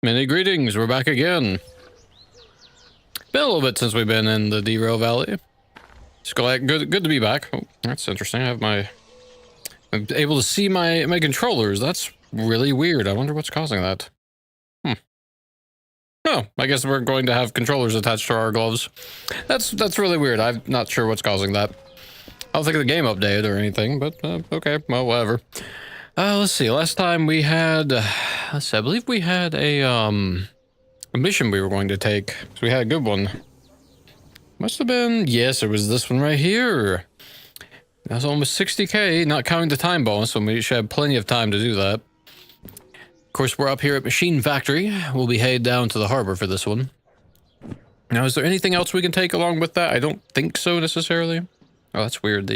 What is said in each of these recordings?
Many greetings, we're back again. Been a little bit since we've been in the Derail Valley. It's good to be back. Oh, that's interesting. I'm able to see my controllers. That's really weird. I wonder what's causing that. Oh, I guess we're going to have controllers attached to our gloves. That's really weird. I'm not sure what's causing that. I don't think the game updated or anything, but okay, well, whatever. Let's see. Last time we had, I believe we had a mission we were going to take. So we had a good one. Must have been, yes, it was this one right here. That's almost 60k, not counting the time bonus, so we should have plenty of time to do that. Of course, we're up here at Machine Factory. We'll be headed down to the harbor for this one. Now, is there anything else we can take along with that? I don't think so necessarily. Oh, that's weird.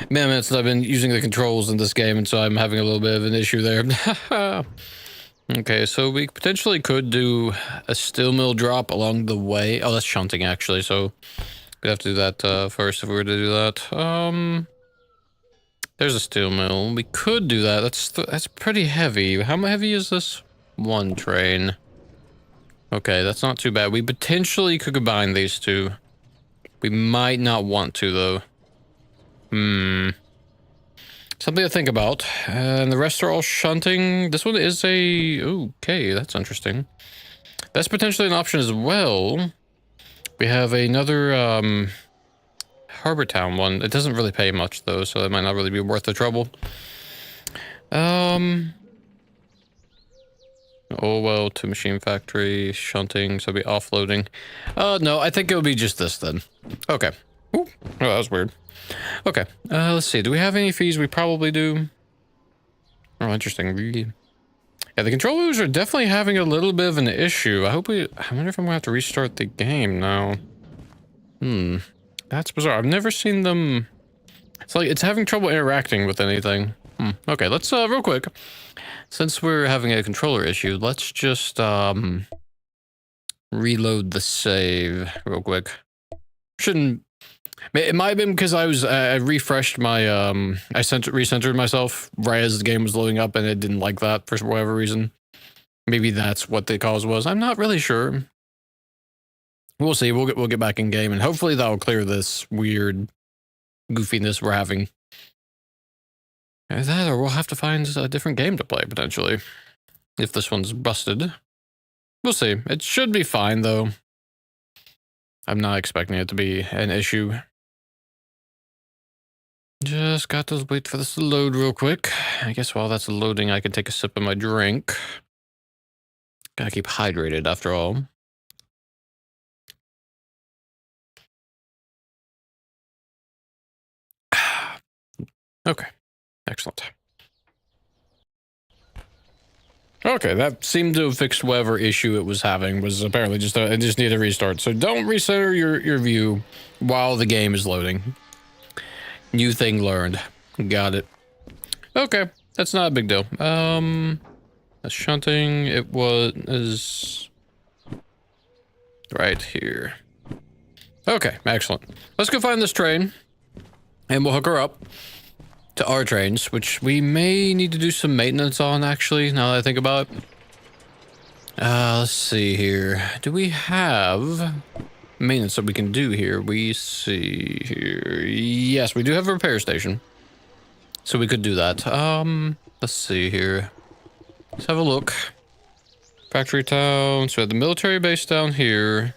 Man, since I've been using the controls in this game, and so I'm having a little bit of an issue there. Okay, so we potentially could do a steel mill drop along the way. Oh, that's shunting, actually, so we'd have to do that first if we were to do that. There's a steel mill. We could do that. That's pretty heavy. How heavy is this one train? Okay, that's not too bad. We potentially could combine these two. We might not want to, though. Something to think about. And the rest are all shunting. This one is a... Okay, that's interesting. That's potentially an option as well. We have another, Harbor Town one. It doesn't really pay much, though, so it might not really be worth the trouble. Oh, well, to Machine Factory, shunting, so it'll be offloading. No, I think it'll be just this, then. Okay. Ooh, oh, that was weird. Okay, let's see. Do we have any fees? We probably do. Oh, interesting. Yeah, the controllers are definitely having a little bit of an issue. I wonder if I'm gonna have to restart the game now. That's bizarre. I've never seen them... It's like it's having trouble interacting with anything. Okay, let's, real quick. Since we're having a controller issue, let's just, reload the save real quick. Shouldn't... It might have been because I refreshed my, I recentered myself right as the game was loading up and it didn't like that for whatever reason. Maybe that's what the cause was. I'm not really sure. We'll see. We'll get back in game and hopefully that'll clear this weird goofiness we're having. Either that or we'll have to find a different game to play potentially. If this one's busted. We'll see. It should be fine though. I'm not expecting it to be an issue. Just got to wait for this to load real quick. I guess while that's loading, I can take a sip of my drink. Gotta keep hydrated after all. Okay, excellent. Okay, that seemed to have fixed whatever issue it was having. Was apparently just it just needed a restart. So don't recenter your view while the game is loading. New thing learned. Got it. Okay, that's not a big deal. That's shunting. It was right here. Okay, excellent. Let's go find this train, and we'll hook her up to our trains, which we may need to do some maintenance on, actually, now that I think about it. Let's see here. Do we have maintenance that we can do here? We see here. Yes, we do have a repair station. So we could do that. Let's see here. Let's have a look. Factory town. So we have the military base down here.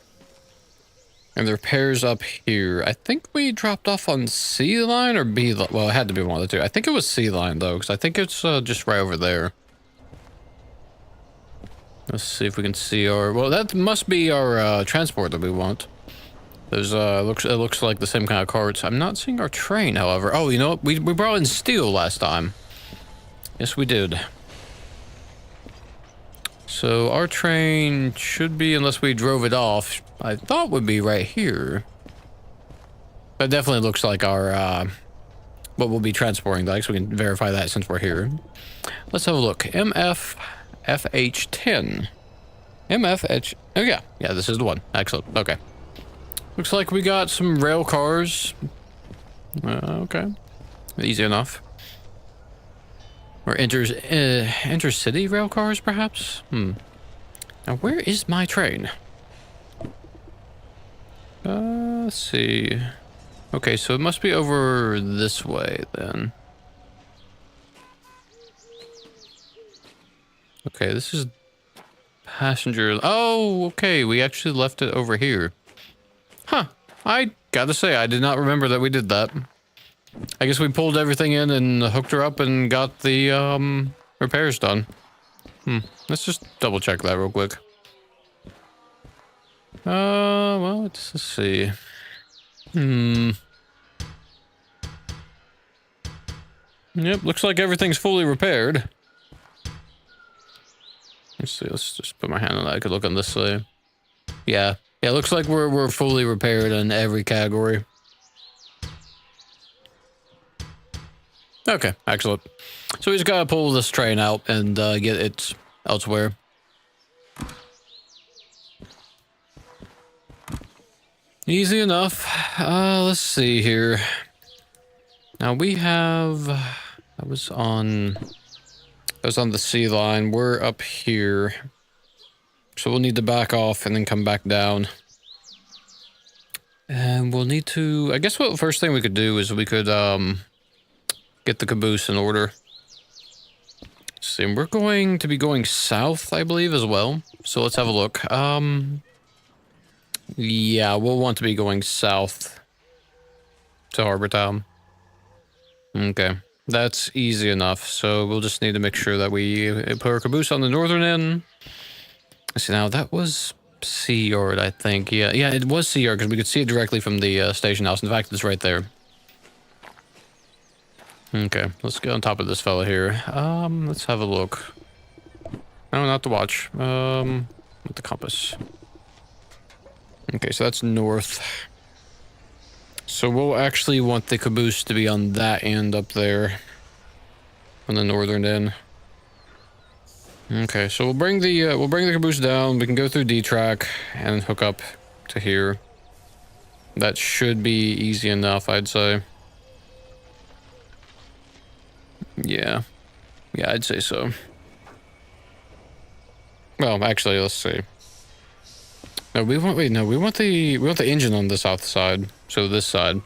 And the repairs up here. I think we dropped off on C line or B line. Well, it had to be one of the two. I think it was C line though, because I think it's just right over there. Let's see if we can see our... Well, that must be our transport that we want. There's it looks like the same kind of carts. I'm not seeing our train, however. Oh, you know what? We brought in steel last time. Yes, we did. So our train should be, unless we drove it off, I thought would be right here. That definitely looks like our, what we'll be transporting, like, so we can verify that since we're here. Let's have a look. MFFH10. MFH, oh yeah, this is the one. Excellent, okay. Looks like we got some rail cars. Okay, easy enough. Or intercity rail cars, perhaps? Now, where is my train? Let's see. Okay, so it must be over this way, then. Okay, this is passenger. Oh, okay, we actually left it over here. Huh. I gotta say, I did not remember that we did that. I guess we pulled everything in and hooked her up and got the, repairs done. Let's just double check that real quick. Well, let's see. Yep, looks like everything's fully repaired. Let's see, let's just put my hand on that. I could look on this side. Yeah, looks like we're fully repaired in every category. Okay, excellent. So we just gotta pull this train out and get it elsewhere. Easy enough. Let's see here. Now we have... That was on the sea line. We're up here. So we'll need to back off and then come back down. And we'll need to... I guess what first thing we could do is we could get the caboose in order. Let's see, we're going to be going south, I believe, as well. So let's have a look. Yeah, we'll want to be going south to Harbor Town. Okay, that's easy enough. So we'll just need to make sure that we put our caboose on the northern end. Let's see, now that was Sea Yard, I think. Yeah, it was Sea Yard because we could see it directly from the station house. In fact, it's right there. Okay, let's get on top of this fella here. Let's have a look. No, not the watch. With the compass. Okay, so that's north. So we'll actually want the caboose to be on that end up there. On the northern end. Okay, so we'll bring the caboose down. We can go through D-track and hook up to here. That should be easy enough, I'd say. Yeah, I'd say so. Well, actually, let's see. No, we want the engine on the south side. So this side.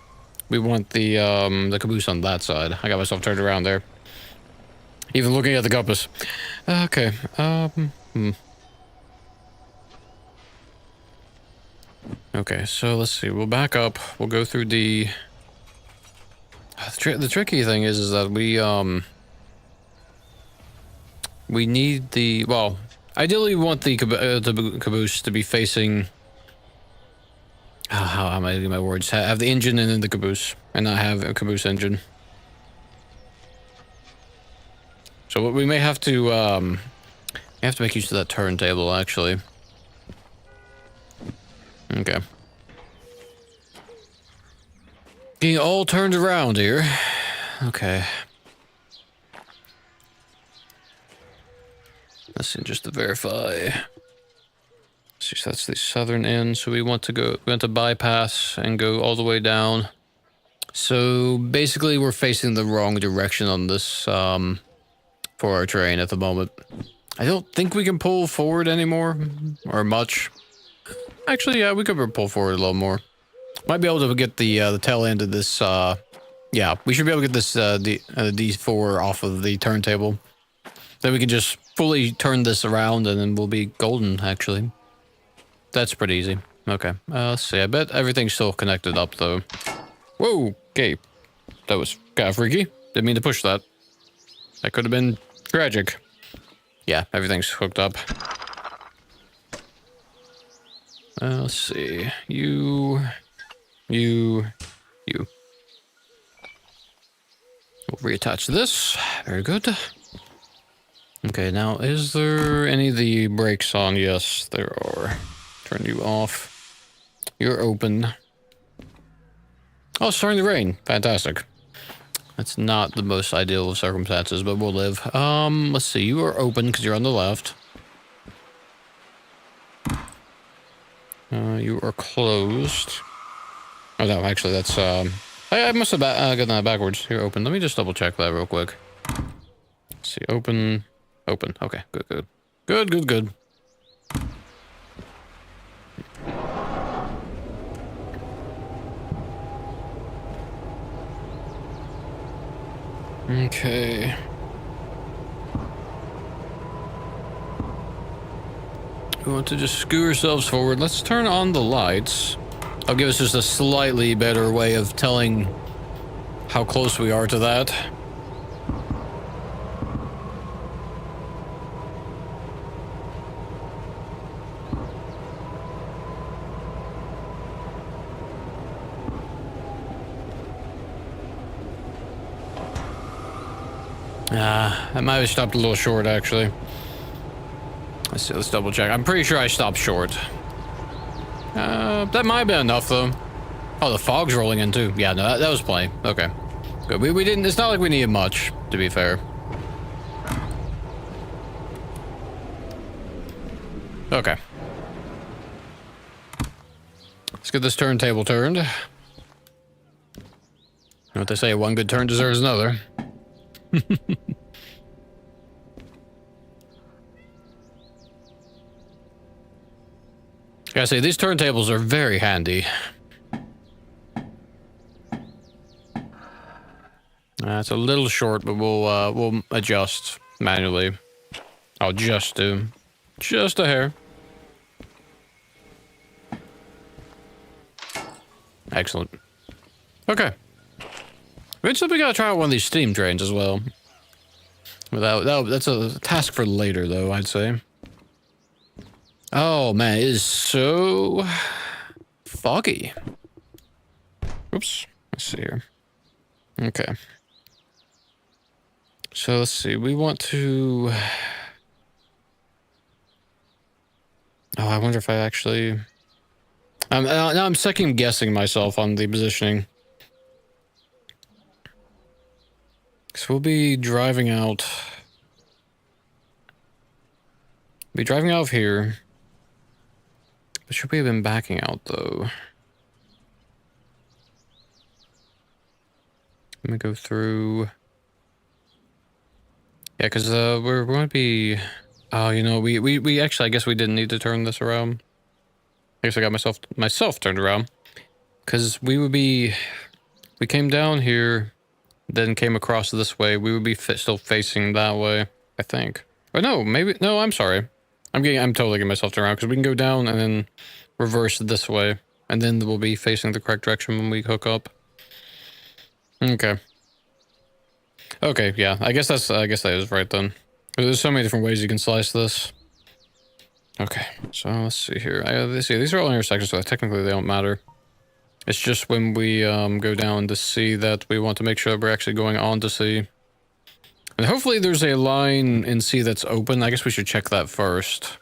We want the caboose on that side. I got myself turned around there. Even looking at the compass. Okay. Okay, so let's see. We'll back up. We'll go through the tricky thing is that we need the, well, ideally we want the caboose to be facing, how am I getting my words? Have the engine in the caboose and not have a caboose engine. So we may have to make use of that turntable actually. Okay. Getting all turned around here. Okay. Let's see, just to verify. See, so that's the southern end. So we want to bypass and go all the way down. So basically we're facing the wrong direction on this for our train at the moment. I don't think we can pull forward anymore or much. Actually, yeah, we could pull forward a little more. Might be able to get the tail end of this. Yeah, we should be able to get this D4 off of the turntable. Then we can just fully turn this around and then we'll be golden, actually. That's pretty easy. Okay, let's see. I bet everything's still connected up, though. Whoa, okay. That was kind of freaky. Didn't mean to push that. That could have been tragic. Yeah, everything's hooked up. Let's see. You. We'll reattach this. Very good. Okay, now is there any of the brakes on? Yes, there are. Turn you off. You're open. Oh, it's starting to rain. Fantastic. That's not the most ideal of circumstances, but we'll live. Let's see. You are open because you're on the left. You are closed. Oh, no, actually, that's, I must have gotten that backwards. You're open. Let me just double check that real quick. Let's see, open. Okay, good. Okay. We want to just skew ourselves forward. Let's turn on the lights. I'll give us just a slightly better way of telling how close we are to that. I might have stopped a little short, actually. Let's see, let's double check. I'm pretty sure I stopped short. That might have been enough, though. Oh, the fog's rolling in, too. Yeah, no, that was plenty. Okay. Good. We didn't... It's not like we needed much, to be fair. Okay. Let's get this turntable turned. You know what they say, one good turn deserves another. Gotta say, these turntables are very handy. It's a little short, but we'll adjust manually. I'll just do just a hair. Excellent. Okay. Eventually, we gotta try out one of these steam drains as well. That's a task for later, though, I'd say. Oh, man, it is so foggy. Oops. Let's see here. Okay. So, let's see. We want to... Oh, I wonder if I actually... now I'm second guessing myself on the positioning. So we'll be driving out... Be driving out of here. But should we have been backing out, though? Let me go through... Yeah, because we're going to be... Oh, you know, we actually, I guess we didn't need to turn this around. I guess I got myself turned around. Because we would be... We came down here, then came across this way. We would be still facing that way, I think. Or no, maybe... No, I'm sorry. I'm totally getting myself turned around, because we can go down and then reverse this way. And then we'll be facing the correct direction when we hook up. Okay. Okay, yeah. I guess that is right then. There's so many different ways you can slice this. Okay, so let's see here. These are all intersections, so technically they don't matter. It's just when we go down to C that we want to make sure that we're actually going on to C. And hopefully there's a line in C that's open. I guess we should check that first.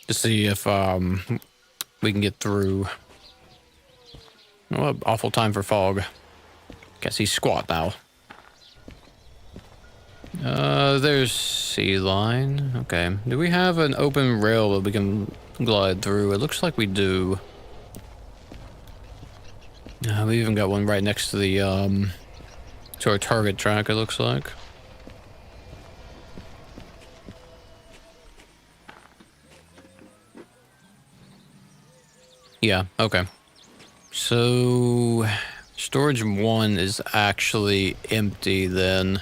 To see if we can get through. What an awful time for fog. Guess he's squat now. There's C line. Okay. Do we have an open rail that we can glide through? It looks like we do. We even got one right next to the, to our target track, it looks like. Yeah, okay. So, storage 1 is actually empty then.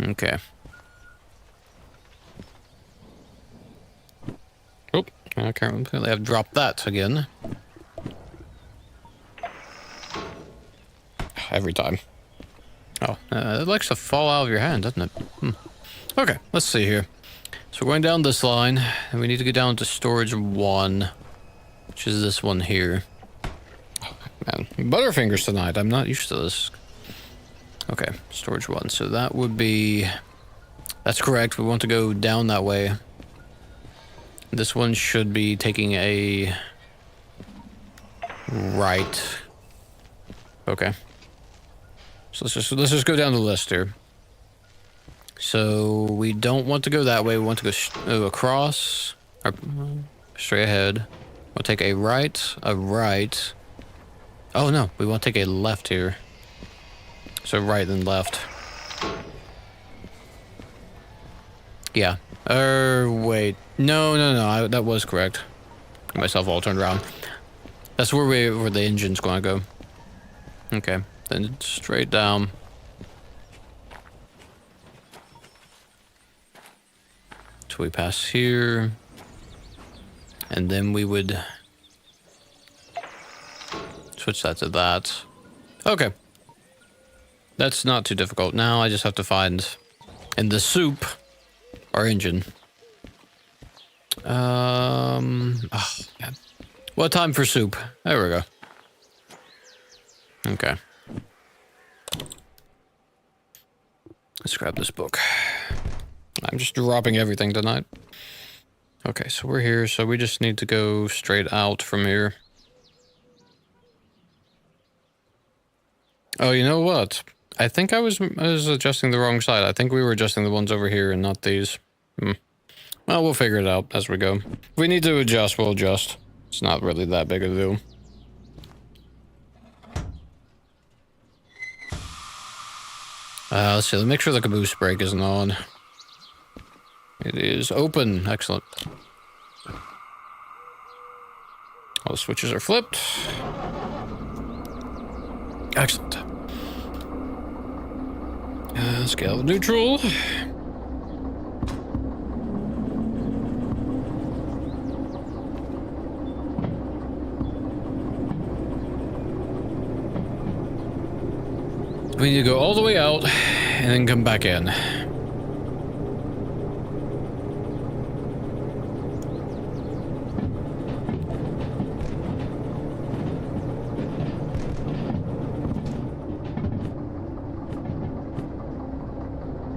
Okay. Oh, I can't completely have dropped that again. Every time. Oh, it likes to fall out of your hand, doesn't it? Okay, let's see here. So we're going down this line, and we need to get down to storage 1, which is this one here. Oh, man, butterfingers tonight. I'm not used to this. Okay, storage 1. So that would be... That's correct. We want to go down that way. This one should be taking a... right. Okay. So let's just go down the list here. So we don't want to go that way. We want to go across, or straight ahead. We'll take a right. Oh no, we want to take a left here. So right and left. Yeah. Wait. No. That was correct. Got myself all turned around. That's where the engine's gonna go. Okay. Then straight down. So we pass here. And then we would switch that to that. Okay. That's not too difficult. Now I just have to find in the soup our engine. Oh, yeah. What time for soup? There we go. Okay. Let's grab this book. I'm just dropping everything tonight. Okay, so we're here, so we just need to go straight out from here. Oh, you know what? I think I was adjusting the wrong side. I think we were adjusting the ones over here and not these. Well, we'll figure it out as we go. If we need to adjust, we'll adjust. It's not really that big a deal. Let's see. Let's make sure the caboose brake isn't on. It is open. Excellent. All the switches are flipped. Excellent. Scale neutral. We need to go all the way out and then come back in.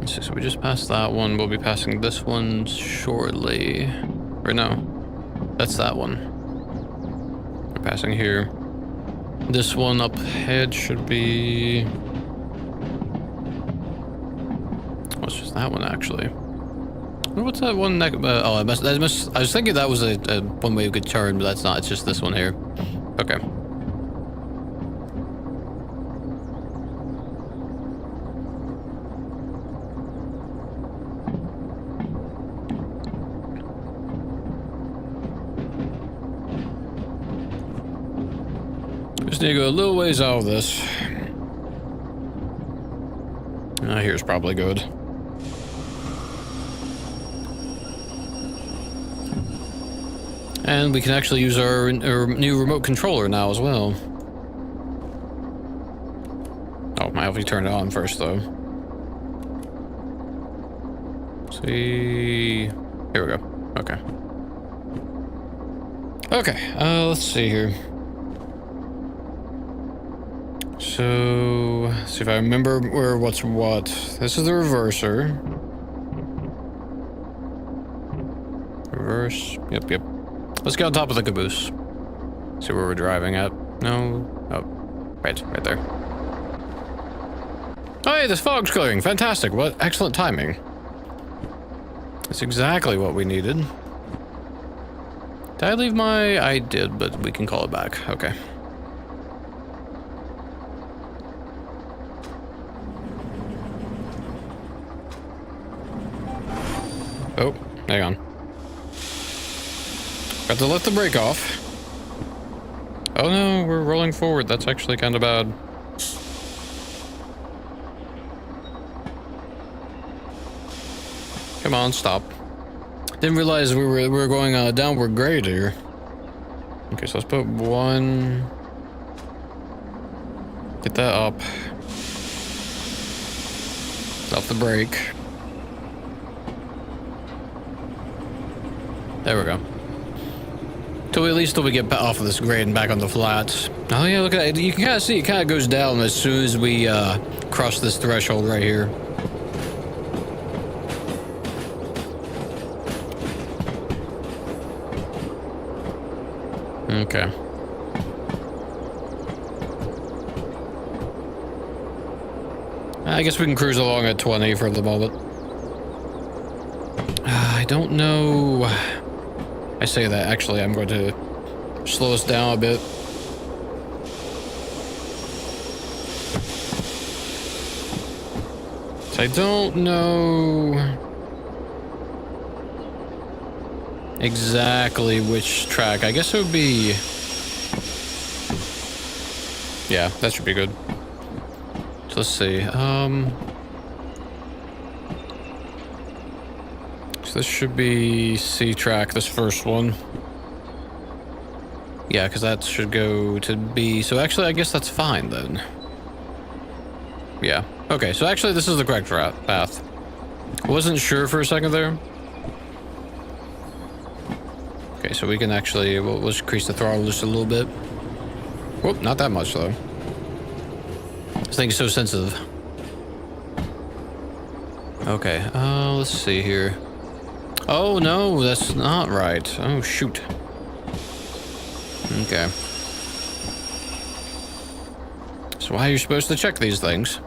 So we just passed that one. We'll be passing this one shortly. Or no, that's that one. We're passing here. This one up ahead should be... Oh, it's just that one actually. What's that one? I was thinking that was a one way we could turn, but that's not. It's just this one here. Okay. Just need to go a little ways out of this. Here's probably good. And we can actually use our new remote controller now as well. Oh, I hope we turn it on first, though. See... Here we go. Okay. Okay, let's see here. So... Let's see if I remember what's what. This is the reverser. Reverse. Yep. Let's get on top of the caboose. See where we're driving at. No. Oh. Right there. Oh, hey, this fog's clearing. Fantastic. What excellent timing. That's exactly what we needed. Did I leave my... I did, but we can call it back. Okay. Oh, hang on. Got to let the brake off. Oh no, we're rolling forward. That's actually kind of bad. Come on, stop. Didn't realize we were going on a downward grade here. Okay, so let's put one. Get that up. Off the brake. There we go. Till at least we get off of this grade and back on the flats. Oh yeah, look at it. You can kind of see it kind of goes down as soon as we cross this threshold right here. Okay. I guess we can cruise along at 20 for the moment. I don't know. I say that, actually, I'm going to slow us down a bit. I don't know exactly which track. I guess it would be... Yeah, that should be good. So let's see. So this should be C track, this first one. Yeah, because that should go to B. So actually, I guess that's fine then. Yeah. Okay, so actually this is the correct path. Wasn't sure for a second there. Okay, so we can actually... We'll just increase the throttle just a little bit. Whoop, not that much though. This thing is so sensitive. Okay, let's see here. Oh no, that's not right. Oh shoot. Okay. So why are you supposed to check these things?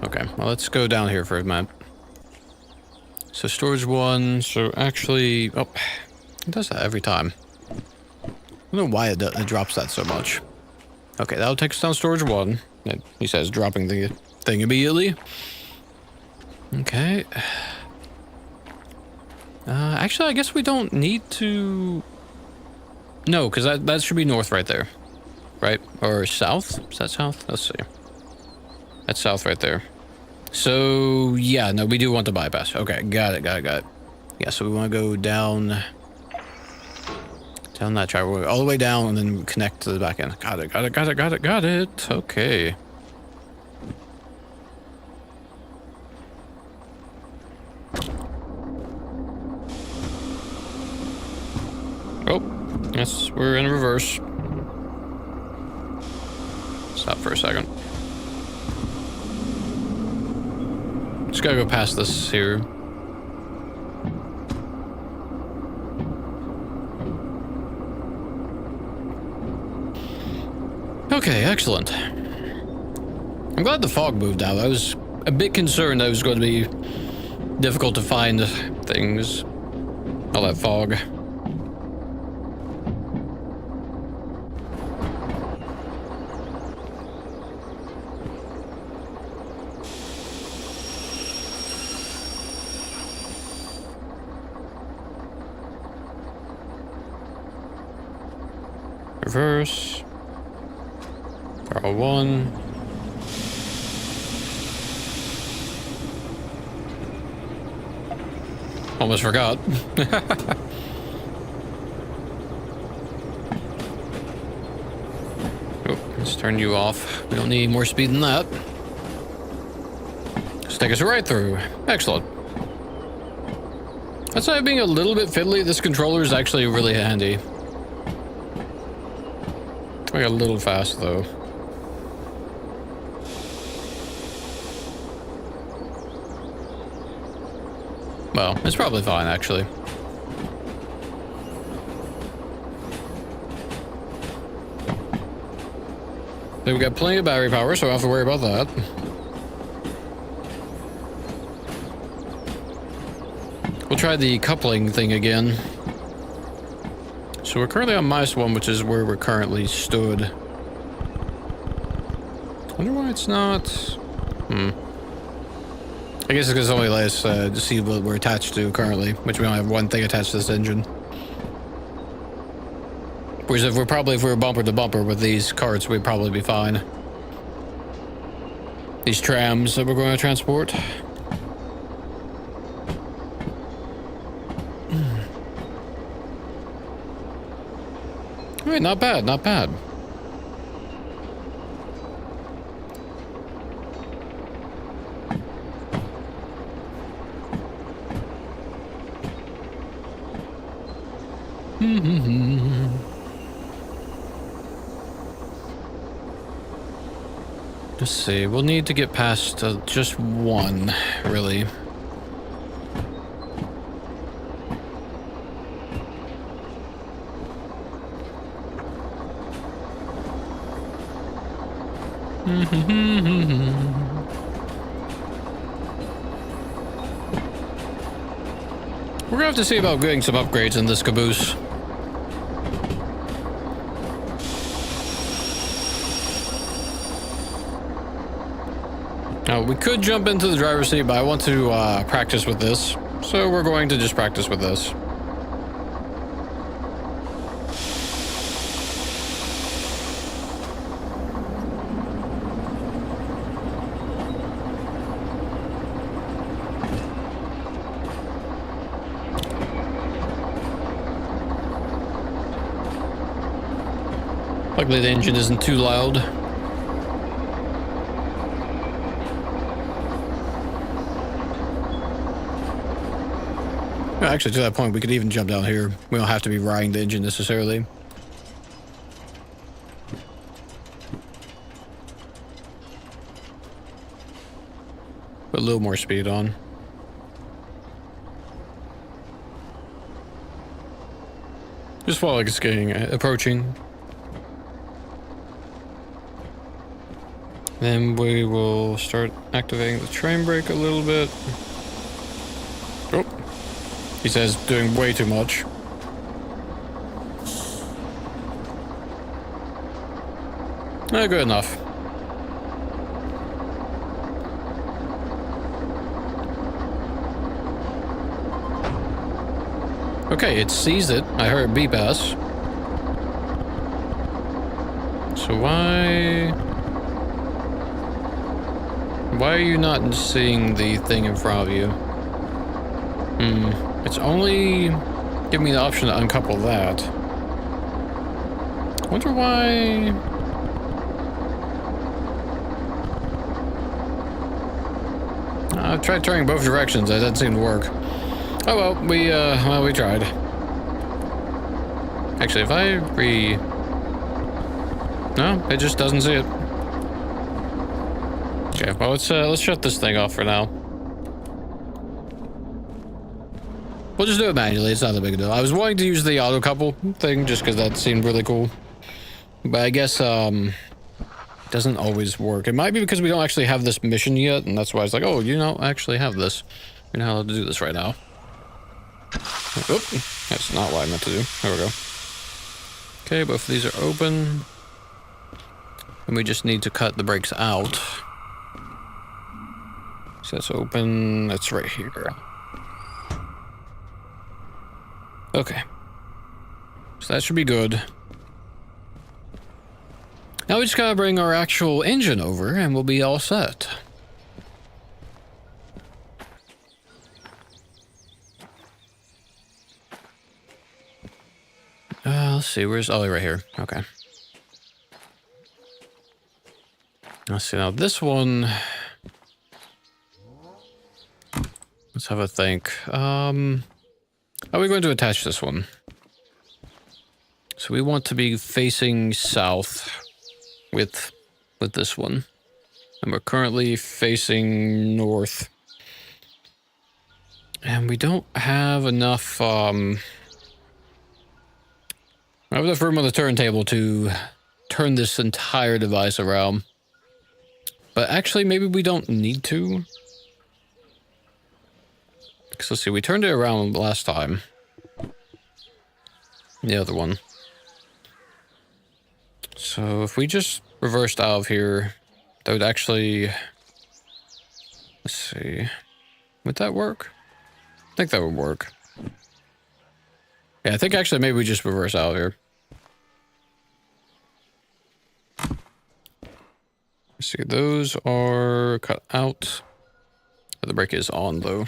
Okay, well let's go down here for a minute. So storage 1, so actually... Oh, it does that every time. I don't know why it drops that so much. Okay, that'll take us down storage 1. He says dropping the thing immediately. Okay. Actually, I guess we don't need to... No, because that should be north right there. Right? Or south? Is that south? Let's see. That's south right there. So, yeah, no, we do want to bypass. Okay, got it. Yeah, so we want to go down... Down that track. All the way down and then connect to the back end. Got it. Okay. Oh, yes, we're in reverse. Stop for a second. Just gotta go past this here. Okay, excellent. I'm glad the fog moved out. I was a bit concerned that it was going to be difficult to find things. All that fog. Reverse. Throttle 1. Almost forgot. Oh, let's turn you off. We don't need more speed than that. Just take us right through. Excellent. Outside being a little bit fiddly, this controller is actually really handy. Going a little fast though. Well, it's probably fine actually. We've got plenty of battery power, so I don't have to worry about that. We'll try the coupling thing again. So we're currently on -1, which is where we're currently stood. I wonder why it's not... I guess it's because it only lets us to see what we're attached to currently, which we only have one thing attached to this engine. Whereas if we were bumper to bumper with these carts, we'd probably be fine. These trams that we're going to transport. Alright, not bad, not bad. Let's see, we'll need to get past just one, really. We're gonna have to see about getting some upgrades in this caboose. We could jump into the driver's seat, but I want to practice with this. So we're going to just practice with this. Luckily the engine isn't too loud. Actually, to that point, we could even jump down here. We don't have to be riding the engine necessarily. Put a little more speed on. Just while it's approaching. Then we will start activating the train brake a little bit. Oh. He says doing way too much. Good enough. Okay, it sees it. I heard it beep us. So why are you not seeing the thing in front of you? It's only giving me the option to uncouple that. I wonder why. I've tried turning both directions. That doesn't seem to work. Oh well, we tried. Actually, if I no, it just doesn't see it. Okay, well let's shut this thing off for now. We'll just do it manually. It's not a big deal. I was wanting to use the auto couple thing just because that seemed really cool, but I guess it doesn't always work. It might be because we don't actually have this mission yet, and that's why it's like, oh, you don't actually have this. You're not allowed to do this right now. Oop, that's not what I meant to do. There we go. Okay, both of these are open, and we just need to cut the brakes out. So that's open. That's right here. Okay. So that should be good. Now we just gotta bring our actual engine over and we'll be all set. Let's see, where's Ollie? Right here. Okay. Let's see, now this one. Let's have a think. How are we going to attach this one? So we want to be facing south with this one. And we're currently facing north. And we don't have enough I have enough room on the turntable to turn this entire device around. But actually, maybe we don't need to. Because let's see, we turned it around last time. The other one. So if we just reversed out of here, that would actually... Let's see. Would that work? I think that would work. Yeah, I think actually maybe we just reverse out of here. Let's see, those are cut out. The brake is on though.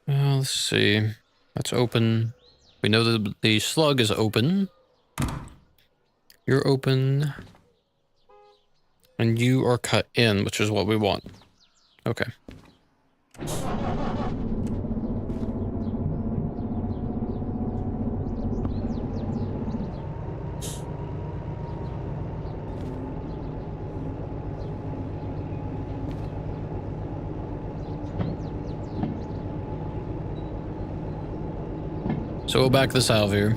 Let's see. That's open. We know that the slug is open. You're open. And you are cut in, which is what we want. Okay. So we'll back this out of here.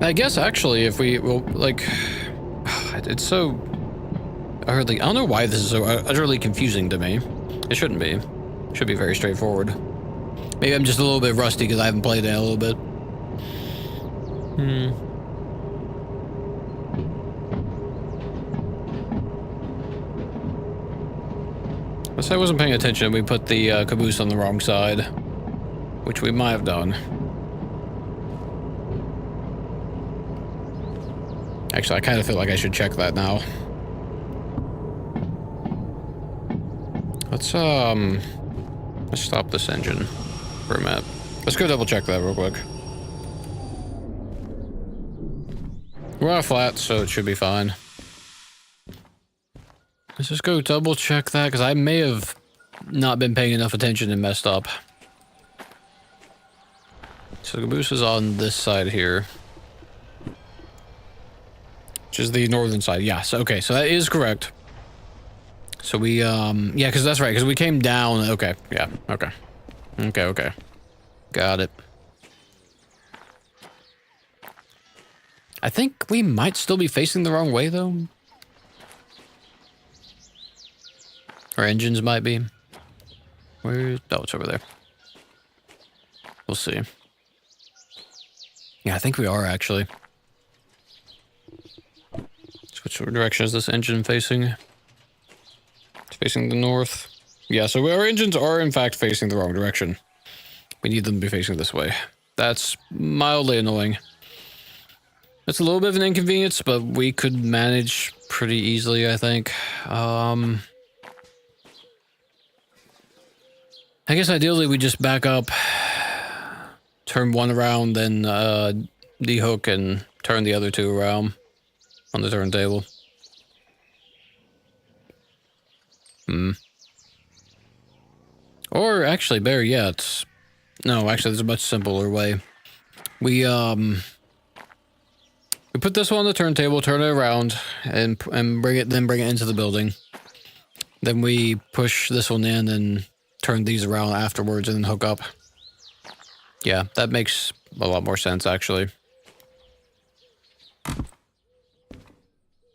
I guess actually if we, well, like, it's so utterly, I don't know why this is so utterly confusing to me. It shouldn't be. It should be very straightforward. Maybe I'm just a little bit rusty because I haven't played it a little bit. Unless I wasn't paying attention, we put the caboose on the wrong side, which we might have done. Actually, I kind of feel like I should check that now. Let's stop this engine for a minute. Let's go double check that real quick. We're on a flat, so it should be fine. Let's just go double check that, because I may have not been paying enough attention and messed up. So the caboose is on this side here. Which is the northern side. Yes, okay, so that is correct. So we, yeah, because that's right, because we came down. Okay, yeah, okay. Okay. Got it. I think we might still be facing the wrong way, though. Our engines might be. Where? Oh, it's over there. We'll see. Yeah, I think we are, actually. So which direction is this engine facing? It's facing the north. Yeah, so our engines are, in fact, facing the wrong direction. We need them to be facing this way. That's mildly annoying. It's a little bit of an inconvenience, but we could manage pretty easily, I think. I guess ideally we just back up, turn one around, then dehook and turn the other two around on the turntable. Or actually, better yet, no, actually, there's a much simpler way. We put this one on the turntable, turn it around, and bring it into the building. Then we push this one in and turn these around afterwards and then hook up. Yeah, that makes a lot more sense, actually.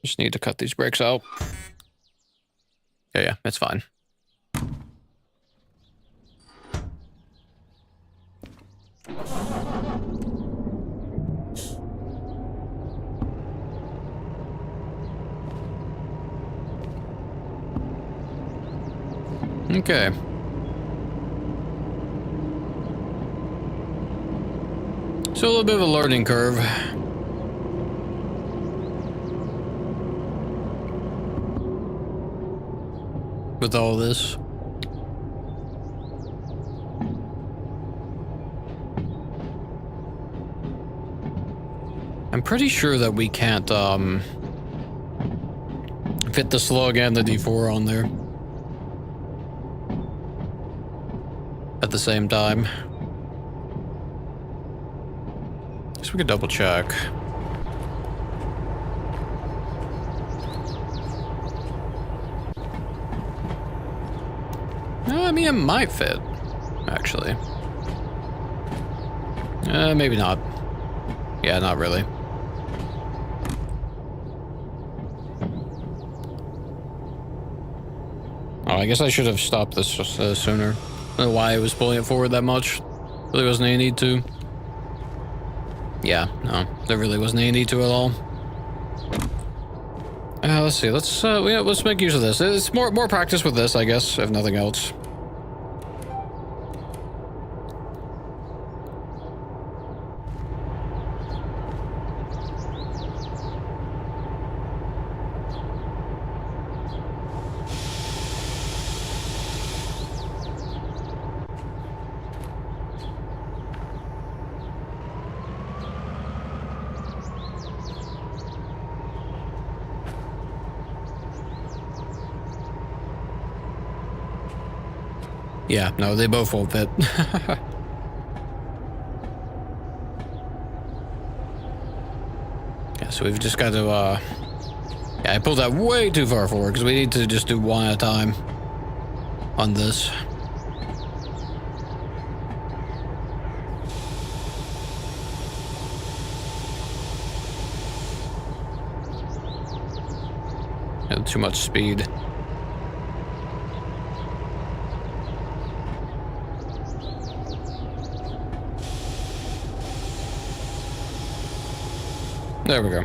Just need to cut these brakes out. Yeah, it's fine. Okay. So a little bit of a learning curve. With all this. I'm pretty sure that we can't fit the slug and the D4 on there at the same time. Guess we could double check. No, I mean, it might fit, actually. Maybe not. Yeah, not really. Oh, I guess I should have stopped this sooner. I don't know why I was pulling it forward that much. Really wasn't any need to. Yeah, no, there really wasn't any need to at all. Let's see. Let's make use of this. It's more practice with this, I guess, if nothing else. Yeah, no, they both won't fit. Yeah, so we've just got to, yeah, I pulled that way too far forward because we need to just do one at a time on this. Had too much speed. There we go.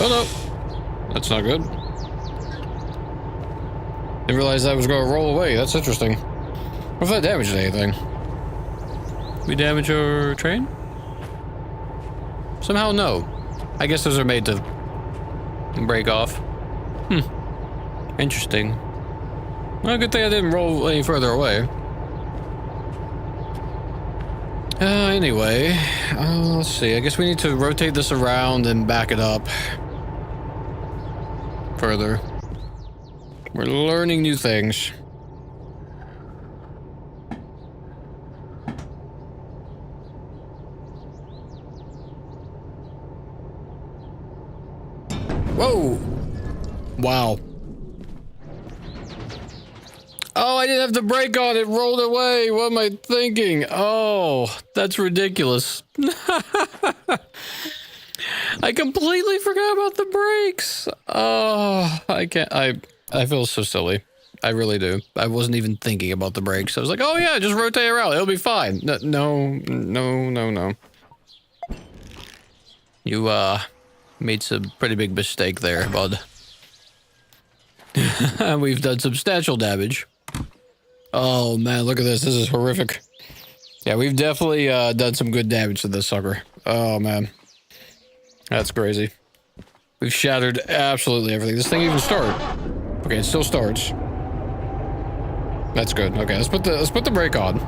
Oh no, that's not good. Didn't realize that was going to roll away. That's interesting. What if that damaged anything? We damage our train? Somehow no. I guess those are made to break off. Interesting. Well, good thing I didn't roll any further away. Anyway, let's see. I guess we need to rotate this around and back it up further. We're learning new things. Whoa! Wow. Oh, I didn't have the brake on. It rolled away. What am I thinking? Oh, that's ridiculous. I completely forgot about the brakes. Oh, I can't. I feel so silly. I really do. I wasn't even thinking about the brakes. I was like, oh yeah, just rotate around. It'll be fine. No. You, made some pretty big mistake there, bud. We've done substantial damage. Oh man, look at this. This is horrific. Yeah, we've definitely done some good damage to this sucker. Oh man. That's crazy. We've shattered absolutely everything. This thing even started. Okay, it still starts. That's good. Okay, let's put the brake on.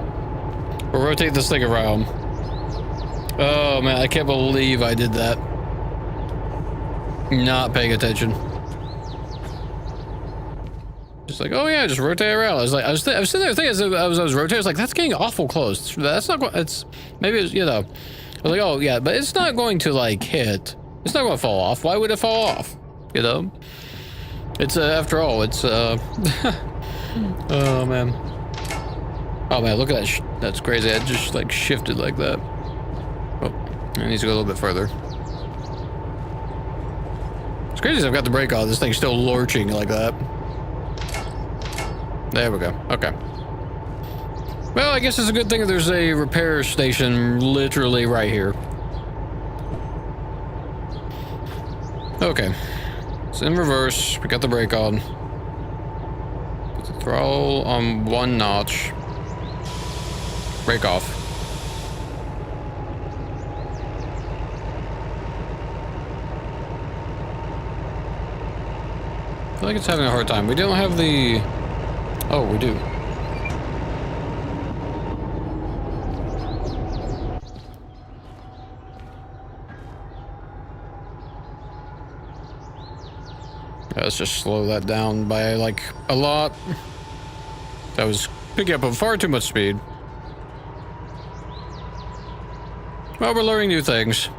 We'll rotate this thing around. Oh man, I can't believe I did that. Not paying attention. Just like, oh yeah, just rotate around. I was sitting there thinking as I was rotating, I was like, that's getting awful close. That's not going, it's, maybe it's, you know, I was like, oh yeah, but it's not going to like hit. It's not going to fall off. Why would it fall off? You know? It's, after all, it's, oh man. Oh man, look at that. That's crazy. I just like shifted like that. Oh, it needs to go a little bit further. It's crazy as I've got the brake on. This thing's still lurching like that. There we go. Okay. Well, I guess it's a good thing that there's a repair station literally right here. Okay. It's in reverse. We got the brake on. Put the throttle on 1 notch. Brake off. I feel like it's having a hard time. We don't have the... Oh, we do. Let's just slow that down by, like, a lot. That was picking up far too much speed. Well, we're learning new things.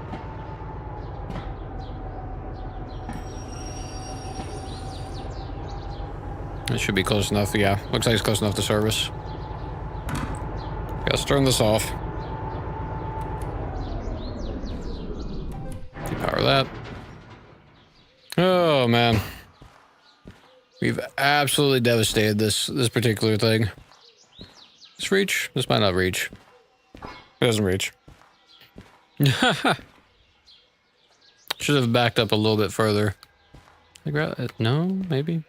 It should be close enough, yeah. Looks like it's close enough to service. Let's turn this off. Depower that. Oh, man. We've absolutely devastated this particular thing. This reach? This might not reach. It doesn't reach. Should have backed up a little bit further. No, maybe.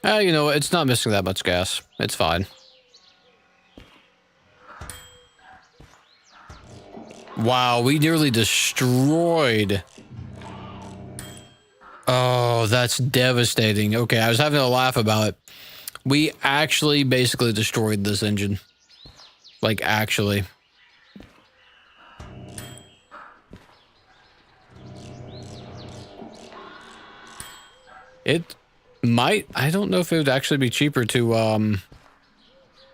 You know what? It's not missing that much gas. It's fine. Wow, we nearly destroyed. Oh, that's devastating. Okay, I was having a laugh about it. We actually basically destroyed this engine. Like, actually. It might, I don't know if it would actually be cheaper to,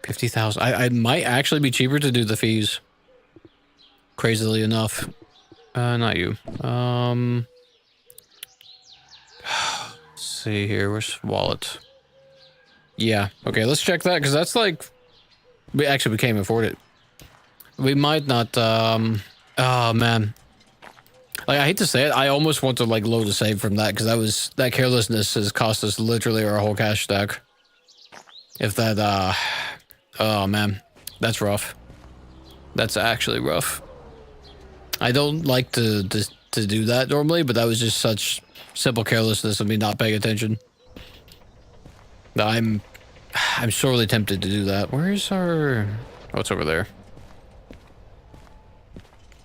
50,000. I might actually be cheaper to do the fees. Crazily enough. Not you. Let's see here. Where's wallet? Yeah. Okay, let's check that, because that's like... We can't even afford it. We might not, oh man. Like, I hate to say it, I almost want to, like, load a save from that, because that carelessness has cost us literally our whole cash stack. If that, oh man. That's rough. That's actually rough. I don't like to do that normally, but that was just such simple carelessness of me not paying attention. I'm sorely tempted to do that. Where's our... Oh, it's over there.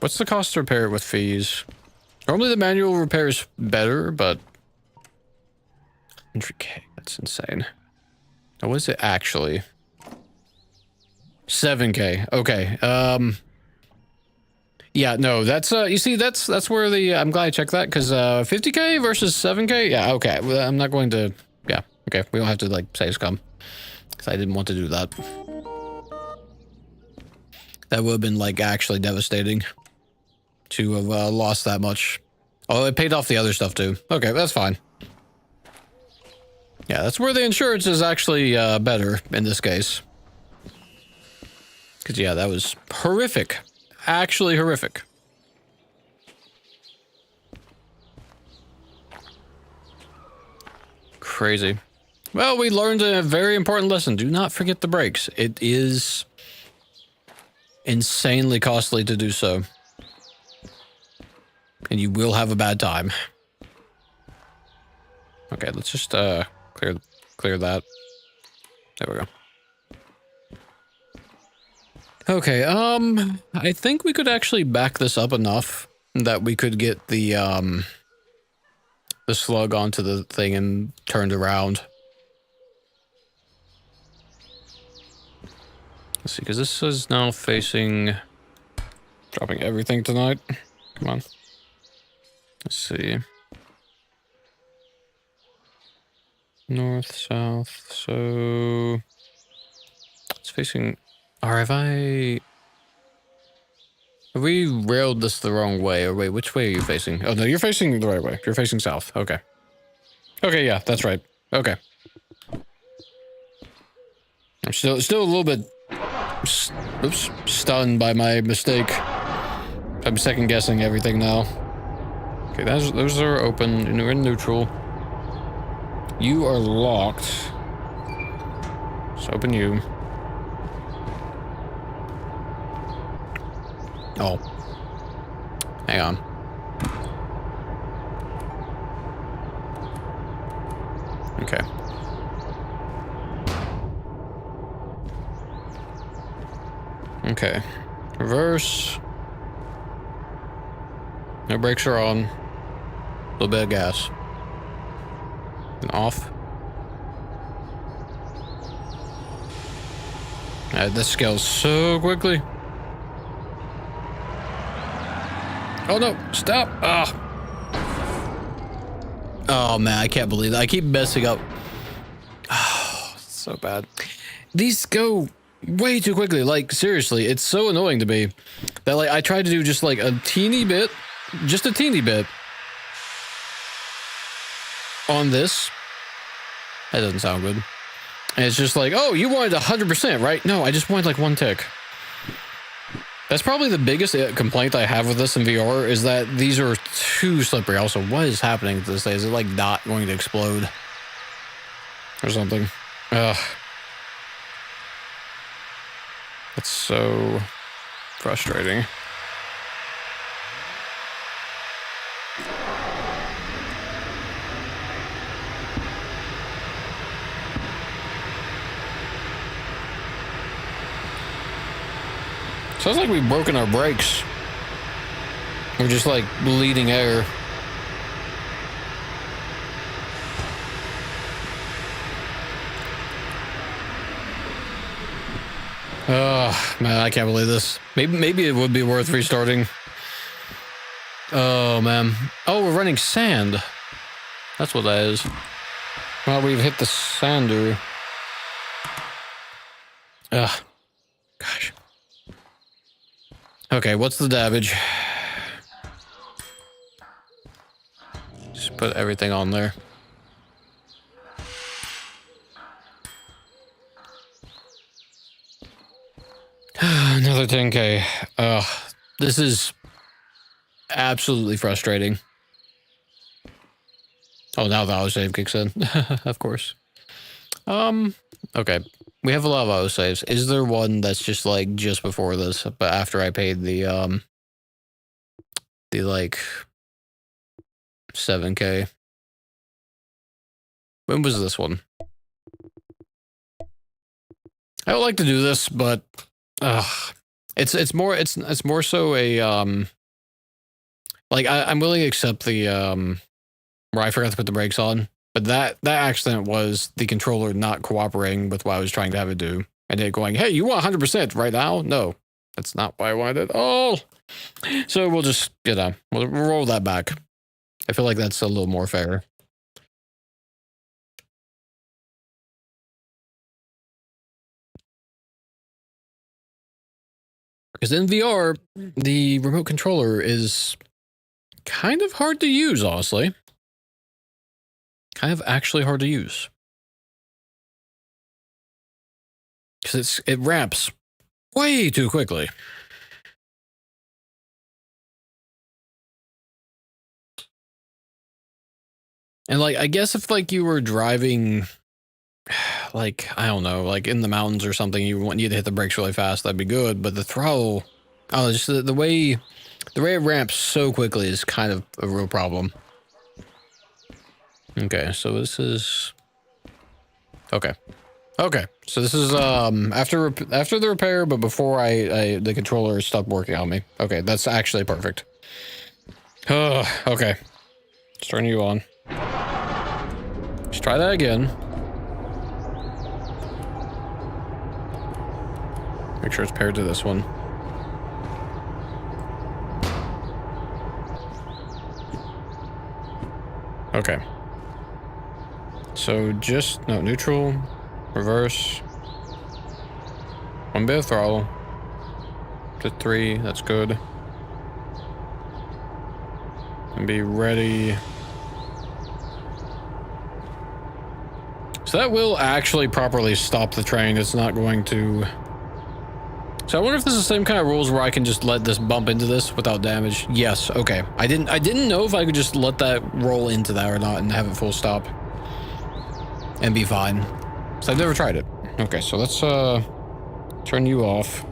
What's the cost to repair it with fees? Normally the manual repair is better, but... 100k, that's insane. Now, what is it actually? 7k, okay. Yeah, no, that's, you see, that's where the, I'm glad I checked that, because, 50k versus 7k? Yeah, okay, well, I'm not going to, yeah, okay, we don't have to, like, save scum. Because I didn't want to do that. That would have been, like, actually devastating. To have, lost that much. Oh, it paid off the other stuff, too. Okay, that's fine. Yeah, that's where the insurance is actually, better, in this case. Because, yeah, that was horrific. Actually horrific. Crazy. Well, we learned a very important lesson. Do not forget the brakes. It is insanely costly to do so. And you will have a bad time. Okay, let's just clear that. There we go. Okay, I think we could actually back this up enough that we could get the slug onto the thing and turned around. Let's see, because this is now facing... Dropping everything tonight. Come on. Let's see. North, south, so... It's facing... Or have we railed this the wrong way? Or wait, which way are you facing? Oh, no, you're facing the right way. You're facing south. Okay. Okay, yeah, that's right. Okay. I'm still a little bit... Oops. Stunned by my mistake. I'm second guessing everything now. Okay, those are open. We're in neutral. You are locked. Let's open you. Oh. Hang on. Okay. Okay. Reverse. No brakes are on. A little bit of gas. And off. This scales so quickly. Oh no, stop! Ah. Oh man, I can't believe that. I keep messing up. Oh, so bad. These go way too quickly. Like, seriously, it's so annoying to me that, like, I tried to do just like a teeny bit, just a teeny bit on this. That doesn't sound good. And it's just like, oh, you wanted 100%, right? No, I just wanted like one tick. That's probably the biggest complaint I have with this in VR is that these are too slippery. Also, what is happening to this day? Is it like not going to explode or something? Ugh. That's so frustrating. Sounds like we've broken our brakes. We're just like bleeding air. Oh, man, I can't believe this. Maybe it would be worth restarting. Oh, man. Oh, we're running sand. That's what that is. Well, we've hit the sander. Ugh. Gosh. Okay, what's the damage? Just put everything on there. Another 10K. This is absolutely frustrating. Oh, now the autosave kicks in. Of course. Okay. We have a lot of autosaves. Is there one that's just like just before this, but after I paid the like 7K? When was this one? I would like to do this, but it's more so a like I'm willing to accept the where I forgot to put the brakes on, but that accident was the controller not cooperating with what I was trying to have it do, and it going, "Hey, you want 100% right now?" No, that's not what I wanted at all. So we'll just we'll roll that back. I feel like that's a little more fair. Because in VR, the remote controller is kind of hard to use, honestly. Kind of actually hard to use. Because it ramps way too quickly. And like, I guess if like you were driving, like, I don't know, like in the mountains or something, you need to hit the brakes really fast, that'd be good. But the throttle, just the way it ramps so quickly is kind of a real problem. Okay, so this is okay. So this is after the repair, but before the controller stopped working on me. Okay, that's actually perfect. Okay, let's turn you on. Let's try that again. Make sure it's paired to this one. Okay. So just neutral, reverse, one bit of throttle to 3. That's good. And be ready. So that will actually properly stop the train. It's not going to. So I wonder if this is the same kind of rules where I can just let this bump into this without damage. Yes. Okay. I didn't know if I could just let that roll into that or not and have it full stop and be fine. So I've never tried it. Okay. So let's turn you off.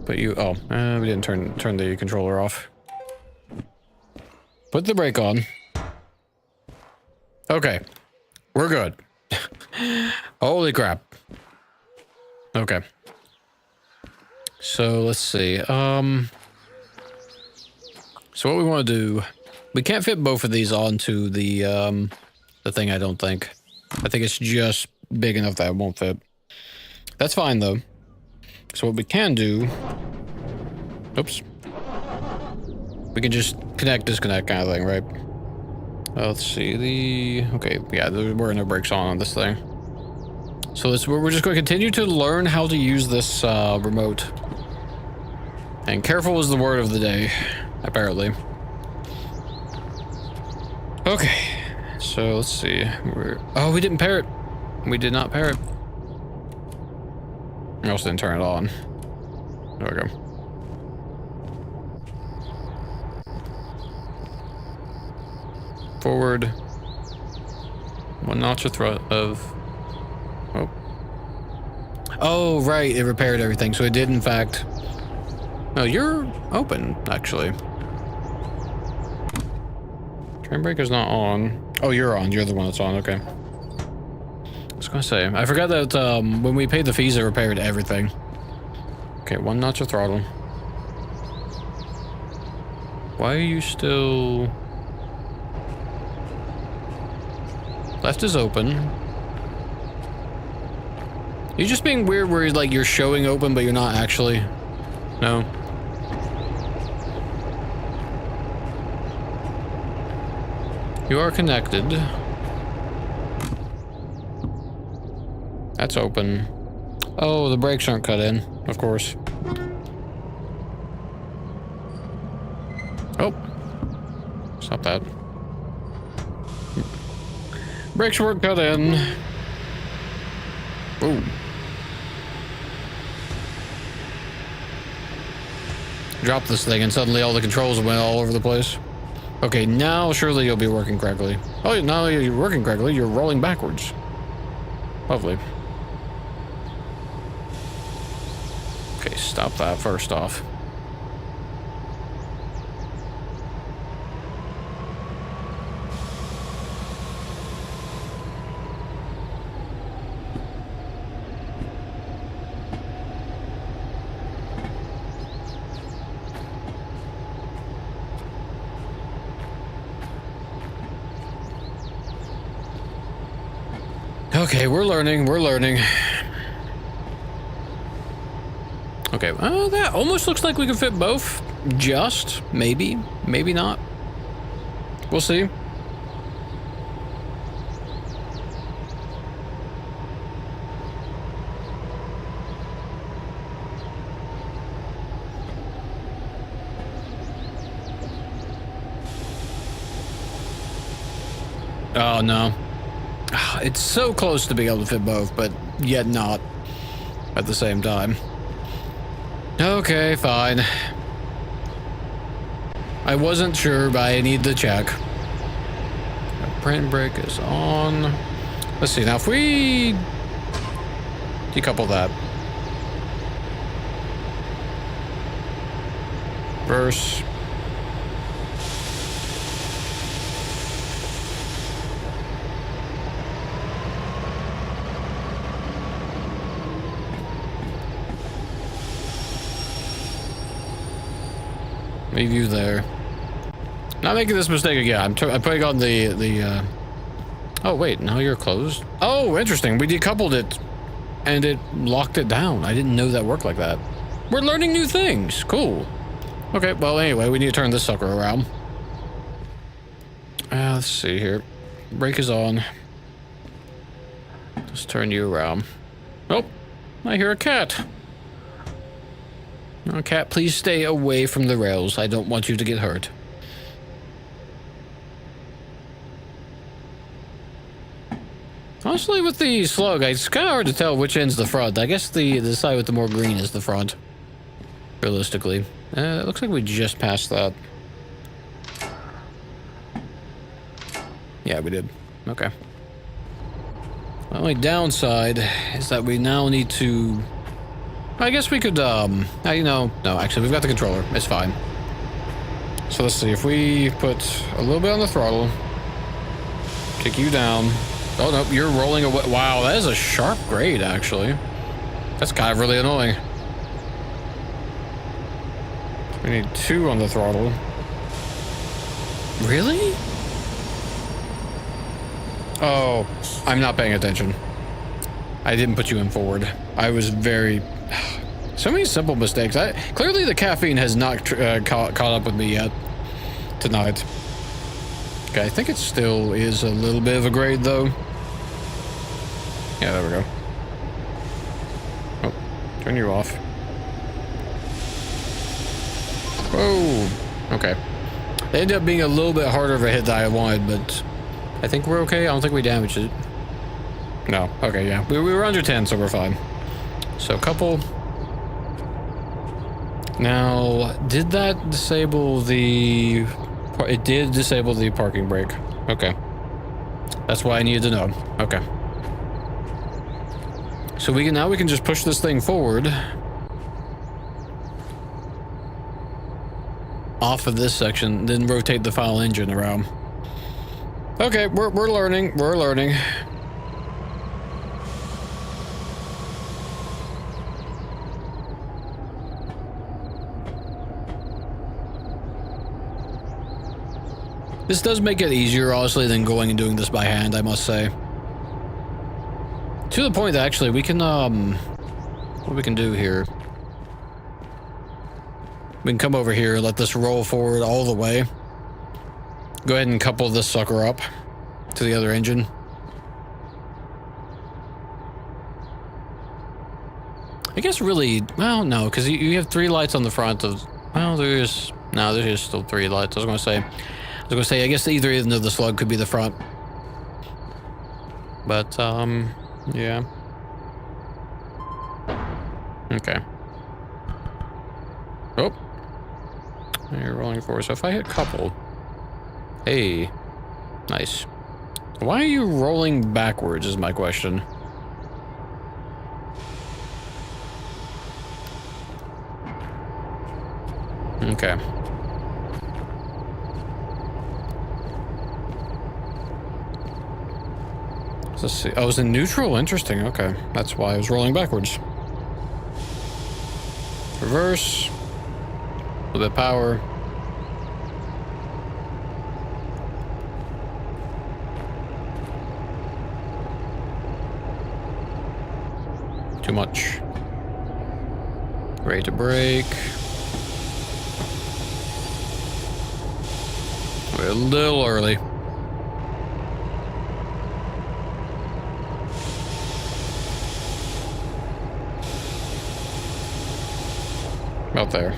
But we didn't turn the controller off. Put the brake on. Okay. We're good. Holy crap. Okay. So let's see. So what we want to do, we can't fit both of these onto the thing, I don't think. I think it's just big enough that it won't fit. That's fine though. So what we can do, oops. We can just connect, disconnect kind of thing, right? Let's see, okay, yeah, there were no brakes on this thing. So we're just going to continue to learn how to use this remote. And careful is the word of the day, apparently. Okay, so let's see. We didn't pair it. We did not pair it. We also didn't turn it on. There we go. Forward. One notch of Oh, right. It repaired everything. So it did, in fact. No, you're open, actually. Train breaker's not on. Oh, you're on. You're the one that's on. Okay. I was gonna say, I forgot that when we paid the fees, it repaired everything. Okay, one notch of throttle. Why are you still... Left is open. You're just being weird where like you're showing open, but you're not actually. No. You are connected. That's open. Oh, the brakes aren't cut in, of course. Oh. Stop that. Brakes weren't cut in. Ooh. drop this thing and suddenly all the controls went all over the place. Okay, now surely you'll be working correctly. Oh, now you're working correctly. You're rolling backwards. Lovely. Okay, stop that first off. Okay, we're learning, we're learning. Okay, well, that almost looks like we can fit both. Just, maybe, maybe not. We'll see. Oh, no. It's so close to being able to fit both, but yet not at the same time. Okay, fine. I wasn't sure, but I need to check. Print brake is on. Let's see, now if we decouple that. Reverse. Review there. Not making this mistake again. I'm putting on the oh wait, now you're closed. Oh, interesting. We decoupled it and it locked it down. I didn't know that worked like that. We're learning new things. Cool. Okay, well anyway, we need to turn this sucker around. Let's see here. Brake is on. Let's turn you around. Oh, I hear a cat. Oh, cat, please stay away from the rails. I don't want you to get hurt. Honestly, with the slug, it's kind of hard to tell which end's the front. I guess the side with the more green is the front. Realistically. It looks like we just passed that. Yeah, we did. Okay. The only downside is that we now need to... I guess we could, you know, no, actually, we've got the controller. It's fine. So let's see, if we put a little bit on the throttle, kick you down. Oh, no, you're rolling away. Wow, that is a sharp grade, actually. That's kind of really annoying. We need 2 on the throttle. Really? Oh, I'm not paying attention. I didn't put you in forward. I was very... So many simple mistakes. Clearly the caffeine has not caught up with me yet tonight. Okay, I think it still is a little bit of a grade, though. Yeah, there we go. Oh, turn you off. Whoa. Okay. It ended up being a little bit harder of a hit than I wanted, but I think we're okay. I don't think we damaged it. No. Okay, yeah. We were under 10, so we're fine. So, couple. Now, did that disable the... It did disable the parking brake. Okay. That's why I needed to know. Okay. So now we can just push this thing forward. Off of this section, then rotate the final engine around. Okay, we're learning. We're learning. This does make it easier, honestly, than going and doing this by hand, I must say. To the point that actually we can, what we can do here. We can come over here and let this roll forward all the way. Go ahead and couple this sucker up to the other engine. I guess really, well, no, because you have 3 lights on the front of, well, there's still 3 lights. I was going to say, I guess either end of the slug could be the front. But, yeah. Okay. Oh. You're rolling forward. So if I hit couple... Hey. Nice. Why are you rolling backwards is my question. Okay. Let's see. Oh, it was in neutral? Interesting. Okay. That's why I was rolling backwards. Reverse. A little bit of power. Too much. Ready to brake. We're a little early. Out there.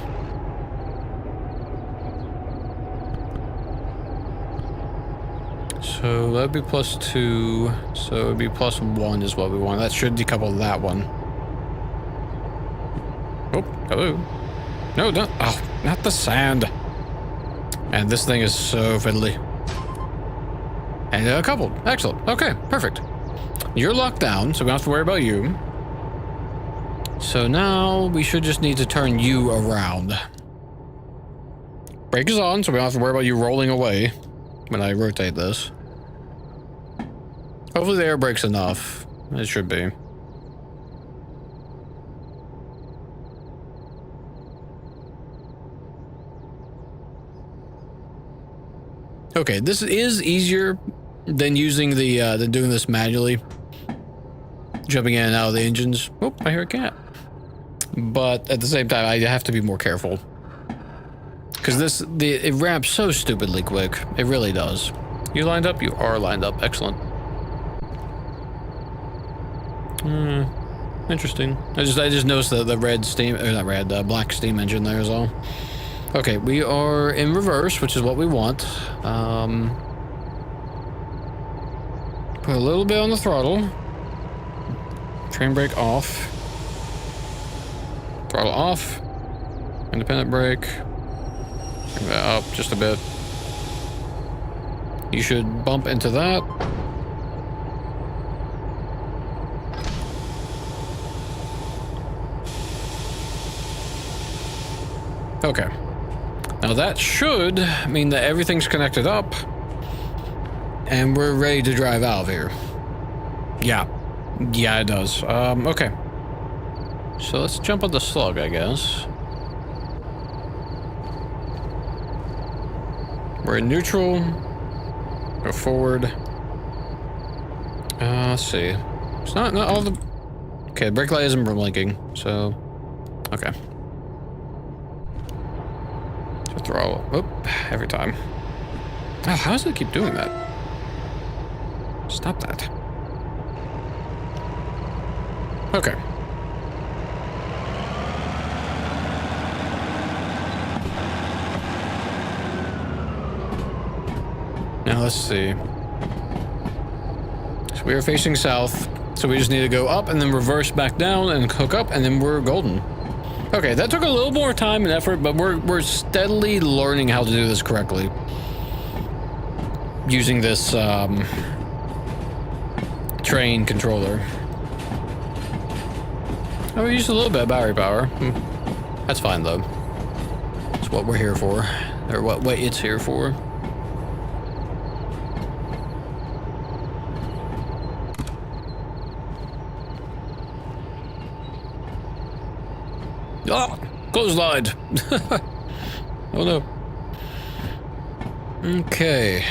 So that'd be +2. So it'd be +1 is what we want. That should decouple that one. Oh, hello. No, don't. Oh, not the sand. And this thing is so fiddly. And coupled. Excellent. Okay, perfect. You're locked down, so we don't have to worry about you. So now we should just need to turn you around. Brake is on, so we don't have to worry about you rolling away when I rotate this. Hopefully the air brake's enough. It should be. Okay, this is easier than using the than doing this manually. Jumping in and out of the engines. Oh, I hear a cat. But at the same time, I have to be more careful. Because it ramps so stupidly quick. It really does. You lined up? You are lined up. Excellent. Interesting. I just noticed the red steam, or not red, black steam engine there as well. Okay, we are in reverse, which is what we want. Put a little bit on the throttle. Train brake off. Throttle off. Independent brake. Bring that up just a bit. You should bump into that. Okay. Now that should mean that everything's connected up and we're ready to drive out of here. Yeah. Yeah, it does. Okay. So let's jump on the slug, I guess. We're in neutral. Go forward. Let's see. It's not all the... Okay, the brake light isn't blinking, so... Okay. So throttle. Oop, every time. Oh, how does it keep doing that? Stop that. Okay. Now let's see. So we are facing south, so we just need to go up and then reverse back down and hook up, and then we're golden. Okay, that took a little more time and effort, but we're steadily learning how to do this correctly. Using this train controller. Oh, we used a little bit of battery power. That's fine though. It's what we're here for, or what it's here for. Ah, clotheslined. Oh no. Okay.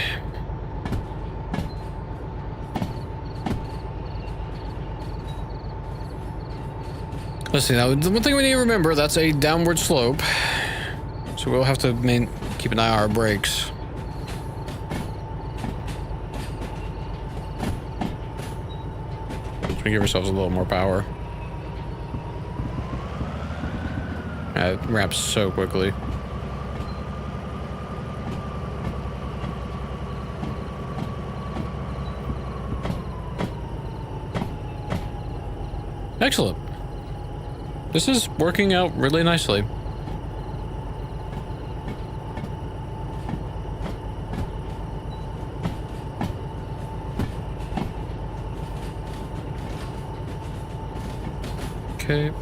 Let's see, now, the one thing we need to remember, that's a downward slope. So we'll have to keep an eye on our brakes. So we give ourselves a little more power. It ramps so quickly. Excellent. This is working out really nicely. Okay.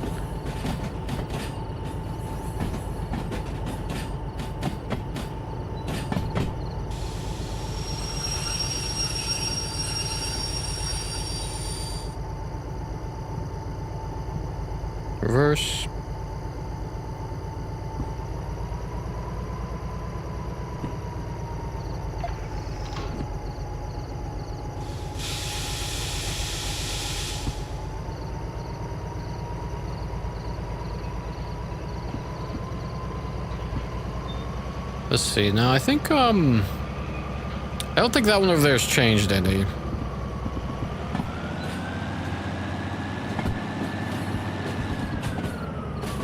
Reverse. Let's see. Now, I think, I don't think that one over there has changed any.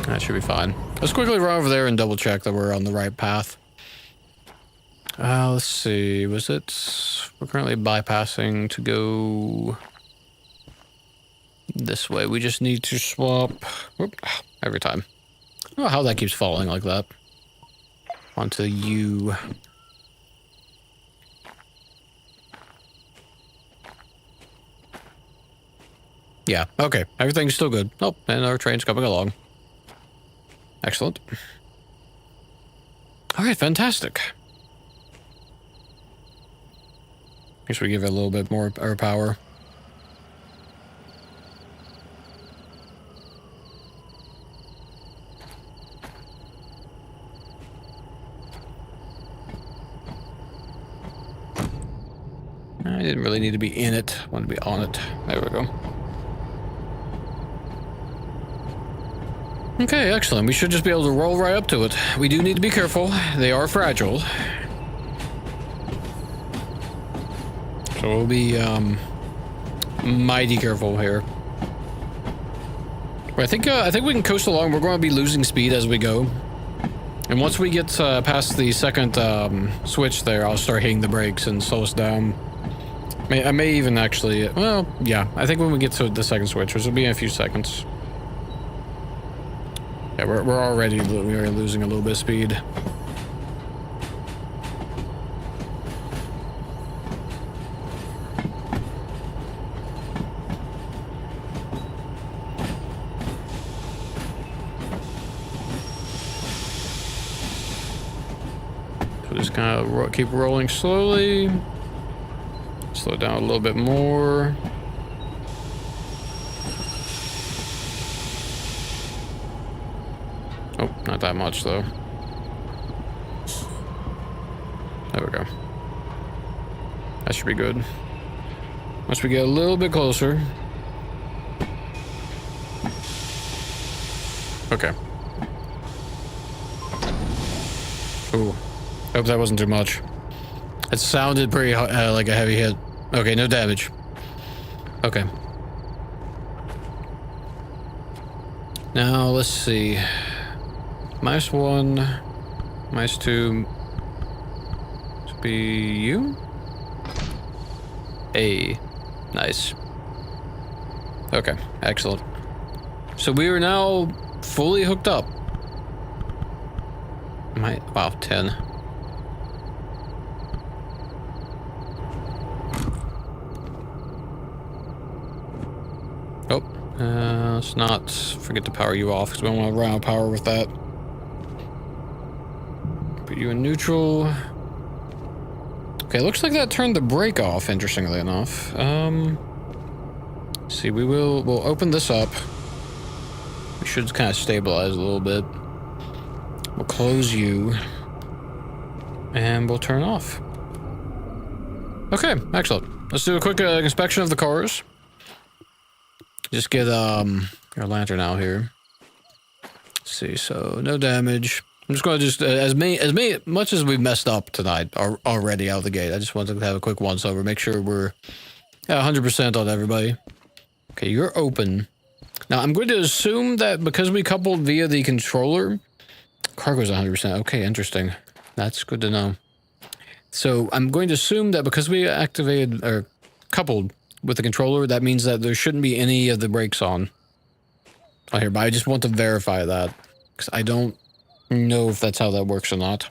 That should be fine. Let's quickly run over there and double check that we're on the right path. Let's see. Was it... We're currently bypassing to go... this way. We just need to swap... Whoop, every time. I don't know how that keeps falling like that. Onto U. Yeah, okay. Everything's still good. Oh, and our train's coming along. Excellent. Alright, fantastic. Guess we give it a little bit more air power. I didn't really need to be in it. I wanted to be on it. There we go. Okay, excellent. We should just be able to roll right up to it. We do need to be careful. They are fragile. So we'll be, mighty careful here. But I think we can coast along. We're going to be losing speed as we go. And once we get past the second switch there, I'll start hitting the brakes and slow us down. I may even actually... Well, yeah. I think when we get to the second switch, which will be in a few seconds. Yeah, we're already losing a little bit of speed. So just kind of keep rolling slowly. Slow down a little bit more. Oh, not that much though. There we go. That should be good. Once we get a little bit closer. Okay. Ooh. Hope that wasn't too much. It sounded pretty like a heavy hit. Okay, no damage. Okay. Now, let's see. -1, -2. Should be you? A. Nice. Okay, excellent. So we are now fully hooked up. Wow, 10. Oh, let's not forget to power you off because we don't want to run out of power with that. Put you in neutral. Okay, looks like that turned the brake off, interestingly enough. See, we'll open this up. We should kind of stabilize a little bit. We'll close you. And we'll turn off. Okay, excellent. Let's do a quick inspection of the cars. Just get our lantern out here. Let's see, so no damage. I'm just going to as much as we've messed up tonight already out of the gate. I just wanted to have a quick once over, make sure we're 100% on everybody. Okay, you're open. Now I'm going to assume that because we coupled via the controller, cargo's 100%. Okay, interesting. That's good to know. So I'm going to assume that because we activated or coupled with the controller, that means that there shouldn't be any of the brakes on here, but I just want to verify that because I don't know if that's how that works or not.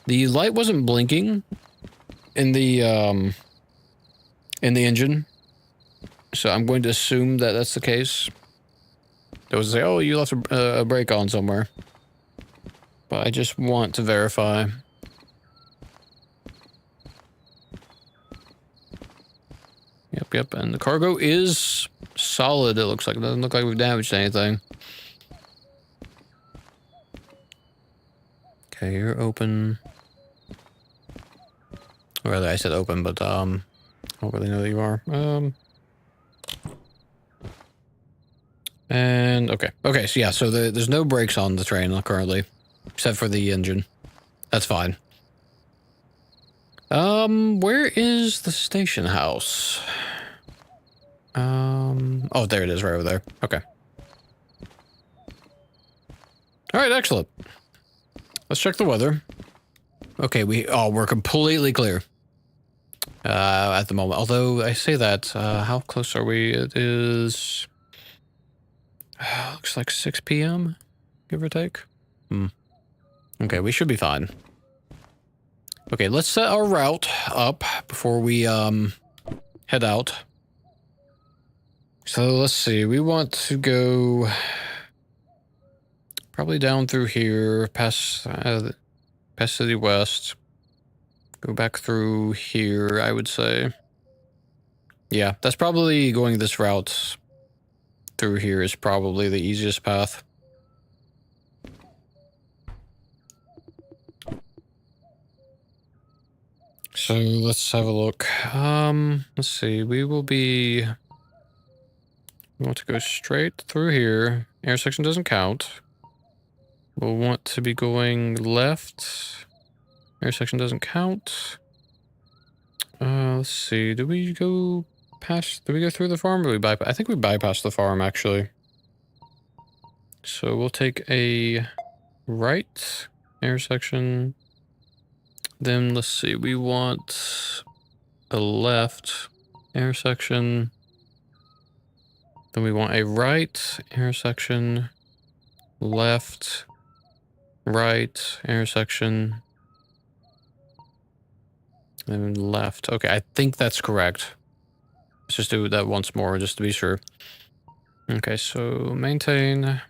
The light wasn't blinking in the engine, so I'm going to assume that that's the case. It was say, oh, you left a brake on somewhere. But I just want to verify. Yep, and the cargo is solid, it looks like. It doesn't look like we've damaged anything. Okay, you're open. Or rather, I said open, but, I don't really know that you are. And, okay. Okay, so yeah, so there's no brakes on the train currently, except for the engine. That's fine. Where is the station house? Oh, there it is, right over there. Okay. Alright, excellent. Let's check the weather. Okay, we're completely clear. At the moment. Although, I say that, how close are we? It is... looks like 6 p.m., give or take. Okay, we should be fine. Okay, let's set our route up before we, head out. So, let's see. We want to go... probably down through here, past City West. Go back through here, I would say. Yeah, that's probably going this route through here is probably the easiest path. So let's have a look. Let's see. We want to go straight through here. Intersection doesn't count. We'll want to be going left. Intersection doesn't count. Let's see. Do we go through the farm or we bypass? I think we bypassed the farm, actually. So we'll take a right intersection. Then let's see. We want a left intersection. Then we want a right intersection. Left. Right intersection. And left. Okay, I think that's correct. Let's just do that once more, just to be sure. Okay, so maintain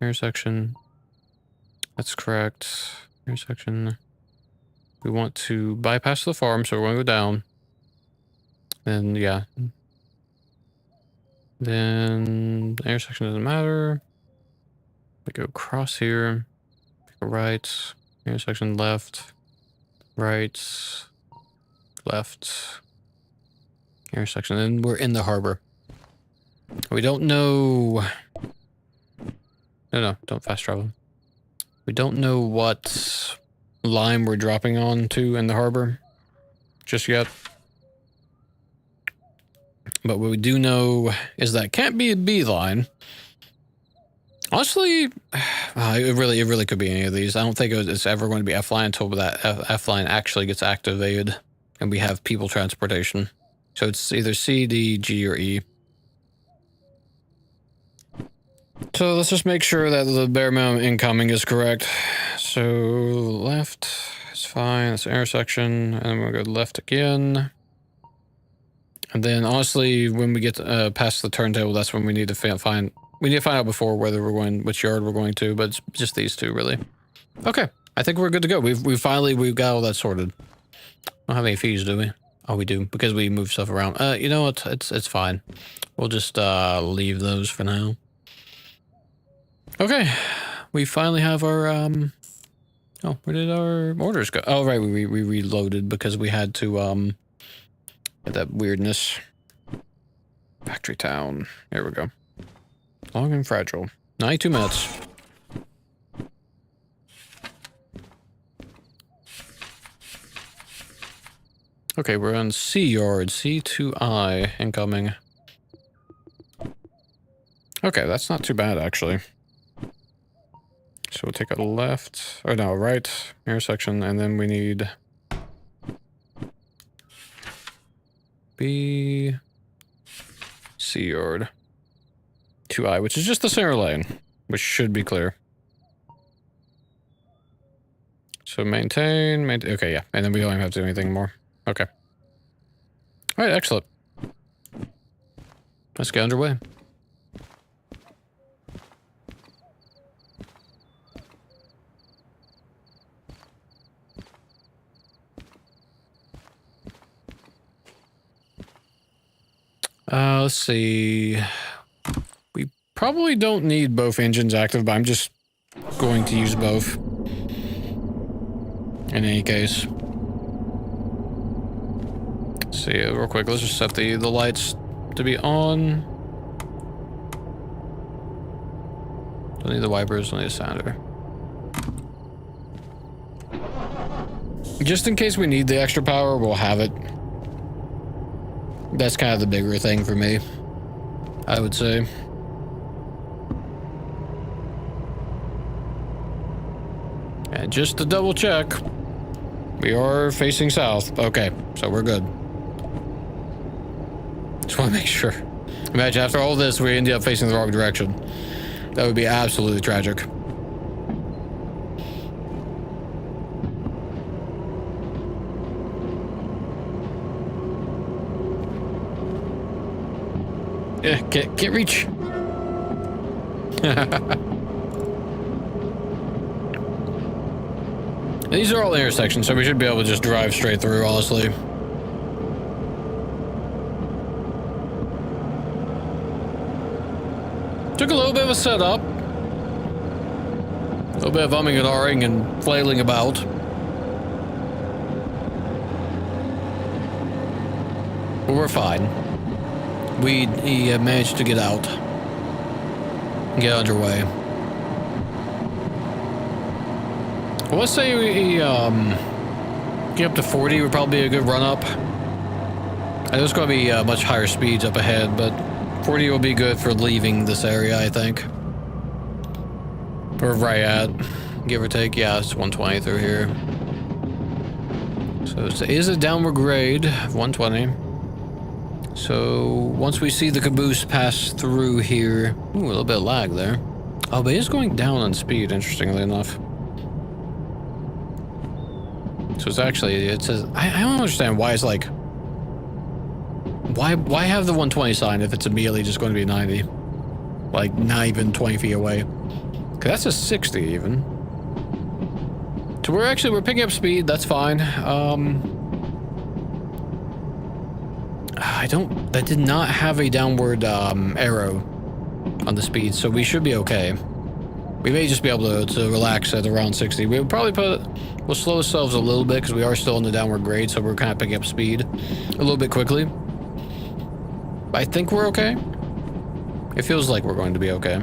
intersection. That's correct. Intersection. We want to bypass the farm, so we're going to go down. Then, yeah. Then the intersection doesn't matter. We go across here. Go right. Intersection left. Right. Left. Intersection. And we're in the harbor. We don't know... No, don't fast travel. We don't know what line we're dropping on to in the harbor just yet. But what we do know is that it can't be a B line. Honestly, it really could be any of these. I don't think it's ever going to be F line until that F line actually gets activated and we have people transportation. So it's either C, D, G, or E. So let's just make sure that the bare minimum incoming is correct. So left is fine. That's intersection, and we'll go left again. And then honestly, when we get past the turntable, that's when we need to find. We need to find out before whether we're going, which yard we're going to. But it's just these two, really. Okay, I think we're good to go. We've got all that sorted. Don't have any fees, do we? Oh, we do, because we move stuff around. You know what? It's fine. We'll just leave those for now. Okay, we finally have our, oh, where did our orders go? Oh, right, we reloaded because we had to, get that weirdness. Factory town. Here we go. Long and fragile. 92 minutes. Okay, we're on C yard, C2I, incoming. Okay, that's not too bad, actually. So we'll take a left, or no, right intersection, and then we need B, C yard, 2I, which is just the center lane, which should be clear. So maintain, okay, yeah, and then we don't even have to do anything more. Okay. All right, excellent. Let's get underway. Let's see. We probably don't need both engines active, but I'm just going to use both. In any case. Let's see, real quick, let's just set the lights to be on. Don't need the wipers, don't need a sounder. Just in case we need the extra power, we'll have it. That's kind of the bigger thing for me, I would say. And just to double check, we are facing south. Okay, so we're good. Just want to make sure. Imagine after all this, we ended up facing the wrong direction. That would be absolutely tragic. Yeah, can't reach. These are all intersections, so we should be able to just drive straight through, honestly. Took a little bit of a setup. A little bit of umming and ahhing and flailing about. But we're fine. We managed to get out. Get underway. Well, let's say we get up to 40 would probably be a good run up. I know it's going to be much higher speeds up ahead, but 40 will be good for leaving this area, I think. We're right at, give or take, yeah, it's 120 through here. So it is a downward grade of 120. So once we see the caboose pass through here, ooh, a little bit of lag there. Oh, but it is going down on speed, interestingly enough. So it's actually, it says, I don't understand why it's like, why have the 120 sign if it's immediately just going to be 90? Like, not even 20 feet away. Cause that's a 60 even. So we're picking up speed, that's fine. That did not have a downward arrow on the speed, so we should be okay. We may just be able to relax at around 60. We'll probably we'll slow ourselves a little bit because we are still in the downward grade, so we're kind of picking up speed a little bit quickly. But I think we're okay. It feels like we're going to be okay.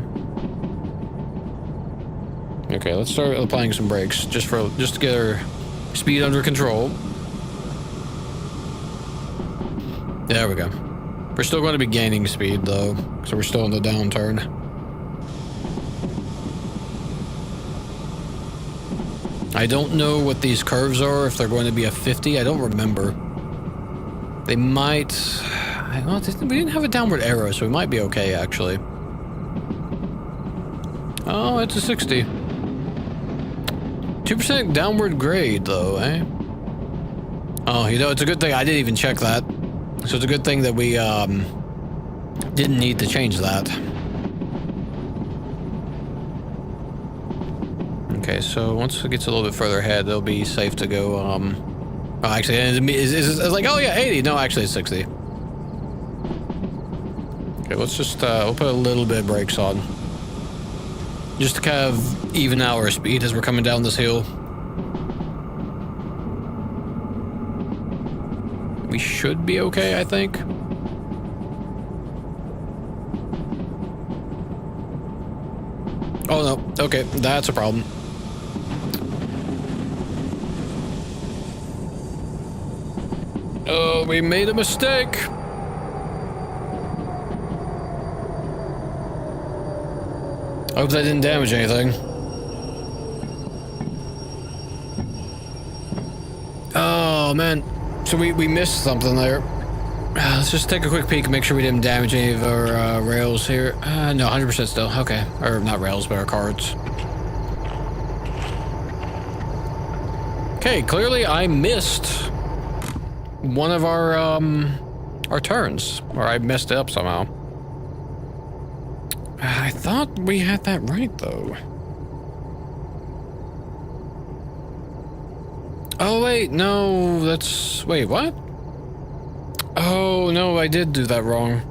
Okay, let's start applying some brakes just to get our speed under control. There we go. We're still going to be gaining speed though, so we're still in the downturn. I don't know what these curves are, if they're going to be a 50. I don't remember. They might... I don't know, we didn't have a downward arrow, so we might be okay, actually. Oh, it's a 60. 2% downward grade, though, eh? Oh, you know, it's a good thing I didn't even check that. So it's a good thing that we, didn't need to change that. Okay, so once it gets a little bit further ahead, it'll be safe to go, oh, actually, it's like, oh yeah, 80. No, actually, it's 60. Okay, let's just, we'll put a little bit of brakes on. Just to kind of even out our speed as we're coming down this hill. We should be okay, I think. Oh no, okay, that's a problem. Oh, we made a mistake. I hope that didn't damage anything. Oh man, so we missed something there. Let's just take a quick peek and make sure we didn't damage any of our rails here. No, 100% still. Okay, or not rails, but our cards. Okay, clearly I missed one of our turns, or I messed it up somehow. I thought we had that right, though. Oh, wait, no, that's... Wait, what? Oh, no, I did do that wrong.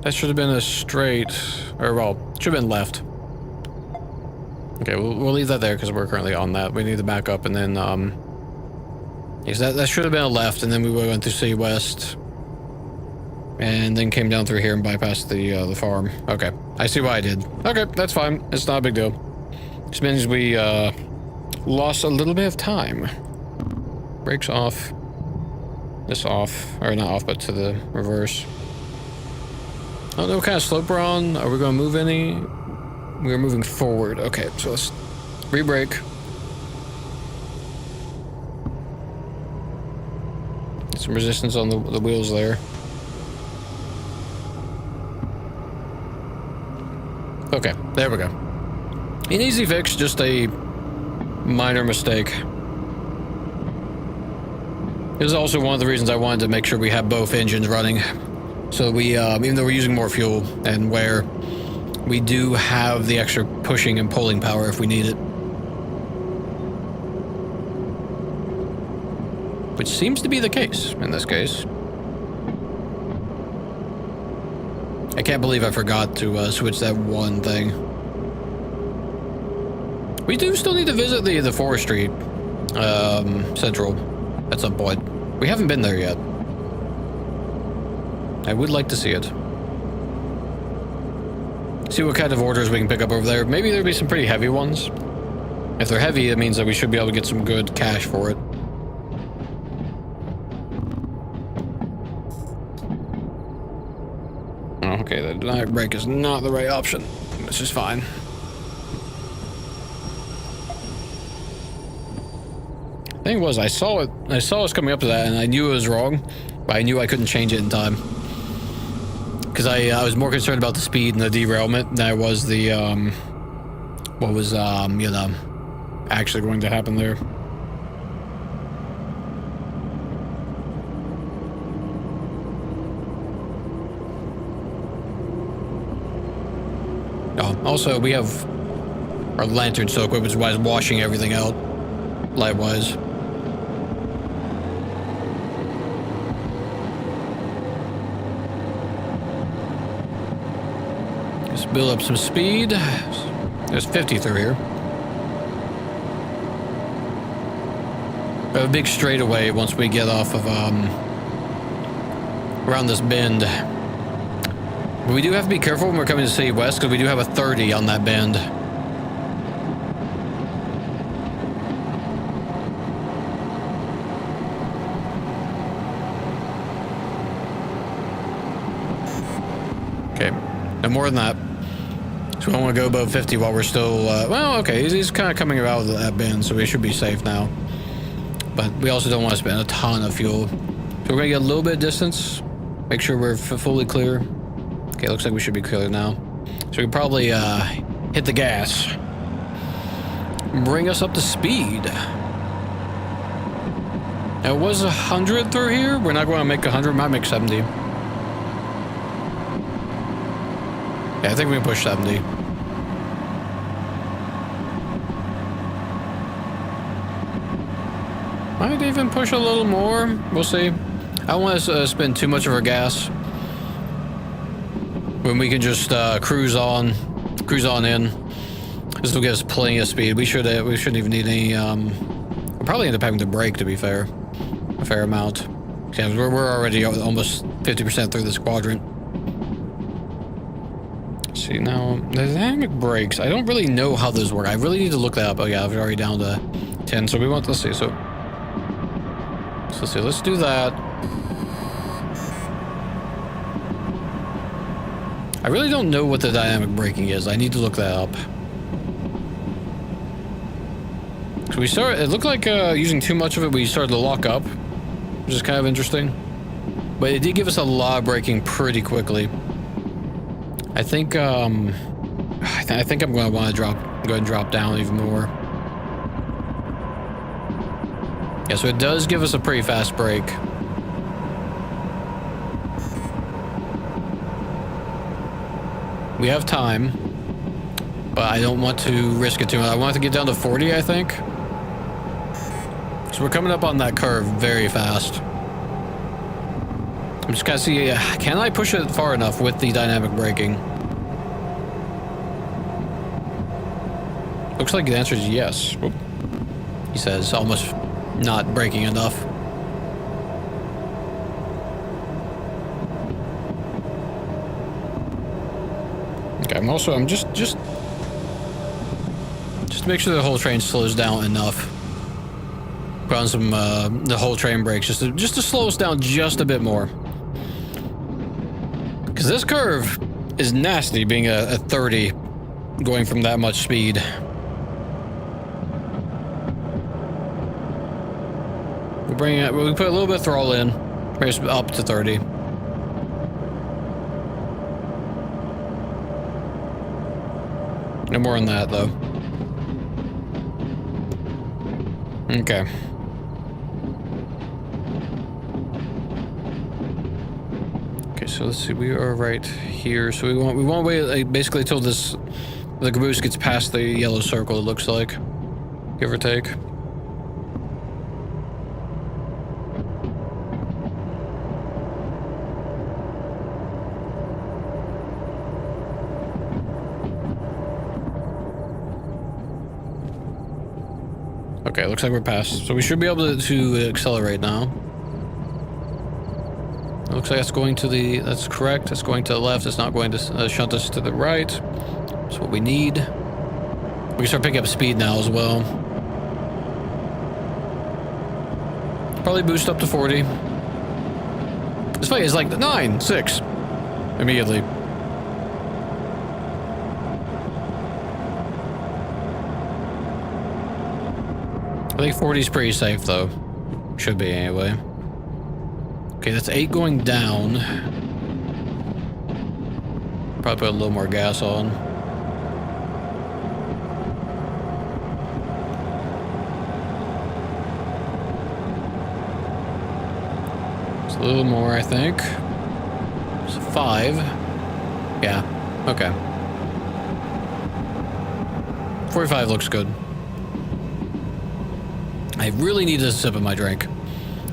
That should have been a straight, or well, should have been left. Okay, we'll leave that there because we're currently on that. We need to back up and then, yes, that should have been a left, and then we went through City West. And then came down through here and bypassed the farm. Okay, I see what I did. Okay, that's fine. It's not a big deal. Just means we, lost a little bit of time. Brakes off. This off. Or not off, but to the reverse. I don't know what kind of slope we're on. Are we going to move any? We're moving forward. Okay, so let's re-brake. Get some resistance on the wheels there. Okay, there we go. An easy fix, just a minor mistake. This is also one of the reasons I wanted to make sure we have both engines running. So we, even though we're using more fuel and wear, we do have the extra pushing and pulling power if we need it. Which seems to be the case in this case. I can't believe I forgot to switch that one thing. We do still need to visit the forestry central at some point. We haven't been there yet. I would like to see it. See what kind of orders we can pick up over there. Maybe there'll be some pretty heavy ones. If they're heavy, it means that we should be able to get some good cash for it. Okay, the dynamic brake is not the right option. This is fine. The thing was, I saw us coming up to that, and I knew it was wrong, but I knew I couldn't change it in time. Because I was more concerned about the speed and the derailment than I was the, what was, you know, actually going to happen there. Also, we have our lantern so equipped, which is why it's washing everything out, light-wise. Let's build up some speed. There's 50 through here. We have a big straightaway once we get off of, around this bend. But we do have to be careful when we're coming to City West, because we do have a 30 on that bend. Okay, no more than that. So we don't want to go above 50 while we're still, well, okay, he's kind of coming out of that bend, so we should be safe now. But we also don't want to spend a ton of fuel. So we're going to get a little bit of distance, make sure we're fully clear. Okay, looks like we should be clear now. So we can probably hit the gas. Bring us up to speed. Now, it was 100 through here. We're not going to make 100. Might make 70. Yeah, I think we can push 70. Might even push a little more. We'll see. I don't want to spend too much of our gas when we can just cruise on in. This will give us plenty of speed. We shouldn't even need any. We'll probably end up having to brake, to be fair, a fair amount. Yeah, we're already almost 50% through this quadrant. Let's see now, the dynamic brakes. I don't really know how those work. I really need to look that up. Oh yeah, we're already down to 10. So we want. Let's see. So let's see. Let's do that. I really don't know what the dynamic braking is. I need to look that up. So it looked like using too much of it, we started to lock up, which is kind of interesting. But it did give us a lot of braking pretty quickly. I think I'm going to want to go ahead and drop down even more. Yeah, so it does give us a pretty fast brake. We have time, but I don't want to risk it too much. I want to get down to 40, I think. So we're coming up on that curve very fast. I'm just gotta see, can I push it far enough with the dynamic braking? Looks like the answer is yes. Oop. He says, almost not braking enough. Okay, I'm just to make sure the whole train slows down enough. Put on some, the whole train brakes, just to slow us down just a bit more. Because this curve is nasty, being a 30, going from that much speed. We put a little bit of throttle in, bring us up to 30. No more than that, though. Okay. Okay, so let's see. We are right here. So we want to wait like, basically till the caboose gets past the yellow circle. It looks like, give or take. Okay, looks like we're past. So we should be able to accelerate now. It looks like that's going to the... That's correct. It's going to the left. It's not going to shunt us to the right. That's what we need. We can start picking up speed now as well. Probably boost up to 40. This fight is like 9, 6. Immediately. I think 40 is pretty safe, though. Should be, anyway. Okay, that's 8 going down. Probably put a little more gas on. It's a little more, I think. It's 5. Yeah, okay. 45 looks good. I really need a sip of my drink.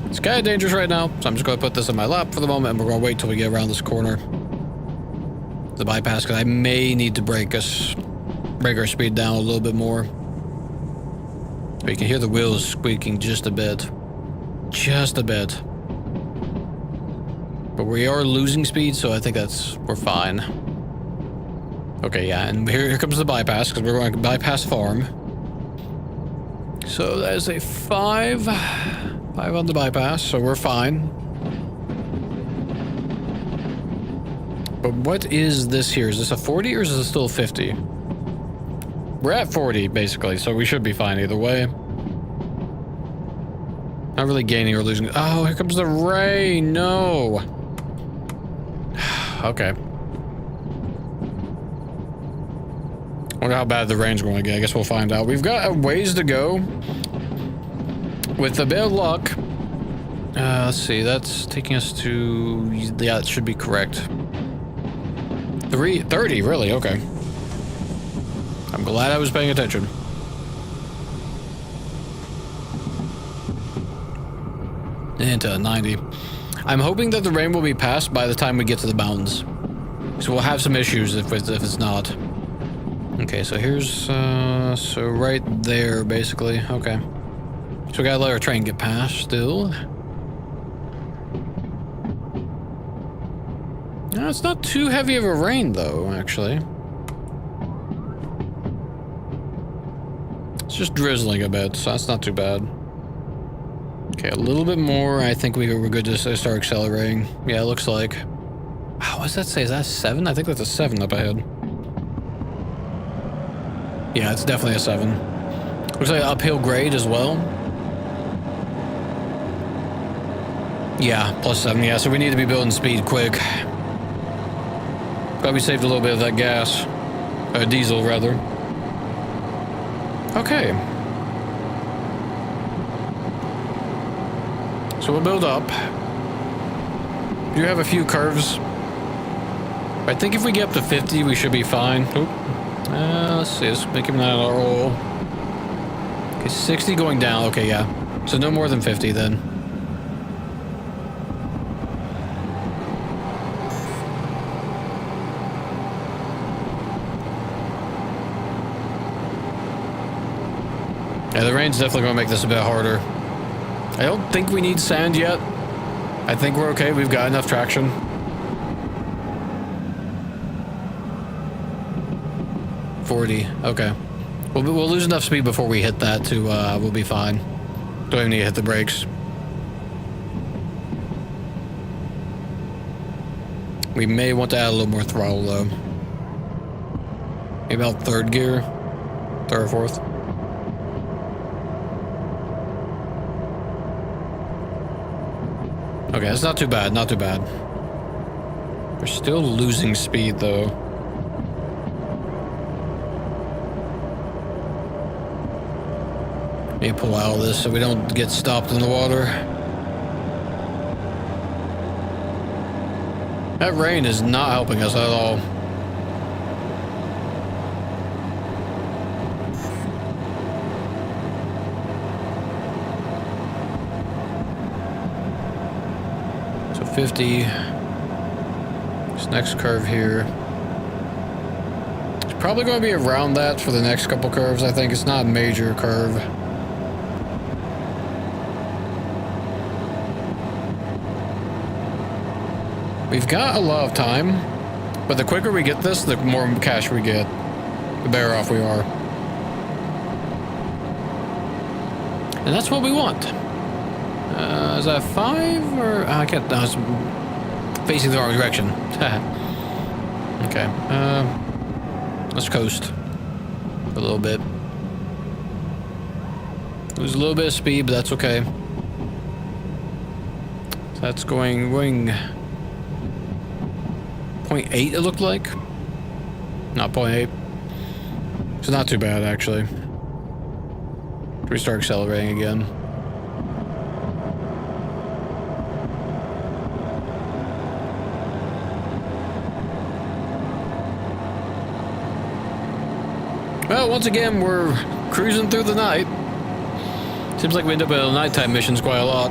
It's kind of dangerous right now, so I'm just going to put this in my lap for the moment, and we're going to wait till we get around this corner. The bypass, because I may need to break our speed down a little bit more. But you can hear the wheels squeaking just a bit. Just a bit. But we are losing speed, so I think we're fine. Okay, yeah, and here comes the bypass, because we're going to bypass farm. So that is a 5. 5 on the bypass, so we're fine. But what is this here? Is this a 40 or is this still 50? We're at 40, basically, so we should be fine either way. Not really gaining or losing. Oh, here comes the rain. No. Okay. Wonder how bad the rain's going to get. I guess we'll find out. We've got a ways to go. With a bit of luck. Let's see. That's taking us to... Yeah, it should be correct. 30, really? Okay. I'm glad I was paying attention. Into 90. I'm hoping that the rain will be passed by the time we get to the mountains. So we'll have some issues if it's not. Okay, so here's, so right there, basically. Okay. So we gotta let our train get past still. No, it's not too heavy of a rain, though, actually. It's just drizzling a bit, so that's not too bad. Okay, a little bit more. I think we're good to start accelerating. Yeah, it looks like. Wow, what does that say? Is that 7? I think that's a 7 up ahead. Yeah, it's definitely a 7. Looks like an uphill grade as well. Yeah, +7. Yeah, so we need to be building speed quick. Glad we saved a little bit of that gas. Diesel, rather. Okay. So we'll build up. We do have a few curves. I think if we get up to 50, we should be fine. Oop. Let's see. Let's make him not our roll. Okay, 60 going down. Okay, yeah. So no more than 50 then. Yeah, the rain's definitely going to make this a bit harder. I don't think we need sand yet. I think we're okay. We've got enough traction. Okay. We'll lose enough speed before we hit that to, we'll be fine. Don't even need to hit the brakes. We may want to add a little more throttle though. Maybe about third gear? Third or fourth? Okay, that's not too bad, not too bad. We're still losing speed though. Maybe pull out of this so we don't get stopped in the water. That rain is not helping us at all. So 50. This next curve here. It's probably going to be around that for the next couple curves. I think it's not a major curve. We've got a lot of time, but the quicker we get this, the more cash we get, the better off we are. And that's what we want. Is that 5 or... I can't... I was facing the wrong direction. Okay. Let's coast a little bit. Lose a little bit of speed, but that's okay. So that's going 0.8 it looked like. Not 0.8. So not too bad actually. We start accelerating again. Well, once again, we're cruising through the night. Seems like we end up with nighttime missions quite a lot.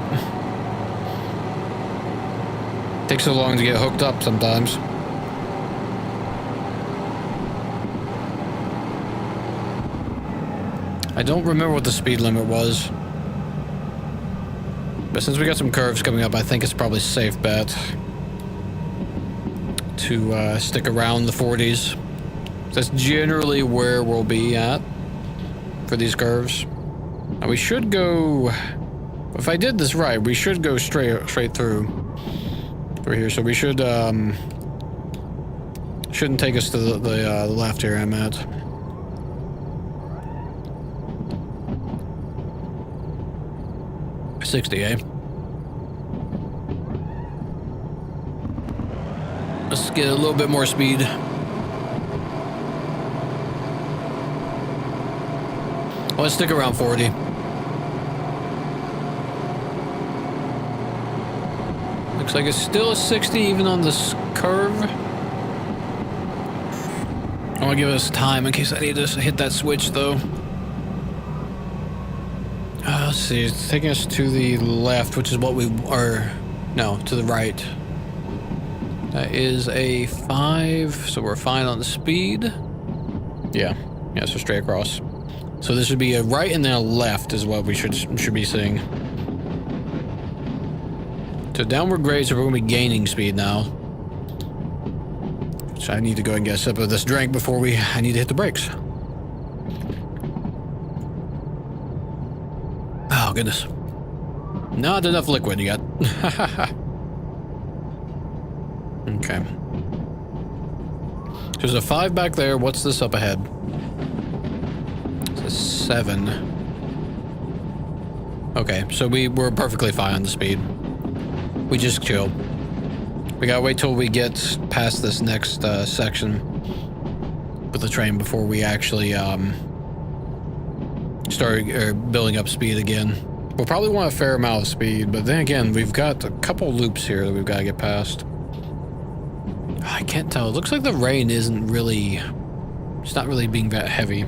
Takes so long to get hooked up sometimes. I don't remember what the speed limit was. But since we got some curves coming up, I think it's probably a safe bet to stick around the 40s. That's generally where we'll be at for these curves. Now we should go... If I did this right, we should go straight through here. So we should... shouldn't take us to the left here I'm at. $60, eh? Let's get a little bit more speed. Let's stick around 40. Looks like it's still a 60 even on this curve. I want to give us time in case I need to hit that switch though. Let's see, it's taking us to the left, which is what we are... No, to the right. That is a 5, so we're fine on the speed. Yeah, so straight across. So this should be a right and then a left is what we should be seeing. So downward grade, so we're going to be gaining speed now. So I need to go and get a sip of this drink before I need to hit the brakes. Oh, goodness. Not enough liquid yet. Okay. So there's a 5 back there. What's this up ahead? It's a 7. Okay, so we're perfectly fine on the speed. We just chill. We gotta wait till we get past this next section with the train before we actually start building up speed again. We'll probably want a fair amount of speed, but then again, we've got a couple loops here that we've got to get past. I can't tell. It looks like the rain isn't really... It's not really being that heavy.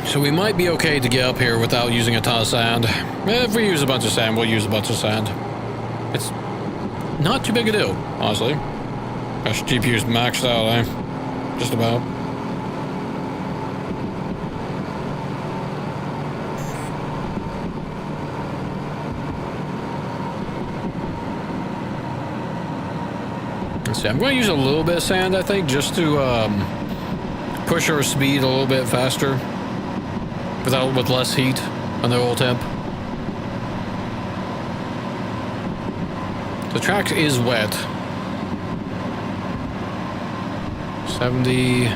So we might be okay to get up here without using a ton of sand. If we use a bunch of sand, we'll use a bunch of sand. It's not too big a deal, honestly. Gosh, GPU's maxed out, eh? just about. Let's see, I'm going to use a little bit of sand, I think, just to push our speed a little bit faster with less heat on the oil temp. The track is wet. 70.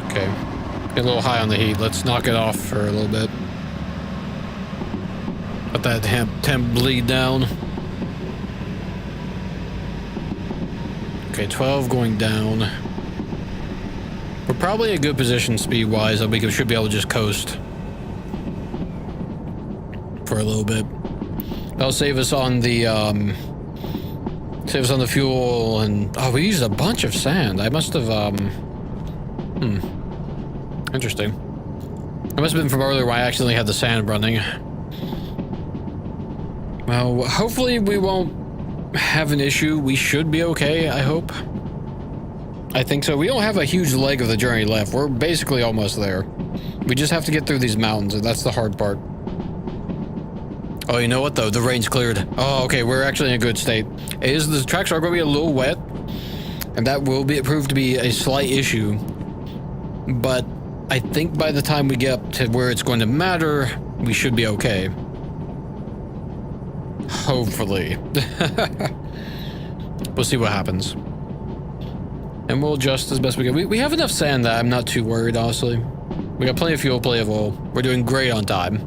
Okay. Get a little high on the heat. Let's knock it off for a little bit. Let that temp bleed down. Okay, 12 going down. We're probably in a good position speed-wise. We should be able to just coast for a little bit. That'll save us on the fuel, and oh, we used a bunch of sand. I must have interesting. It must have been from earlier where I accidentally had the sand running. Well, hopefully we won't have an issue. We should be okay, I hope. I think so. We don't have a huge leg of the journey left. We're basically almost there. We just have to get through these mountains, and that's the hard part. Oh, you know what, though? The rain's cleared. Oh, okay, we're actually in a good state. The tracks are going to be a little wet, and that will prove to be a slight issue. But I think by the time we get up to where it's going to matter, we should be okay. Hopefully. We'll see what happens. And we'll adjust as best we can. We have enough sand that I'm not too worried, honestly. We got plenty of fuel, plenty of oil. We're doing great on time.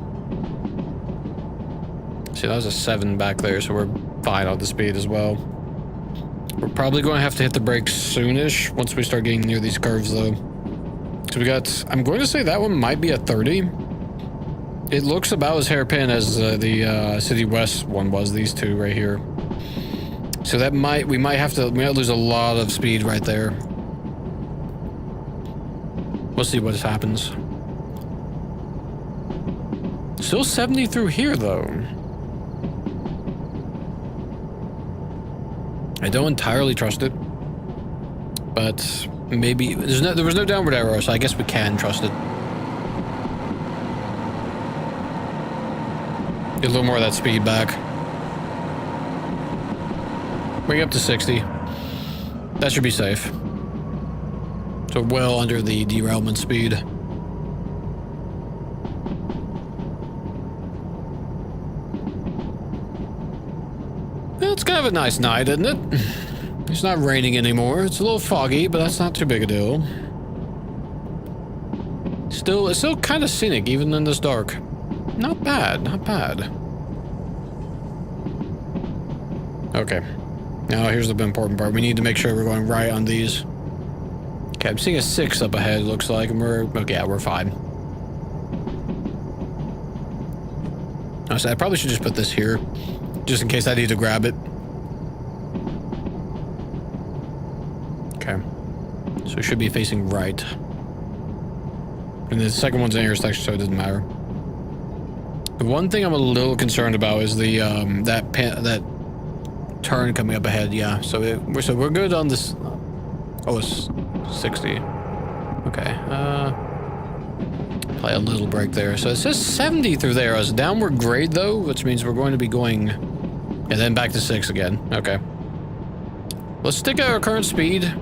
See, that was a 7 back there, so we're fine on the speed as well. We're probably going to have to hit the brakes soonish once we start getting near these curves, though. So we got, I'm going to say that one might be a 30. It looks about as hairpin as the City West one was, these two right here. So that we might lose a lot of speed right there. We'll see what happens. Still 70 through here, though. I don't entirely trust it, but maybe there was no downward arrow, so I guess we can trust it. Get a little more of that speed back. Bring it up to 60. That should be safe. So well under the derailment speed. It's kind of a nice night, isn't it? It's not raining anymore. It's a little foggy, but that's not too big a deal. It's still kind of scenic, even in this dark. Not bad, not bad. Okay. Now here's the important part. We need to make sure we're going right on these. Okay, I'm seeing a 6 up ahead, looks like, and we're fine. So I probably should just put this here, just in case I need to grab it. Okay. So it should be facing right. And the second one's in intersection, so it doesn't matter. The one thing I'm a little concerned about is the that turn coming up ahead. Yeah, so we're good on this. Oh, it's 60. Okay. Play a little break there. So it says 70 through there. It's a downward grade though, which means we're going to be going, and then back to 6 again. Okay. Let's stick at our current speed.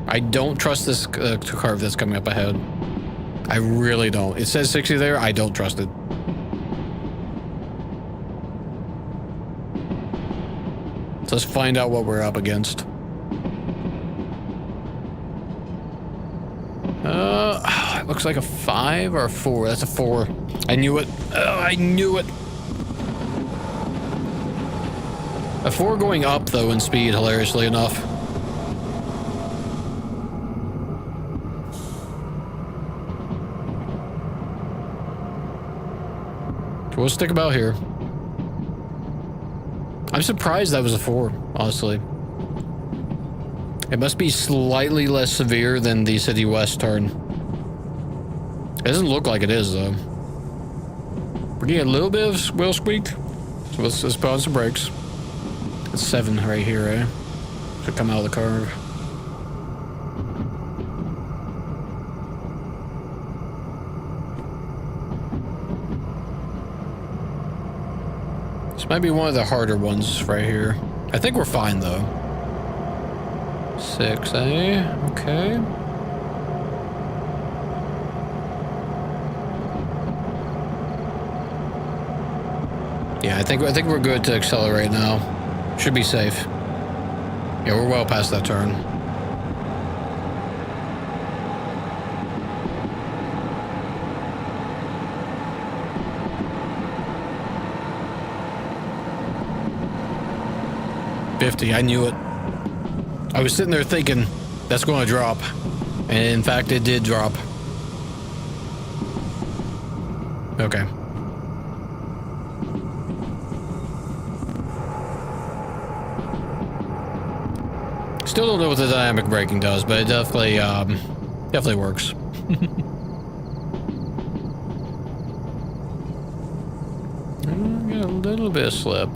I don't trust this curve that's coming up ahead. I really don't. It says 60 there. I don't trust it. So let's find out what we're up against. It looks like a 5 or a 4. That's a 4. I knew it. I knew it. A 4 going up, though, in speed, hilariously enough. We'll stick about here. I'm surprised that was a 4, honestly. It must be slightly less severe than the City West turn. It doesn't look like it is, though. We're getting a little bit of wheel squeak. So let's put on some brakes. It's 7 right here, eh? Should come out of the curve. This might be one of the harder ones right here. I think we're fine though. 6A, okay. Yeah, I think we're good to accelerate now. Should be safe. Yeah, we're well past that turn. I knew it. I was sitting there thinking that's going to drop, and in fact it did drop. Okay. Still don't know what the dynamic braking does, but it definitely works. Got a little bit of slip.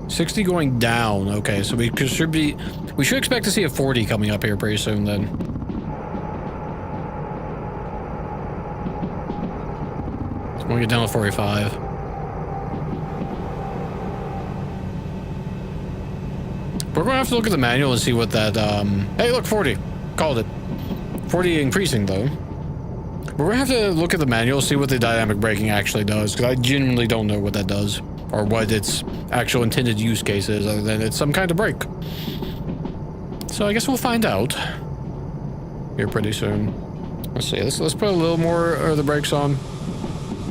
60 going down. Okay, so we should expect to see a 40 coming up here pretty soon then. So we'll get down to 45. We're gonna have to look at the manual and see what that hey look, 40. Called it. 40 increasing though. We're gonna have to look at the manual, see what the dynamic braking actually does, because I genuinely don't know what that does. Or what its actual intended use case is, other than it's some kind of brake. So I guess we'll find out here pretty soon. Let's see, let's put a little more of the brakes on.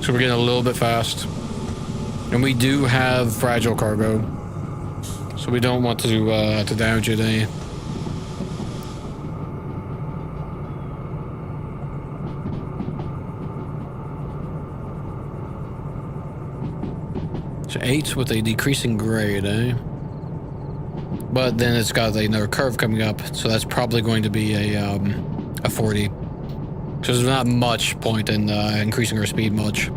So we're getting a little bit fast. And we do have fragile cargo. So we don't want to damage it any. So 8 with a decreasing grade, eh? But then it's got another curve coming up, so that's probably going to be a 40. So there's not much point in increasing our speed much.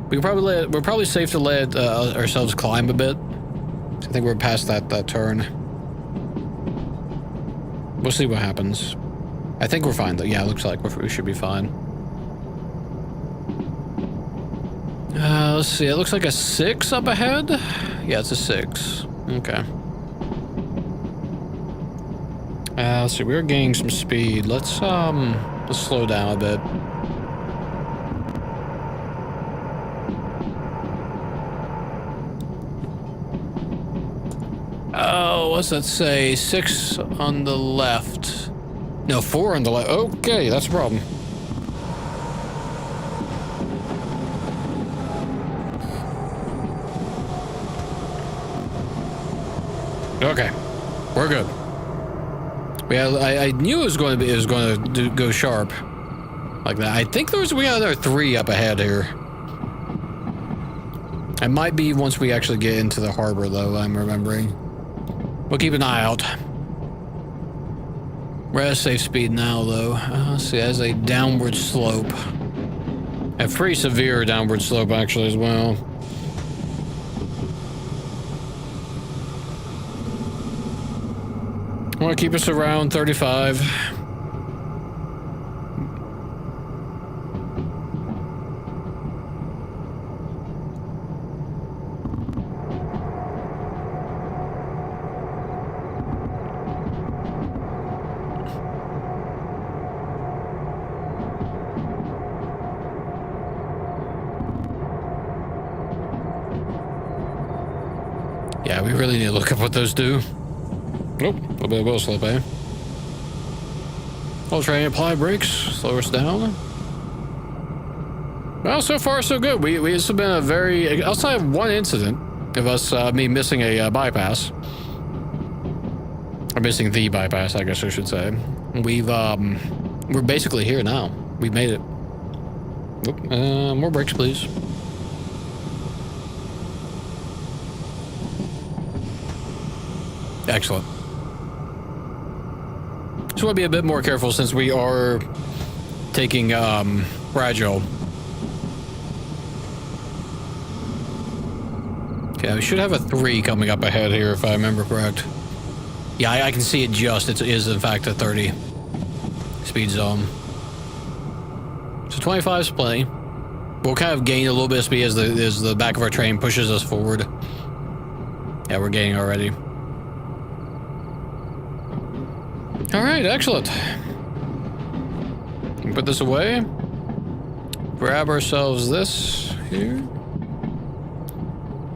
We're probably safe to let ourselves climb a bit. I think we're past that turn. We'll see what happens. I think we're fine though. Yeah, it looks like we should be fine. Let's see, it looks like a 6 up ahead. Yeah, it's a 6. Okay. Let's see, we're gaining some speed. Let's slow down a bit. Oh, what's that say? 6 on the left. No, 4 on the left. Okay, that's a problem. Okay, we're good. Yeah, I knew it was going to go sharp like that. I think we got another 3 up ahead here. It might be once we actually get into the harbor, though. I'm remembering. We'll keep an eye out. We're at a safe speed now, though. Let's see, as a downward slope, a pretty severe downward slope actually as well. I want to keep us around 35. Yeah, we really need to look up what those do. Nope, a little bit of wheel slip, eh? I'll try and apply brakes, slow us down. Well, so far so good. It's been a very, outside of one incident of us, me missing a bypass. Or missing the bypass, I guess I should say. We're basically here now. We've made it. Oop, more brakes, please. Excellent. So we'll be a bit more careful since we are taking fragile. Okay, we should have a 3 coming up ahead here if I remember correct. Yeah, I can see it just. It is in fact a 30 speed zone. So 25 is plenty. We'll kind of gain a little bit of speed as the back of our train pushes us forward. Yeah, we're gaining already. All right, excellent. Put this away. Grab ourselves this here.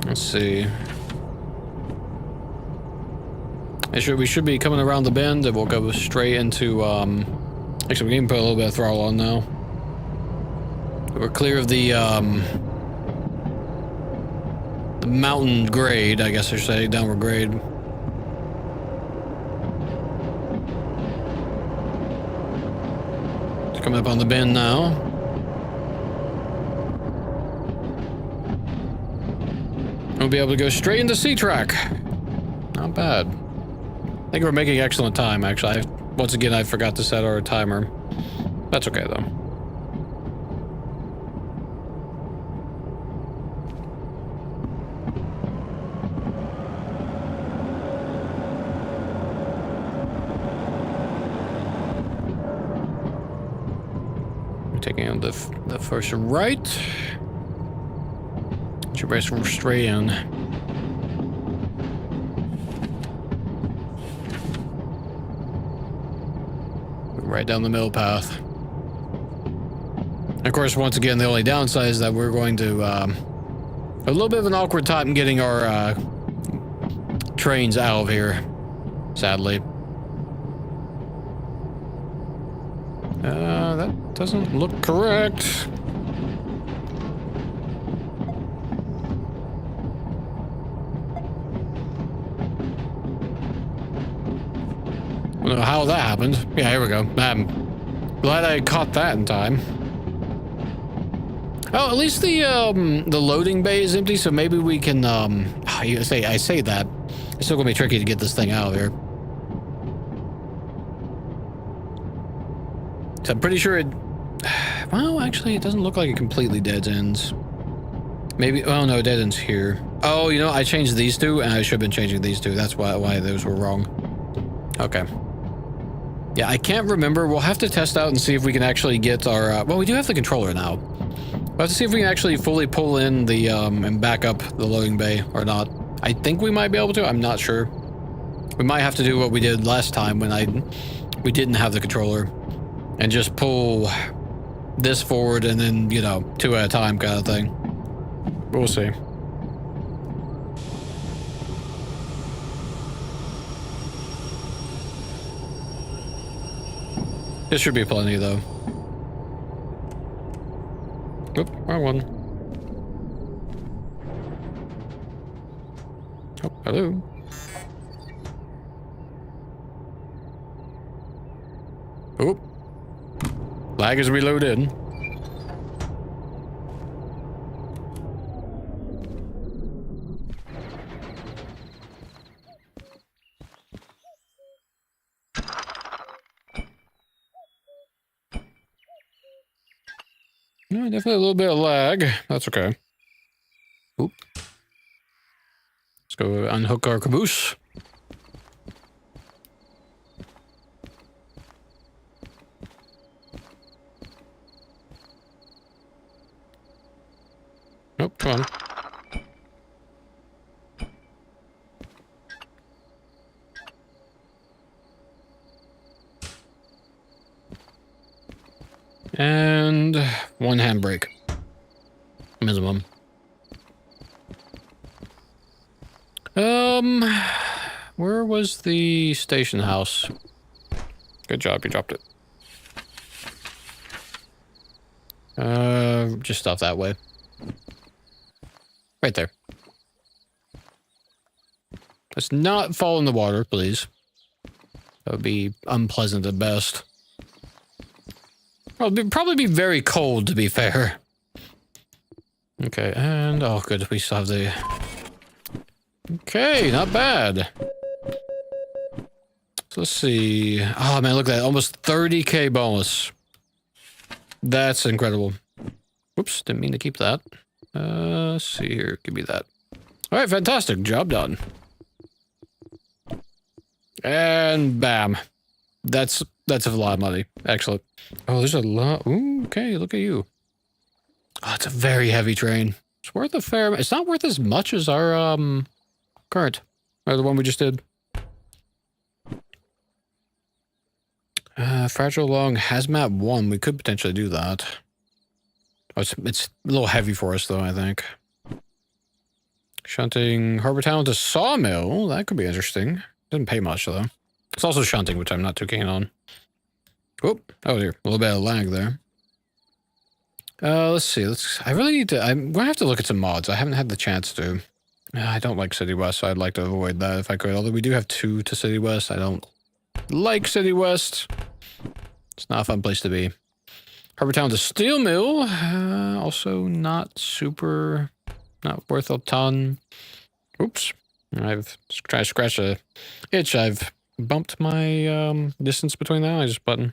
Let's see. We should be coming around the bend and we'll go straight into, actually we can put a little bit of throttle on now. We're clear of the mountain grade, I guess I should say, downward grade. It's coming up on the bend now. We'll be able to go straight into C-track. Not bad. I think we're making excellent time, actually. Once again, I forgot to set our timer. That's okay, though. We're taking on the first right. Should brace straight in. Right down the middle path. Of course, once again, the only downside is that we're going to a little bit of an awkward time getting our trains out of here, sadly. That doesn't look correct. I don't know how that happened. Yeah, here we go. Glad I caught that in time. Oh, at least the loading bay is empty, so maybe we can I say that. It's still gonna be tricky to get this thing out of here. So I'm pretty sure it. Well, actually, it doesn't look like it completely dead ends. Maybe. Oh no, dead ends here. Oh, you know, I changed these two, and I should have been changing these two. That's why those were wrong. Okay. Yeah, I can't remember. We'll have to test out and see if we can actually get our... well, we do have the controller now. We'll have to see if we can actually fully pull in the... and back up the loading bay or not. I think we might be able to. I'm not sure. We might have to do what we did last time when we didn't have the controller. And just pull this forward and then, you know, 2 at a time kind of thing. We'll see. This should be plenty, though. Oop, wrong one. Oh, hello. Oop. Lag is reloaded. No, definitely a little bit of lag. That's okay. Oop. Let's go unhook our caboose. Nope, come on. And 1 handbrake. Minimum. Where was the station house? Good job, you dropped it. Just off that way. Right there. Let's not fall in the water, please. That would be unpleasant at best. Probably be very cold, to be fair. Okay, and... oh, good. We still have the... okay, not bad. So let's see... oh, man, look at that. Almost 30k bonus. That's incredible. Whoops, didn't mean to keep that. Let's see here. Give me that. All right, fantastic. Job done. And bam. That's a lot of money. Excellent. Oh, there's a lot. Ooh, okay, look at you. Oh, it's a very heavy train. It's worth a fair... it's not worth as much as our current. Or the one we just did. Fragile Long Hazmat 1. We could potentially do that. Oh, it's a little heavy for us, though, I think. Shunting Harbor Town to Sawmill. That could be interesting. Doesn't pay much, though. It's also shunting, which I'm not too keen on. Oop. Oh, dear. A little bit of lag there. Let's see. I really need to... I'm going to have to look at some mods. I haven't had the chance to. I don't like City West, so I'd like to avoid that if I could. Although we do have 2 to City West. I don't like City West. It's not a fun place to be. Harbor Town to Steel Mill. Also not super... Not worth a ton. Oops. I've tried to scratch a itch. I've bumped my distance between the eyes button.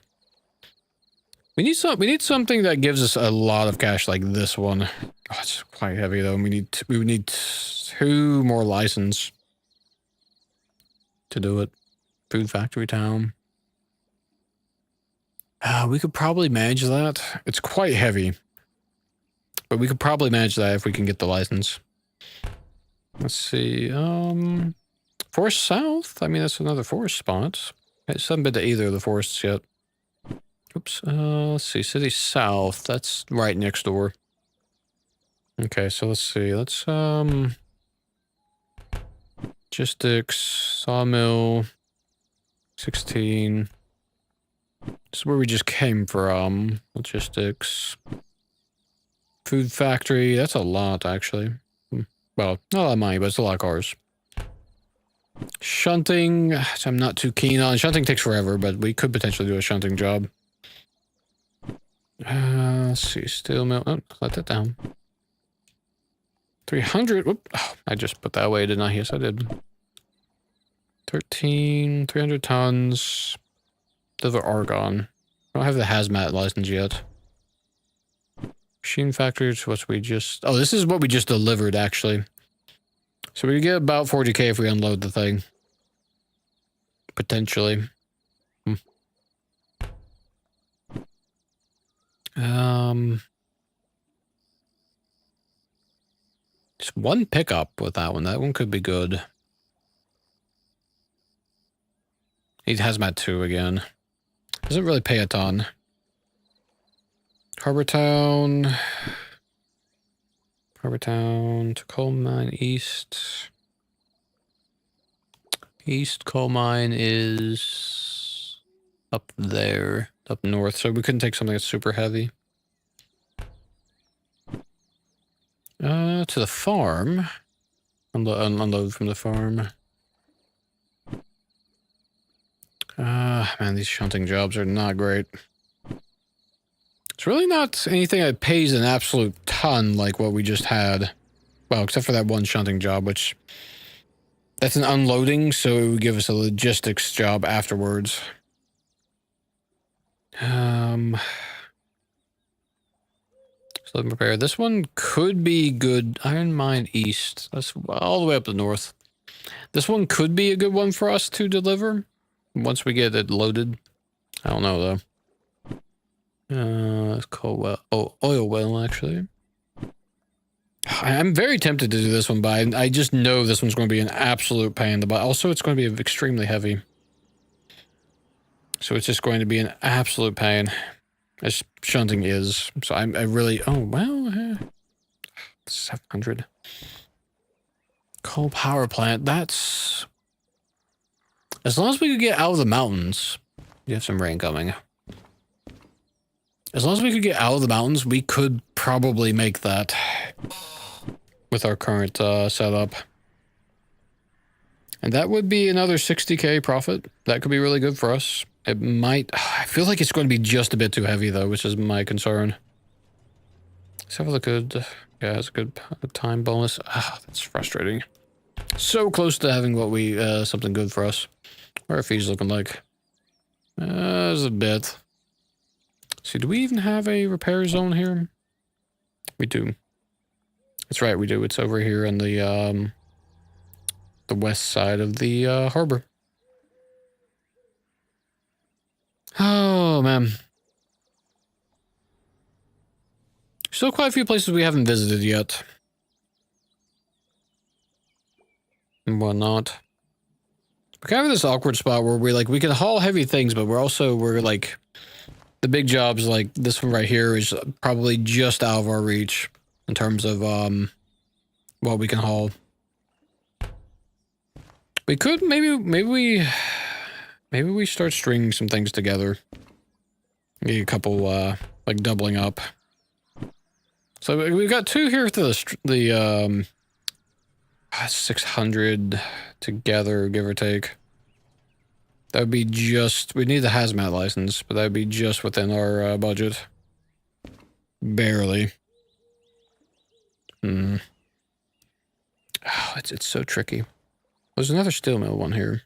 We need something that gives us a lot of cash like this one. Oh, it's quite heavy though. We would need 2 more license to do it. Food Factory Town. We could probably manage that. It's quite heavy. But we could probably manage that if we can get the license. Let's see. Forest South? I mean, that's another forest spot. I haven't been to either of the forests yet. Oops. Let's see. City South. That's right next door. Okay, so let's see. Let's, Logistics, Sawmill, 16. This is where we just came from. Logistics. Food Factory, that's a lot, actually. Well, not a lot of money, but it's a lot of cars. Shunting, which I'm not too keen on. Shunting takes forever, but we could potentially do a shunting job. Let's see, steel mill. Oh, let that down. 300. Whoop. Oh, I just put that away, didn't I? Yes, I did. 13, 300 tons. Deliver argon. I don't have the hazmat license yet. Machine factories, what we just... Oh, this is what we just delivered, actually. So we get about 40k if we unload the thing. Potentially. Just one pickup with that one. That one could be good. He hazmat 2 again. Doesn't really pay a ton. Harbor Town to Coal Mine East. East Coal Mine is up there, up north, so we couldn't take something that's super heavy. To the farm. Unload from the farm. Man, these shunting jobs are not great. It's really not anything that pays an absolute ton like what we just had. Well, except for that one shunting job, which... That's an unloading, so it would give us a logistics job afterwards. Slow repair. This one could be good. Iron Mine East. That's all the way up the north. This one could be a good one for us to deliver once we get it loaded. I don't know, though. It's called oil well, actually. I'm very tempted to do this one, but I just know this one's going to be an absolute pain in the butt. Also, it's going to be extremely heavy. So it's just going to be an absolute pain. As shunting is. So I really... Oh, well... 700. Coal power plant. That's... As long as we could get out of the mountains... You have some rain coming. As long as we could get out of the mountains, we could probably make that with our current setup. And that would be another 60k profit. That could be really good for us. It might... I feel like it's going to be just a bit too heavy, though, which is my concern. Let's have a look at... Yeah, it's a good time bonus. Ah, that's frustrating. So close to having what we... something good for us. What are our fees looking like? There's a bit. See, do we even have a repair zone here? We do. That's right, we do. It's over here on the west side of the harbor. Oh, man. Still quite a few places we haven't visited yet. and whatnot. We kind of have this awkward spot where we can haul heavy things, but we're like, the big jobs like this one right here is probably just out of our reach in terms of what we can haul. We could maybe we start stringing some things together. Maybe a couple like doubling up. So we've got 2 here to the 600 together, give or take. That would be just, we need the hazmat license, but that would be just within our budget. Barely. Oh, it's so tricky. There's another steel mill one here.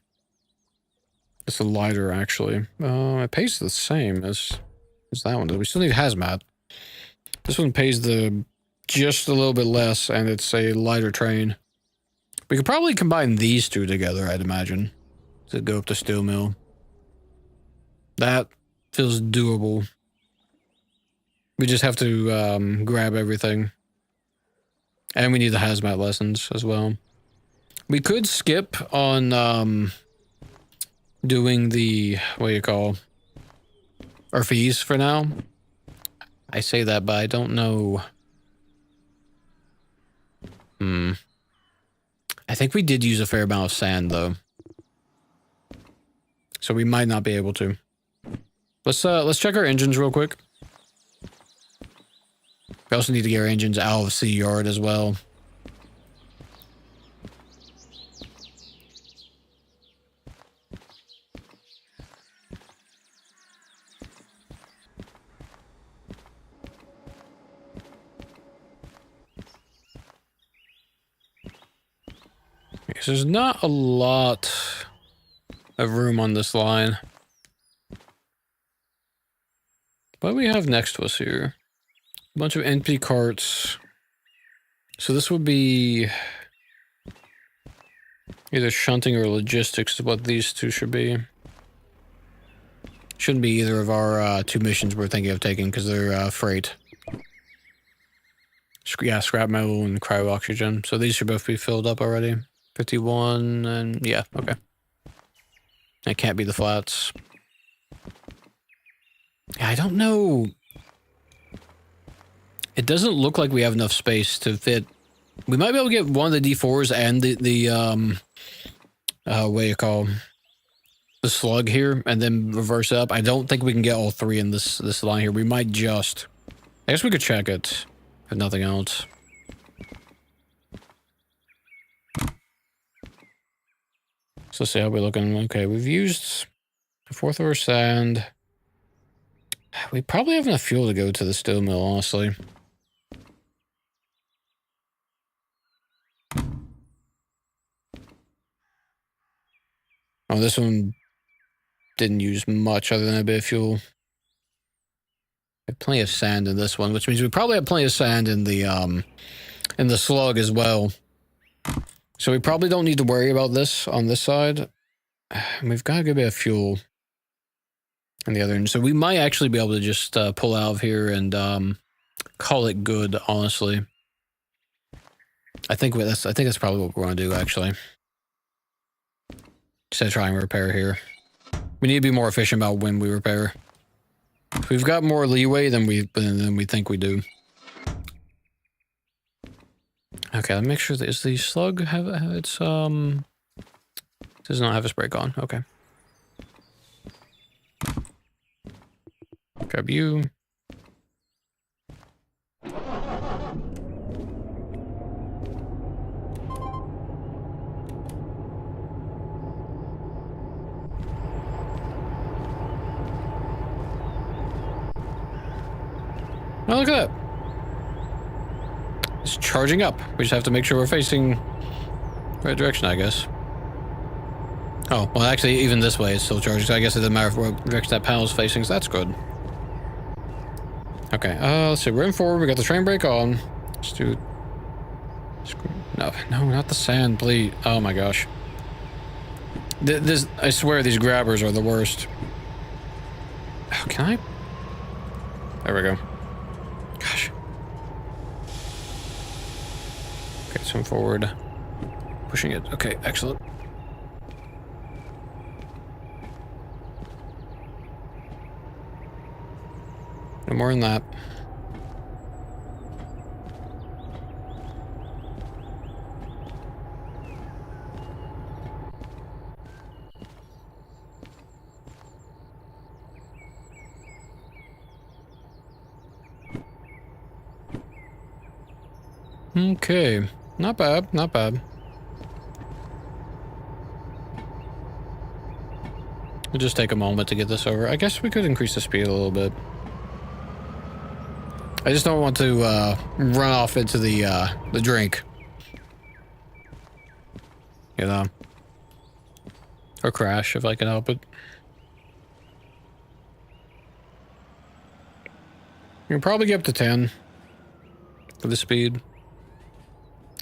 It's a lighter, actually. It pays the same as that one. We still need hazmat. This one pays just a little bit less, and it's a lighter train. We could probably combine these 2 together, I'd imagine, to go up to steel mill. That feels doable. We just have to grab everything. And we need the hazmat lessons as well. We could skip on doing the, what do you call, our fees for now. I say that, but I don't know. I think we did use a fair amount of sand, though. So we might not be able to. Let's check our engines real quick. We also need to get our engines out of the yard as well. So there's not a lot of room on this line. What do we have next to us here? A bunch of empty carts. So this would be either shunting or logistics is what these 2 should be. Shouldn't be either of our 2 missions we're thinking of taking because they're freight. Yeah, scrap metal and cryo oxygen. So these should both be filled up already. 51 and yeah, okay. That can't be the flats. Yeah, I don't know. It doesn't look like we have enough space to fit. We might be able to get one of the D4s and what do you call the slug here, and then reverse up. I don't think we can get all 3 in this line here. We might just. I guess we could check it, if nothing else. So let's see how we're looking. Okay, we've used a 4th of our sand. We probably have enough fuel to go to the steel mill, honestly. Oh, this one didn't use much other than a bit of fuel. We have plenty of sand in this one, which means we probably have plenty of sand in the slug as well. So we probably don't need to worry about this on this side. We've got a good bit of fuel on the other end. So we might actually be able to just pull out of here and call it good, honestly. I think that's probably what we're going to do, actually. Instead of trying to repair here. We need to be more efficient about when we repair. We've got more leeway than we think we do. Okay, let me make sure that is the slug have its does not have its brake on. Okay. Grab you. Oh, look at that. It's charging up. We just have to make sure we're facing the right direction, I guess. Oh, well, actually, even this way it's still charging, so I guess it doesn't matter what direction that panel is facing, so that's good. Okay, let's see. We're in forward. We got the train brake on. Let's do... No, not the sand, please. Oh, my gosh. I swear these grabbers are the worst. Oh, can I? There we go. Gosh. Okay, so forward. pushing it. Okay, excellent. No more than that. Okay, not bad, not bad. It'll just take a moment to get this over. I guess we could increase the speed a little bit. I just don't want to run off into the drink. You know? Or crash if I can help it. You can probably get up to 10 for the speed.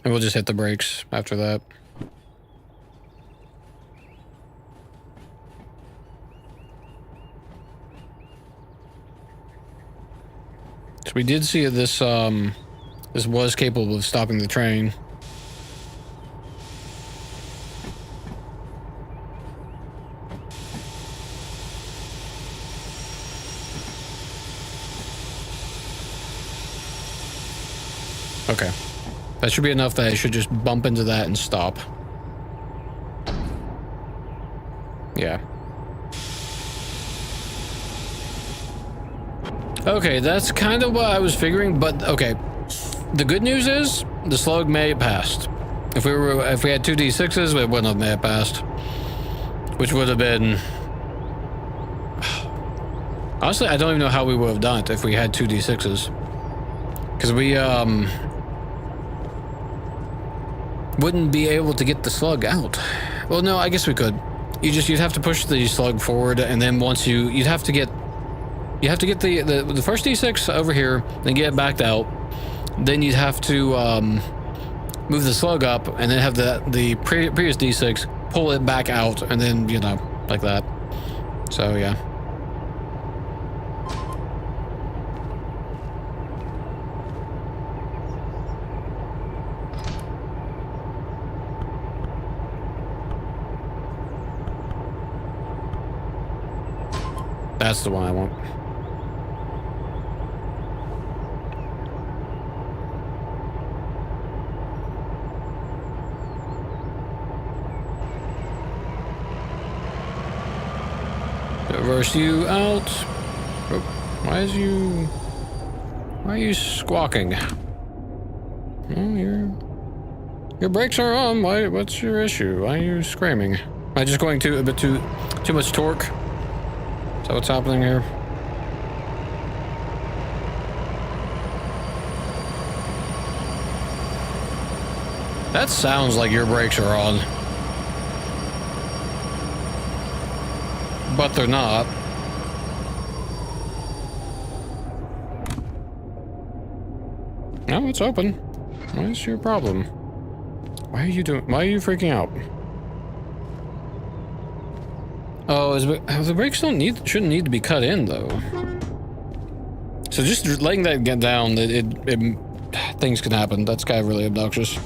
And we'll just hit the brakes after that. So we did see this this was capable of stopping the train. Okay. That should be enough that I should just bump into that and stop. Yeah. Okay, that's kind of what I was figuring, but okay. The good news is the slug may have passed. If we had 2 D6s, we wouldn't have made it past. Which would have been... Honestly, I don't even know how we would have done it if we had 2 D6s. Because we, wouldn't be able to get the slug out. Well, no, I guess we could. You'd have to push the slug forward, and then once you'd have to get the first D6 over here, then get it backed out. Then you'd have to move the slug up, and then have the previous D6 pull it back out, and then, you know, like that. So yeah. That's the one I want. Reverse you out. Oh, why are you squawking? Oh, your brakes are on. What's your issue? Why are you screaming? Am I just going a bit too much torque? Is that what's happening here? That sounds like your brakes are on. But they're not. No, it's open. What's your problem? Why are you freaking out? Oh, the brakes shouldn't need to be cut in though. So just letting that get down, things can happen. That's kind of really obnoxious.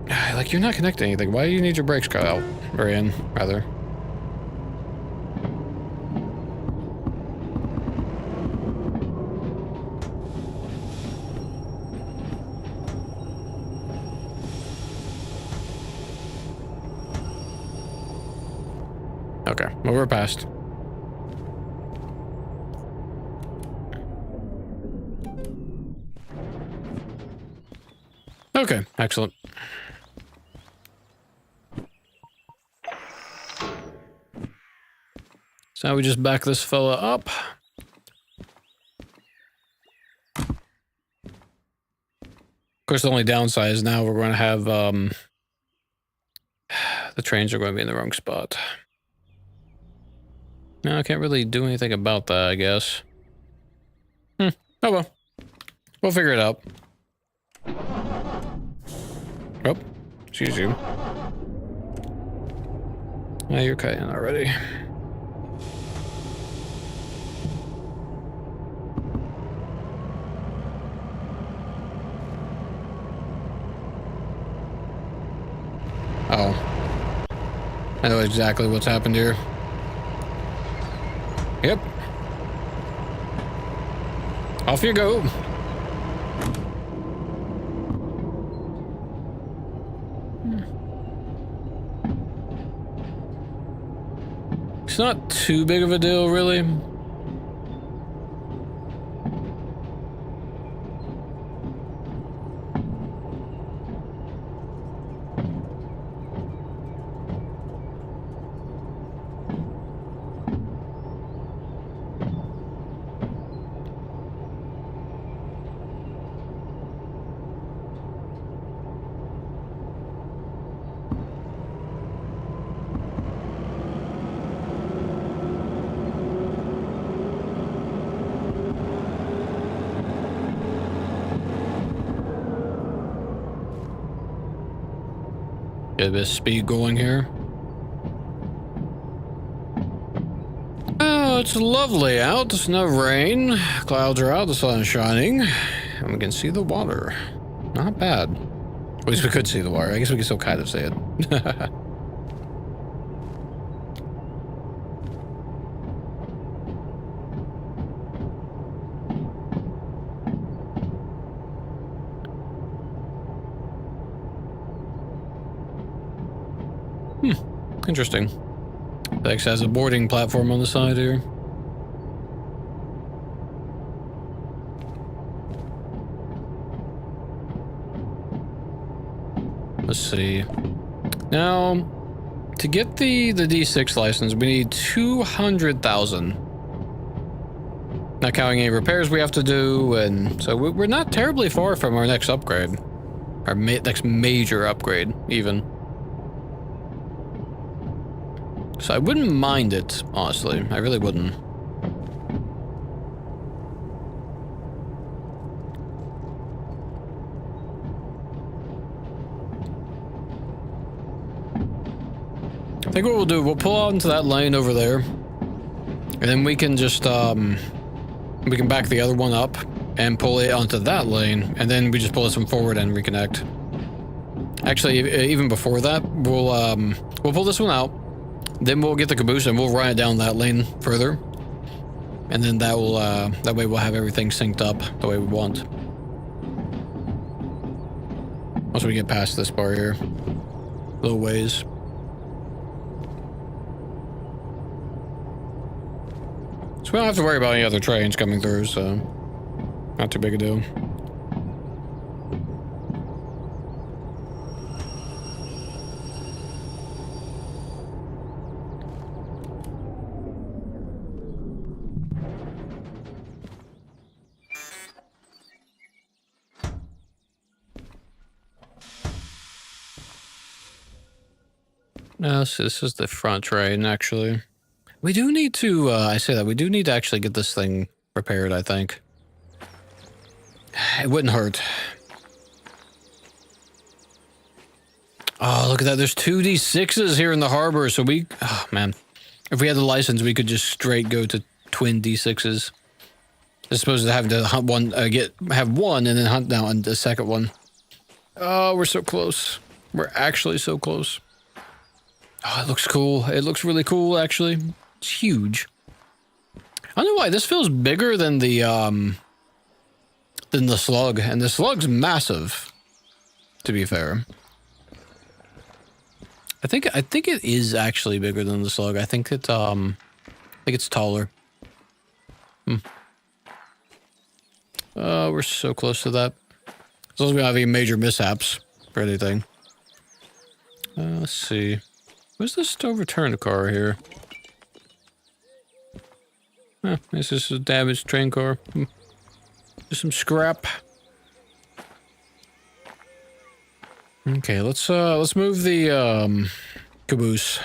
Like, you're not connecting anything. Why do you need your brakes cut out? Or in, rather. Okay, well, we're past. Okay, excellent. So now we just back this fella up. Of course, the only downside is now we're going to have, the trains are going to be in the wrong spot. No, I can't really do anything about that, I guess. Oh well. We'll figure it out. Oh, excuse you. Oh, you're cutting already. Oh. I know exactly what's happened here. Yep. Off you go. It's not too big of a deal, really. Get a bit of speed going here. Oh, it's lovely out. There's no rain. Clouds are out. The sun is shining. And we can see the water. Not bad. At least we could see the water. I guess we can still kind of see it. Interesting. Dex has a boarding platform on the side here. Let's see. Now, to get the D6 license, we need 200,000. Not counting any repairs we have to do, and so we're not terribly far from our next upgrade. Our next major upgrade, even. So I wouldn't mind it, honestly. I really wouldn't. I think what we'll do, we'll pull out into that lane over there. And then we can just, we can back the other one up and pull it onto that lane. And then we just pull this one forward and reconnect. Actually, even before that, we'll pull this one out. Then we'll get the caboose and we'll run it down that lane further. And then that will, that way we'll have everything synced up the way we want. Once we get past this bar here. A little ways. So we don't have to worry about any other trains coming through, so not too big a deal. No, this is the front train, actually. We do need to, I say that, we do need to actually get this thing repaired, I think. It wouldn't hurt. Oh, look at that. There's 2 D6s here in the harbor, so we... Oh, man. If we had the license, we could just straight go to twin D6s. As opposed to having to hunt one, have one and then hunt down the second one. Oh, we're so close. We're actually so close. Oh, it looks cool. It looks really cool, actually. It's huge. I don't know why. This feels bigger than the slug. And the slug's massive, to be fair. I think it is actually bigger than the slug. I think it's taller. We're so close to that. As long as we don't have any major mishaps or anything. Let's see. Where's this overturned car here? Huh, this is a damaged train car. Just some scrap. Okay, let's move the caboose.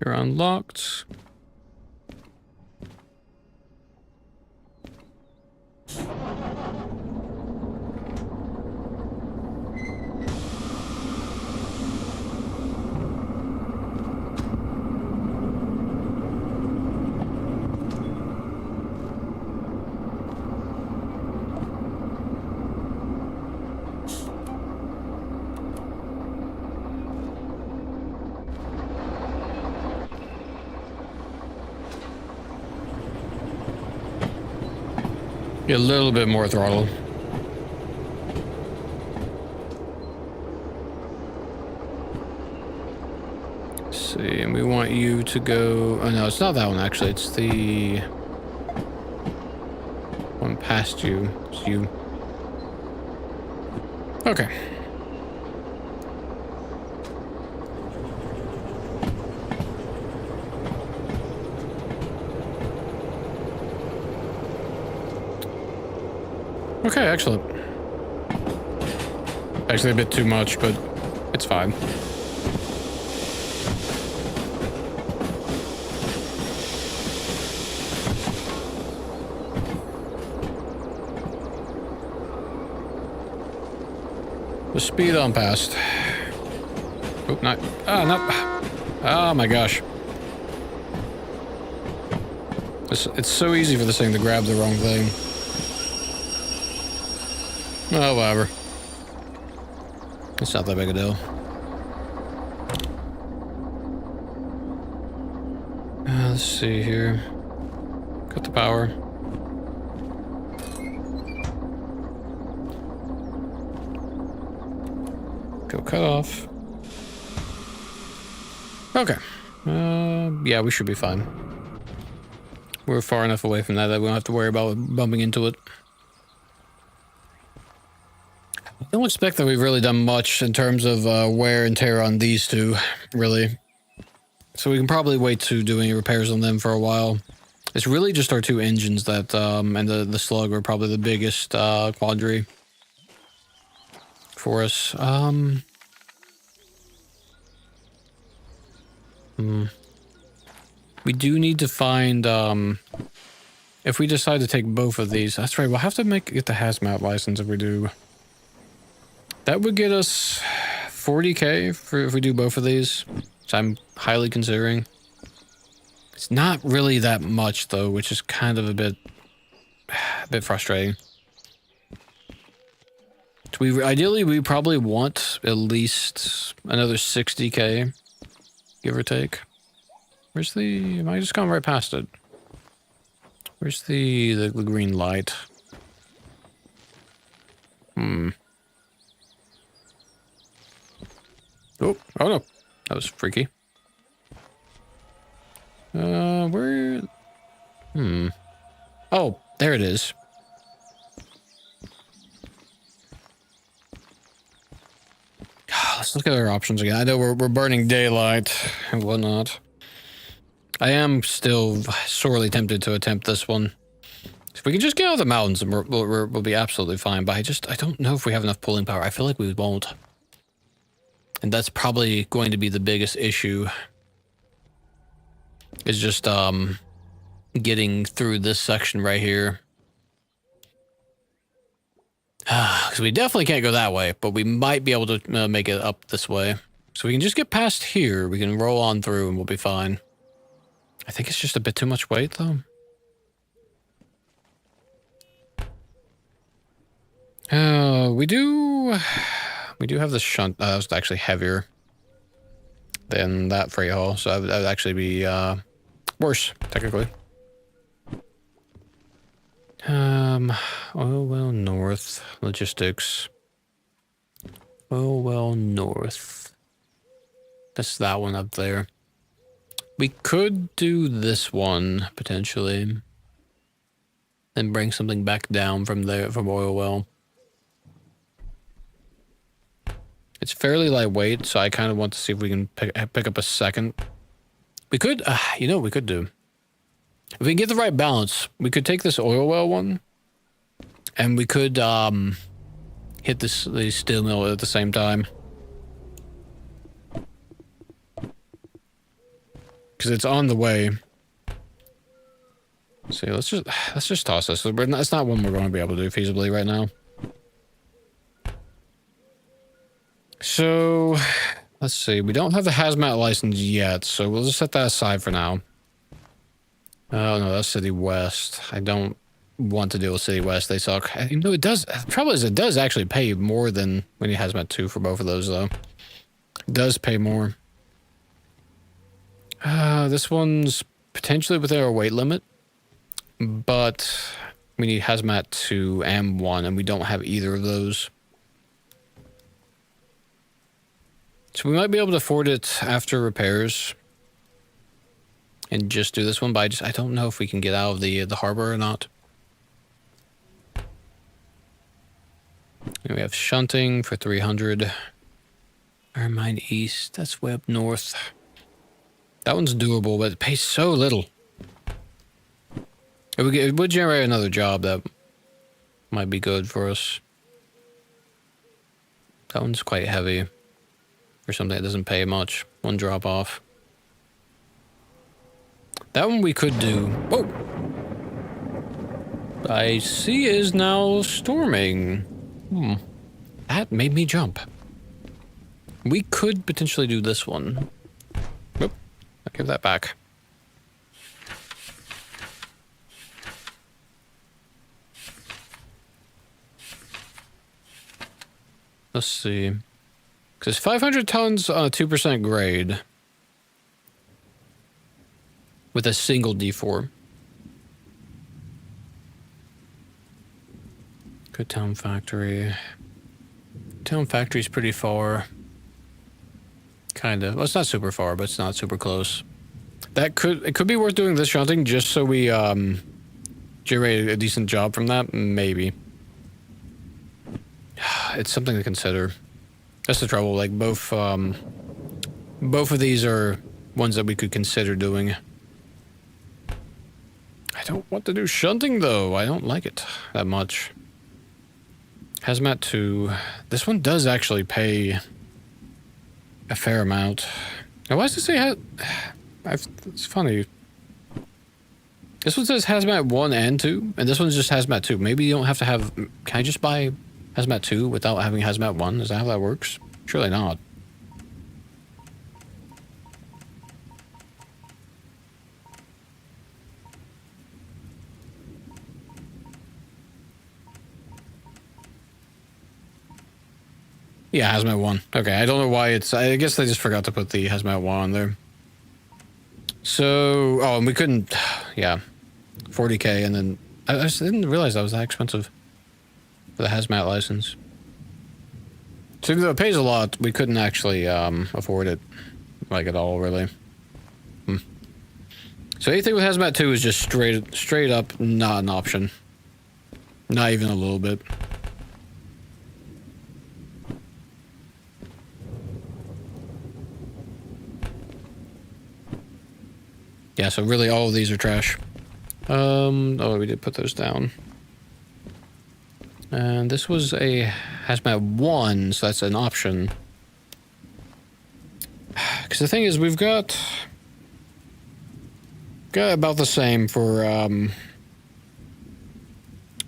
You're unlocked. Get a little bit more throttle. Let's see, and we want you to go... Oh, no, it's not that one, actually. It's the one past you. It's you. Okay. Okay, excellent. Actually a bit too much, but it's fine. The speed on past. Oh, not. Ah, no. Oh my gosh. It's so easy for this thing to grab the wrong thing. Oh, whatever. It's not that big a deal. Let's see here. Cut the power. Go cut off. Okay. Yeah, we should be fine. We're far enough away from that we don't have to worry about bumping into it. I don't expect that we've really done much in terms of wear and tear on these two, really. So we can probably wait to do any repairs on them for a while. It's really just our two engines that, and the slug are probably the biggest quandary for us. We do need to find, if we decide to take both of these, that's right, we'll have to get the hazmat license if we do. That would get us 40k if we do both of these, which I'm highly considering. It's not really that much though, which is kind of a bit frustrating. So ideally we probably want at least another 60k, give or take. Where's the? Am I just going right past it? Where's the green light? Oh no, that was freaky. Where? Oh, there it is. Let's look at our options again. I know we're burning daylight and whatnot. I am still sorely tempted to attempt this one. If we can just get out of the mountains, and we'll be absolutely fine. But I don't know if we have enough pulling power. I feel like we won't. And that's probably going to be the biggest issue. Is just getting through this section right here. Because we definitely can't go that way, but we might be able to make it up this way. So we can just get past here. We can roll on through and we'll be fine. I think it's just a bit too much weight, though. We do have the shunt. It's actually heavier than that freight haul, so that would actually be worse, technically. Oil well north logistics. Oil well north. That's that one up there. We could do this one potentially, then bring something back down from there from oil well. It's fairly lightweight, so I kind of want to see if we can pick up a second. We could, you know what we could do? If we can get the right balance, we could take this oil well one, and we could hit the steel mill at the same time. Because it's on the way. See, let's just toss this. It's not one we're going to be able to do feasibly right now. So, let's see. We don't have the hazmat license yet, so we'll just set that aside for now. Oh no, that's City West. I don't want to deal with City West. They suck. You know, it does. The trouble is, it does actually pay more than when you hazmat 2 for both of those, though. It does pay more. This one's potentially within our weight limit, but We need hazmat 2 and 1, and we don't have either of those. So we might be able to afford it after repairs. And just do this one, but I don't know if we can get out of the harbor or not. And we have shunting for 300. Iron Mine East, that's way up north. That one's doable, but it pays so little. It would generate another job that might be good for us. That one's quite heavy for something that doesn't pay much. One drop off. That one we could do. Whoa! I see is now storming. That made me jump. We could potentially do this one. Oop. I'll give that back. Let's see. Because 500 tons on a 2% grade. With a single D4. Good town factory. Town factory's pretty far. Kinda. Well, it's not super far, but it's not super close. It could be worth doing this shunting just so we generate a decent job from that. Maybe. It's something to consider. That's the trouble. Like both of these are ones that we could consider doing. I don't want to do shunting though. I don't like it that much. Hazmat 2. This one does actually pay a fair amount. Now, why does it say it's funny. This one says Hazmat 1 and 2, and this one's just Hazmat 2. Maybe you don't have to have... Can I just buy Hazmat 2 without having Hazmat 1? Is that how that works? Surely not. Yeah, Hazmat 1. Okay, I don't know why it's... I guess they just forgot to put the Hazmat 1 on there. So... Oh, and we couldn't... Yeah. 40k, and then... I just didn't realize that was that expensive for the Hazmat license. So even though it pays a lot, we couldn't actually afford it. Like, at all, really. So anything with Hazmat 2 is just straight up not an option. Not even a little bit. Yeah, so really all of these are trash. Oh, we did put those down. And this was a Hazmat 1, so that's an option. Because the thing is, we've got about the same for, what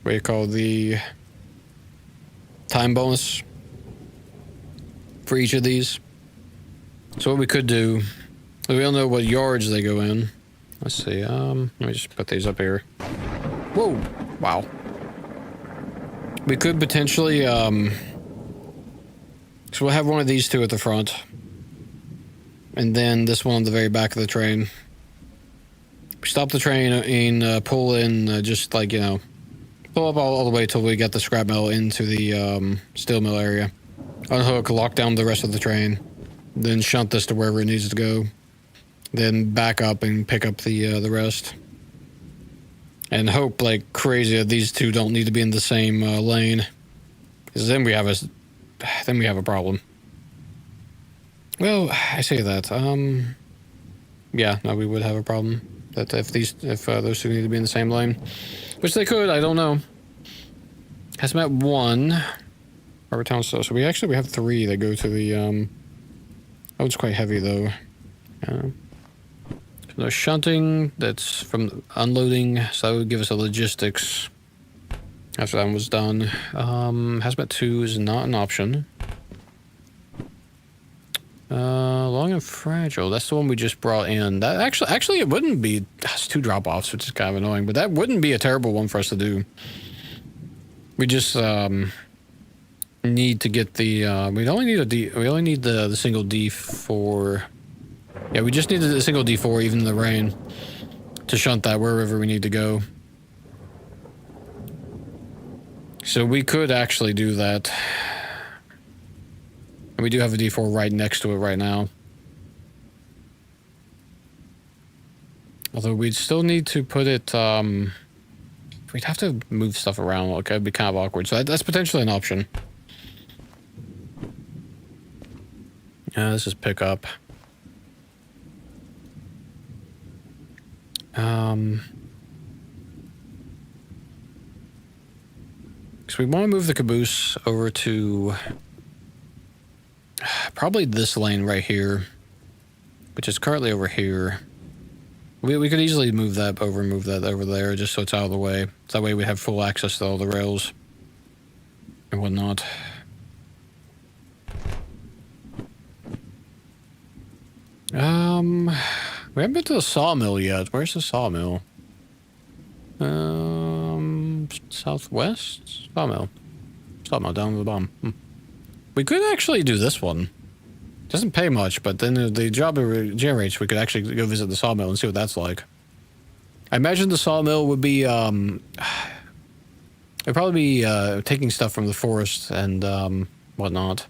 do you call the time bonus for each of these. So what we could do, we don't know what yards they go in. Let's see, let me just put these up here. Whoa, wow. We could potentially, so we'll have one of these two at the front. And then this one on the very back of the train. Stop the train and pull in, just like, you know, pull up all the way till we get the scrap metal into the steel mill area. Unhook, lock down the rest of the train. Then shunt this to wherever it needs to go. Then back up and pick up the rest. And hope like crazy that these two don't need to be in the same lane. Because then we have a problem. Well, I say that. Yeah, no, we would have a problem. That if those two need to be in the same lane. Which they could, I don't know. Hazmat 1. Harbor Town Store. So we have 3 that go to the, that one's quite heavy though. No shunting, that's from unloading, so that would give us a logistics after that one was done. Hazmat 2 is not an option. Long and fragile, that's the one we just brought in. That actually it wouldn't be, it's 2 drop-offs, which is kind of annoying, but that wouldn't be a terrible one for us to do. We just need to get the, we only need the single D4. Yeah, we just needed a single D4 even in the rain to shunt that wherever we need to go. So we could actually do that. And we do have a D4 right next to it right now. Although we'd still need to put it, we'd have to move stuff around. Okay, it'd be kind of awkward. So that's potentially an option. This is pick up. So we want to move the caboose over to probably this lane right here, which is currently over here. We could easily move that over and move that over there just so it's out of the way. That way we have full access to all the rails and whatnot. We haven't been to the sawmill yet. Where's the sawmill? Southwest? Sawmill. Sawmill down at the bottom. We could actually do this one. Doesn't pay much, but then the job it generates, we could actually go visit the sawmill and see what that's like. I imagine the sawmill would be, it'd probably be, taking stuff from the forest and, whatnot.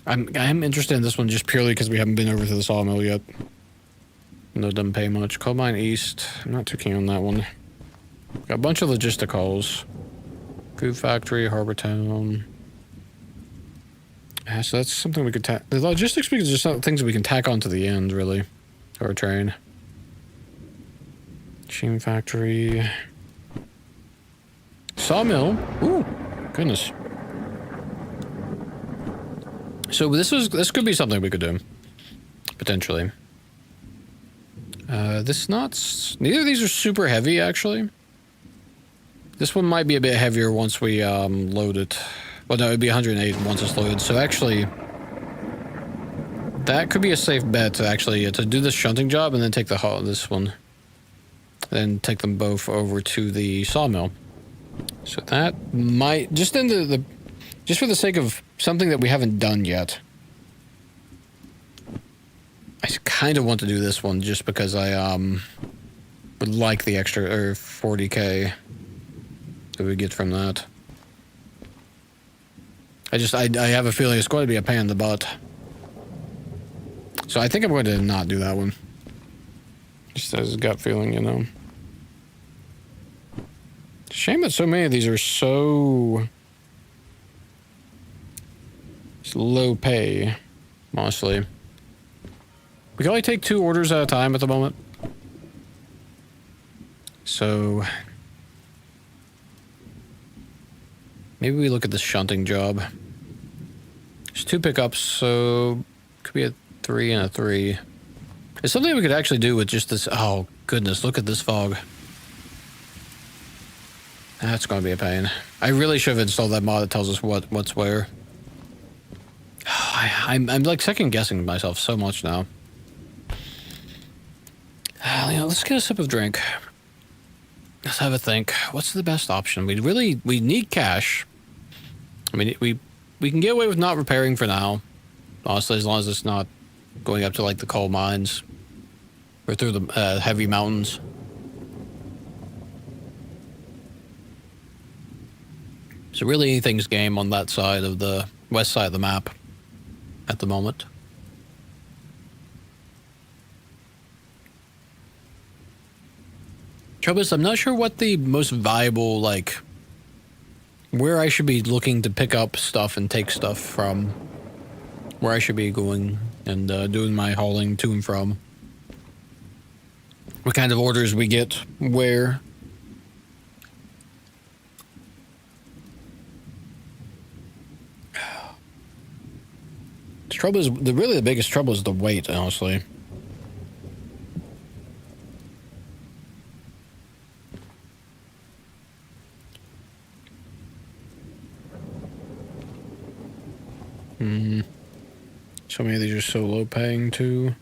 I'm interested in this one just purely because we haven't been over to the sawmill yet. No, it doesn't pay much. Coal mine east. I'm not too keen on that one. Got a bunch of logisticals. Food factory, harbor town. Yeah, so that's something we could tack. The logistics are just things we can tack on to the end, really. Or train. Machine factory. Sawmill. Ooh, goodness. So this could be something we could do. Potentially. Neither of these are super heavy, actually. This one might be a bit heavier once we load it. Well, no, it'd be 108 once it's loaded. So actually, that could be a safe bet to do this shunting job and then take this one. Then take them both over to the sawmill. So that might just for the sake of something that we haven't done yet. I kind of want to do this one just because I would like the extra 40k that we get from that. I have a feeling it's going to be a pain in the butt. So I think I'm going to not do that one. Just as a gut feeling, you know. Shame that so many of these are so low pay, honestly. We can only take 2 orders at a time at the moment. So maybe we look at this shunting job. There's 2 pickups, so could be a 3 and a 3. It's something we could actually do with just this. Oh goodness, look at this fog. That's going to be a pain. I really should have installed that mod that tells us what's where. I'm like second guessing myself so much now. Let's get a sip of drink. Let's have a think. What's the best option? We need cash. I mean, we can get away with not repairing for now. Honestly, as long as it's not going up to like the coal mines or through the heavy mountains. So really anything's game on that side of the west side of the map at the moment. Trouble is, I'm not sure what the most viable, like, where I should be looking to pick up stuff and take stuff from. Where I should be going and doing my hauling to and from. What kind of orders we get where. The trouble is, really the biggest trouble is the weight, honestly. So many of these are so low paying too.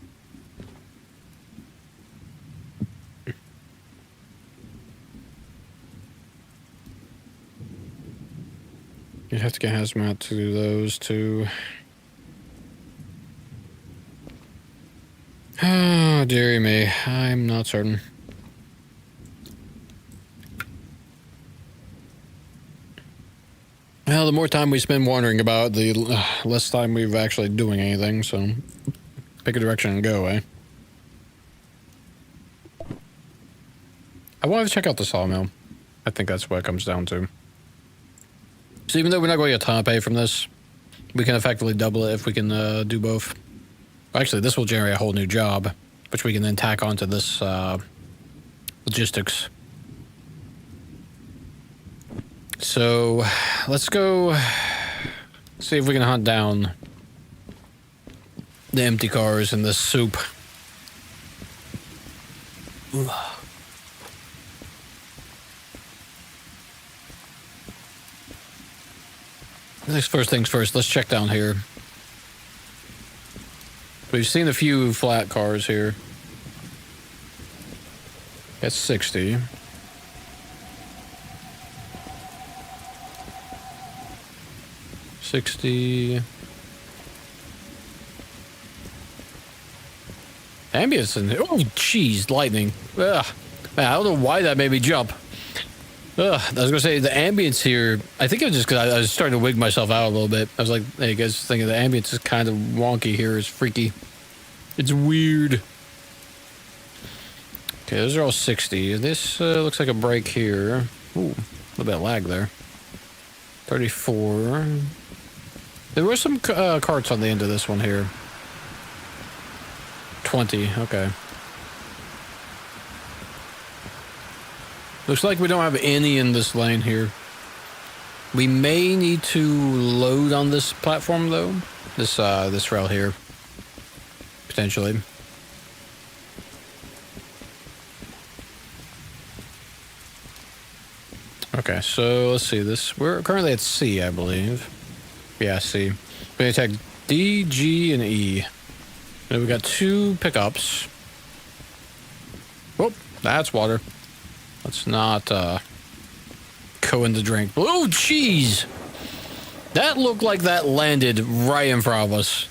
You'd have to get hazmat to do those too. Oh, dearie me. I'm not certain. Well, the more time we spend wondering about, the less time we've actually doing anything, so pick a direction and go, eh? I wanted to check out the sawmill. I think that's what it comes down to. So even though we're not going to get a ton of pay from this, we can effectively double it if we can do both. Actually, this will generate a whole new job, which we can then tack onto this logistics. So let's go see if we can hunt down the empty cars in this soup. Ooh. First things first, let's check down here. We've seen a few flat cars here. That's 60. Ambience in here. Oh, jeez, lightning. Ugh. Man, I don't know why that made me jump. Ugh, I was gonna say the ambience here. I think it was just because I was starting to wig myself out a little bit. I was like, "Hey, you guys, thinking the ambience is kind of wonky here. It's freaky. It's weird." Okay, those are all 60. This looks like a break here. Ooh, a little bit of lag there. 34. There were some carts on the end of this one here. 20. Okay. Looks like we don't have any in this lane here. We may need to load on this platform though. This rail here. Potentially. Okay, so let's see this. We're currently at C, I believe. Yeah, C. We attack D, G, and E. And we got 2 pickups. Oh, that's water. Let's not go in the drink. Oh, jeez! That looked like that landed right in front of us.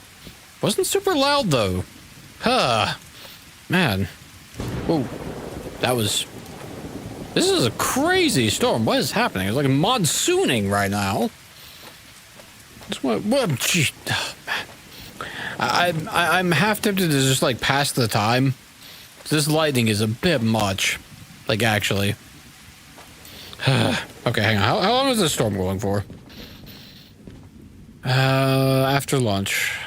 Wasn't super loud, though. Huh. Man. Whoa. That was... This is a crazy storm. What is happening? It's like monsooning right now. What? Gee, oh, man. I'm half tempted to just, like, pass the time. This lightning is a bit much. Like, actually. Okay, hang on. How long is this storm going for? After lunch.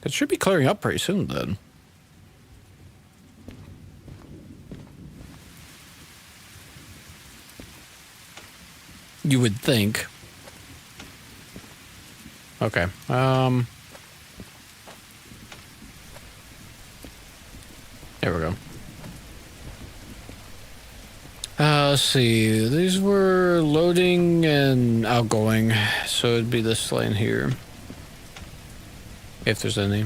It should be clearing up pretty soon, then. You would think. Okay, there we go. Let's see. These were loading and outgoing, so it'd be this lane here. If there's any.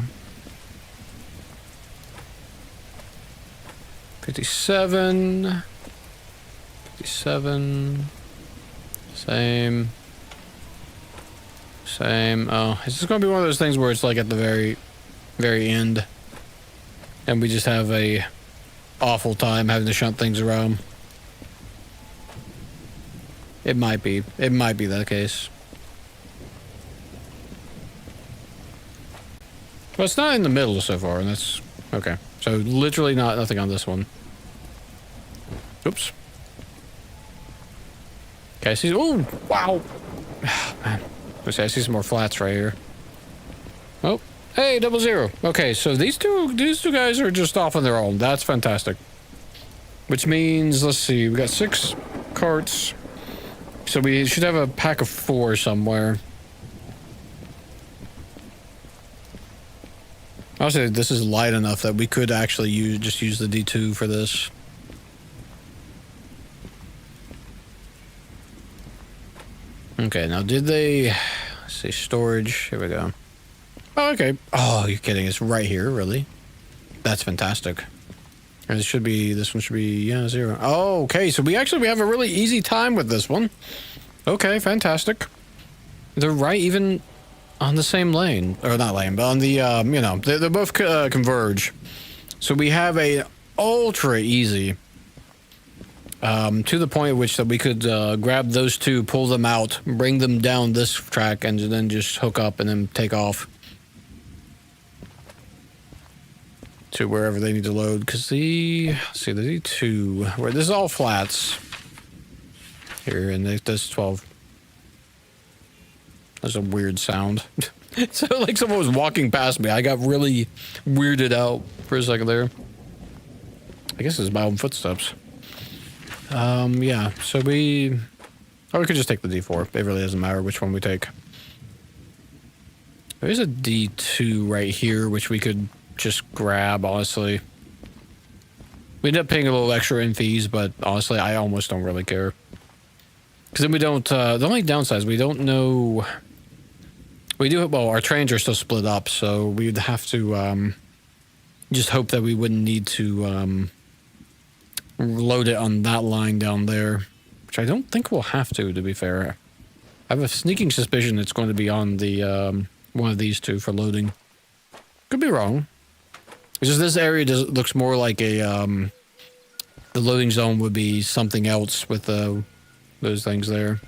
57. 57. Same. Oh, it's just gonna be one of those things where it's like at the very, very end. And we just have a awful time having to shunt things around. It might be that case. Well, it's not in the middle so far, and that's okay. So literally nothing on this one. Oops. Okay, I see. Oh, wow. Man, I see some more flats right here. Oh, hey, 00. Okay, so these two guys are just off on their own. That's fantastic. Which means, let's see, we got 6 carts. So we should have a pack of 4 somewhere. I'll say this is light enough that we could actually use the D2 for this. Okay, now did they... Let's see, storage. Here we go. Oh, okay. Oh, you're kidding. It's right here, really? That's fantastic. And this one should be, yeah, 0. Oh, okay, so we have a really easy time with this one. Okay, fantastic. They're right even on the same lane, or not lane, but on the, you know, they both converge. So we have a ultra easy, to the point at which that we could grab those two, pull them out, bring them down this track, and then just hook up and then take off to wherever they need to load. Because let's see, the D2, where this is all flats here, and this 12. That's a weird sound. So like someone was walking past me. I got really weirded out for a second there. I guess it's my own footsteps. Yeah, so we could just take the D4. It really doesn't matter which one we take. There's a D2 right here, which we could just grab, honestly. We end up paying a little extra in fees, but honestly, I almost don't really care. Because then we don't, the only downside is we don't know... well, our trains are still split up, so we'd have to, just hope that we wouldn't need to, load it on that line down there. Which I don't think we'll have to be fair. I have a sneaking suspicion it's going to be on the, one of these two for loading. Could be wrong. It's just this area looks more like a, the loading zone would be something else with, those things there.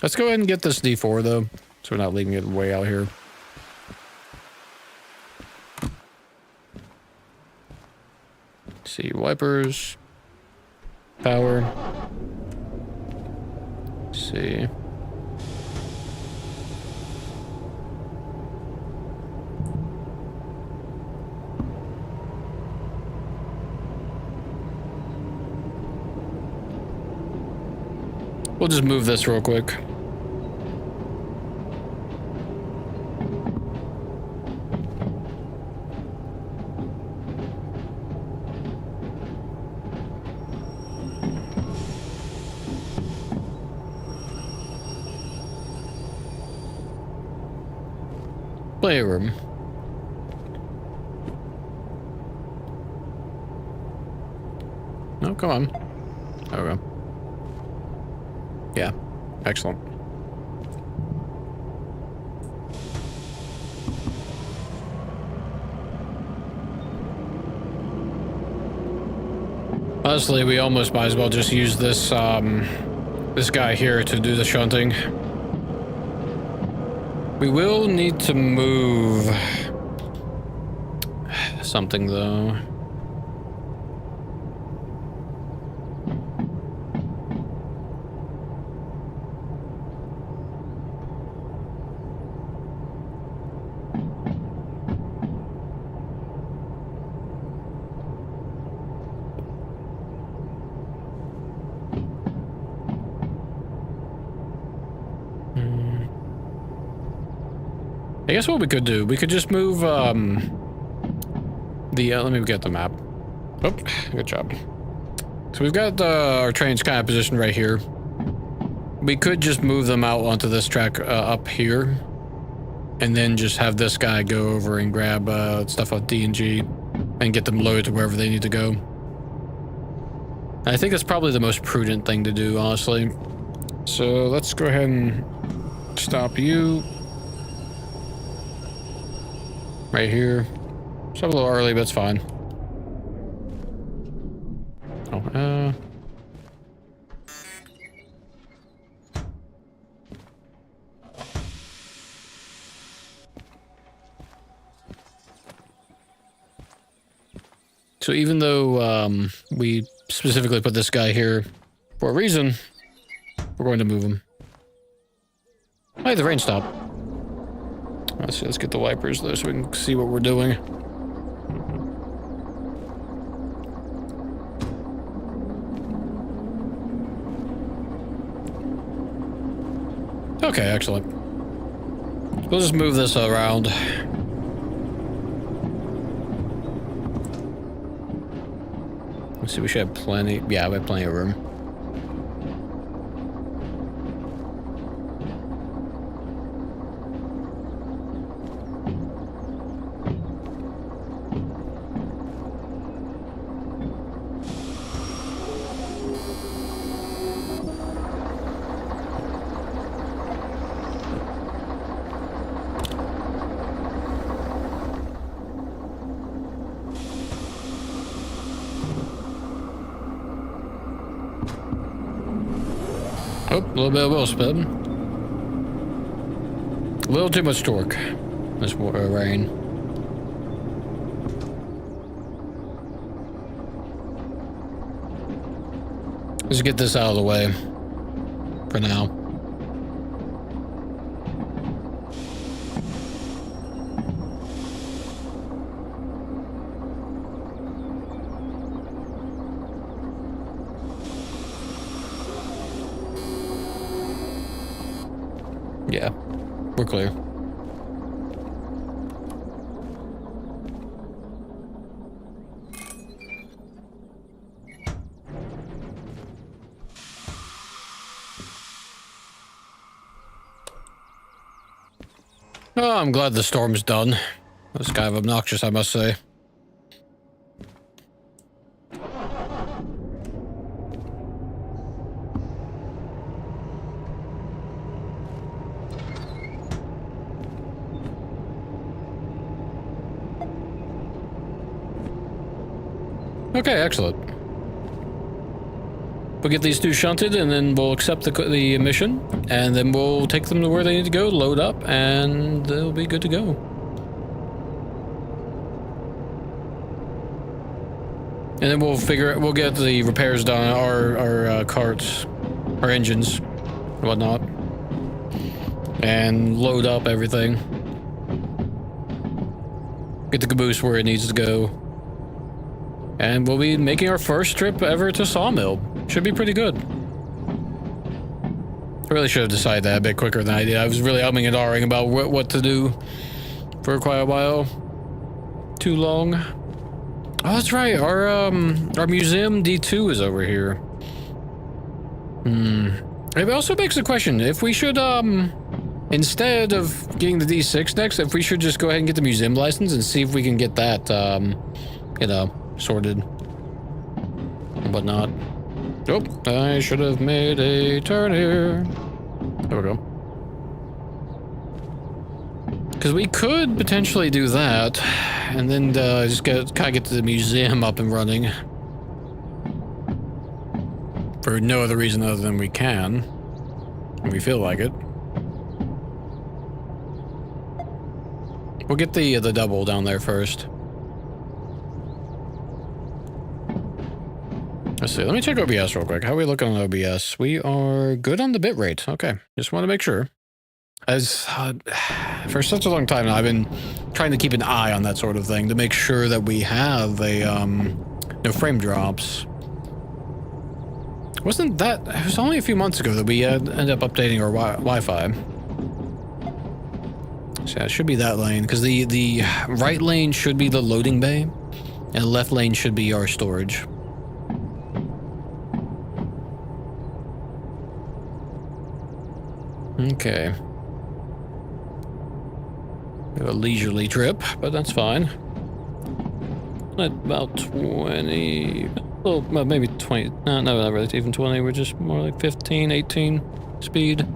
Let's go ahead and get this D4 though, so we're not leaving it way out here. Let's see, wipers, power. Let's see. We'll just move this real quick. Playroom. Oh, come on. Okay. Yeah, excellent. Honestly, we almost might as well just use this, this guy here to do the shunting. We will need to move something, though. I guess what we could do, we could just move, let me get the map. Oh, good job. So we've got, our trains kind of positioned right here. We could just move them out onto this track, up here. And then just have this guy go over and grab, stuff off D and G. And get them loaded to wherever they need to go. I think that's probably the most prudent thing to do, honestly. So let's go ahead and stop you. Right here. Stop a little early, but it's fine. Oh, So even though, we specifically put this guy here for a reason, we're going to move him. Hey, the rain stopped. Let's see, let's get the wipers though so we can see what we're doing. Okay, excellent. We'll just move this around. Let's see, we should have plenty. Yeah, we have plenty of room. Oh, a little bit of wheel spin. A little too much torque. This rain. Let's get this out of the way for now. Yeah, we're clear. Oh, I'm glad the storm's done. That's kind of obnoxious, I must say. Okay, excellent. We'll get these two shunted, and then we'll accept the mission, and then we'll take them to where they need to go, load up, and they'll be good to go. And then we'll get the repairs done on our carts, our engines, and whatnot, and load up everything. Get the caboose where it needs to go. And we'll be making our first trip ever to Sawmill. Should be pretty good. I really should have decided that a bit quicker than I did. I was really umming and ahhing about what to do for quite a while. Too long. Oh, that's right. Our museum D2 is over here. It also begs the question if we should instead of getting the D6 next, if we should just go ahead and get the museum license and see if we can get that you know, sorted and whatnot. Oh, I should have made a turn here. There we go. Because we could potentially do that, and then just kind of get the museum up and running. For no other reason other than we can. And we feel like it. We'll get the double down there first. Let's see, let me check OBS real quick. How are we looking on OBS? We are good on the bitrate. Okay, just want to make sure. As for such a long time now, I've been trying to keep an eye on that sort of thing to make sure that we have a no frame drops. Wasn't that? It was only a few months ago that we ended up updating our Wi-Fi. So yeah, it should be that lane because the right lane should be the loading bay, and the left lane should be our storage. Okay. We have a leisurely trip, but that's fine. At about 20... Well, maybe 20... No, not really even 20. We're just more like 15, 18 speed.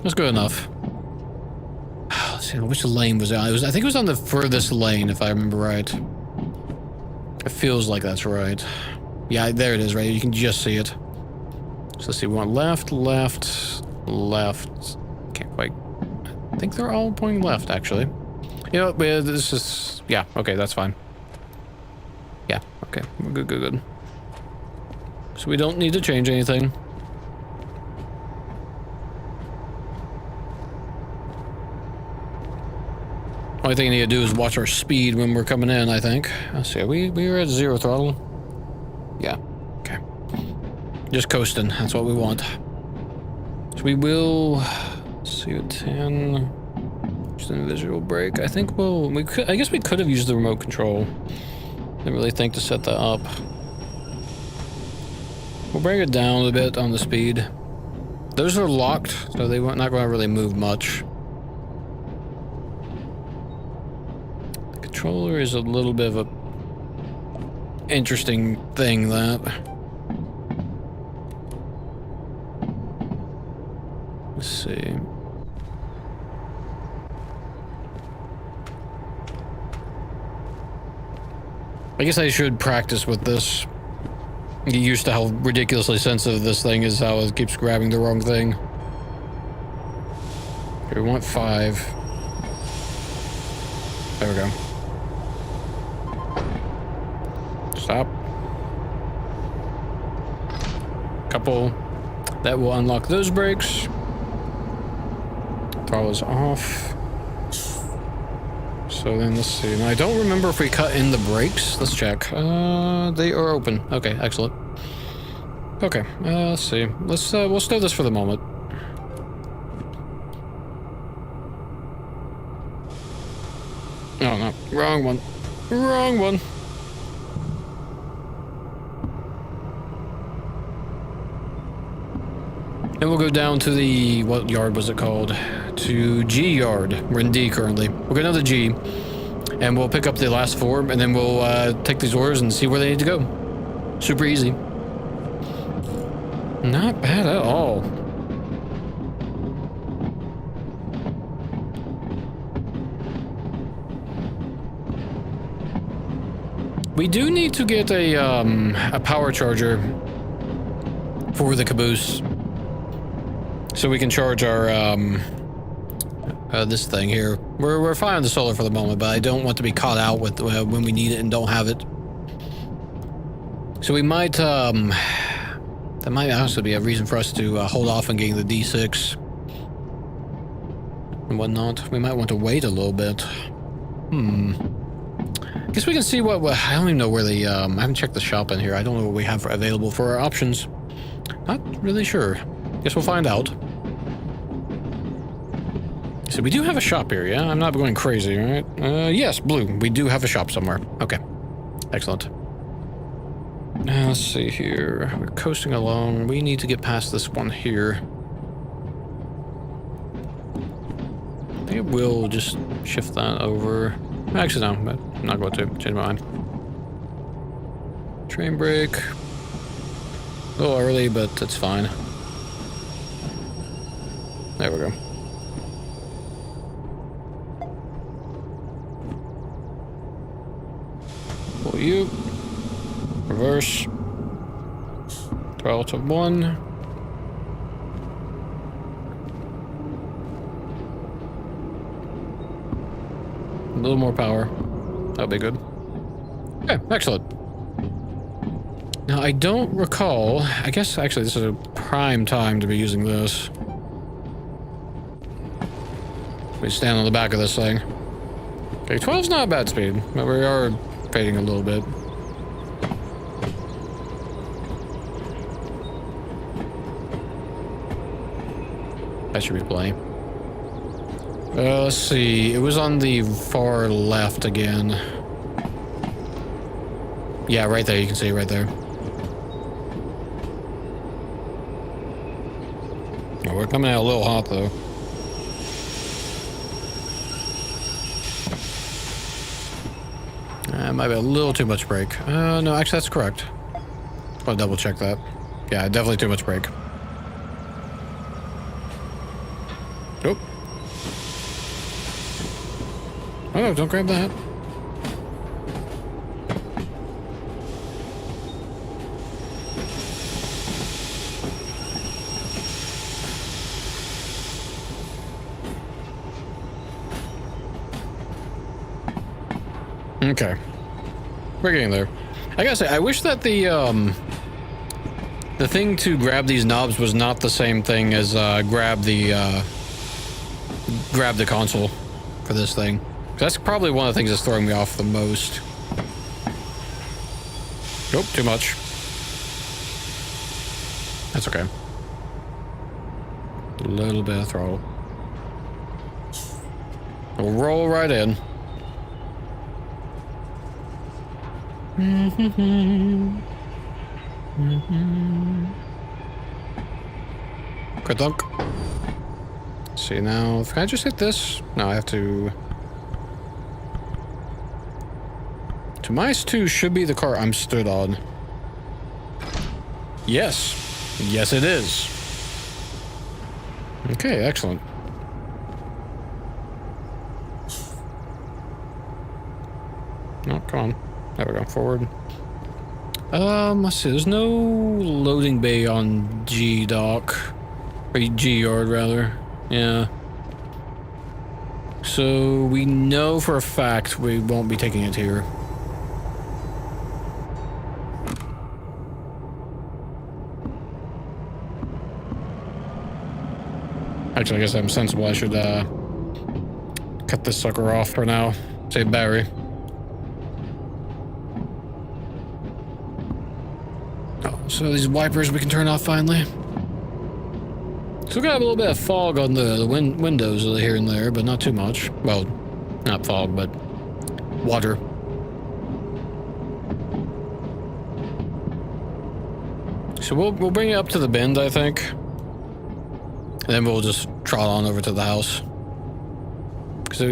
That's good enough. Let's see, which lane was it? I think it was on the furthest lane, if I remember right. It feels like that's right. Yeah, there it is, right? You can just see it. So let's see, we want left, left... left. Can't quite. I think they're all pointing left, actually. You know, this is. Yeah, okay, that's fine. Yeah, okay. Good, good, good. So we don't need to change anything. Only thing I need to do is watch our speed when we're coming in, I think. Let's see, we were at 0 throttle. Yeah, okay. Just coasting, that's what we want. So we will see a 10. Just a visual break. I think I guess we could have used the remote control. Didn't really think to set that up. We'll bring it down a bit on the speed. Those are locked, so they were not going to really move much. The controller is a little bit of a interesting thing, that. Let's see. I guess I should practice with this Get used to how ridiculously sensitive this thing is, how it keeps grabbing the wrong thing. Okay, we want 5. There we go. Stop. Couple. That will unlock those brakes. Throttle is off. So then let's see. Now I don't remember if we cut in the brakes. Let's check. They are open. Okay, excellent. Okay, let's see. We'll stow this for the moment. Oh no, wrong one. Wrong one. And we'll go down to the, what yard was it called? To G yard. We're in D currently. We'll go down to G, and we'll pick up the last 4, and then we'll take these orders and see where they need to go. Super easy. Not bad at all. We do need to get a power charger for the caboose, so we can charge our this thing here. We're fine on the solar for the moment, but I don't want to be caught out with when we need it and don't have it. So we might that might also be a reason for us to hold off on getting the D6 and whatnot. We might want to wait a little bit. Guess we can see what I don't even know where the I haven't checked the shop in here. I don't know what we have available for our options. Not really sure. Guess we'll find out. So we do have a shop here, yeah? I'm not going crazy, right? Yes, blue. We do have a shop somewhere. Okay. Excellent. Now, let's see here. We're coasting along. We need to get past this one here. I think we'll just shift that over. Actually, no. I'm not going to. Change my mind. Train brake. A little early, but that's fine. There we go. Pull you. Reverse. Throttle to 1. A little more power. That'll be good. Okay, excellent. Now, I don't recall... I guess, actually, this is a prime time to be using this. We stand on the back of this thing. Okay, 12's not a bad speed, but we are fading a little bit. That should be plenty. Let's see. It was on the far left again. Yeah, right there. You can see it right there. Oh, we're coming out a little hot, though. Might be a little too much brake. No, actually, that's correct. I'll double check that. Yeah, definitely too much brake. Nope. Oh no, don't grab that. Okay. We're getting there. I gotta say, I wish that the thing to grab these knobs was not the same thing as grab the console for this thing. That's probably one of the things that's throwing me off the most. Nope, too much. That's okay. A little bit of throttle. We'll roll right in. Ka-dunk. See now, can I just hit this? No, I have to... Tomise 2 should be the car I'm stood on. Yes. Yes, it is. Okay, excellent. Oh, come on. There we go, forward. Let's see. There's no loading bay on G dock. Or G yard, rather. Yeah. So we know for a fact we won't be taking it here. Actually, I guess I'm sensible. I should cut this sucker off for now. Save battery. Oh, so these wipers we can turn off finally. Still got a little bit of fog on the windows here and there, but not too much. Well, not fog, but water. So we'll bring it up to the bend, I think. And then we'll just trot on over to the house. So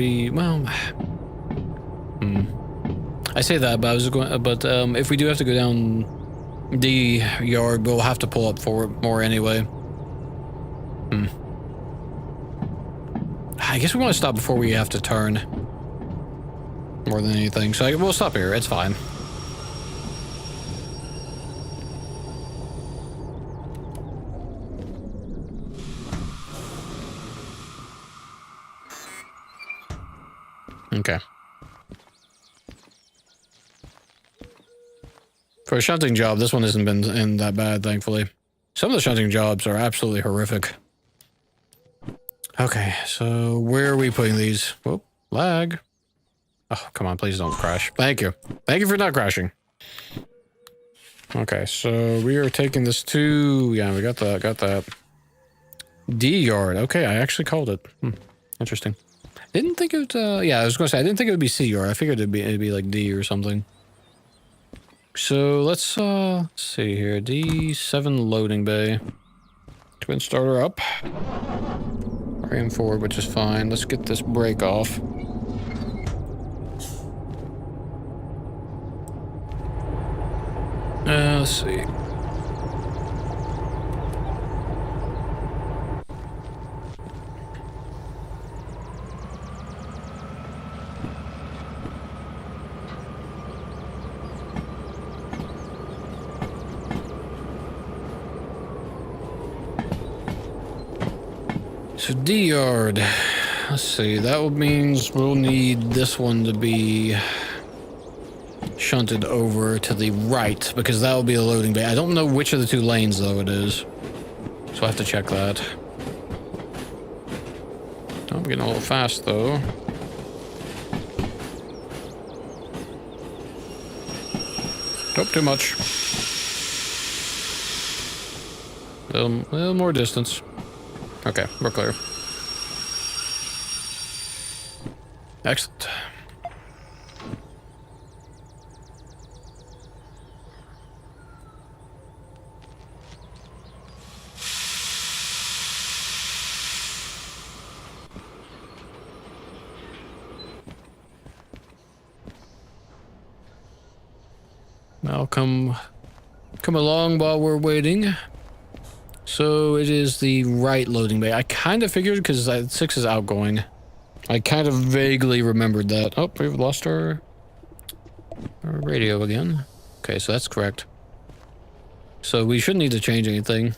I say that, but I was going. But if we do have to go down the yard, we'll have to pull up for more anyway. I guess we want to stop before we have to turn. More than anything, so we'll stop here. It's fine. Okay. For a shunting job, this one hasn't been that bad, thankfully. Some of the shunting jobs are absolutely horrific. Okay, so where are we putting these? Whoop, lag. Oh, come on, please don't crash. Thank you. Thank you for not crashing. Okay, so we are taking this to... Yeah, we got that. D yard. Okay, I actually called it. Interesting. Didn't think it would, yeah, I was gonna say, I didn't think it would be C yard. I figured it'd be like D or something. So let's see here. D7 loading bay. Twin starter up. Ram forward, which is fine. Let's get this brake off. Let's see. So D yard, let's see, that means we'll need this one to be shunted over to the right, because that will be a loading bay. I don't know which of the two lanes, though, it is. So I have to check that. I'm getting a little fast, though. Nope, too much. A little more distance. Okay, we're clear. Excellent. Now come along while we're waiting. So it is the right loading bay. I kind of figured because 6 is outgoing. I kind of vaguely remembered that. Oh, we've lost our radio again. Okay, so that's correct. So we shouldn't need to change anything.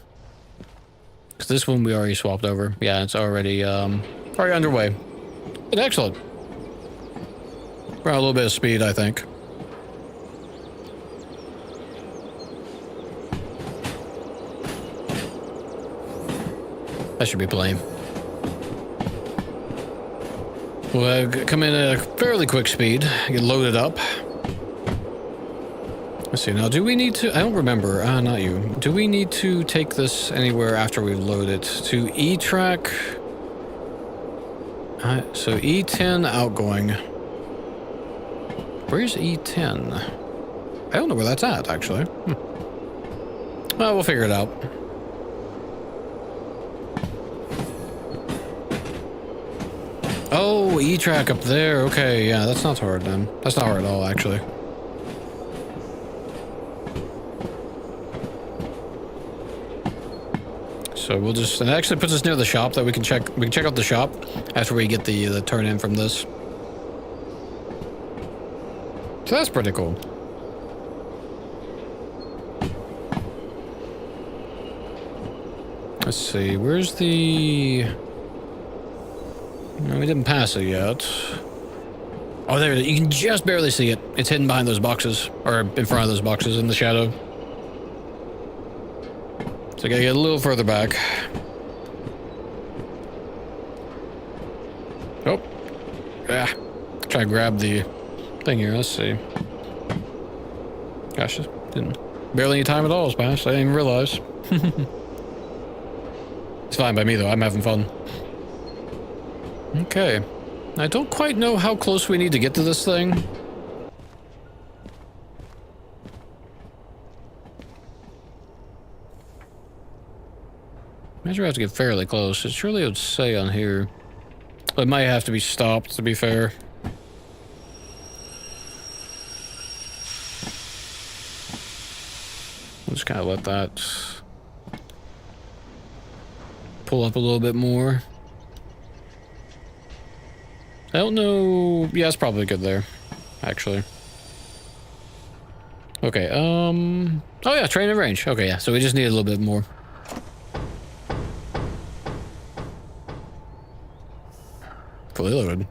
Because this one we already swapped over. Yeah, it's already underway. And excellent. We're at a little bit of speed, I think. That should be playing. We'll come in at a fairly quick speed, get loaded up. Let's see, now do we need to, I don't remember, not you. Do we need to take this anywhere after we load it? To E-track? So E10 outgoing. Where's E10? I don't know where that's at, actually. Well, we'll figure it out. Oh, E-track up there. Okay, yeah, that's not hard then. That's not hard at all, actually. So we'll just, and it actually puts us near the shop that we can check out the shop after we get the turn in from this. So that's pretty cool. Let's see, where's the... No, we didn't pass it yet. Oh, there it is. You can just barely see it. It's hidden behind those boxes, or in front of those boxes in the shadow. So I gotta get a little further back. Oh. Yeah. Try to grab the thing here. Let's see. Gosh, didn't barely any time at all has passed. I didn't even realize. It's fine by me though. I'm having fun. Okay. I don't quite know how close we need to get to this thing. Imagine we have to get fairly close. It surely would say on here. It might have to be stopped, to be fair. I'll just kind of let that pull up a little bit more. I don't know. Yeah, it's probably good there, actually. Okay, oh yeah, train in range. Okay, yeah, so we just need a little bit more. Fully loaded.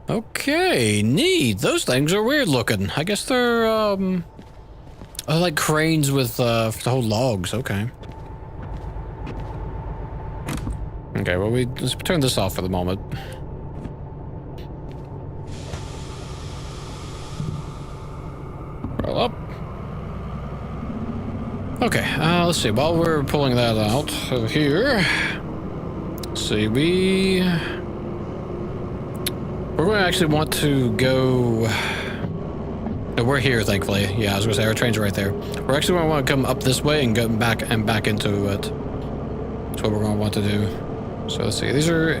Okay, neat. Those things are weird looking. I guess they're, oh, like cranes with, to hold logs. Okay. Okay, well, let's turn this off for the moment. Roll up. Okay, let's see. While we're pulling that out of here, let's see, we're going to actually want to go... No, we're here, thankfully. Yeah, I was going to say, our trains are right there. We're actually going to want to come up this way and go back into it. That's what we're going to want to do. So let's see, these are...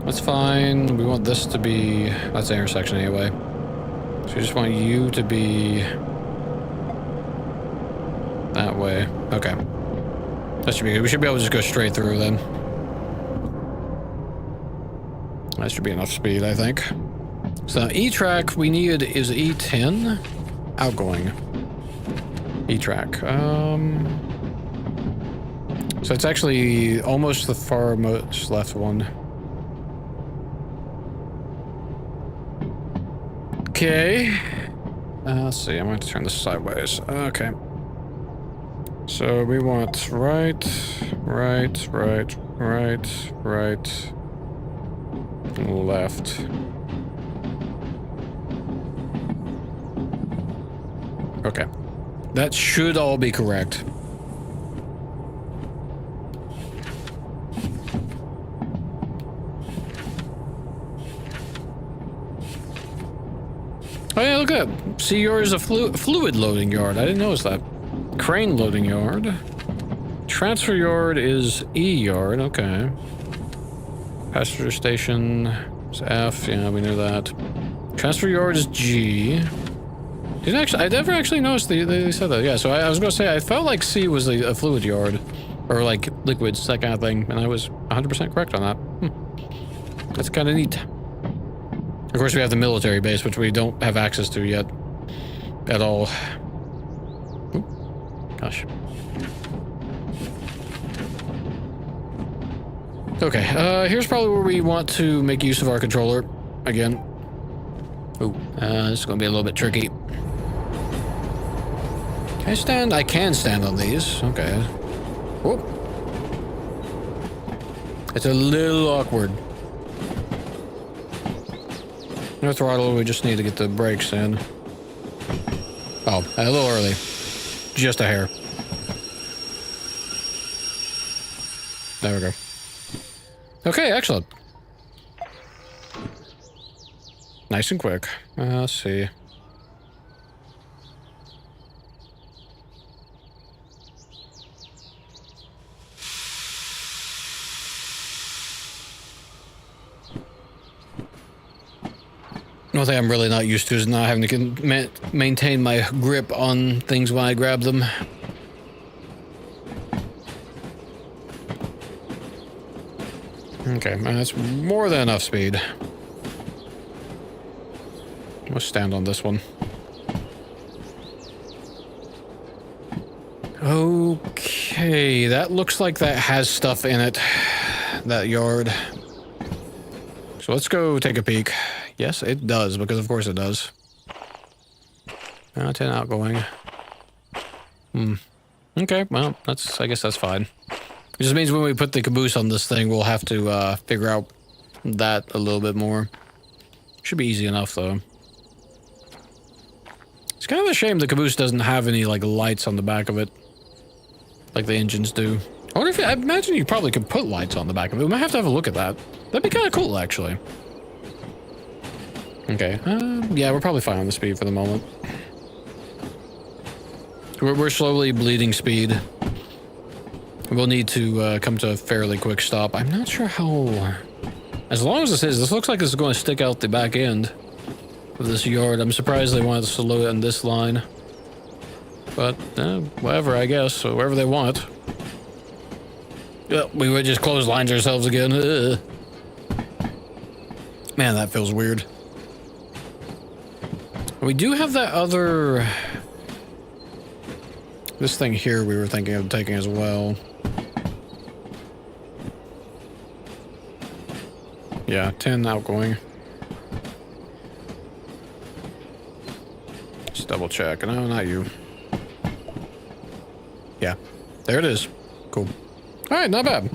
That's fine. We want this to be... That's the intersection anyway. So we just want you to be... that way. Okay. That should be good. We should be able to just go straight through then. That should be enough speed, I think. So E-track we need is E10. Outgoing. E-track. So it's actually almost the far most left one. Okay. Let's see, I'm going to turn this sideways. Okay. So we want right, left. Okay. That should all be correct. Oh yeah, look at that. See, yours is a fluid loading yard. I didn't notice that. Crane loading yard. Transfer yard is E yard. Okay. Passenger station is F. Yeah, we knew that. Transfer yard is G. I never actually noticed they said that. Yeah, so I was going to say, I felt like C was a fluid yard. Or like liquids, that kind of thing. And I was 100% correct on that. That's kind of neat. Of course, we have the military base, which we don't have access to yet. At all. Oop. Gosh. Okay, here's probably where we want to make use of our controller. Again. Ooh, this is going to be a little bit tricky. Can I stand? I can stand on these. Okay. Whoop. It's a little awkward. No throttle, we just need to get the brakes in. Oh, a little early. Just a hair. There we go. Okay, excellent. Nice and quick. Let's see. One thing I'm really not used to is not having to maintain my grip on things when I grab them. Okay, that's more than enough speed. Let's stand on this one. Okay, that looks like that has stuff in it. That yard. So let's go take a peek. Yes, it does, because of course it does. 10 outgoing. Okay, well, I guess that's fine. It just means when we put the caboose on this thing, we'll have to figure out that a little bit more. Should be easy enough, though. It's kind of a shame the caboose doesn't have any, like, lights on the back of it. Like the engines do. I wonder if... I imagine you probably could put lights on the back of it. We might have to have a look at that. That'd be kind of cool, actually. Okay. Yeah, we're probably fine on the speed for the moment. We're slowly bleeding speed. We'll need to come to a fairly quick stop. I'm not sure how... As long as this looks like this is going to stick out the back end of this yard. I'm surprised they wanted to slow it on this line. But, whatever, I guess. So wherever they want. Yeah, we would just clotheslines ourselves again. Ugh. Man, that feels weird. We do have that other... This thing here we were thinking of taking as well. Yeah, 10 outgoing. Just double check. No, not you. Yeah, there it is. Cool. All right, not bad.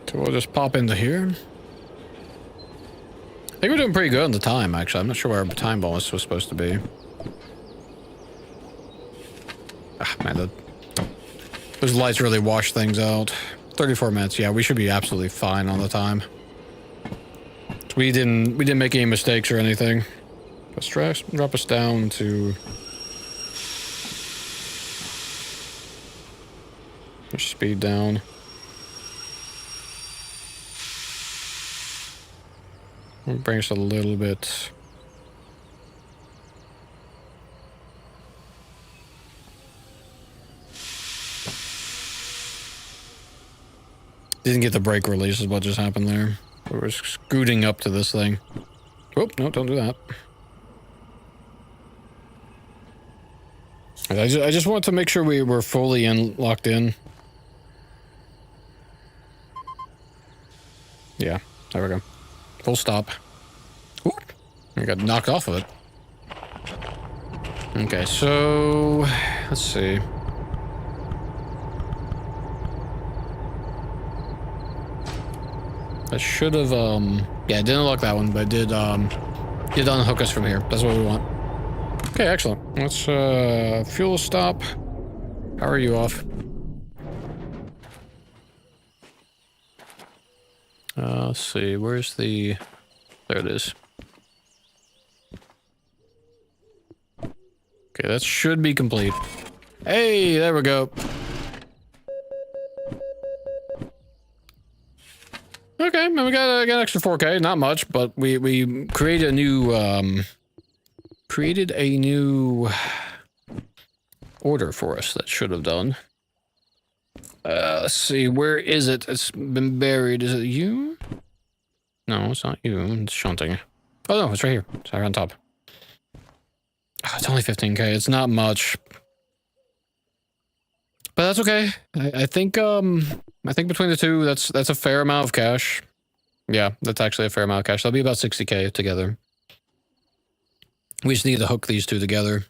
So we'll just pop into here. I think we're doing pretty good on the time, actually. I'm not sure where our time bonus was supposed to be. Ah, man, those lights really wash things out. 34 minutes. Yeah, we should be absolutely fine on the time. We didn't make any mistakes or anything. Let's drop us down to... Push speed down. Bring us a little bit. Didn't get the brake release is what just happened there. We were scooting up to this thing. Oh, no, don't do that. I just want to make sure we were fully locked in. Yeah, there we go. Full stop. Ooh, I got knocked off of it. Okay, so let's see. I should have, yeah, I didn't unlock that one, but I did unhook us from here. That's what we want. Okay, excellent. Let's, fuel stop. Power you off. Let's see, where's the... There it is. Okay, that should be complete. Hey, there we go. Okay, we got an extra 4K, not much, but we created a new order for us that should have done. Let's see, where is it? It's been buried. Is it you? No, it's not you. It's shunting. Oh no, it's right here. It's right on top. Oh, it's only 15K. It's not much, but that's okay. I think between the two, that's a fair amount of cash. Yeah, that's actually a fair amount of cash. That'll be about 60K together. We just need to hook these two together.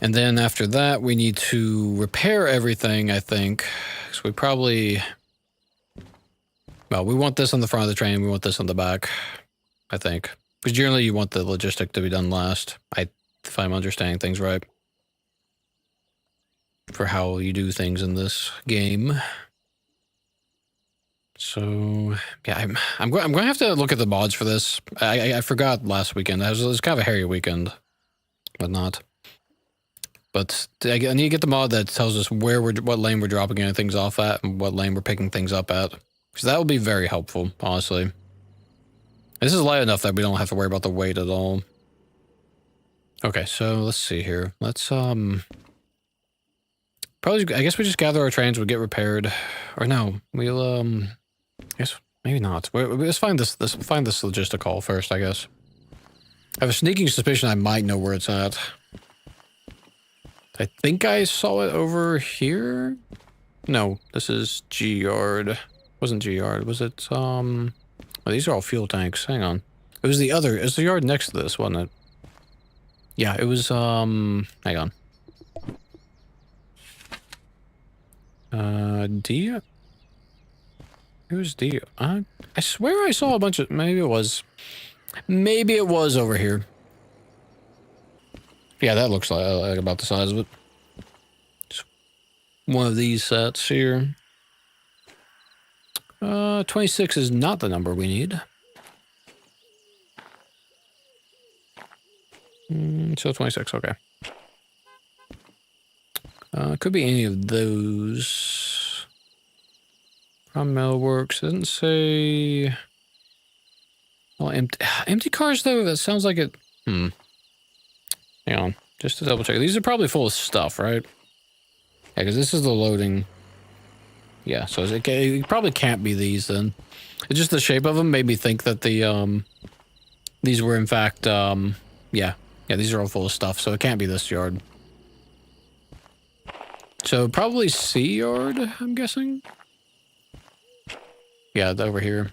And then after that, we need to repair everything, I think. So we probably... Well, we want this on the front of the train. We want this on the back, I think. Because generally you want the logistic to be done last. If I'm understanding things right. For how you do things in this game. So, yeah, I'm going to have to look at the mods for this. I forgot last weekend. It was kind of a hairy weekend. But not. But I need to get the mod that tells us what lane we're dropping things off at and what lane we're picking things up at. Because that would be very helpful, honestly. This is light enough that we don't have to worry about the weight at all. Okay, so let's see here. Let's, probably, I guess we just gather our trains, we'll get repaired. Or no, we'll, I guess, maybe not. Let's find this logistic hall first, I guess. I have a sneaking suspicion I might know where it's at. I think I saw it over here. No, this is G yard. Wasn't G yard, was it? Oh, these are all fuel tanks. Hang on. It was the other. It was the yard next to this, wasn't it? Yeah, it was. Hang on. D. It was D. I swear I saw a bunch of. Maybe it was. Maybe it was over here. Yeah, that looks like about the size of it. Just one of these sets here. 26 is not the number we need. So 26, okay. Could be any of those. From Metalworks, doesn't say... Oh, empty cars, though? That sounds like it... Hang on, just to double check. These are probably full of stuff, right? Yeah, because this is the loading... Yeah, so it probably can't be these, then. It's just the shape of them made me think that the, these were, in fact, yeah. Yeah, these are all full of stuff, so it can't be this yard. So, probably C yard, I'm guessing? Yeah, over here.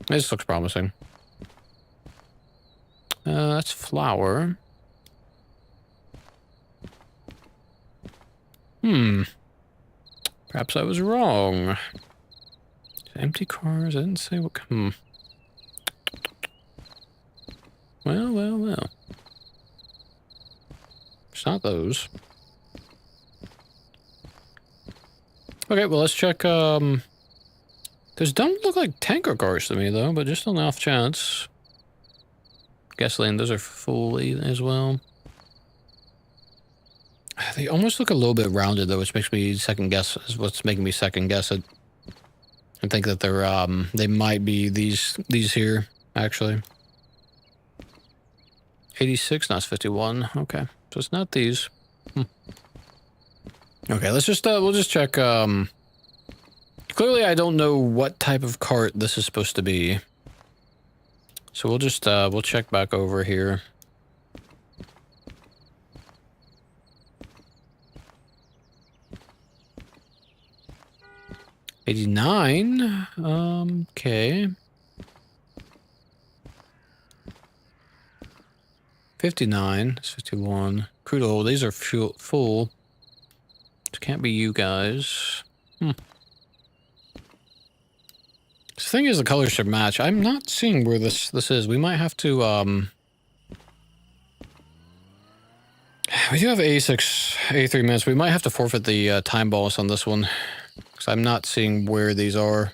This looks promising. That's flour. Perhaps I was wrong. Empty cars, I didn't say what... Well. It's not those. Okay, well, let's check, Those don't look like tanker cars to me, though, but just on the off chance. Gasoline, those are full as well. They almost look a little bit rounded, though, which makes me second guess, is what's making me second guess it. I think that they're, they might be these here, actually. 86, not 51. Okay, so it's not these. Okay, let's just, we'll just check, clearly I don't know what type of cart this is supposed to be. So we'll just, we'll check back over here. $89, okay. 59, 51. Crude oil, these are full. It can't be you guys. The thing is, the colors should match. I'm not seeing where this is. We might have to, we do have A6, A3 minutes. We might have to forfeit the time bonus on this one. Because I'm not seeing where these are.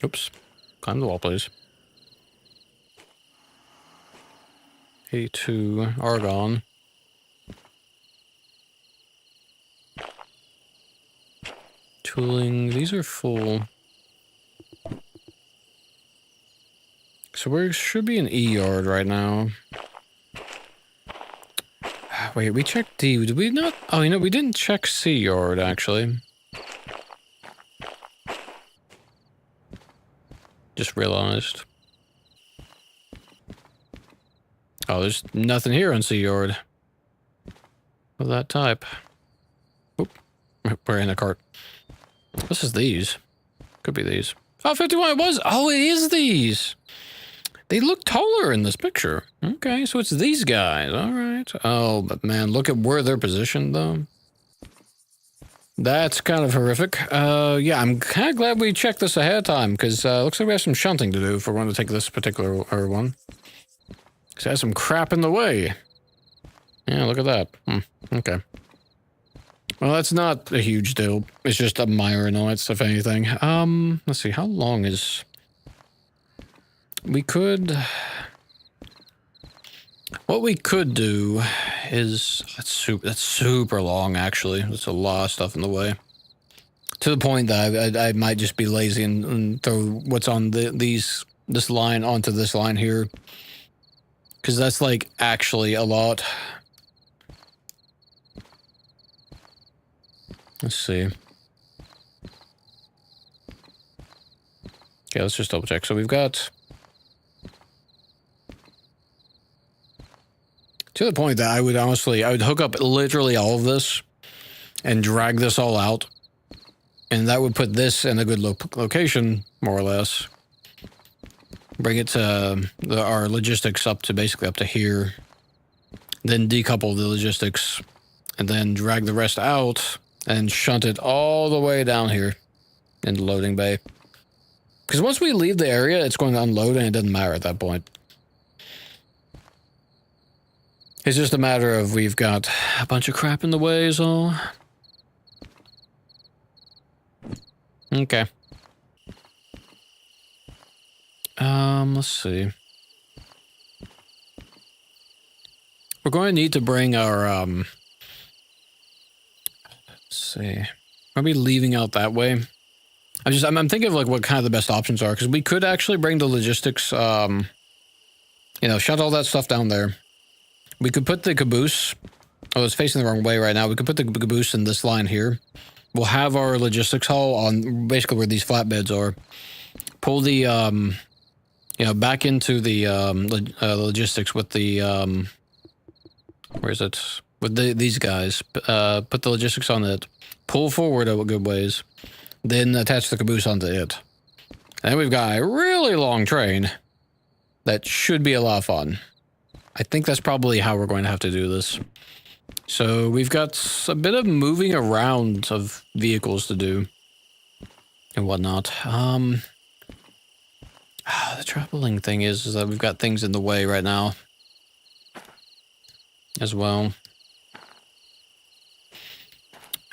Oops. Climb the wall, please. A2, Argon. Tooling, these are full. So we should be in E yard right now. Wait, we checked D. Did we not? Oh, you know, we didn't check C yard, actually. Just realized. Oh, there's nothing here on C yard. Of that type. Oop. We're in a cart. This is these. Could be these. Oh, 51 it was. Oh, it is these. They look taller in this picture. Okay, so it's these guys. All right. Oh, but man, look at where they're positioned, though. That's kind of horrific. Yeah, I'm kind of glad we checked this ahead of time, because looks like we have some shunting to do if we're going to take this particular one. Because it has some crap in the way. Yeah, look at that. Okay. Well, that's not a huge deal. It's just a minor annoyance, if anything. Let's see, how long is... We could... What we could do is... That's super long, actually. There's a lot of stuff in the way. To the point that I might just be lazy and throw what's on this line onto this line here. Because that's, like, actually a lot. Let's see. Okay, let's just double check. So we've got To the point that I would hook up literally all of this and drag this all out. And that would put this in a good location, more or less. Bring it to our logistics up to basically up to here. Then decouple the logistics. And then drag the rest out and shunt it all the way down here in the loading bay. Because once we leave the area, it's going to unload and it doesn't matter at that point. It's just a matter of we've got a bunch of crap in the way, so... Okay. Let's see. We're going to need to bring our, let's see. I'll be leaving out that way. I'm thinking of like what kind of the best options are, because we could actually bring the logistics, you know, shut all that stuff down there. We could put the caboose. Oh, it's facing the wrong way right now. We could put the caboose in this line here. We'll have our logistics haul on basically where these flatbeds are. Pull the, you know, back into the logistics with the, where is it? With these guys. Put the logistics on it. Pull forward a good ways. Then attach the caboose onto it. And then we've got a really long train that should be a lot of fun. I think that's probably how we're going to have to do this. So we've got a bit of moving around of vehicles to do and whatnot. The troubling thing is that we've got things in the way right now as well.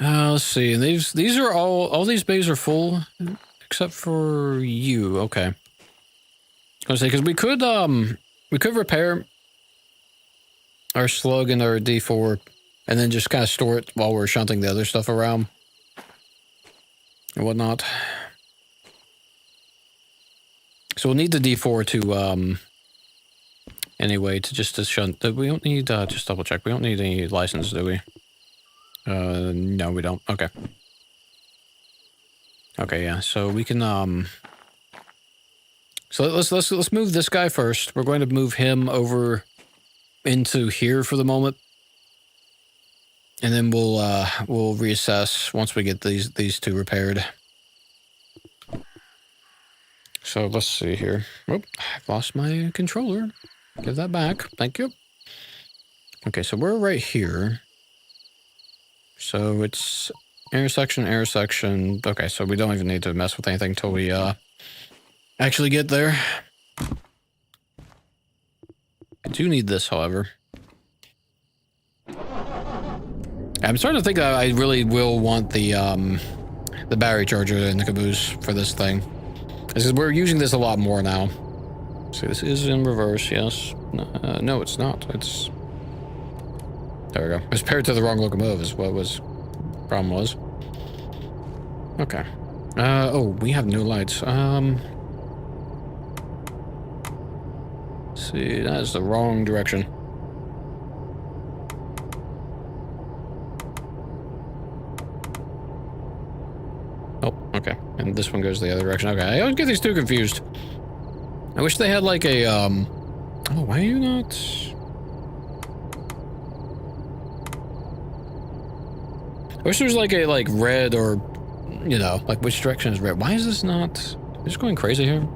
Let's see. These are all these bays are full except for you. Okay. I was gonna say, because we could repair our slug and our D4 and then just kind of store it while we're shunting the other stuff around and whatnot. So we'll need the D4 to, anyway, to shunt. We don't need, just double check. We don't need any license, do we? No, we don't. Okay. Okay, yeah. So we can, so let's move this guy first. We're going to move him over into here for the moment. And then we'll reassess once we get these two repaired. So let's see here. Oh, I've lost my controller. Give that back. Thank you. Okay, so we're right here. So it's intersection. Okay, so we don't even need to mess with anything until we actually get there. I do need this, however. I'm starting to think that I really will want the battery charger in the caboose for this thing. Because we're using this a lot more now. So this is in reverse, yes. No, it's not. It's... There we go. It's paired to the wrong locomotive is what problem was. Okay. Oh, we have no lights. Let's see, that is the wrong direction. Oh, okay. And this one goes the other direction. Okay, I always get these two confused. I wish they had like a, oh, why are you not... I wish there was like a, red or, you know, like which direction is red. Why is this not... Is this going crazy here?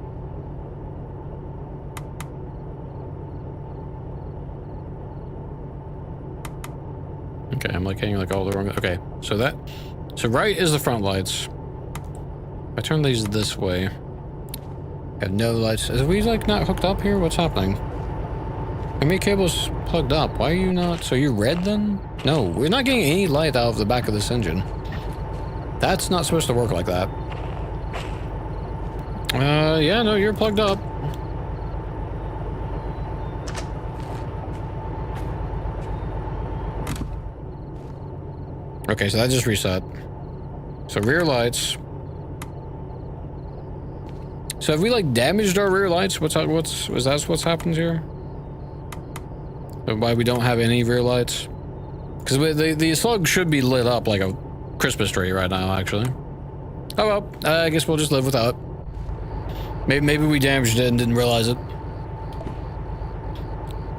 Okay, I'm like hitting like all the wrong... Okay, so that... So right is the front lights. If I turn these this way... I have no lights. Are we like not hooked up here? What's happening? How many cables plugged up? Why are you not... So you're red then? No, we're not getting any light out of the back of this engine. That's not supposed to work like that. Yeah, no, you're plugged up. Okay, so that just reset. So rear lights. So have we like damaged our rear lights? Is that what's happened here? Why we don't have any rear lights? Because the slug should be lit up like a Christmas tree right now, actually. Oh well, I guess we'll just live without. Maybe we damaged it and didn't realize it.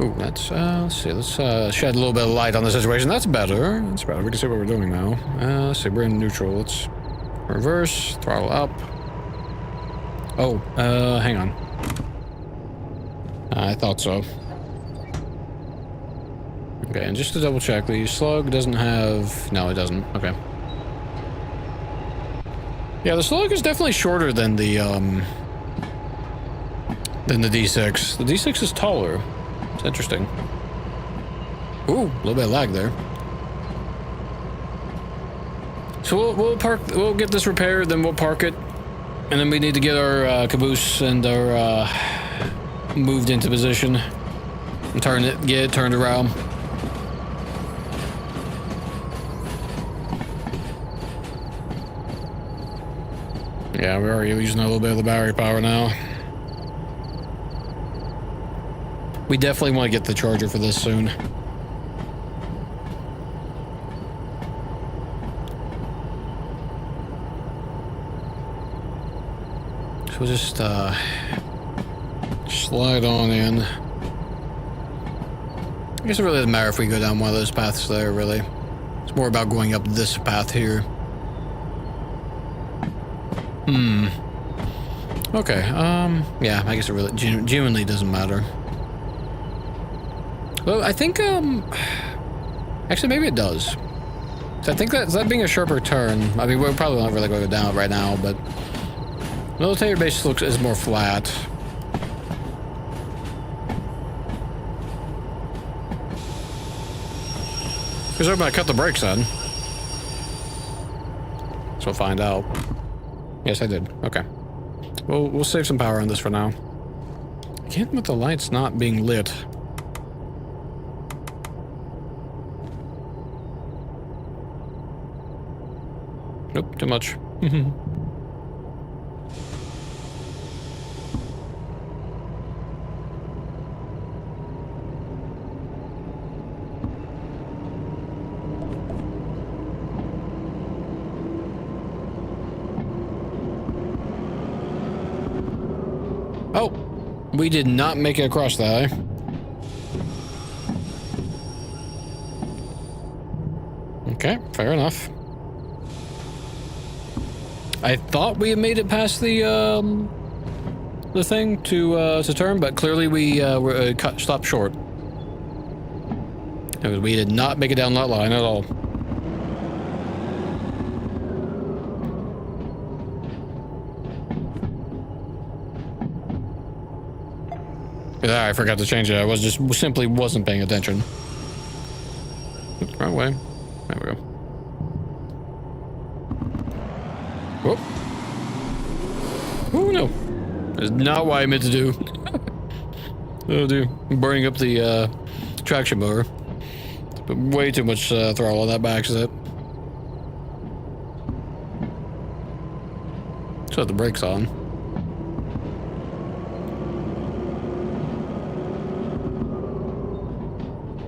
Ooh, let's see. Let's shed a little bit of light on the situation. That's better. That's better. We can see what we're doing now. Let's see. We're in neutral. Let's reverse, throttle up. Oh, hang on. I thought so. Okay, and just to double check, the slug doesn't have... No, it doesn't. Okay. Yeah, the slug is definitely shorter than the D6. The D6 is taller. It's interesting. Ooh, a little bit of lag there. So we'll get this repaired, then we'll park it, and then we need to get our caboose and our moved into position and get it turned around. Yeah, we're already using a little bit of the battery power now. We definitely want to get the charger for this soon. So we'll just slide on in. I guess it really doesn't matter if we go down one of those paths there, really. It's more about going up this path here. Okay, yeah, I guess it really genuinely doesn't matter. Well, I think, actually, maybe it does. So I think that being a sharper turn, I mean, we're probably not really going to go down right now, but military base is more flat. Because I'm going to cut the brakes on. So we'll find out. Yes, I did. Okay. Well, we'll save some power on this for now. I can't with the lights not being lit. Nope, too much. Oh, we did not make it across that, eh? Okay, fair enough. I thought we had made it past the thing to turn, but clearly we were stopped short. We did not make it down that line at all. Yeah, I forgot to change it. I simply wasn't paying attention. Oops, wrong way. There we go. Whoop. Oh no. That's not what I meant to do. Oh dude. I'm burning up the traction motor. But way too much throttle on that by accident. So the brakes on.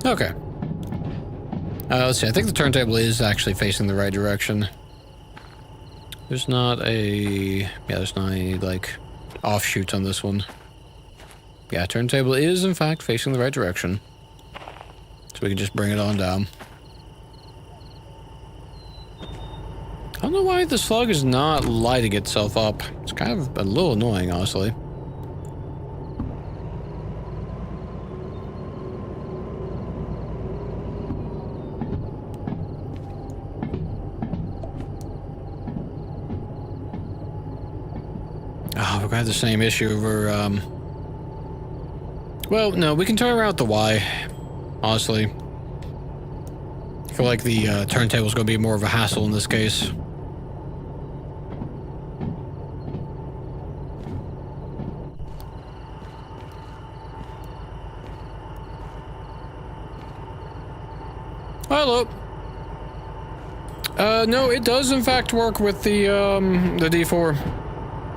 Okay. Let's see. I think the turntable is actually facing the right direction. There's not any, like, offshoots on this one. Yeah, turntable is, in fact, facing the right direction. So we can just bring it on down. I don't know why the slug is not lighting itself up. It's kind of a little annoying, honestly. Oh, we're gonna have the same issue over, well, no, we can turn around the Y, honestly. I feel like the turntable's gonna be more of a hassle in this case. Hello. No, it does in fact work with the D4.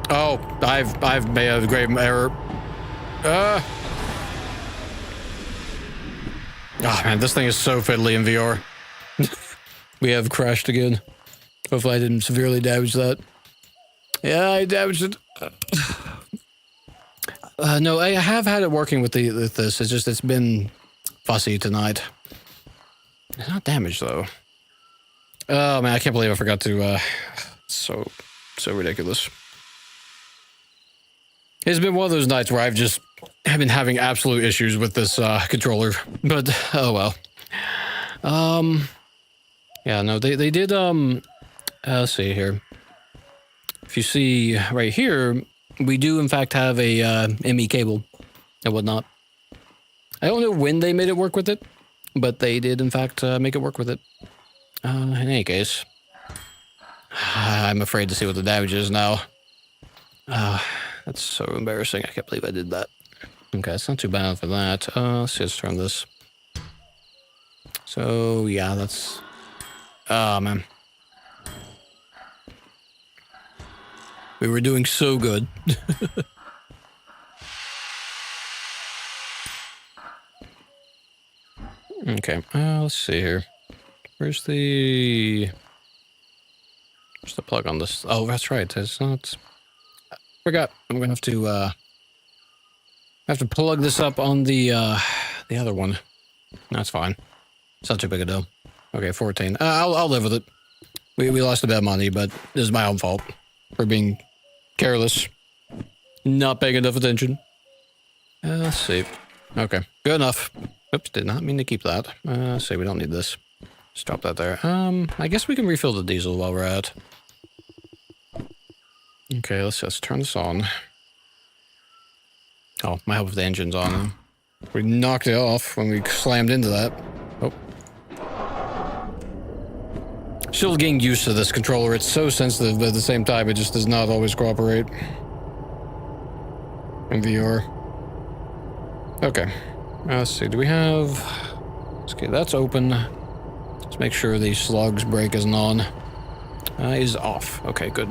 Oh, I've made a grave error. Oh man, this thing is so fiddly in VR. We have crashed again. Hopefully I didn't severely damage that. Yeah, I damaged it. No, I have had it working with this. It's just it's been fussy tonight. It's not damaged though. Oh man, I can't believe I forgot to. So ridiculous. It's been one of those nights where I've just been having absolute issues with this controller. But oh well. Yeah, no, they did. Let's see here. If you see right here, we do in fact have a ME cable and whatnot. I don't know when they made it work with it, but they did in fact make it work with it. In any case, I'm afraid to see what the damage is now. That's so embarrassing. I can't believe I did that. Okay, it's not too bad for that. Let's turn this. So yeah, that's. Oh man. We were doing so good. Okay, let's see here. Where's the plug on this? Oh, that's right. It's not. Forgot. I'm gonna have to plug this up on the other one. That's fine. It's not too big a deal. Okay, 14. I'll live with it. We lost a bit of money, but this is my own fault for being careless, not paying enough attention. Let's see. Okay, good enough. Oops, did not mean to keep that. Let's see, we don't need this. Just drop that there. I guess we can refill the diesel while we're at. Okay, let's just turn this on. Oh, I hope the engine's on. We knocked it off when we slammed into that. Oh. Still getting used to this controller. It's so sensitive, but at the same time, it just does not always cooperate. In VR. Okay. Let's see, do we have... Okay, that's open. Let's make sure the slugs brake isn't on. Is off. Okay, good.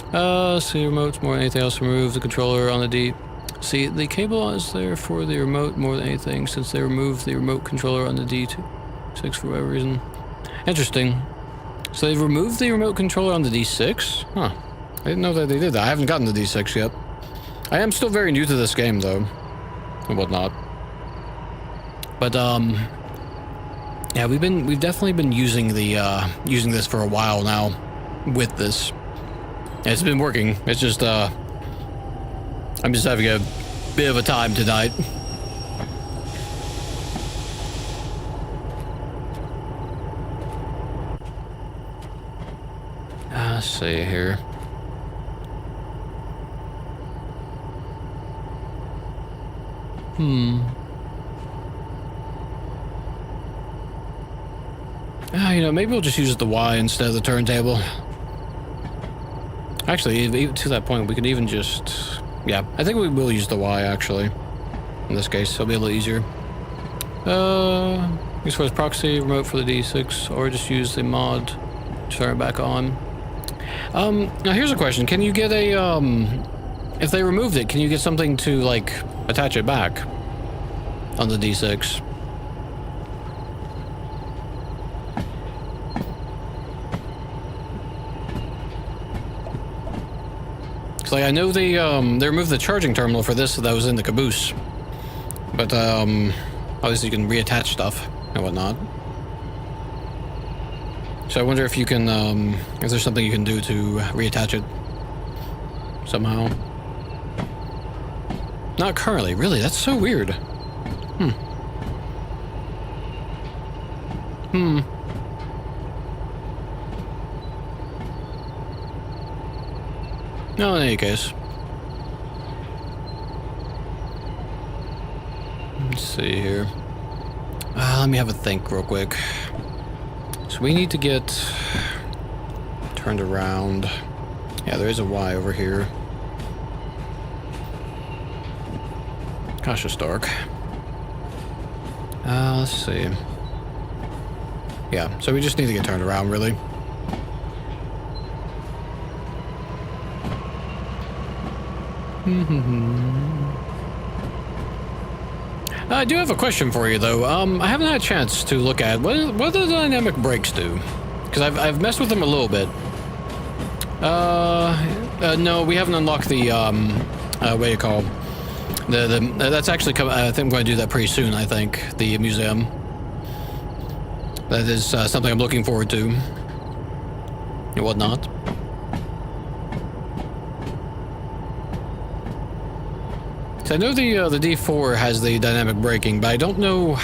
See, remotes more than anything else. Remove the controller on the D. See, the cable is there for the remote more than anything, since they removed the remote controller on the D6 for whatever reason. Interesting. So they've removed the remote controller on the D6? Huh. I didn't know that they did that. I haven't gotten the D6 yet. I am still very new to this game, though. And whatnot. But, yeah, we've definitely been using using this for a while now with this. It's been working. It's just, I'm just having a bit of a time tonight. Let's see here. You know, maybe we'll just use the Y instead of the turntable. Actually, even to that point, we could even just... Yeah, I think we will use the Y, actually. In this case, it'll be a little easier. As far as proxy, remote for the D6, or just use the mod to turn it back on. Now here's a question. Can you get a, if they removed it, can you get something to, like, attach it back on the D6? Like, I know they removed the charging terminal for this that was in the caboose. But, obviously you can reattach stuff and whatnot. So I wonder if you can, if there's something you can do to reattach it somehow. Not currently, really, that's so weird. No, in any case. Let's see here. Let me have a think real quick. So we need to get turned around. Yeah, there is a Y over here. Gosh, it's dark. Let's see. Yeah, so we just need to get turned around, really. I do have a question for you, though. I haven't had a chance to look at what do the dynamic brakes do? Because I've messed with them a little bit. No, we haven't unlocked the what do you call? That's actually coming. I think I'm going to do that pretty soon. I think the museum. That is something I'm looking forward to. And whatnot. So I know the D4 has the dynamic braking, but I don't know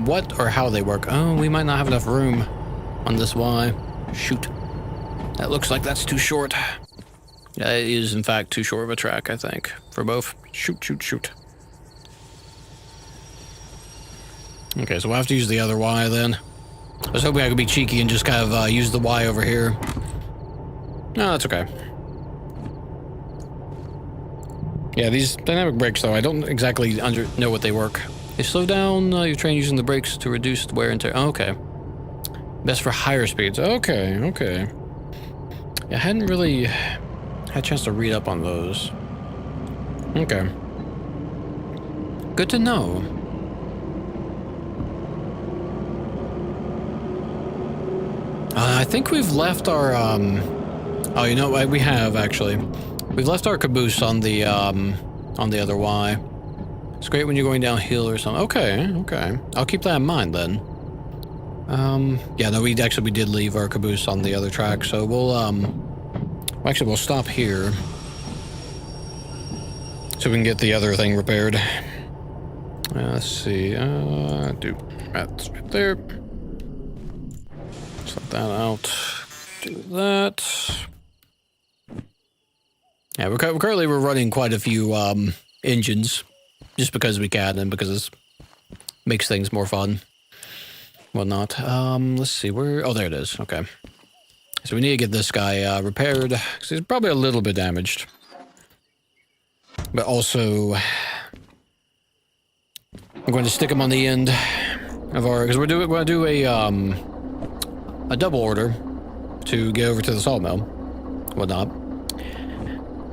what or how they work. Oh, we might not have enough room on this Y. Shoot. That looks like that's too short. Yeah, it is in fact too short of a track, I think, for both. Shoot, shoot, shoot. Okay, so we'll have to use the other Y then. I was hoping I could be cheeky and just kind of use the Y over here. No, that's okay. Yeah, these dynamic brakes, though, I don't exactly know what they work. They slow down your train using the brakes to reduce the wear and tear. Oh, okay. Best for higher speeds. Okay, okay. Yeah, I hadn't really had a chance to read up on those. Okay. Good to know. I think we've left our, oh, you know what? We have, actually. We've left our caboose on the other Y. It's great when you're going downhill or something. Okay, okay. I'll keep that in mind, then. Yeah, no, we did leave our caboose on the other track, so we'll, actually, we'll stop here. So we can get the other thing repaired. Let's see, that's right there. Set that out. Do that. Yeah, we're running quite a few engines, just because we can and because it makes things more fun. Whatnot. Let's see, oh, there it is. Okay. So we need to get this guy repaired, because he's probably a little bit damaged. But also, I'm going to stick him on the end of our, because we're going to do a double order to get over to the sawmill, whatnot.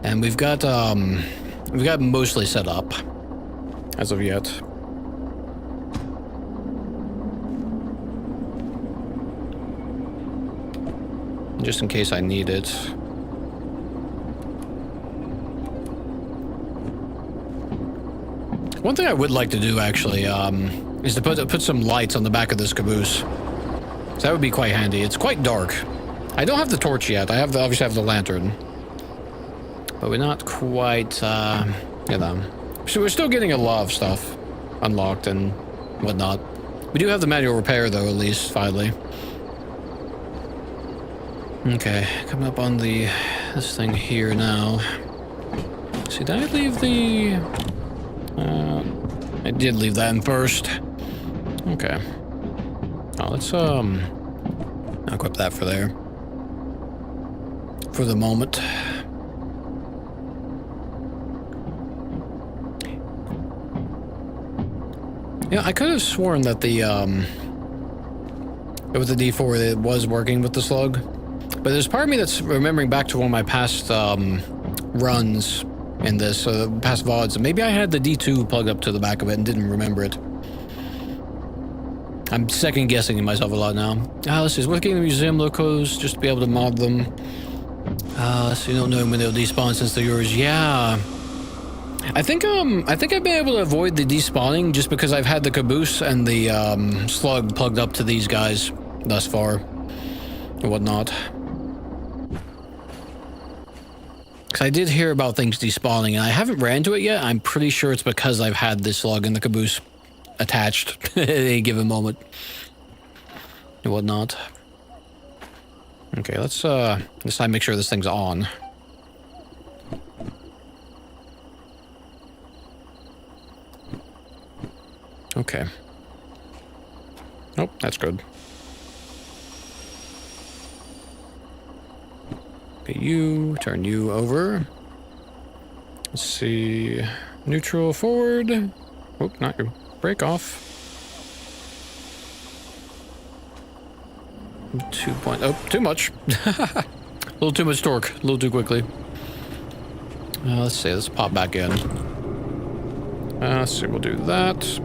And we've got mostly set up as of yet. Just in case I need it. One thing I would like to do actually is to put some lights on the back of this caboose. So that would be quite handy. It's quite dark. I don't have the torch yet. I obviously have the lantern. But we're not quite, you know. So we're still getting a lot of stuff unlocked and whatnot. We do have the manual repair, though, at least, finally. Okay, coming up on this thing here now. See, did I leave the... I did leave that in first. Okay. Oh, let's, equip that for there. For the moment. Yeah, I could have sworn that with the D4 it was working with the slug. But there's part of me that's remembering back to one of my past runs in this, past VODs. Maybe I had the D2 plugged up to the back of it and didn't remember it. I'm second guessing myself a lot now. Let's see, working in the museum locos just to be able to mod them. So you don't know when they'll despawn since they're yours. Yeah. I think I've been able to avoid the despawning just because I've had the caboose and the slug plugged up to these guys thus far and whatnot. Because I did hear about things despawning and I haven't ran into it yet. I'm pretty sure it's because I've had this slug and the caboose attached at any given moment and whatnot. Okay, let's this time make sure this thing's on. Okay. Nope, that's good. Okay, you turn you over. Let's see. Neutral forward. Oh, not your brake off. 2 point. Oh, too much. A little too much torque. A little too quickly. Let's see. Let's pop back in. Let's see. We'll do that.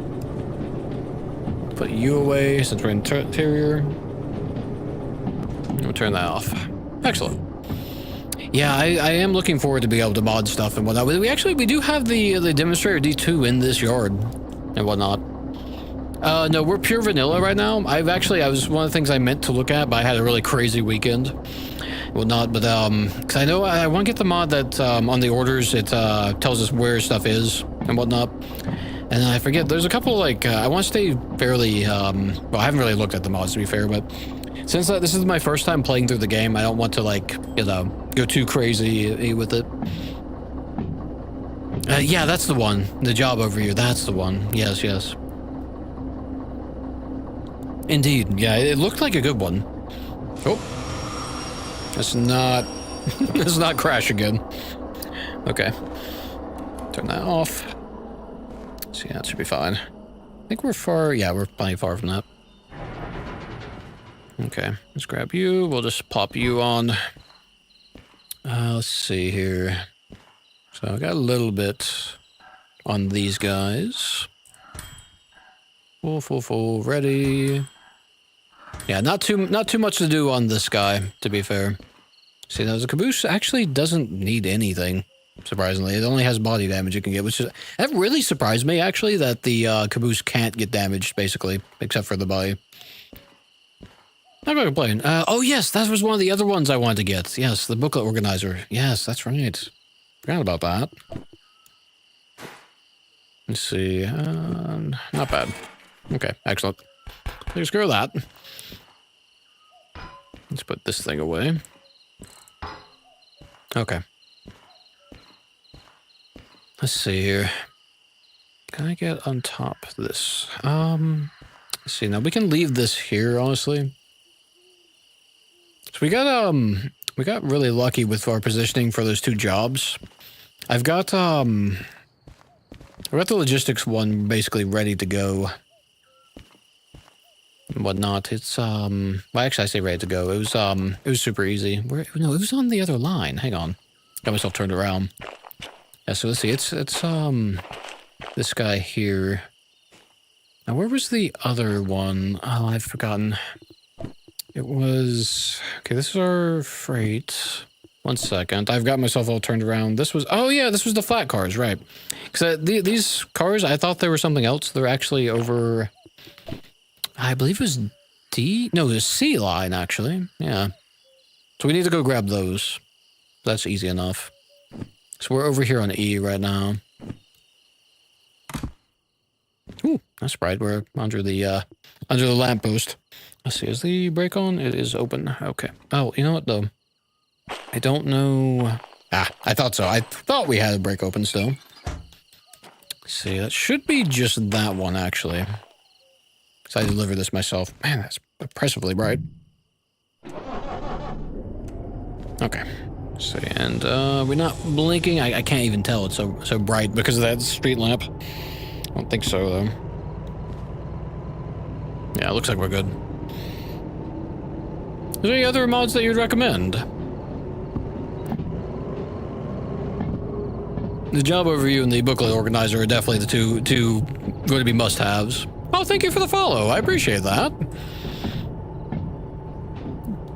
Put you away since we're interior. We'll turn that off. Excellent. Yeah, I am looking forward to being able to mod stuff and whatnot. We do have the demonstrator D2 in this yard and whatnot. No, we're pure vanilla right now. I was one of the things I meant to look at, but I had a really crazy weekend. Whatnot, but because I know I want to get the mod that on the orders it tells us where stuff is and whatnot. And I forget, there's a couple like I want to stay fairly well, I haven't really looked at the mods to be fair, but since this is my first time playing through the game, I don't want to like, you know, go too crazy with it. Yeah, that's the one. The job overview, that's the one. Yes, yes. Indeed, yeah, it looked like a good one. Oh, let's not, let's not crash again. Okay, turn that off. So yeah, that should be fine. I think we're far, yeah, we're plenty far from that. Okay, let's grab you. We'll just pop you on. Let's see here. So I got a little bit on these guys. Full, ready. Yeah, not too much to do on this guy, to be fair. See, now the caboose actually doesn't need anything, surprisingly. It only has body damage it can get, which is, that really surprised me, actually, that the caboose can't get damaged, basically, except for the body. Not gonna complain. Oh yes, that was one of the other ones I wanted to get. Yes, the booklet organizer. Yes, that's right. Forgot about that. Let's see. Not bad. Okay, excellent. Let's screw that. Let's put this thing away. Okay. Let's see here. Can I get on top of this? Let's see. Now we can leave this here, honestly. So we got really lucky with our positioning for those two jobs. I've got the logistics one basically ready to go. And whatnot. It's well, actually I say ready to go. It was super easy. No, it was on the other line. Hang on. Got myself turned around. Yeah, so let's see. It's this guy here. Now where was the other one? Oh, I've forgotten. It was... Okay, this is our freight. 1 second. I've got myself all turned around. This was... Oh, yeah, this was the flat cars, right. Because these cars, I thought they were something else. They're actually over... I believe it was D... No, it was C line, actually. Yeah. So we need to go grab those. That's easy enough. So we're over here on E right now. Ooh, that's right. We're under the lamppost. Let's see, is the brake on? It is open. Okay. Oh, you know what, though? I don't know... Ah, I thought so. I thought we had a brake open still. Let's see, that should be just that one, actually. Because I delivered this myself. Man, that's impressively bright. Okay. Let's see, and we're not blinking. I can't even tell it's so bright because of that street lamp. I don't think so, though. Yeah, it looks like we're good. Is there any other mods that you'd recommend? The job overview and the booklet organizer are definitely the two going to be must-haves. Oh, thank you for the follow. I appreciate that.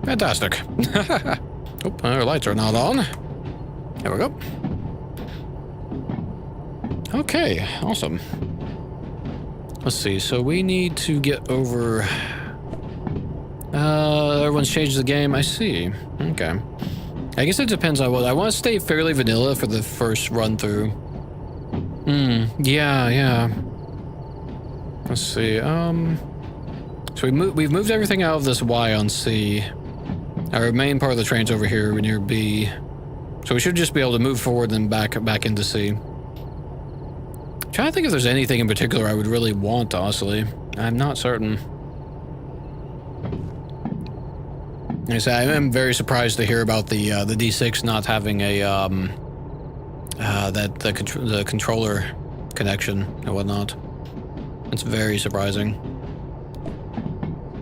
Fantastic. Oh, our lights are not on. There we go. Okay, awesome. Let's see, so we need to get over... everyone's changed the game, I see. Okay. I guess it depends on what... I want to stay fairly vanilla for the first run-through. Yeah. Let's see, So we've moved everything out of this Y on C. Our main part of the train's over here near B. So we should just be able to move forward and back into C. I'm trying to think if there's anything in particular I would really want, honestly. I'm not certain. Like I said, I am very surprised to hear about the D6 not having a the controller connection and whatnot. It's very surprising.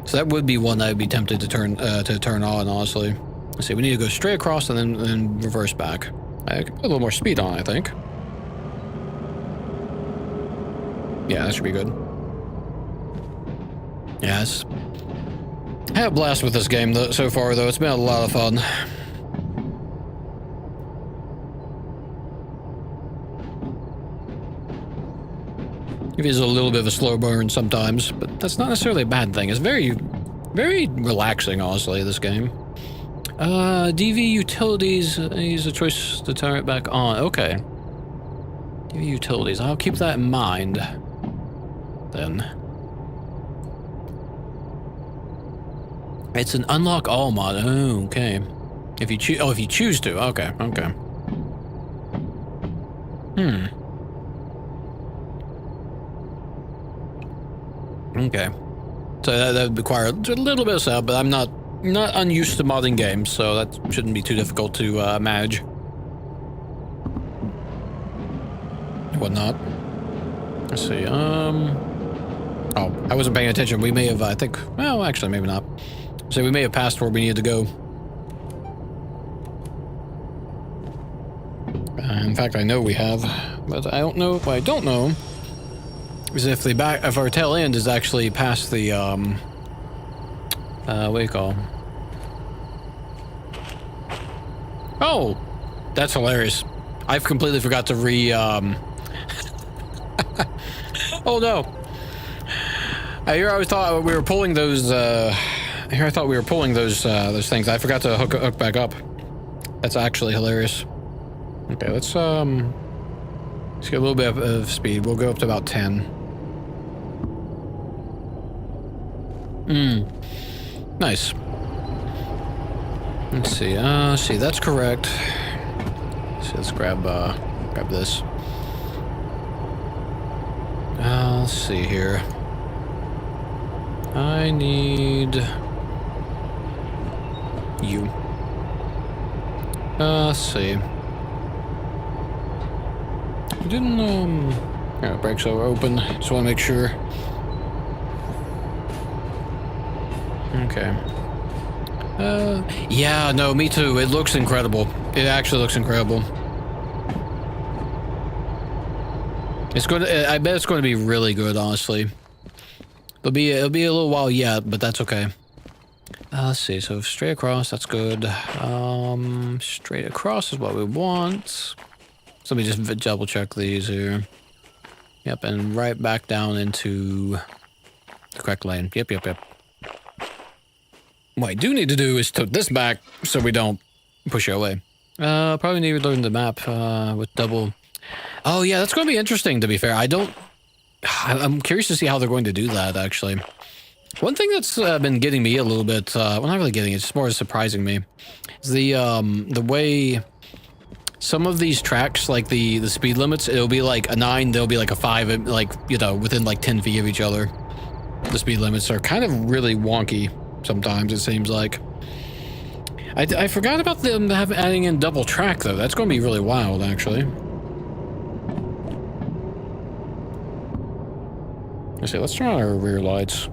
So that would be one that I'd be tempted to turn on, honestly. Let's see, we need to go straight across and then reverse back. I could put a little more speed on, I think. Yeah, that should be good. Yeah, I had a blast with this game so far, though. It's been a lot of fun. It is a little bit of a slow burn sometimes, but that's not necessarily a bad thing. It's very, very relaxing, honestly, this game. DV utilities, use a choice to turn it back on. Okay. DV utilities, I'll keep that in mind. Then. It's an unlock all mod. Oh, okay. If you choose, if you choose to. Okay, okay. Okay. So that would require a little bit of setup, but I'm not unused to modding games, so that shouldn't be too difficult to manage. Whatnot. Let's see. Oh, I wasn't paying attention. We may have, I think. Well, actually, maybe not. So we may have passed where we needed to go. In fact, I know we have, but I don't know. What I don't know is if the back of our tail end is actually past the what do you call? Oh, that's hilarious. I've completely forgot to Oh no! I thought we were pulling those. I thought we were pulling those things. I forgot to hook back up. That's actually hilarious. Okay, let's get a little bit of speed. We'll go up to about 10. Nice. Let's see. That's correct. Let's grab this. Let's see here. I need you. Let's see. We didn't, yeah, brakes are open. Just want to make sure. Okay. Yeah, no, me too. It looks incredible. It actually looks incredible. It's going to, I bet it's going to be really good, honestly. It'll be a little while yet, but that's okay. Let's see, so straight across, that's good. Straight across is what we want. So let me just double check these here. Yep, and right back down into the correct lane. Yep. What I do need to do is tote this back so we don't push it away. Probably need to learn the map with double. Oh yeah, that's going to be interesting, to be fair. I'm curious to see how they're going to do that, actually. One thing that's been getting me a little bit, well, not really getting, it's just more surprising me, is the way some of these tracks, like the speed limits, it'll be like a 9, there'll be like a 5, like, you know, within like 10 feet of each other. The speed limits are kind of really wonky sometimes, it seems like. I forgot about them adding in double track, though. That's going to be really wild, actually. Let's see, let's turn on our rear lights.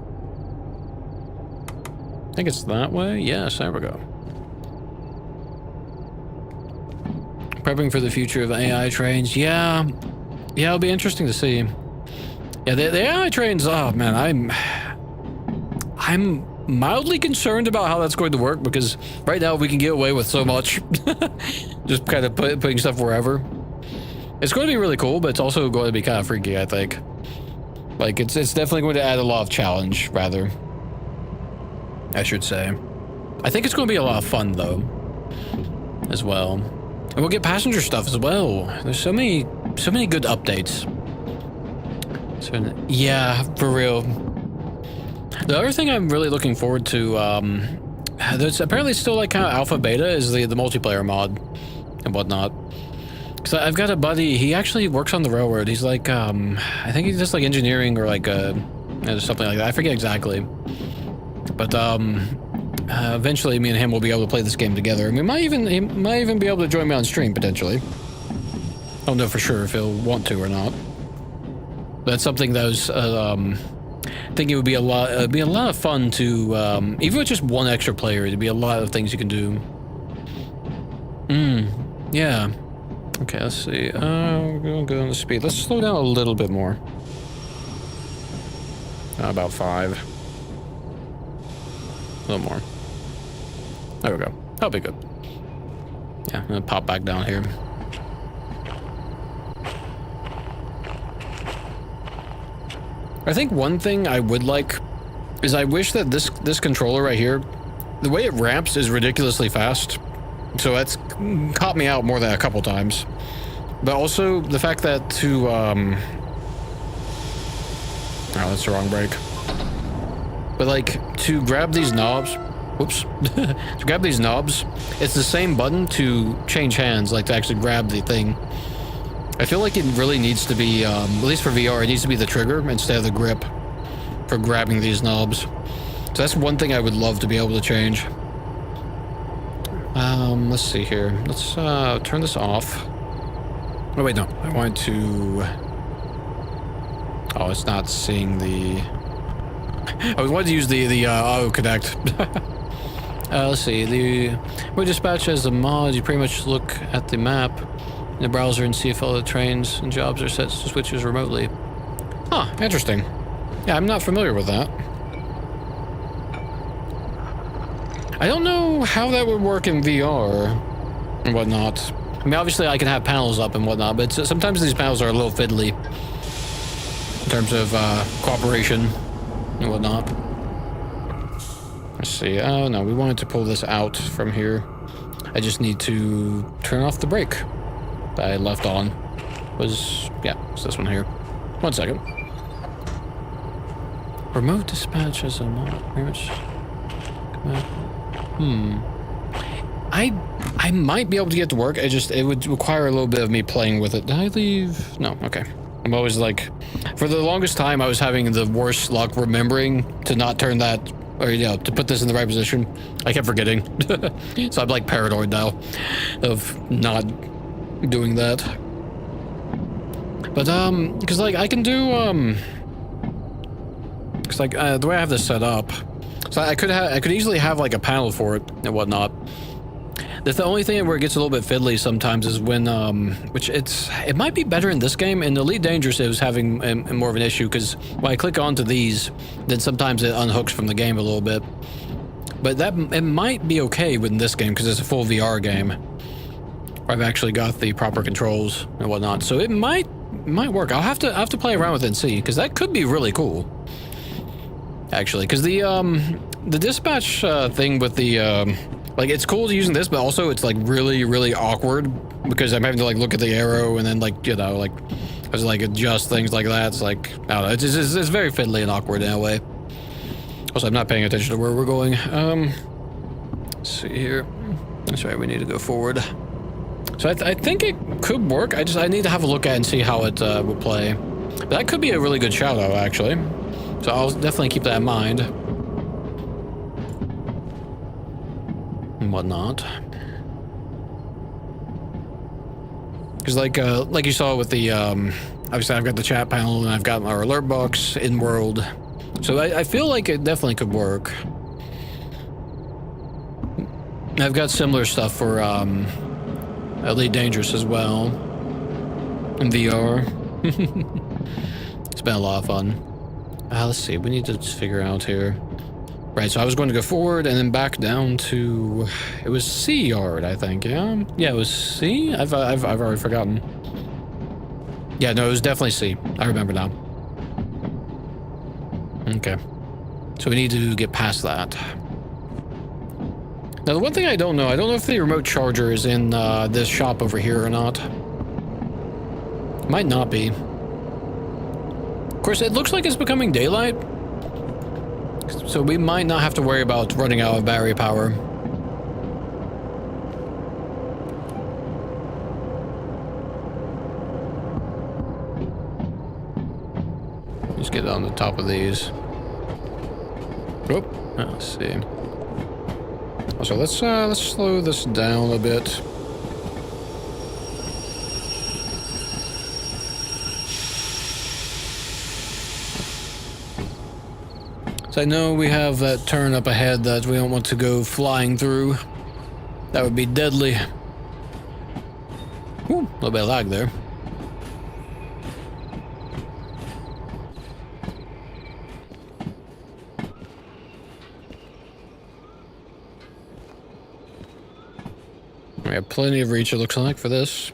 I think it's that way. Yes, there we go. Prepping for the future of AI trains. Yeah, it'll be interesting to see. Yeah, the AI trains. Oh man, I'm mildly concerned about how that's going to work, because right now we can get away with so much, just kind of putting stuff wherever. It's going to be really cool, but it's also going to be kind of freaky, I think. Like it's definitely going to add a lot of challenge, rather. I should say. I think it's going to be a lot of fun, though, as well. And we'll get passenger stuff as well. There's so many good updates. So, yeah, for real. The other thing I'm really looking forward to, there's apparently still like kind of alpha beta, is the multiplayer mod and whatnot. Because I've got a buddy, he actually works on the railroad. He's like, I think he's just like engineering or like something like that. I forget exactly. But eventually me and him will be able to play this game together. And he might even be able to join me on stream, potentially. I don't know for sure if he'll want to or not. That's something that was, I think it would be a lot of fun to, even with just one extra player, it'd be a lot of things you can do. Yeah. Okay, let's see. We're gonna go on the speed. Let's slow down a little bit more. About 5. A little more. There we go. That'll be good. Yeah, I'm gonna pop back down here. I think one thing I would like is I wish that this controller right here, the way it ramps is ridiculously fast. So that's caught me out more than a couple times. But also the fact that to oh, that's the wrong break. But like to grab these knobs, whoops, to grab these knobs, it's the same button to change hands, like to actually grab the thing. I feel like it really needs to be, at least for VR, it needs to be the trigger instead of the grip for grabbing these knobs. So that's one thing I would love to be able to change. Let's see here. Let's turn this off. Oh wait, no. I wanted to... Oh, it's not seeing the... I wanted to use the auto connect. Let's see. The Road Dispatch as a mod, you pretty much look at the map in the browser and see if all the trains and jobs are set to switches remotely. Huh, interesting. Yeah, I'm not familiar with that. I don't know how that would work in VR and whatnot. I mean, obviously I can have panels up and whatnot, but sometimes these panels are a little fiddly in terms of cooperation and whatnot. Let's see. Oh no, we wanted to pull this out from here. I just need to turn off the brake that I left on. Yeah, it's this one here. 1 second. Remote dispatch as a mod, pretty much. I might be able to get to work. It would require a little bit of me playing with it. Did I leave? No, okay. I'm always like, for the longest time I was having the worst luck remembering to not turn that, or you know, to put this in the right position. I kept forgetting. So I'm like paranoid now of not doing that. But because like I can do because like the way I have this set up, so I could easily have like a panel for it and whatnot. The only thing where it gets a little bit fiddly sometimes is when, it might be better in this game. In Elite Dangerous, it was having more of an issue because when I click onto these, then sometimes it unhooks from the game a little bit. But it might be okay with this game because it's a full VR game. Where I've actually got the proper controls and whatnot, so it might work. I'll have to play around with it and see, because that could be really cool. Actually, because the dispatch thing with the like, it's cool using this, but also it's like really awkward because I'm having to like look at the arrow and then like, you know, like I was like adjust things like that. It's like, I don't know, it's very fiddly and awkward in a way. Also, I'm not paying attention to where we're going. Let's see here. That's right, we need to go forward. So I think it could work. I need to have a look at it and see how it will play. But that could be a really good shout out, actually. So I'll definitely keep that in mind. And whatnot. Because like you saw with the, obviously I've got the chat panel and I've got our alert box in world. So I feel like it definitely could work. I've got similar stuff for Elite Dangerous as well in VR. It's been a lot of fun. Let's see, we need to just figure out here. Right, so I was going to go forward and then back down to, it was C yard, I think. Yeah, it was C. I've already forgotten. Yeah, no, it was definitely C. I remember now. Okay, so we need to get past that. Now, the one thing I don't know if the remote charger is in this shop over here or not. Might not be. Of course, it looks like it's becoming daylight. So we might not have to worry about running out of battery power. Just get on the top of these. Oh, let's see. So let's slow this down a bit. So I know we have that turn up ahead that we don't want to go flying through. That would be deadly. Ooh, a little bit of lag there. We have plenty of reach, it looks like, for this.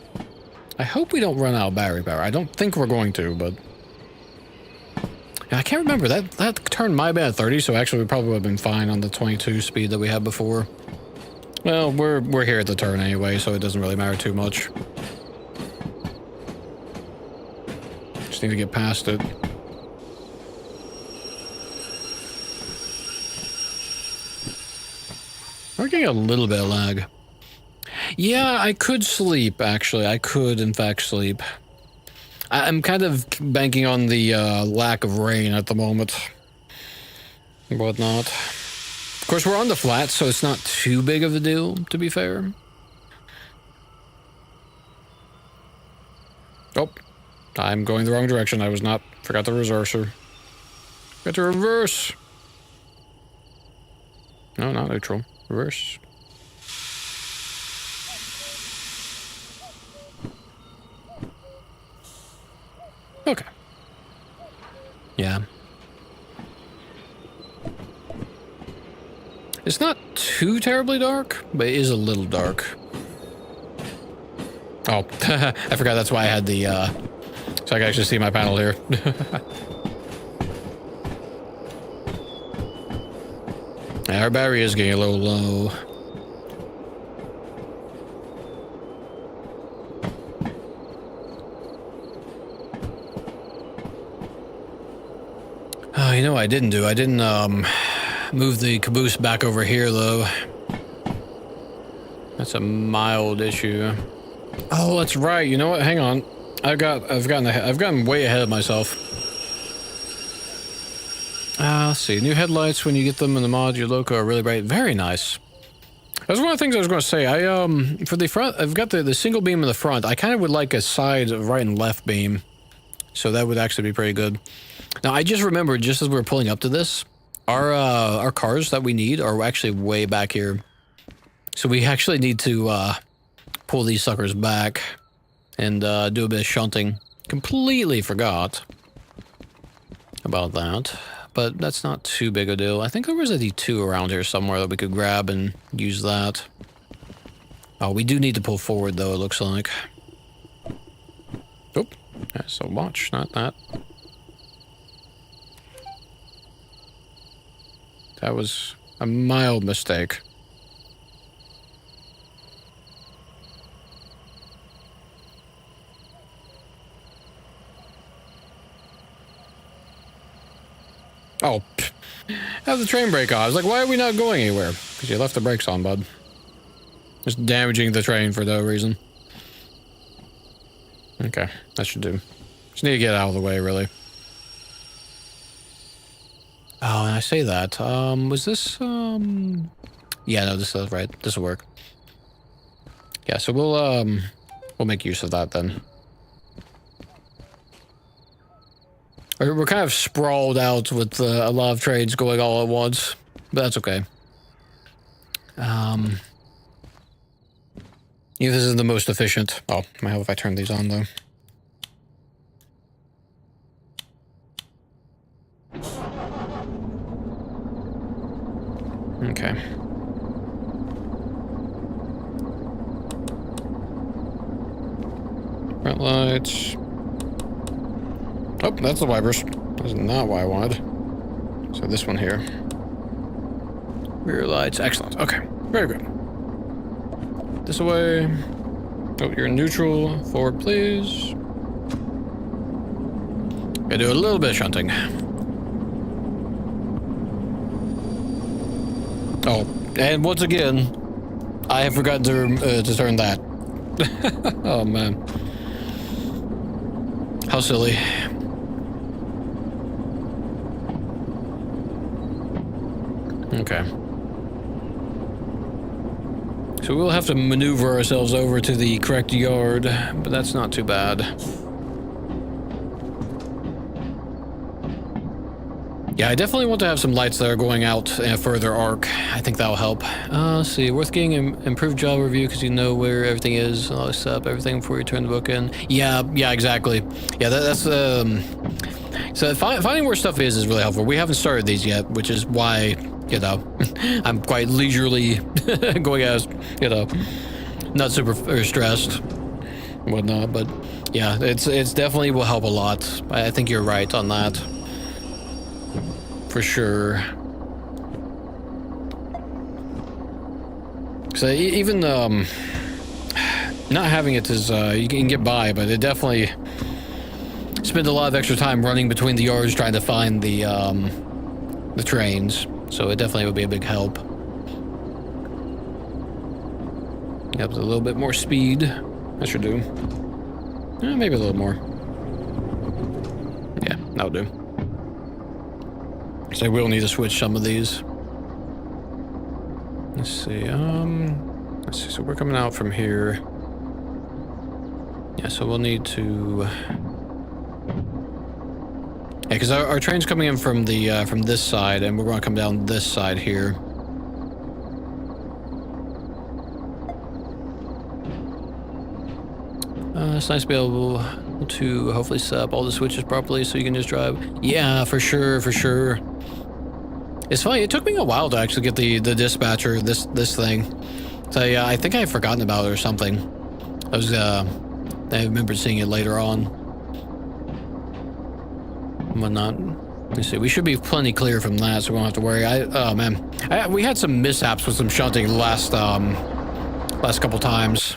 I hope we don't run out of battery power. I don't think we're going to, but I can't remember. That turn might have been at 30, so actually we probably would have been fine on the 22 speed that we had before. Well, we're here at the turn anyway, so it doesn't really matter too much. Just need to get past it. We're getting a little bit of lag. Yeah, I could sleep, actually. I could, in fact, sleep. I'm kind of banking on the lack of rain at the moment. Whatnot. Of course, we're on the flat, so it's not too big of a deal, to be fair. Oh, I'm going the wrong direction. I was not. Forgot the reverser. Got to reverse. No, not neutral. Reverse. Okay. Yeah. It's not too terribly dark, but it is a little dark. Oh, I forgot that's why I had the, so I can actually see my panel here. Yeah, our battery is getting a little low. Oh, you know what I didn't do? I didn't, move the caboose back over here, though. That's a mild issue. Oh, that's right. You know what? Hang on. I've gotten way ahead of myself. Let's see. New headlights, when you get them in the mod, your loco are really bright. Very nice. That's one of the things I was going to say. For the front, I've got the single beam in the front. I kind of would like a side right and left beam. So that would actually be pretty good. Now, I just remembered, just as we were pulling up to this, our cars that we need are actually way back here. So we actually need to pull these suckers back and do a bit of shunting. Completely forgot about that, but that's not too big a deal. I think there was a D2 around here somewhere that we could grab and use that. Oh, we do need to pull forward, though, it looks like. Oh, so watch, not that. That was a mild mistake. Oh, have the train brake on. I was like, why are we not going anywhere? Because you left the brakes on, bud. Just damaging the train for no reason. Okay, that should do. Just need to get out of the way, really. Oh, and I say that. Was this, Yeah, no, this is right. This will work. Yeah, so we'll make use of that then. We're kind of sprawled out with a lot of trades going all at once, but that's okay. Yeah, this is the most efficient. Oh, might help if I turn these on, though. Okay. Front lights. Oh, that's the wipers. That's not what I wanted. So this one here. Rear lights. Excellent. Okay. Very good. This way. Oh, you're in neutral. Forward, please. Gotta do a little bit of shunting. Oh, and once again, I have forgotten to turn that. Oh, man. How silly. Okay. So we'll have to maneuver ourselves over to the correct yard, but that's not too bad. Yeah, I definitely want to have some lights that are going out in a further arc. I think that'll help. Let's see, worth getting an improved job review because you know where everything is. I'll set up everything before you turn the book in. Yeah, exactly. Yeah, that's so finding where stuff is really helpful. We haven't started these yet, which is why, you know, I'm quite leisurely going as, you know, not super stressed and whatnot. But yeah, it's definitely will help a lot. I think you're right on that. for sure. So even not having it is you can get by, but it definitely spend a lot of extra time running between the yards trying to find the trains. So it definitely would be a big help. Yep, a little bit more speed. That should do. Maybe a little more. Yeah, that'll do. So we'll need to switch some of these. Let's see, so we're coming out from here. Yeah, so we'll need to... Yeah, because our train's coming in from the, from this side, and we're going to come down this side here. It's nice to be able to hopefully set up all the switches properly so you can just drive. Yeah, for sure, for sure. It's funny, it took me a while to actually get the dispatcher, this thing. So yeah, I think I had forgotten about it or something. I remember seeing it later on. Whatnot. Let's see, we should be plenty clear from that, so we don't have to worry. Oh man, we had some mishaps with some shunting last couple times.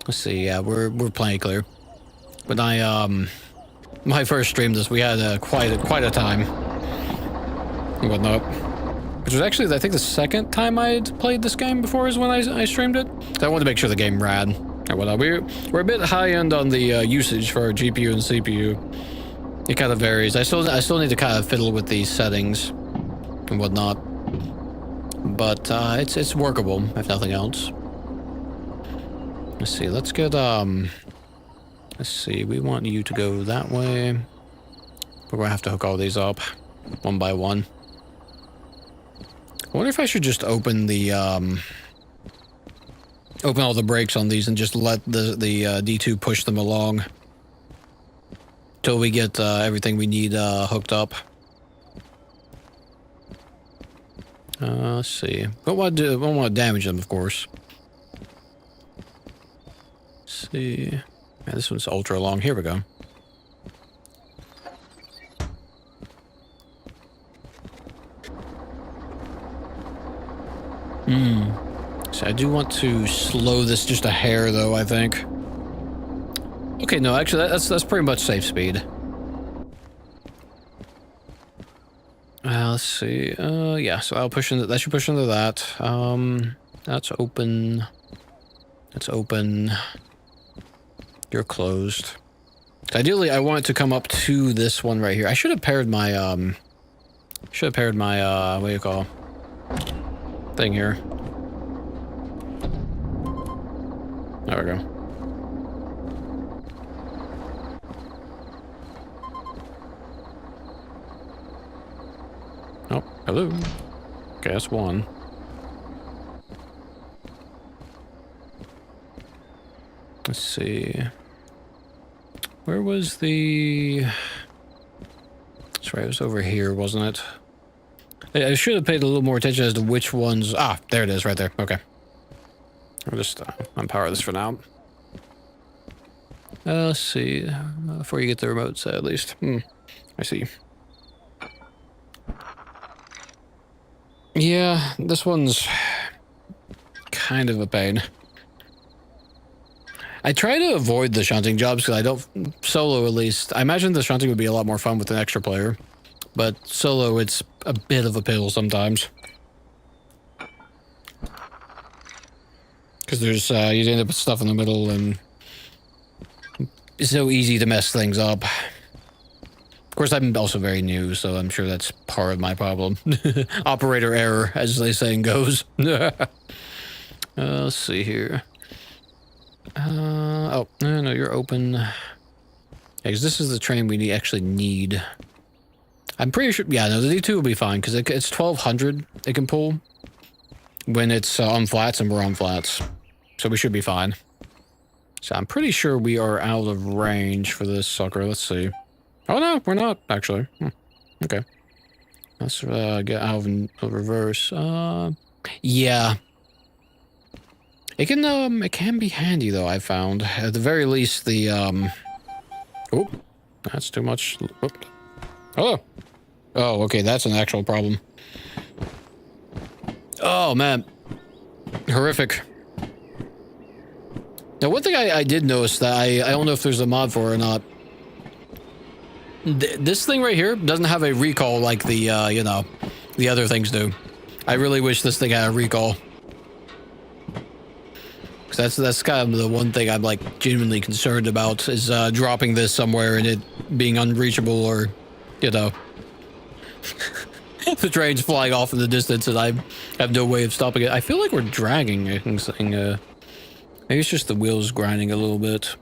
Let's see, yeah, we're plenty clear. When I my first stream this, we had quite a time and whatnot. Which was actually, I think, the second time I had played this game before is when I streamed it. So I wanted to make sure the game ran and whatnot. We're a bit high end on the usage for our GPU and CPU. It kind of varies. I still need to kind of fiddle with these settings and whatnot. But it's workable if nothing else. Let's see, let's get, let's see, we want you to go that way. We're gonna have to hook all these up, one by one. I wonder if I should just open the, open all the brakes on these and just let the D2 push them along. Till we get, everything we need, hooked up. Let's see. Don't want to damage them, of course. See, yeah, this one's ultra long. Here we go. So I do want to slow this just a hair, though, I think. Okay, no, actually, that's pretty much safe speed. Let's see. Yeah, so I'll push into that. Should push into that. That's open. That's open. You're closed. Ideally, I want it to come up to this one right here. I should have paired my, what do you call, thing here. There we go. Oh, hello. Okay, that's one. Let's see. Where was the... That's right, it was over here, wasn't it? I should have paid a little more attention as to which ones... Ah, there it is, right there. Okay. I'll just unpower this for now. Let's see. Before you get the remote set, at least. I see. Yeah, this one's kind of a pain. I try to avoid the shunting jobs because I don't... Solo, at least. I imagine the shunting would be a lot more fun with an extra player. But solo, it's a bit of a pill sometimes. Because there's... you end up with stuff in the middle and... It's so easy to mess things up. Of course, I'm also very new, so I'm sure that's part of my problem. Operator error, as the saying goes. Let's see here. Oh, no, you're open. Yeah, because this is the train we actually need. I'm pretty sure, yeah, no, the D2 will be fine, because it's 1200 it can pull when it's on flats, and we're on flats. So we should be fine. So I'm pretty sure we are out of range for this sucker. Let's see. Oh, no, we're not, actually. Okay. Let's get out of reverse. Yeah. It can be handy, though, I found. At the very least, the, Oh, that's too much. Oop. Hello. Oh, okay, that's an actual problem. Oh, man. Horrific. Now, one thing I did notice that I don't know if there's a mod for it or not. This thing right here doesn't have a recall like the, you know, the other things do. I really wish this thing had a recall. Because that's kind of the one thing I'm, like, genuinely concerned about is dropping this somewhere and it being unreachable or, you know, the train's flying off in the distance and I have no way of stopping it. I feel like we're dragging this thing. Maybe it's just the wheels grinding a little bit.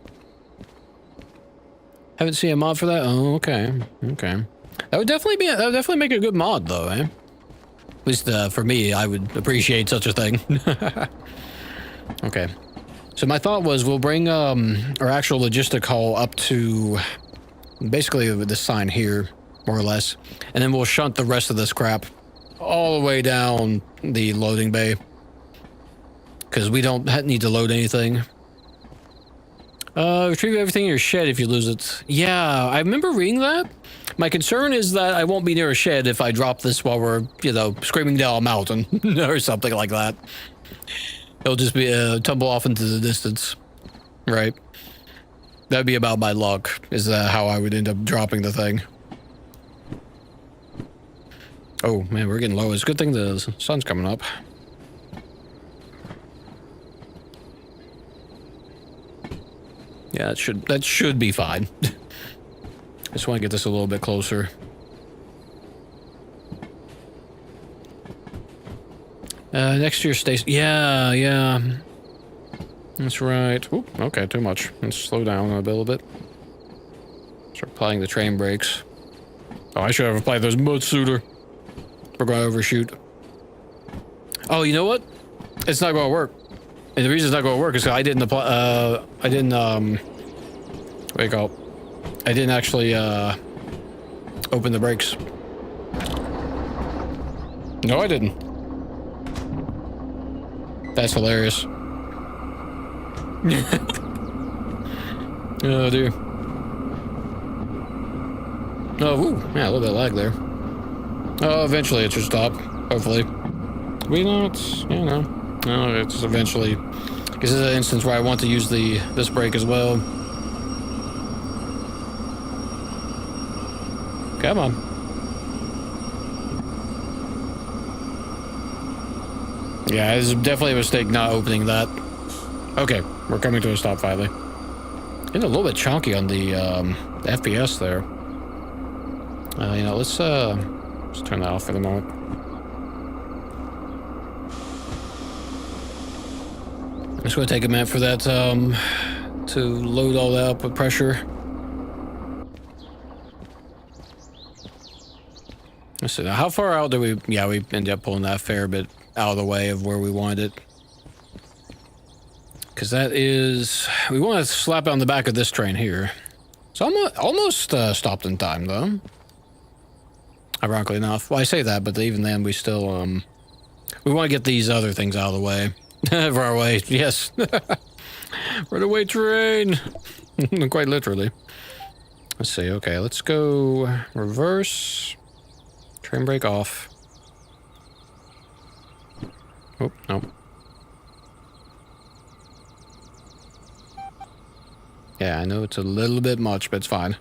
Haven't seen a mod for that? Oh, okay. Okay. That would definitely make a good mod, though, eh? At least, for me, I would appreciate such a thing. Okay. So my thought was we'll bring, our actual logistic hull up to basically this sign here, more or less. And then we'll shunt the rest of this crap all the way down the loading bay. Because we don't need to load anything. Retrieve everything in your shed if you lose it. Yeah, I remember reading that. My concern is that I won't be near a shed if I drop this while we're, you know, screaming down a mountain or something like that. It'll just be tumble off into the distance, right? That'd be about my luck, is how I would end up dropping the thing. Oh, man, we're getting low. It's a good thing the sun's coming up. Yeah, that should be fine. I just want to get this a little bit closer. Next to your station. Yeah. That's right. Oop, okay, too much. Let's slow down a little bit. Start applying the train brakes. Oh, I should have applied those much sooner. We're going to overshoot. Oh, you know what? It's not going to work. And the reason it's not going to work is because I didn't apply, what do you call it? I didn't actually, open the brakes. No, I didn't. That's hilarious. Oh, dear. Oh, ooh, yeah, a little bit of lag there. Oh, eventually it should stop, hopefully. We not, you know. No, it's eventually... This is an instance where I want to use this brake as well. Come on. Yeah, it's definitely a mistake not opening that. Okay, we're coming to a stop finally. Getting a little bit chonky on the FPS there. You know, let's turn that off for the moment. I'm just going to take a minute for that to load all that up with pressure. Let's see, now how far out do we... Yeah, we ended up pulling that a fair bit out of the way of where we wanted it. Because that is... We want to slap it on the back of this train here. So I'm almost stopped in time, though. Ironically enough. Well, I say that, but even then we still... We want to get these other things out of the way. Far away, yes. Runaway train. Quite literally. Let's see, okay, let's go reverse. Train brake off. Oh, no. Yeah, I know it's a little bit much, but it's fine.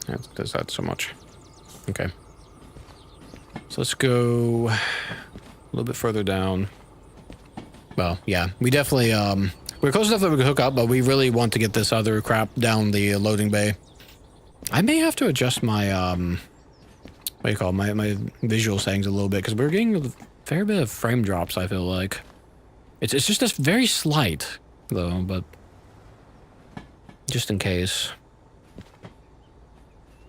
It does that so much. Okay. So let's go a little bit further down. Well, yeah, we definitely, we're close enough that we can hook up, but we really want to get this other crap down the loading bay. I may have to adjust my, what do you call it, my visual settings a little bit, because we're getting a fair bit of frame drops, I feel like. It's just a very slight, though, but just in case.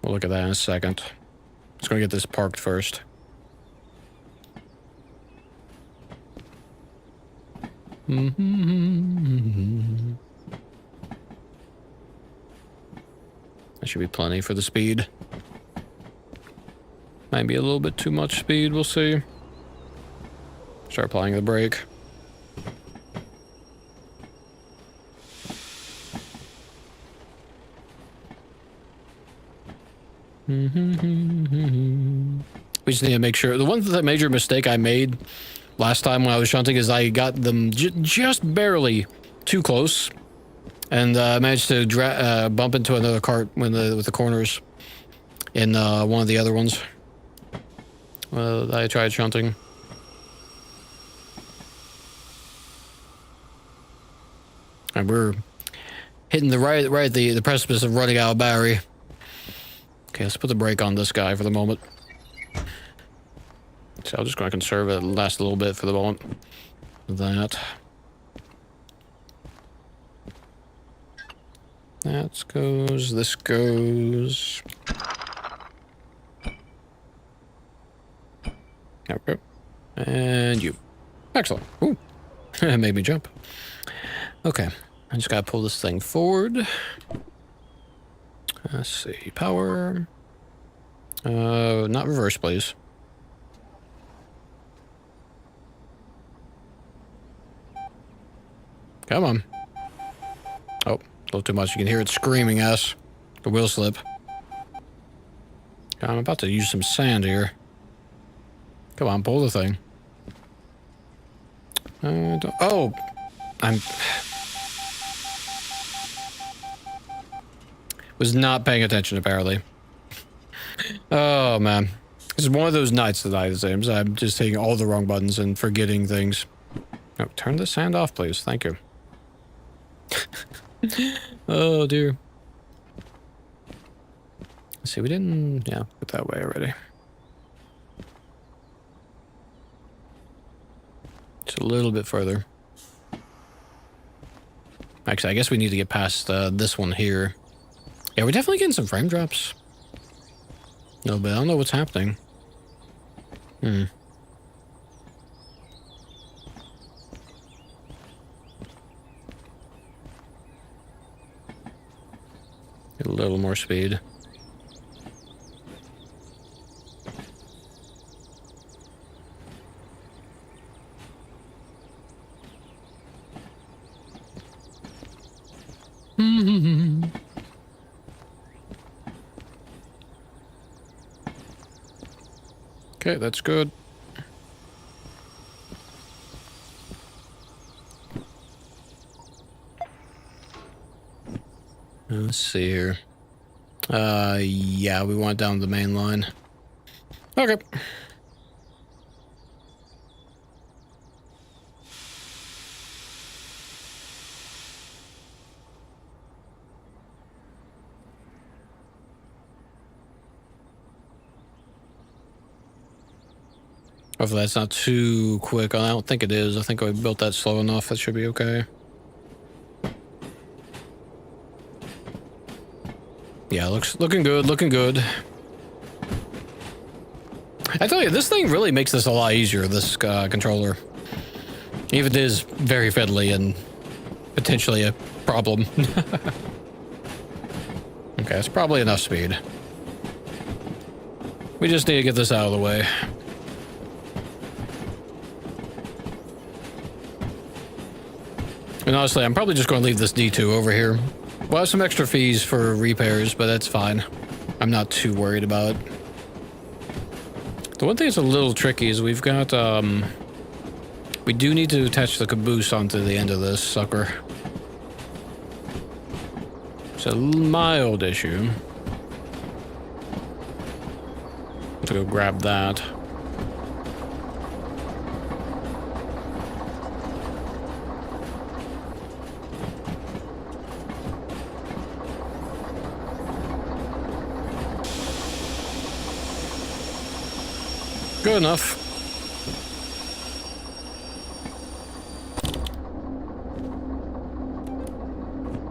We'll look at that in a second. Just gonna get this parked first. That should be plenty for the speed. Might be a little bit too much speed, we'll see. Start applying the brake. We just need to make sure. The major mistake I made last time when I was shunting is I got them just barely too close, and I managed to bump into another cart with the corners in one of the other ones. I tried shunting. And we're hitting the precipice of running out of battery. Okay, let's put the brake on this guy for the moment. So I'm just going to conserve it and last a little bit for the moment. That goes. This goes. Okay. And you. Excellent. Ooh. It made me jump. Okay. I just gotta pull this thing forward. Let's see. Power. Not reverse, please. Come on. Oh, a little too much. You can hear it screaming at us. The wheel slip. I'm about to use some sand here. Come on, pull the thing. Oh! Was not paying attention, apparently. Oh, man. This is one of those nights tonight, it seems. I'm just hitting all the wrong buttons and forgetting things. Oh, turn the sand off, please. Thank you. Oh, dear. Let's see, we didn't... Yeah, put that way already. Just a little bit further. Actually, I guess we need to get past this one here. Yeah, we're definitely getting some frame drops. No, but I don't know what's happening. A little more speed. Okay, that's good. Let's see here. Yeah, we went down the main line. Okay. Hopefully that's not too quick. I don't think it is. I think I built that slow enough. That should be okay. Yeah, looking good, looking good. I tell you, this thing really makes this a lot easier, this controller. Even if it is very fiddly and potentially a problem. Okay, that's probably enough speed. We just need to get this out of the way. And honestly, I'm probably just going to leave this D2 over here. We'll have some extra fees for repairs, but that's fine. I'm not too worried about it. The one thing that's a little tricky is we've got, we do need to attach the caboose onto the end of this sucker. It's a mild issue. Let's go grab that. Good enough.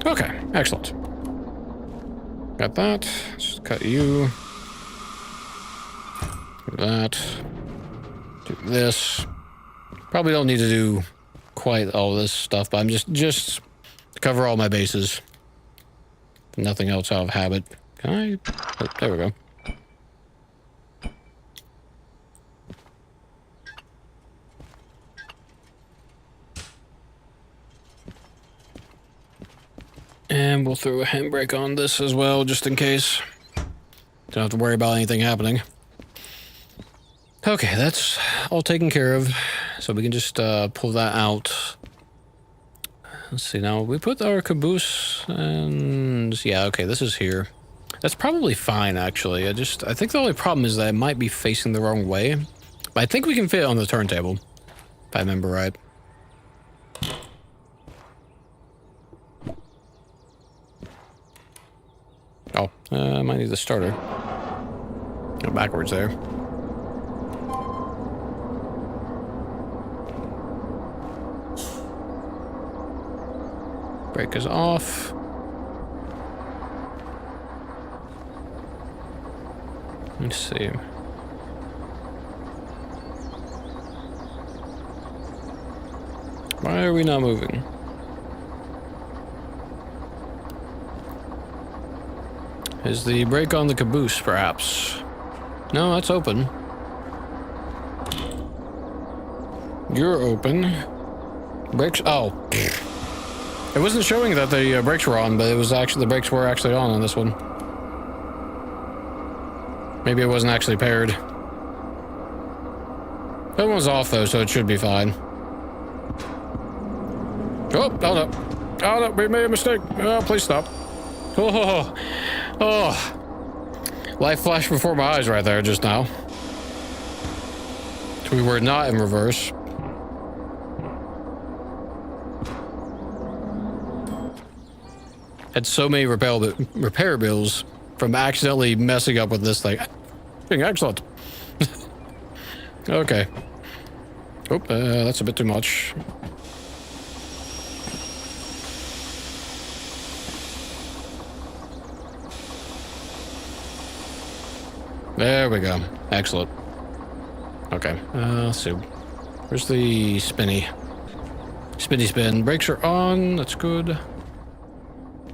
Okay, excellent. Got that. Just cut you. Do that. Do this. Probably don't need to do quite all this stuff, but I'm just to cover all my bases. Nothing else out of habit. Can I? Oh, there we go. And we'll throw a handbrake on this as well, just in case. Don't have to worry about anything happening. Okay, that's all taken care of. So we can just pull that out. Let's see, now we put our caboose and yeah, okay, this is here. That's probably fine, actually. I think the only problem is that it might be facing the wrong way. But I think we can fit it on the turntable, if I remember right. Oh, I might need the starter. Go backwards there. Brake is off. Let's see. Why are we not moving? Is the brake on the caboose, perhaps? No, that's open. You're open. Brakes. Oh. It wasn't showing that the brakes were on, but it was actually, the brakes were actually on this one. Maybe it wasn't actually paired. That one's off though, so it should be fine. Oh, hold up. Oh no, we made a mistake. Oh, please stop. Oh, oh. Life flashed before my eyes right there just now. We were not in reverse. Had so many repair bills from accidentally messing up with this thing. Excellent. Okay. Oh, that's a bit too much. There we go. Excellent. Okay. Let's see. Where's the spinny? Spinny spin. Brakes are on. That's good.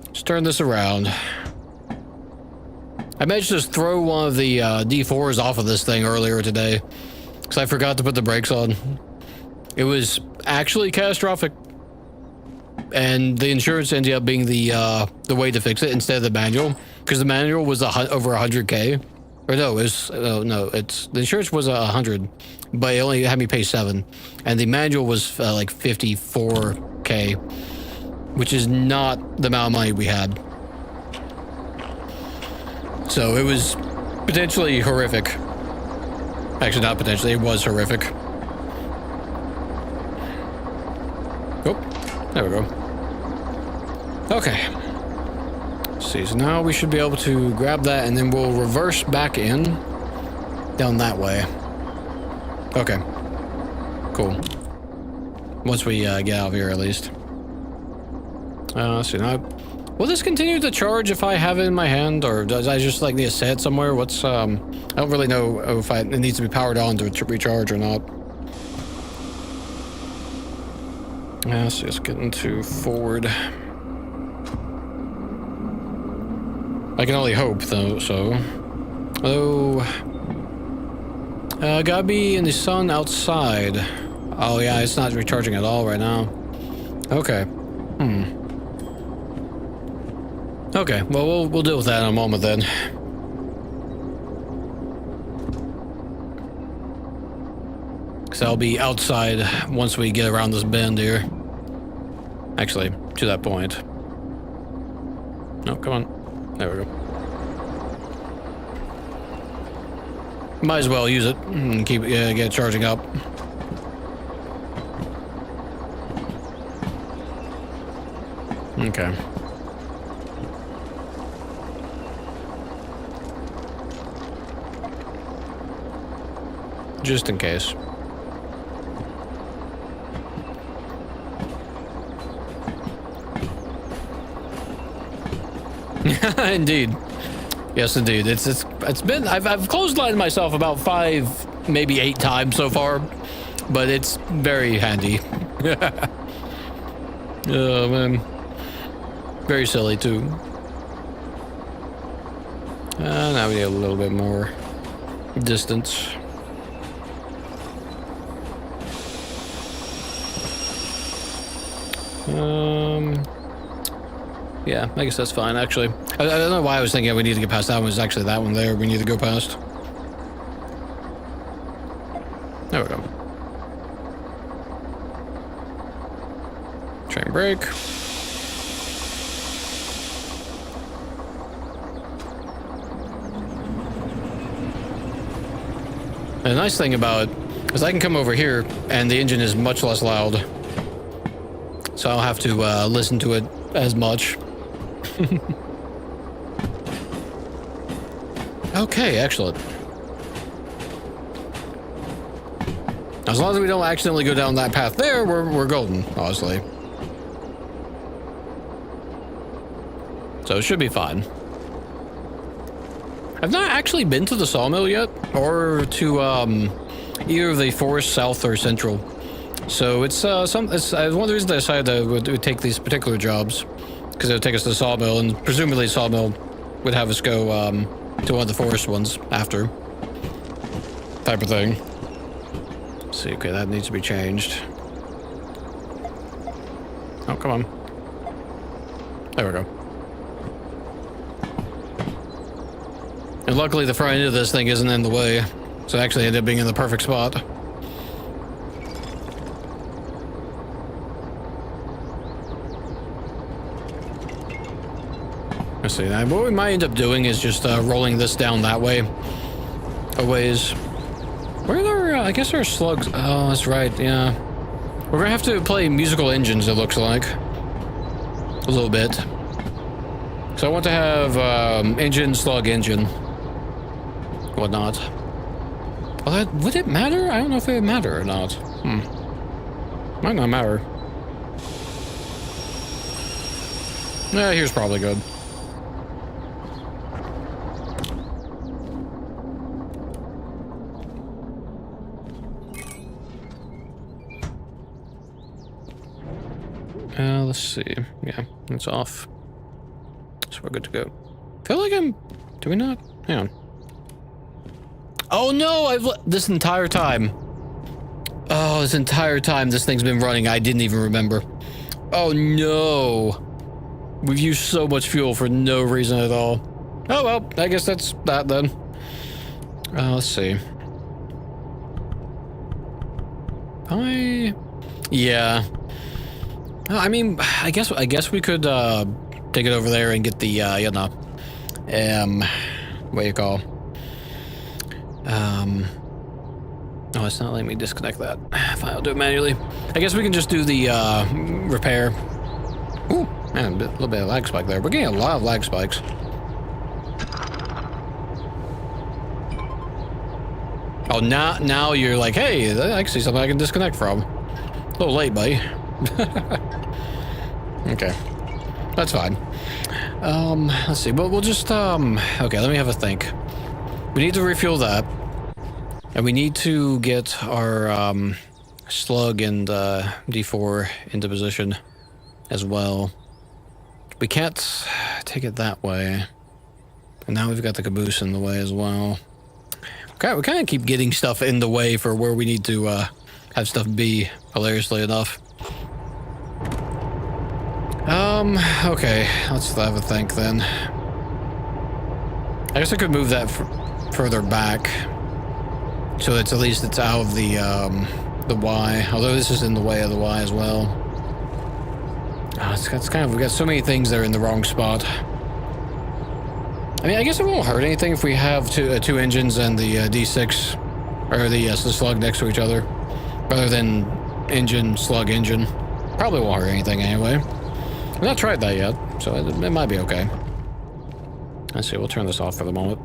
Let's turn this around. I managed to just throw one of the D4s off of this thing earlier today because I forgot to put the brakes on. It was actually catastrophic, and the insurance ended up being the way to fix it instead of the manual, because the manual was over 100K. Or no, the insurance was 100, but it only had me pay 7, and the manual was like 54K, which is not the amount of money we had. So it was potentially horrific. Actually, not potentially, it was horrific. Oh, there we go. Okay. Let's see, so now we should be able to grab that and then we'll reverse back in down that way. Okay. Cool. Once we get out of here, at least. Let's see, now, will this continue to charge if I have it in my hand, or does I just like need to set it somewhere? What's, I don't really know if it needs to be powered on to recharge or not. Let's just get into forward. I can only hope, though, so. Oh. Gotta be in the sun outside. Oh, yeah, it's not recharging at all right now. Okay. Okay, well, we'll deal with that in a moment, then. Because I'll be outside once we get around this bend here. Actually, to that point. No, come on. There we go. Might as well use it and keep it, get it charging up. Okay. Just in case. Indeed. Yes, indeed. It's been I've clotheslined myself about 5, maybe 8 times so far, but it's very handy. Oh man, very silly too. Now we need a little bit more distance. Yeah, I guess that's fine, actually. I don't know why I was thinking we need to get past that one. It's actually that one there we need to go past. There we go. Train brake. And the nice thing about it is I can come over here and the engine is much less loud. So I don't have to listen to it as much. Okay, excellent. As long as we don't accidentally go down that path there, we're golden, honestly. So it should be fine. I've not actually been to the sawmill yet, or to either the forest, south or central. So it's it's one of the reasons I decided that would take these particular jobs, because it would take us to the sawmill, and presumably the sawmill would have us go to one of the forest ones after, type of thing. Let's see, okay, that needs to be changed. Oh, come on. There we go. And luckily the front end of this thing isn't in the way, so it actually ended up being in the perfect spot. Let's see, now what we might end up doing is just rolling this down that way. A ways. Where are there, I guess there are slugs. Oh, that's right, yeah. We're gonna have to play musical engines, it looks like. A little bit. So I want to have engine, slug, engine. Whatnot. Well, that, would it matter? I don't know if it would matter or not. Might not matter. Yeah, here's probably good. Let's see. Yeah, it's off. So we're good to go. I feel like I'm... Do we not? Hang on. Oh no! This entire time. Oh, this entire time this thing's been running, I didn't even remember. Oh no! We've used so much fuel for no reason at all. Oh well, I guess that's that then. Let's see. Yeah. I mean, I guess we could take it over there and get the you know, what do you call? Oh, it's not letting me disconnect that. Fine, I'll do it manually. I guess we can just do the repair. Ooh, man, a little bit of lag spike there. We're getting a lot of lag spikes. Oh, now you're like, hey, I can see something I can disconnect from. A little late, buddy. Okay, that's fine. Let's see, but we'll just okay, let me have a think. We need to refuel that, and we need to get our slug and D4 into position as well. We can't take it that way, and now we've got the caboose in the way as well. Okay, we kind of keep getting stuff in the way for where we need to have stuff be, hilariously enough. Okay, let's have a think then. I guess I could move that further back, so it's at least it's out of the Y, although this is in the way of the Y as well. Oh, it's kind of, we've got so many things that are in the wrong spot. I mean, I guess it won't hurt anything if we have two engines and the D6, or the slug next to each other, rather than engine, slug, engine. Probably won't hurt anything anyway. I've not tried that yet, so it might be okay. Let's see, we'll turn this off for the moment.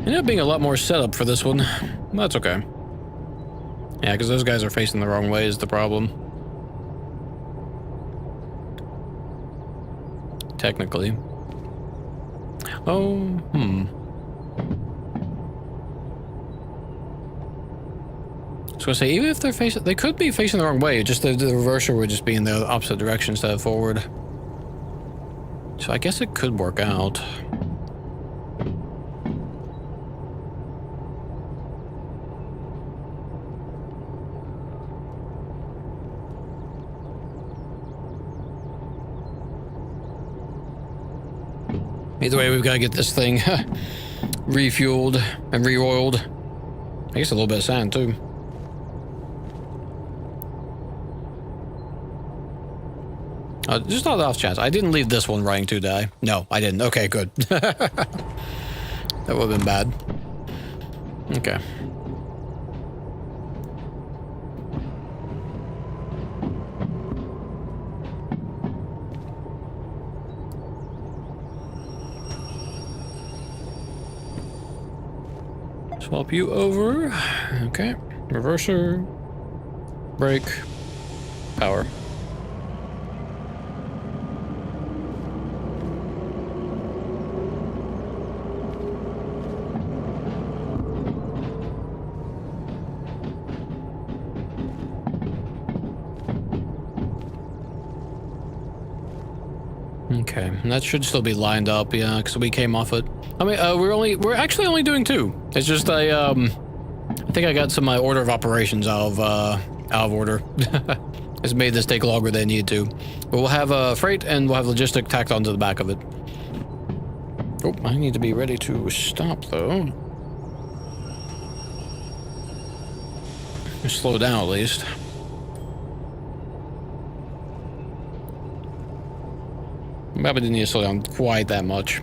Ended up being a lot more setup for this one. That's okay. Yeah, because those guys are facing the wrong way is the problem. Technically. Oh, was gonna say, even if they're facing, they could be facing the wrong way. Just the reverser would just be in the opposite direction instead of forward. So I guess it could work out. Either way, we've got to get this thing refueled and re-oiled. I guess a little bit of sand, too. Just not the off chance. I didn't leave this one running too, did I? No, I didn't. Okay, good. That would have been bad. Okay. Swap you over. Okay. Reverser. Brake. Power. Okay, and that should still be lined up, yeah, because we came off it. I mean, we're actually only doing 2. It's just I think I got some of my order of operations out of order. It's made this take longer than it needed to. But we'll have freight and we'll have logistic tacked onto the back of it. Oh, I need to be ready to stop though. Slow down at least. Probably didn't need to slow down quite that much.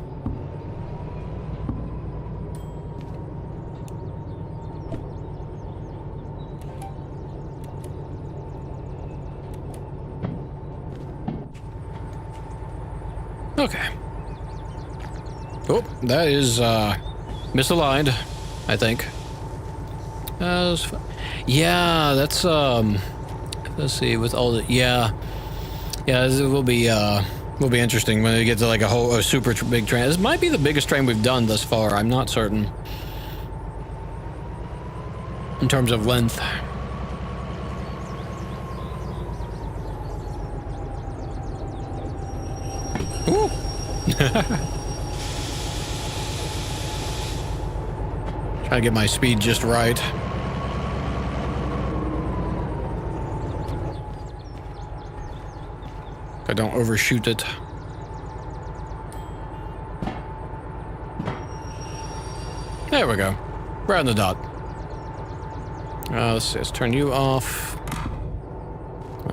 Okay. Oh, that is misaligned, I think. Yeah, that's let's see, with all the yeah, it will be interesting when we get to like a super big train. This might be the biggest train we've done thus far. I'm not certain in terms of length. Ooh. Trying to get my speed just right. I don't overshoot it. There we go. Right on the dot. Let's see, let's turn you off.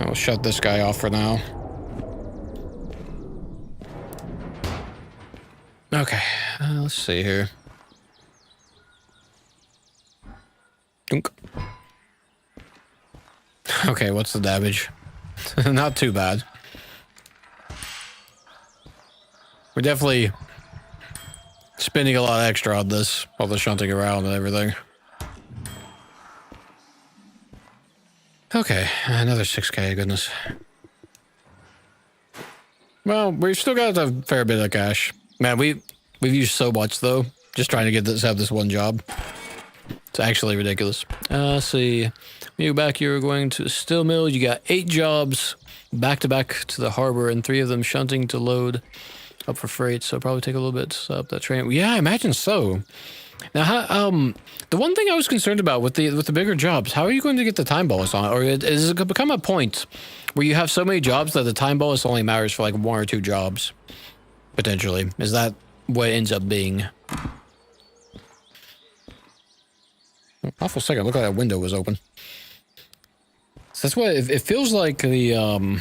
I'll shut this guy off for now. Okay, let's see here. Dunk. Okay, what's the damage? Not too bad. We're definitely spending a lot extra on this, all the shunting around and everything. Okay, another 6K, goodness. Well, we've still got a fair bit of cash. Man, we've used so much though, just trying to get this, have this one job. It's actually ridiculous. Let's see. When you back, you're going to steel mill. You got 8 jobs back to back to the harbor, and 3 of them shunting to load up for freight. So probably take a little bit to set up that train. Yeah, I imagine so. Now, how, the one thing I was concerned about with the bigger jobs, how are you going to get the time bonus on it? Or is it become a point where you have so many jobs that the time bonus only matters for like 1 or 2 jobs? Potentially. Is that what it ends up being? Awful second. Look like that window was open. So that's what it feels like. The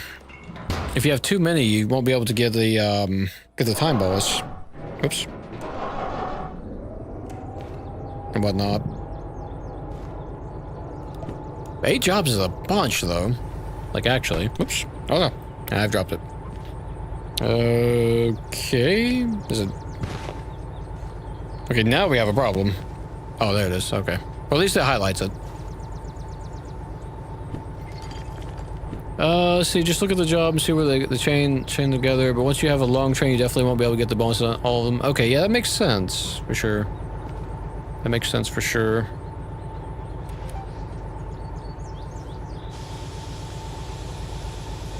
if you have too many, you won't be able to get the time bonus. Oops. And whatnot. 8 jobs is a bunch, though. Like actually. Oops. Oh no, I've dropped it. Okay. Is it? Okay, now we have a problem. Oh, there it is. Okay. Well, at least it highlights it. Let's see, just look at the job and see where the chain together. But once you have a long train, you definitely won't be able to get the bonus on all of them. Okay, yeah, that makes sense for sure. That makes sense for sure.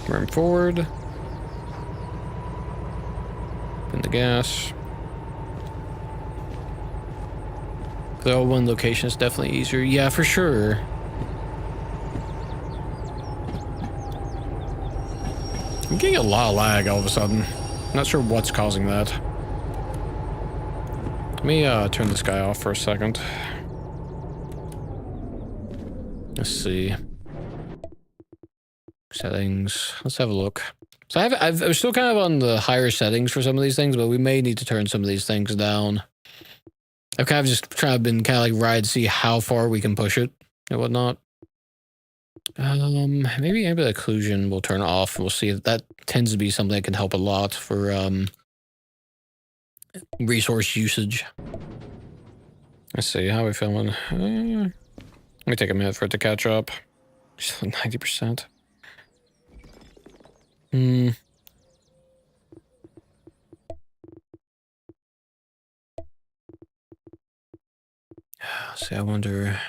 Ram forward. In the gas. Though one location is definitely easier. Yeah, for sure. I'm getting a lot of lag all of a sudden. Not sure what's causing that. Let me turn this guy off for a second. Let's see. Settings. Let's have a look. So I'm still kind of on the higher settings for some of these things, but we may need to turn some of these things down. I've kind of just been kind of like ride to see how far we can push it and whatnot. Maybe the occlusion will turn off. We'll see if that tends to be something that can help a lot for resource usage. Let's see, how are we feeling? Let me take a minute for it to catch up. Still 90%. See, I wonder.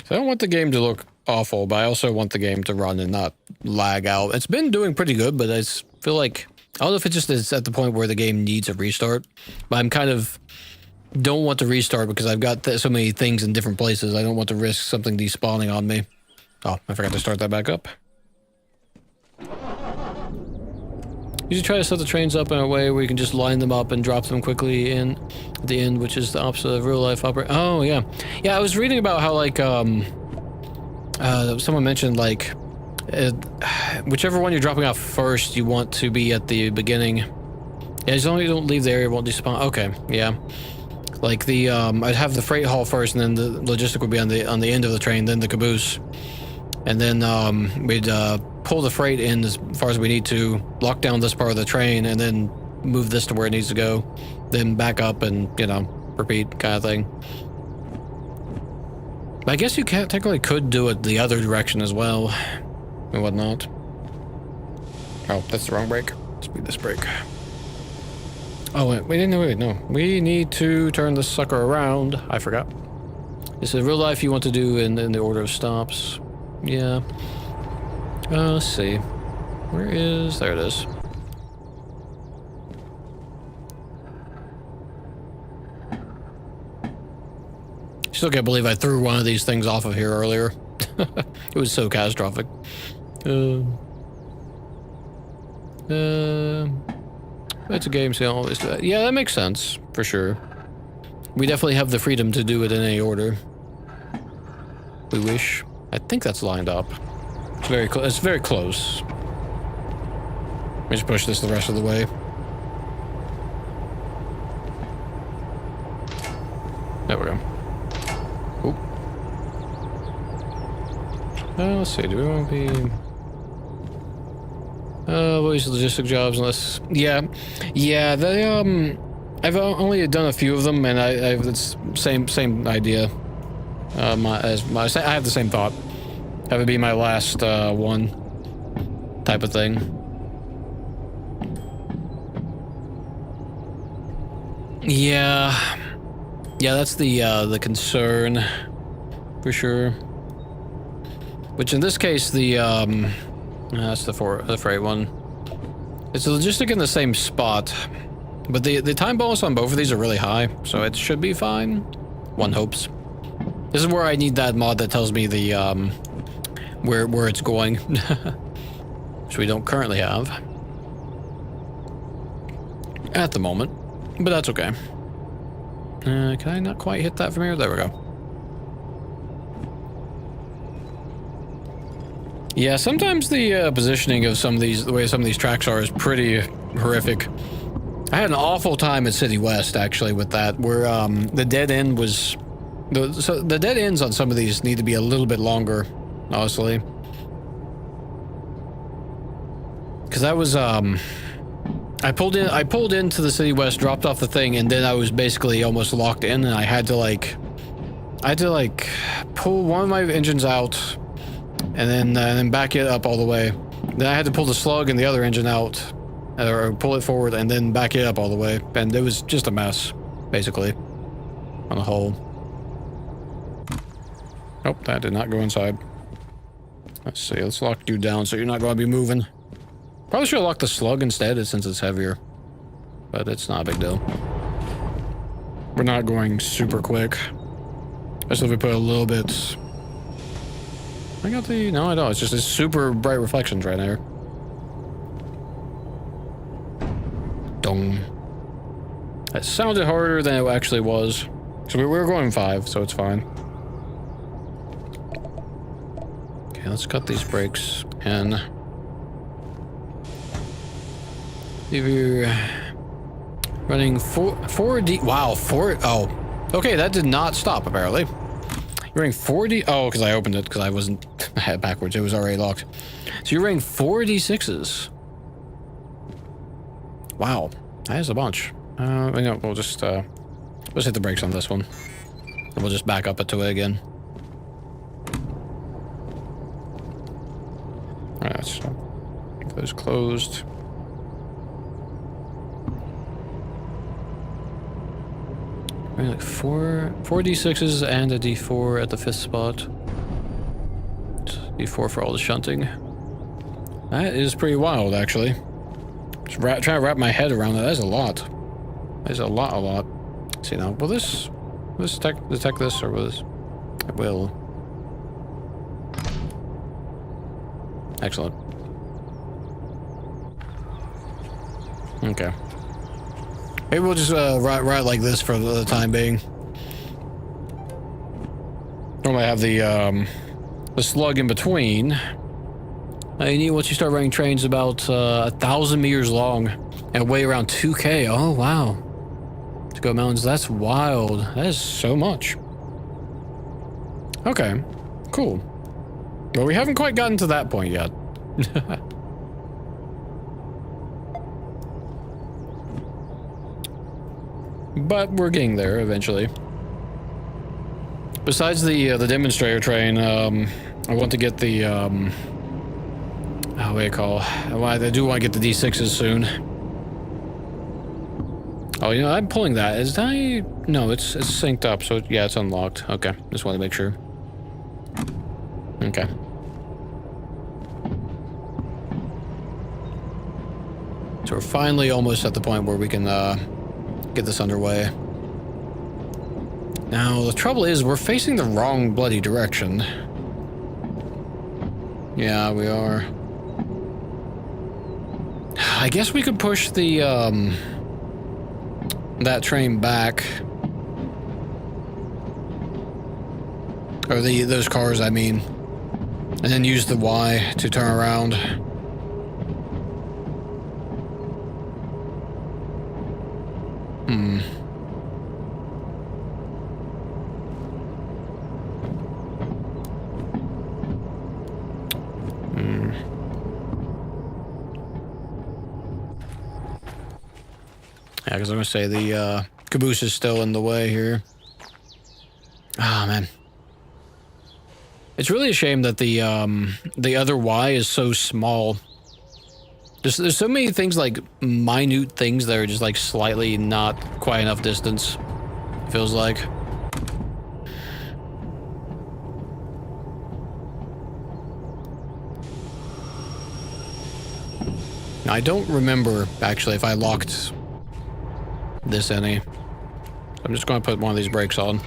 So I don't want the game to look awful, but I also want the game to run and not lag out. It's been doing pretty good, but I feel like, I don't know if it's just it's at the point where the game needs a restart, but I'm kind of don't want to restart because I've got so many things in different places. I don't want to risk something despawning on me. Oh, I forgot to start that back up. Usually try to set the trains up in a way where you can just line them up and drop them quickly in at the end, which is the opposite of real life operation. Oh, yeah. Yeah, I was reading about how, like, someone mentioned, like, whichever one you're dropping off first, you want to be at the beginning. Yeah, as long as you don't leave the area, it won't despawn. Okay, yeah. Like the, I'd have the freight haul first, and then the logistic would be on the end of the train, then the caboose. And then, we'd, pull the freight in as far as we need to, lock down this part of the train, and then move this to where it needs to go, then back up and, you know, repeat kind of thing. But I guess you technically could do it the other direction as well, and whatnot. Oh, that's the wrong brake. Let's beat this brake. Oh, wait, no. We need to turn this sucker around. I forgot. This is real life you want to do in the order of stops. Yeah. Let's see. Where is... There it is. Still can't believe I threw one of these things off of here earlier. It was so catastrophic. It's a game, so you always do that. Yeah, that makes sense, for sure. We definitely have the freedom to do it in any order we wish. I think that's lined up. It's very close. It's very close. Let me just push this the rest of the way. There we go. Oop. Let's see. Do we want to be? We'll use logistic jobs unless. Yeah. They I've only done a few of them, and I've it's same idea. I have the same thought. That would be my last one type of thing. Yeah, that's the concern for sure. Which in this case, that's the freight one. It's a logistic in the same spot, but the time bonus on both of these are really high, so it should be fine. One hopes. This is where I need that mod that tells me the where it's going, which we don't currently have at the moment, but that's okay. Can I not quite hit that from here? There we go. Yeah, sometimes the positioning of some of these, the way some of these tracks are, is pretty horrific. I had an awful time at City West actually with that, where the dead end was. So the dead ends on some of these need to be a little bit longer, honestly. Because I was I pulled into the City West, dropped off the thing, and then I was basically almost locked in, and I had to like pull one of my engines out, and then back it up all the way. Then I had to pull the slug and the other engine out, or pull it forward and then back it up all the way, and it was just a mess, basically. on the hull. Nope, that did not go inside. Let's see, let's lock you down so you're not going to be moving. Probably should have locked the slug instead since it's heavier. But it's not a big deal. We're not going super quick. Especially if we put a little bit... I got the... No, I don't. It's just it's super bright reflections right there. Dong. That sounded harder than it actually was. So we were going 5, so it's fine. Okay, let's cut these brakes. And... if you're running 4D... Wow, 4... Oh. Okay, that did not stop, apparently. You're running 4D... Oh, because I opened it, because I wasn't... I had it backwards. It was already locked. So you're running 4D6s. Wow. That is a bunch. We'll just hit the brakes on this one. And we'll just back up to it again. Alright, let's keep those closed. Like 4 D6s and a D4 at the 5th spot. D4 for all the shunting. That is pretty wild, actually. Just trying to wrap my head around that. That's a lot. That's a lot. Let's see now, will this detect this, or will this? It will. Excellent. Okay. Maybe we'll just ride like this for the time being. Normally I have the slug in between. You need, once you start running trains about 1,000 meters long and weigh around 2K. Oh wow. To go mountains, that's wild. That is so much. Okay, cool. Well, we haven't quite gotten to that point yet. But we're getting there eventually. Besides the demonstrator train, I want to get the what do you call? I do want to get the D6s soon. Oh, you know, I'm pulling that. Is that? No, it's synced up, so yeah, it's unlocked. Okay, just want to make sure. Okay. So we're finally almost at the point where we can get this underway. Now, the trouble is, we're facing the wrong bloody direction. Yeah, we are. I guess we could push the, that train back. Or those cars, I mean. And then use the Y to turn around. Yeah, because I'm gonna say the caboose is still in the way here. Ah, man. It's really a shame that the other Y is so small. There's so many things, like minute things that are just like slightly not quite enough distance. It feels like. Now, I don't remember actually if I locked this any. I'm just going to put one of these brakes on.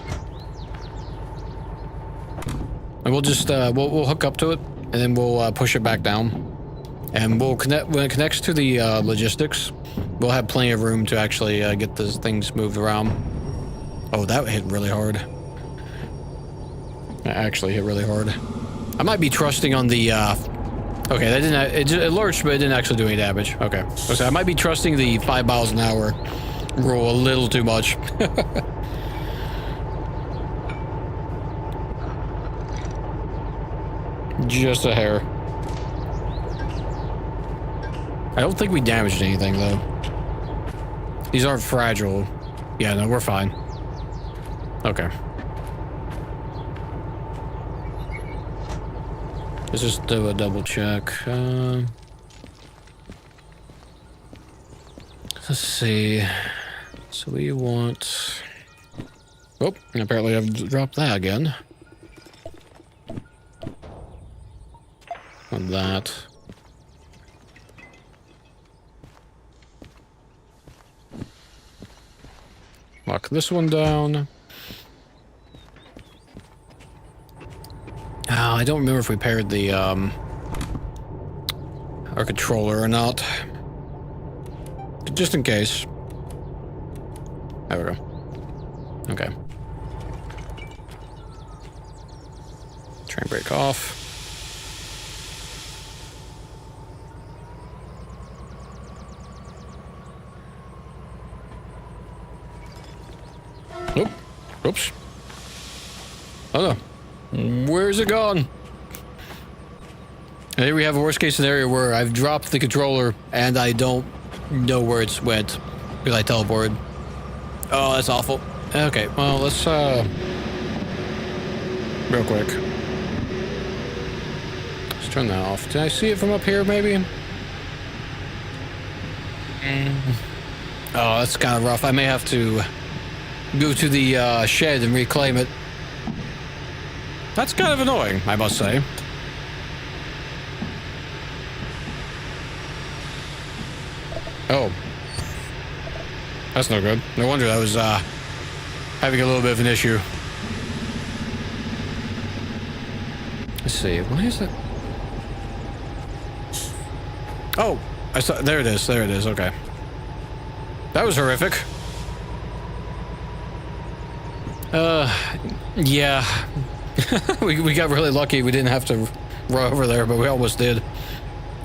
And we'll just we'll hook up to it, and then we'll push it back down. And we'll connect when it connects to the logistics. We'll have plenty of room to actually get those things moved around. Oh, that hit really hard. That actually hit really hard. I might be trusting on the. Okay, that didn't. It lurched, but it didn't actually do any damage. Okay, so I might be trusting the 5 miles an hour rule a little too much. Just a hair. I don't think we damaged anything, though. These aren't fragile. Yeah, no, we're fine. Okay. Let's just do a double check. Let's see. So we want... Oh, apparently I've dropped that again. And that. Lock this one down. Oh, I don't remember if we paired the, our controller or not. Just in case. There we go. Okay. Train brake off. Oop. Oops. Oh no. Where's it gone? And here we have a worst case scenario where I've dropped the controller and I don't know where it's went because I teleported. Oh, that's awful. Okay, well, let's, real quick. Let's turn that off. Did I see it from up here, maybe? Oh, that's kind of rough. I may have to go to the, shed and reclaim it. That's kind of annoying, I must say. Oh. That's no good. No wonder I was, having a little bit of an issue. Let's see. Why is it? Oh, I saw. There it is. There it is. Okay. That was horrific. Yeah. we got really lucky. We didn't have to run over there, but we almost did.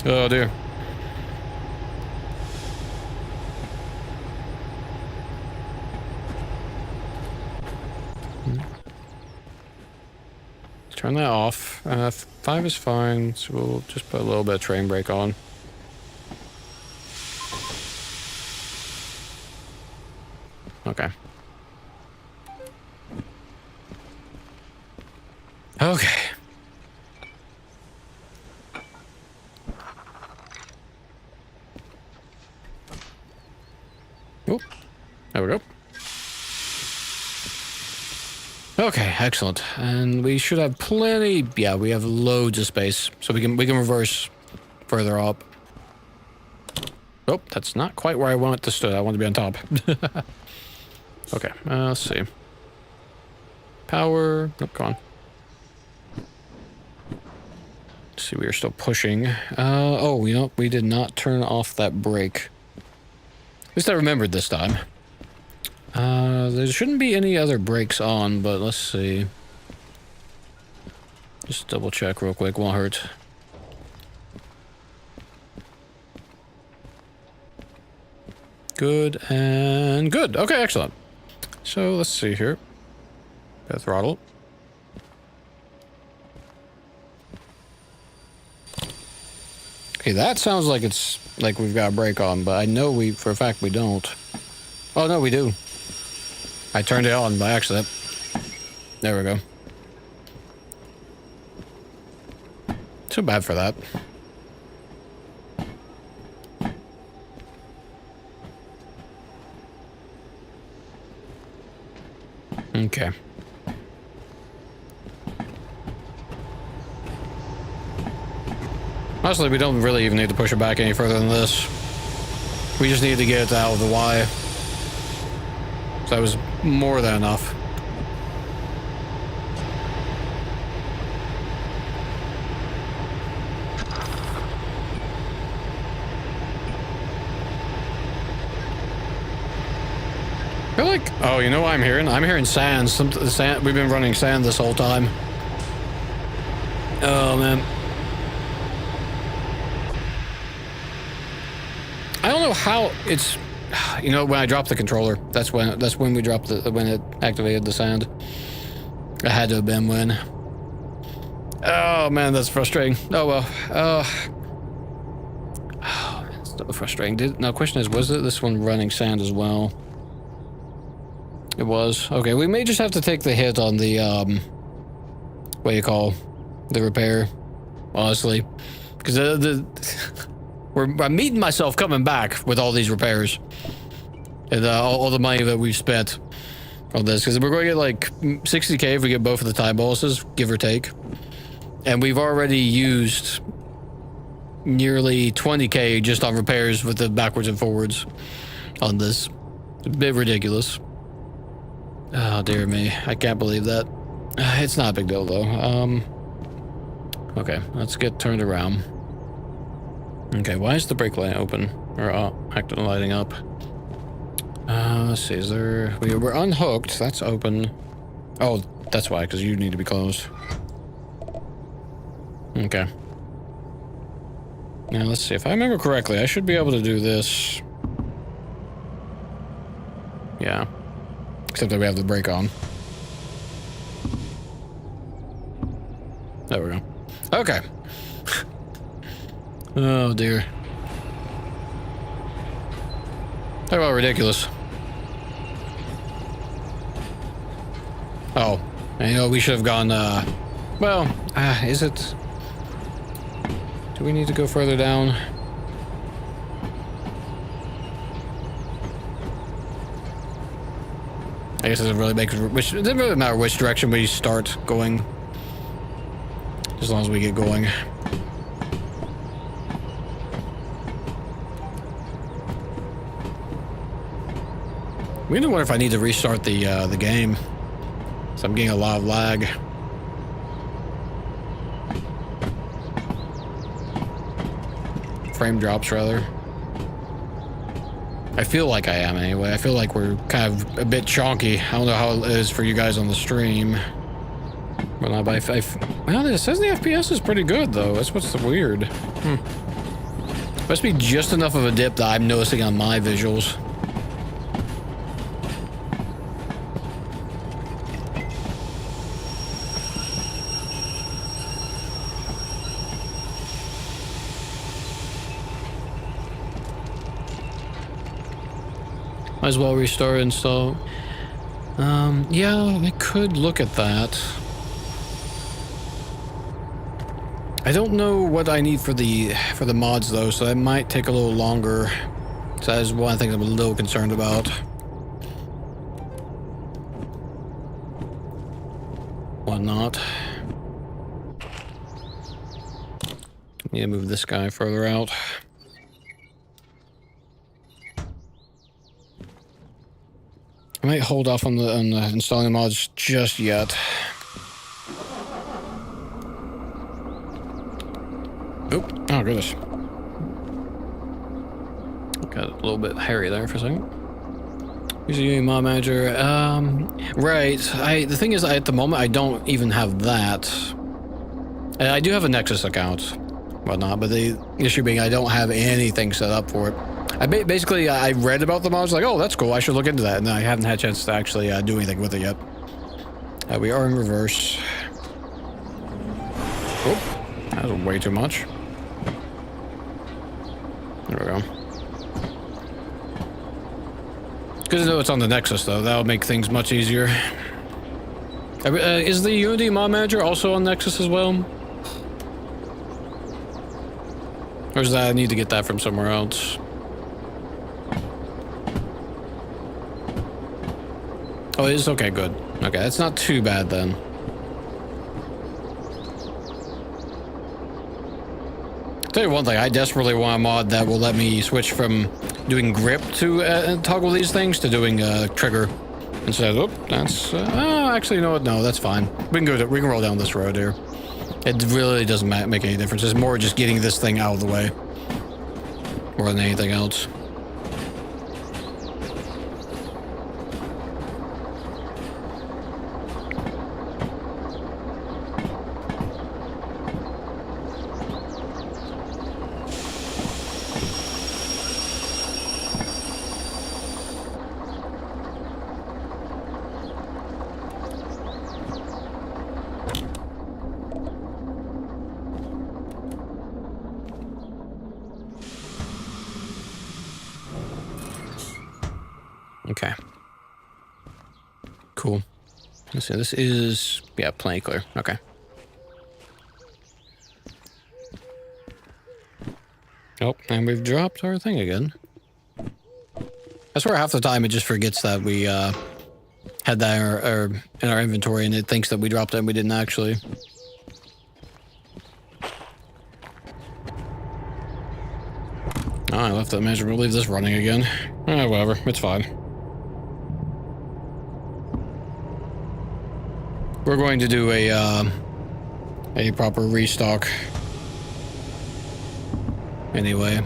Oh dear. Turn that off. 5 is fine, so we'll just put a little bit of train brake on. Okay. Okay. Oh, there we go. Okay, excellent. And we should have plenty. Yeah, we have loads of space, so we can reverse further up. Oh, that's not quite where I want it to stood. I want to be on top. Okay, let's see. Power. Nope, go on. Let's see, we are still pushing. Oh, you know, we did not turn off that brake. At least I remembered this time. There shouldn't be any other brakes on, but let's see. Just double check real quick, won't hurt. Good and good. Okay, excellent. So let's see here. Got throttle. Okay, that sounds like it's like we've got a brake on, but I know for a fact we don't. Oh no, we do. I turned it on by accident. There we go. Too bad for that. Okay. Honestly, we don't really even need to push it back any further than this. We just need to get it out of the Y. So that was more than enough. I feel like, oh, you know what I'm hearing? I'm hearing sand. Sand. We've been running sand this whole time. Oh man. I don't know how it's. You know, when I dropped the controller, that's when we dropped when it activated the sand. It had to have been when. Oh man, that's frustrating. Oh well. Oh, it's so frustrating. Now, question is, was it this one running sand as well? It was. Okay, we may just have to take the hit on the what do you call the repair, honestly, because I'm meeting myself coming back with all these repairs and all the money that we've spent on this, because we're going to get like 60k if we get both of the time bosses, give or take. And we've already used nearly 20k just on repairs with the backwards and forwards on this. It's a bit ridiculous. Oh, dear me. I can't believe that. It's not a big deal, though. Okay, let's get turned around. Okay, why is the brake light open? Or acting lighting up? Let's see, is there... We're unhooked. That's open. Oh, that's why, because you need to be closed. Okay. Now, let's see. If I remember correctly, I should be able to do this. Yeah. Except that we have the brake on. There we go. Okay. Oh, dear. Talk about ridiculous. Oh. And, you know, we should have gone, well, is it... Do we need to go further down? I guess it doesn't really make it doesn't really matter which direction we start going. As long as we get going. I really wonder if I need to restart the game. So I'm getting a lot of lag. Frame drops, rather. I feel like I am, anyway. I feel like we're kind of a bit chonky. I don't know how it is for you guys on the stream. But not by... Well, it says the FPS is pretty good, though. That's what's weird. Must be just enough of a dip that I'm noticing on my visuals. Might as well restart and install. Yeah, I could look at that. I don't know what I need for the mods though, so that might take a little longer. So that is one of the things I'm a little concerned about. Whatnot. Need to move this guy further out. I might hold off on the installing the mods just yet. Oop. Oh, goodness. Got a little bit hairy there for a second. Use a mod manager. Right. The thing is, at the moment, I don't even have that. I do have a Nexus account, whatnot, but the issue being I don't have anything set up for it. Basically, I read about the mods, like, oh, that's cool, I should look into that, and I haven't had a chance to actually do anything with it yet. We are in reverse. Oh, that was way too much. There we go. Good to know it's on the Nexus, though. That'll make things much easier. Is the Unity mod manager also on Nexus as well? Or does that I need to get that from somewhere else? Oh, it is? Okay, good. Okay, that's not too bad then. Tell you one thing, I desperately want a mod that will let me switch from doing grip to toggle these things to doing trigger. Instead of, oh, that's, oh, actually, you know what? No, that's fine. We can roll down this road here. It really doesn't make any difference. It's more just getting this thing out of the way. More than anything else. Okay. Cool. Let's see, this is... Yeah, plenty clear. Okay. Oh, and we've dropped our thing again. I swear half the time it just forgets that we had that in our inventory, and it thinks that we dropped it and we didn't actually. Oh, I left that measure. We'll leave this running again. Whatever. It's fine. We're going to do a proper restock. Anyway.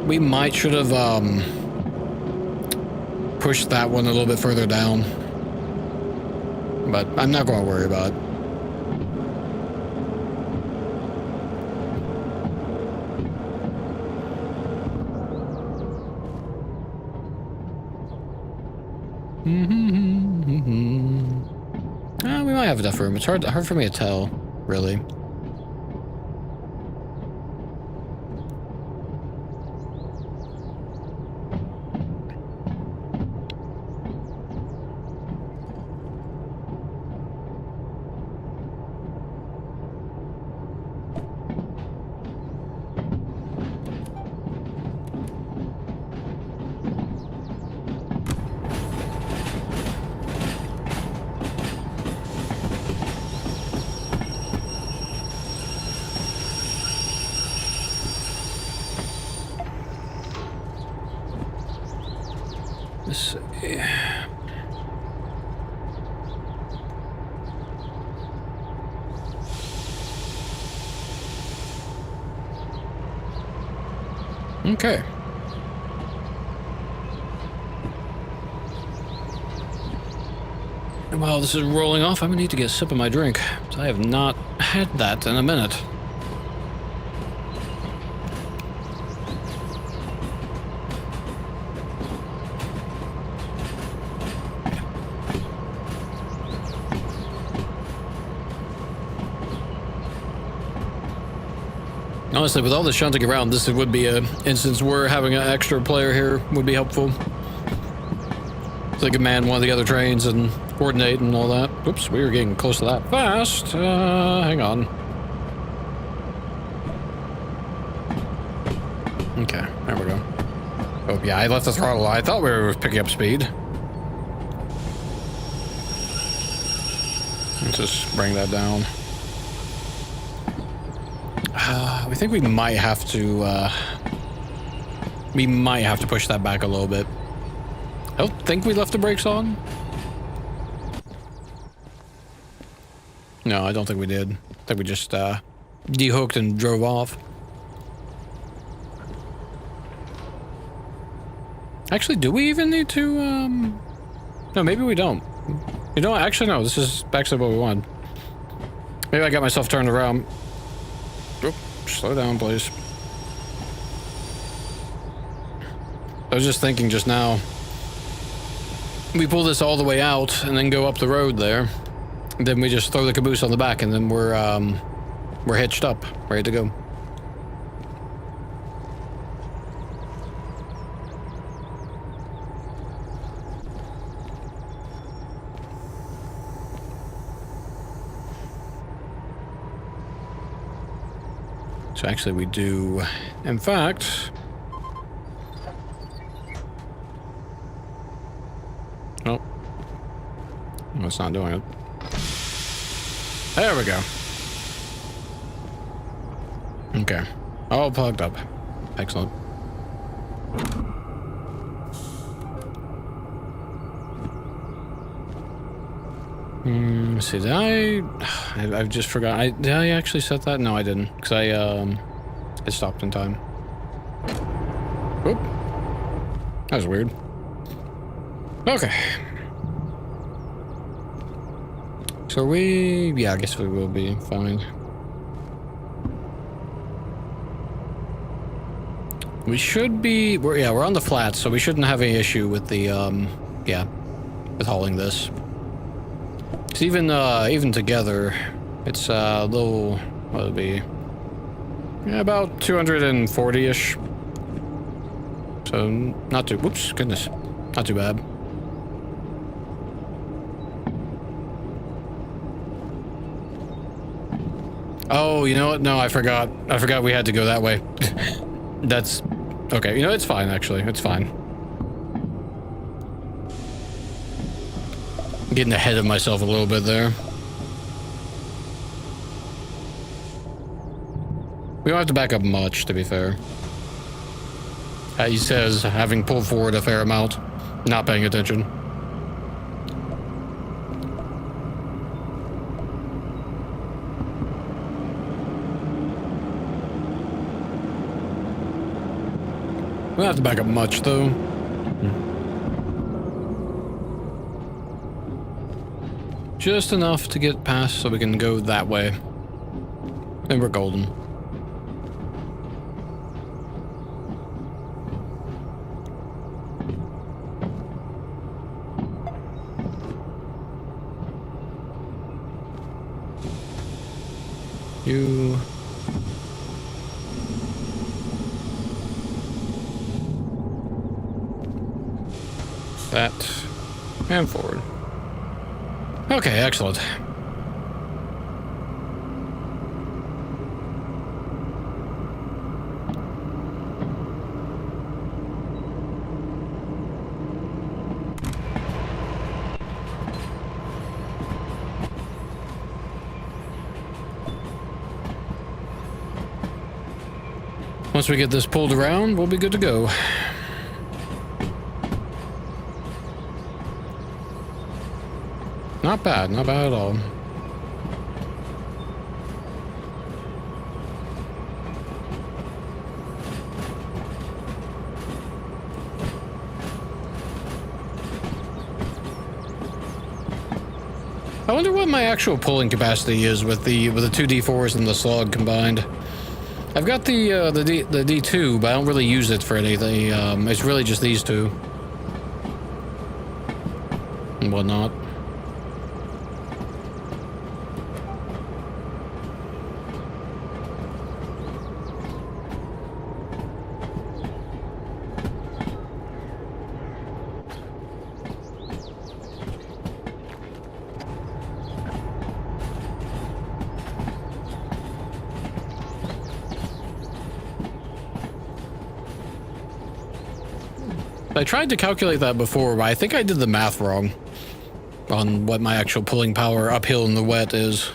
We should have pushed that one a little bit further down. But I'm not going to worry about it. We might have enough room. It's hard for me to tell, really. Okay. While this is rolling off, I'm gonna need to get a sip of my drink. I have not had that in a minute. Honestly, with all the shunting around, this would be an instance where having an extra player here would be helpful. So they could man one of the other trains and coordinate and all that. Oops, we were getting close to that fast. Hang on. Okay, there we go. Oh, yeah, I left the throttle. I thought we were picking up speed. Let's just bring that down. I think we might have to, push that back a little bit. I don't think we left the brakes on. No, I don't think we did. I think we just, dehooked and drove off. Actually, do we even need to, no, maybe we don't. You know what? Actually, no, this is actually what we want. Maybe I got myself turned around. Oop, slow down, please. I was just thinking just now. We pull this all the way out and then go up the road there. Then we just throw the caboose on the back and then we're hitched up, ready to go. So actually we do, in fact... Oh. No, it's not doing it. There we go. Okay. All plugged up. Excellent. Let's see, I've just forgot. Did I actually set that? No, I didn't. Because it stopped in time. Oop. That was weird. Okay. So yeah, I guess we will be fine. We should be, we're on the flats, so we shouldn't have any issue with the, with hauling this. Cause even together, it's a little, what would it be? Yeah, about 240-ish. So, not too, whoops, goodness, not too bad. Oh, you know what? No, I forgot. I forgot we had to go that way. That's Okay, you know, it's fine, actually. It's fine. I'm getting ahead of myself a little bit there. We don't have to back up much, to be fair. He says, having pulled forward a fair amount, not paying attention. We don't have to back up much, though. Just enough to get past so we can go that way. And we're golden. You... that... and forward. Okay, excellent. Once we get this pulled around, we'll be good to go. Not bad at all. I wonder what my actual pulling capacity is with the 2d4s and the slug combined. I've got the D2, but I don't really use it for anything. It's really just these two and whatnot. I tried to calculate that before, but I think I did the math wrong on what my actual pulling power uphill in the wet is.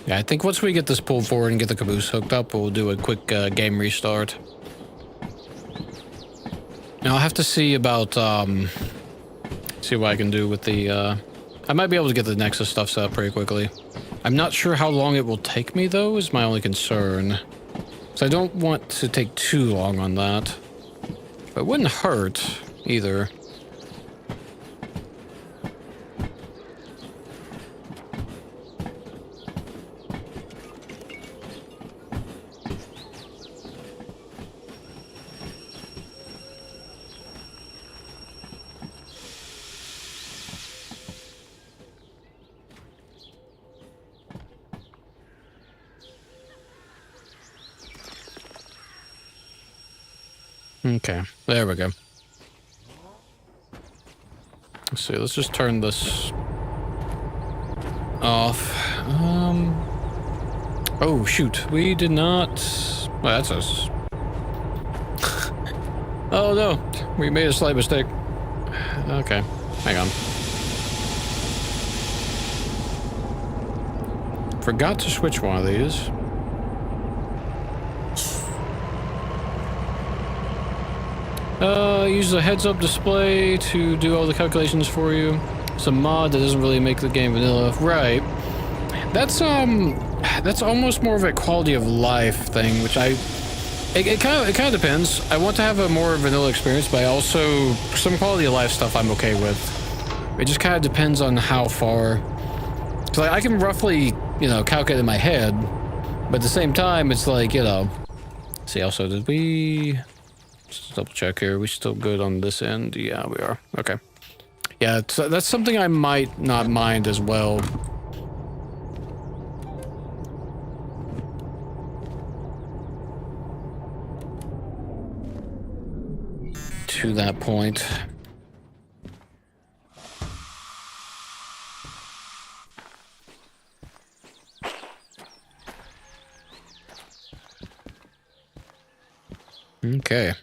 Yeah, I think once we get this pulled forward and get the caboose hooked up, we'll do a quick game restart. Now I'll have to see about, see what I can do with the, I might be able to get the Nexus stuff set up pretty quickly. I'm not sure how long it will take me, though, is my only concern. So I don't want to take too long on that. But it wouldn't hurt, either. Okay, there we go. Let's see, let's just turn this off. Oh, shoot, we did not... Well, that's us. Oh, no, we made a slight mistake. Okay, hang on. Forgot to switch one of these. Use the heads-up display to do all the calculations for you. It's a mod that doesn't really make the game vanilla. Right. That's almost more of a quality of life thing, which it kind of depends. I want to have a more vanilla experience, but I also, some quality of life stuff I'm okay with. It just kind of depends on how far. So I can roughly, you know, calculate in my head, but at the same time, it's like, you know. See, also, did we... Just double check here. We still good on this end? Yeah, we are. Okay. Yeah, that's something I might not mind as well. to that point. Okay.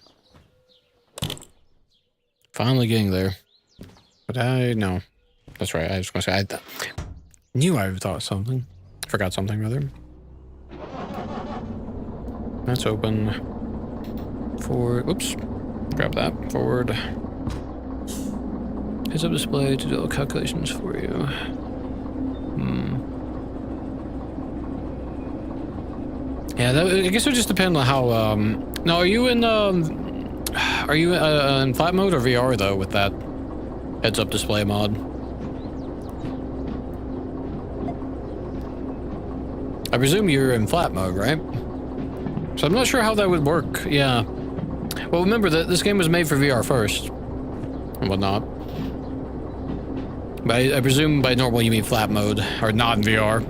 Finally getting there. But no. That's right, I was gonna say, I knew I thought something. Forgot something, rather. That's open. Forward. Oops. Grab that. Forward. Heads up display to do all calculations for you. Yeah, I guess it would just depend on how, now, are you in flat mode or VR, though, with that heads up display mod? I presume you're in flat mode, right? So I'm not sure how that would work, yeah. Well, remember that this game was made for VR first, and whatnot. But I presume by normal you mean flat mode, or not in VR.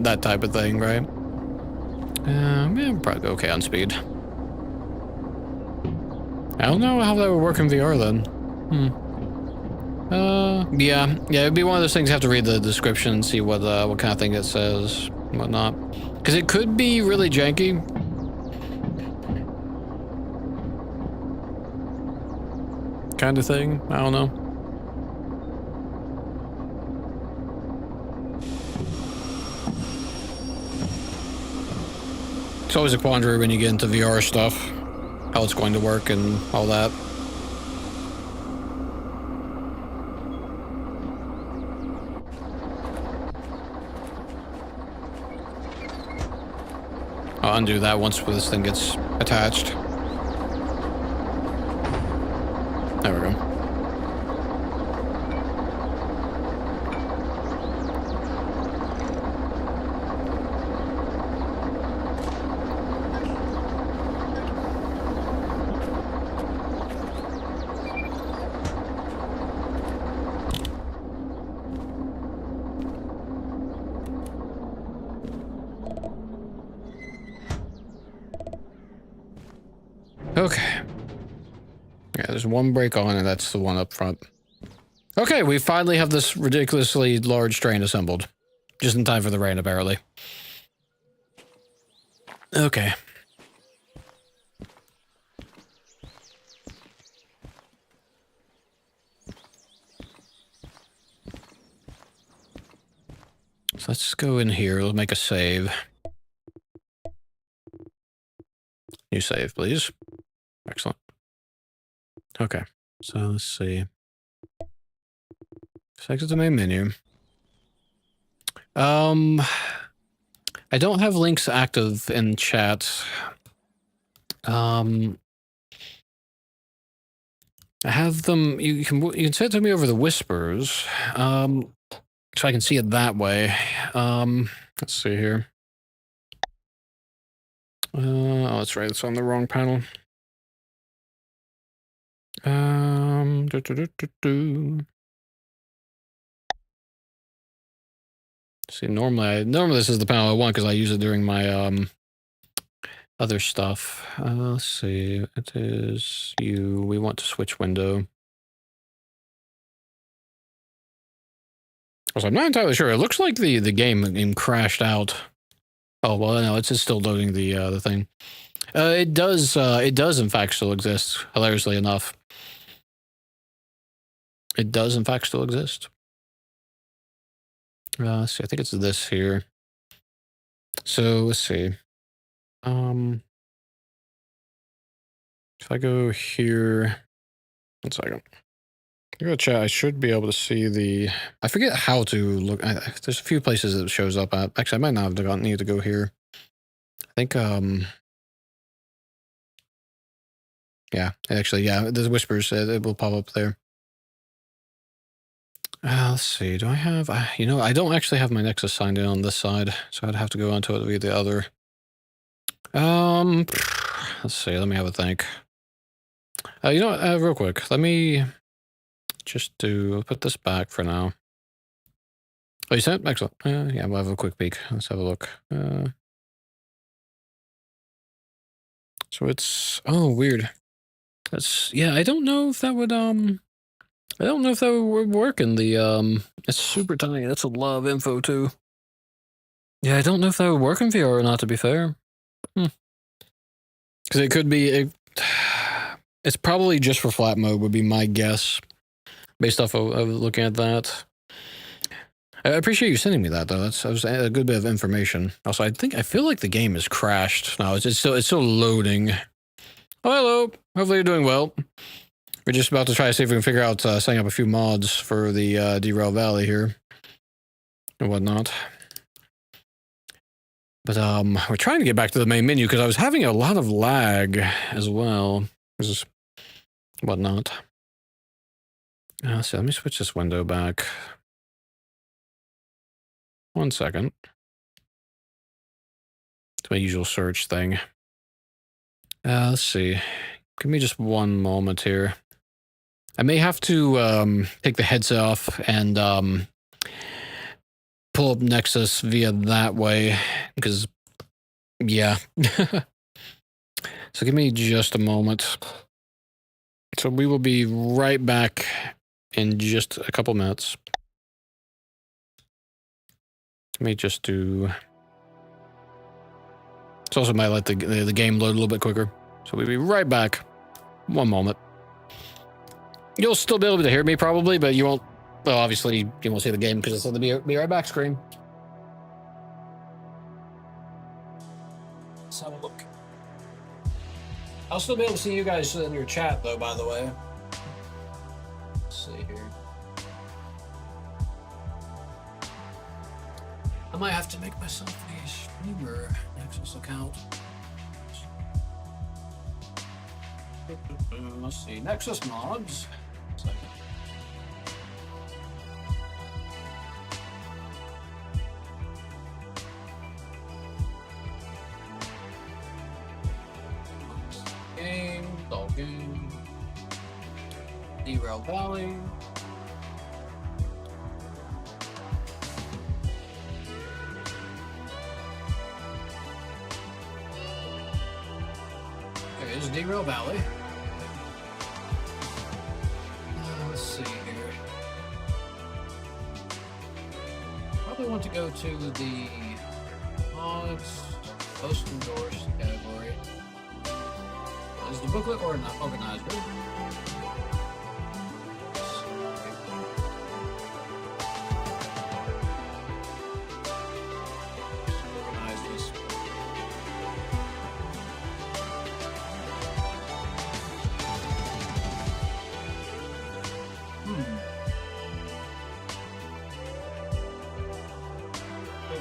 That type of thing, right? Yeah, probably okay on speed. I don't know how that would work in VR then. Yeah, it'd be one of those things you have to read the description and see what kind of thing it says, and whatnot. Because it could be really janky. Kind of thing, I don't know. It's always a quandary when you get into VR stuff, how it's going to work and all that. I'll undo that once this thing gets attached. There we go. Okay. Yeah, there's one brake on, and that's the one up front. Okay, we finally have this ridiculously large train assembled. Just in time for the rain, apparently. Okay. So let's go in here. We'll make a save. New save, please. Excellent. Okay, so let's see. Let's exit the main menu. I don't have links active in chat. I have them. You can send it to me over the whispers. So I can see it that way. Let's see here. Oh, that's right. It's on the wrong panel. See, normally this is the panel I want because I use it during my other stuff. Let's see. It is you. We want to switch window. So I'm not entirely sure. It looks like the game crashed out. Oh well, no, it's still loading the thing. It does in fact still exist. Hilariously enough, it does in fact still exist. Let's see. I think it's this here. So let's see. If I go here, 1 second. Go to chat. I should be able to see the. I forget how to look. There's a few places it shows up at. Actually, I might not have need to go here. I think. Yeah. Actually, yeah. The whispers. It will pop up there. Let's see. Do I have? You know, I don't actually have my Nexus signed in on this side, so I'd have to go onto it via the other. Let's see. Let me have a think. You know what? Real quick. Let me just put this back for now. Oh, you said? Excellent. Yeah, we'll have a quick peek. Let's have a look. So it's weird. That's yeah. I don't know if that would I don't know if that would work in the It's super tiny. That's a lot of info too. Yeah, I don't know if that would work in VR or not. To be fair, because it could be. It's probably just for flat mode would be my guess, based off of looking at that. I appreciate you sending me that though. That was a good bit of information. Also, I feel like the game is crashed now. It's still loading. Oh, hello. Hopefully you're doing well. We're just about to try to see if we can figure out setting up a few mods for the Derail Valley here and whatnot. But we're trying to get back to the main menu because I was having a lot of lag as well. Just whatnot. So let me switch this window back. 1 second. It's my usual search thing. Let's see. Give me just one moment here. I may have to take the headset off and pull up Nexus via that way, because, yeah. So give me just a moment. So we will be right back in just a couple minutes. Let me just do... It's also might let the game load a little bit quicker. So we'll be right back. 1 moment. You'll still be able to hear me probably, but you won't... Well, obviously you won't see the game because it's on the be right back screen. Let's have a look. I'll still be able to see you guys in your chat though, by the way. Let's see here. I might have to make myself a streamer Nexus account. Let's see, Nexus mods. Second. Game, all game. Derail Valley. Okay, this is Derail Valley. Let's see here. Probably want to go to the mods, post endorsed category. Is the booklet or not organizer? Organize this.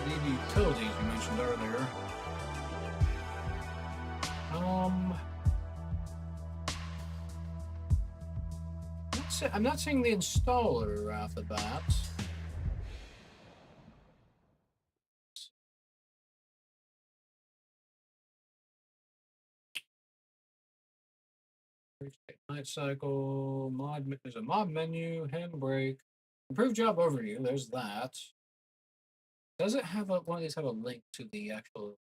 The utilities you mentioned earlier. I'm not seeing the installer off the bat. Night cycle, mod, there's a mod menu, handbrake, improved job overview, there's that. Does it have one of these have a link to the actual,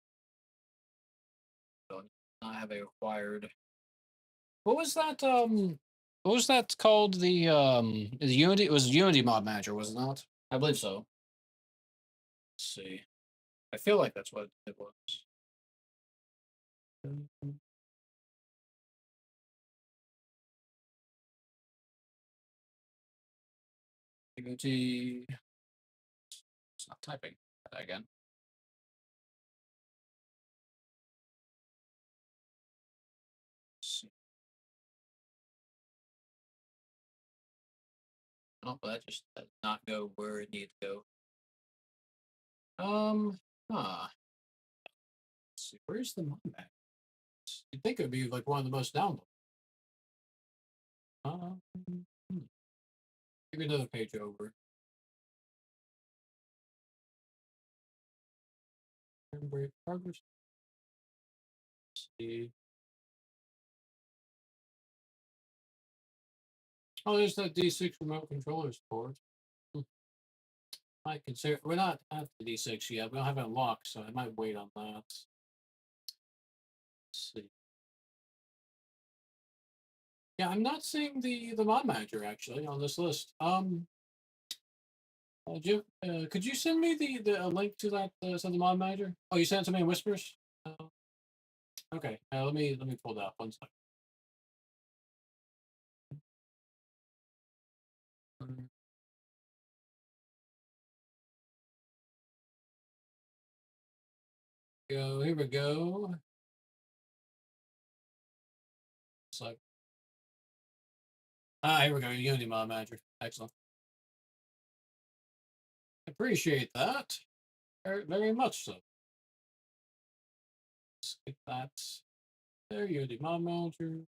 not have a required, what was that called, the Unity, it was Unity mod manager, was it not? I believe so. Let's see, I feel like that's what it was. Unity, it's not typing again. Oh, but that just did not go where it needs to go. Let's see, where's the mod map? You'd think it would be like one of the most downloaded. Maybe another page over. Progress. Let's see. Oh, there's that D6 remote controller support. Might consider. We're not at the D6 yet. We don't have it unlocked, so I might wait on that. Let's see. Yeah, I'm not seeing the mod manager actually on this list. Jim, could you send me the link to that to the mod manager? Oh, you sent it to me in Whispers. Okay, let me pull that up 1 second. Go here we go. It's like here we go. Unity mod manager. Excellent. Appreciate that very, very much. So let's get that there. Unity mod manager.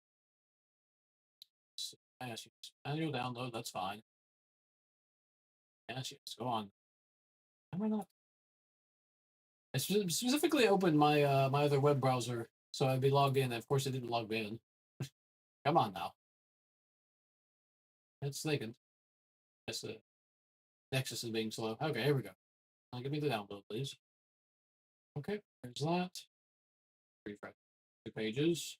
Yes, manual download. That's fine. Yes, go on. Am I not? I specifically opened my my other web browser so I'd be logged in. Of course, it didn't log me in. Come on now. It's thinking. Yes, the Nexus is being slow. Okay, here we go. Now give me the download, please. Okay, there's that. Refresh. 2 pages.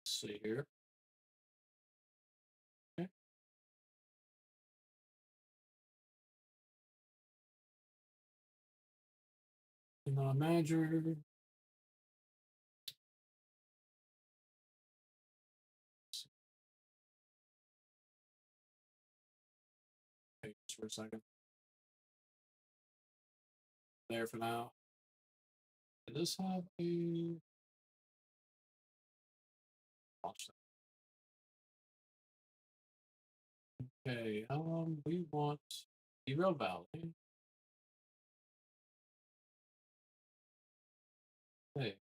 Let's see here. Okay. Manager. Okay, just for a second. There for now. Does this have a launch that? Okay, we want Derail Valley. Okay.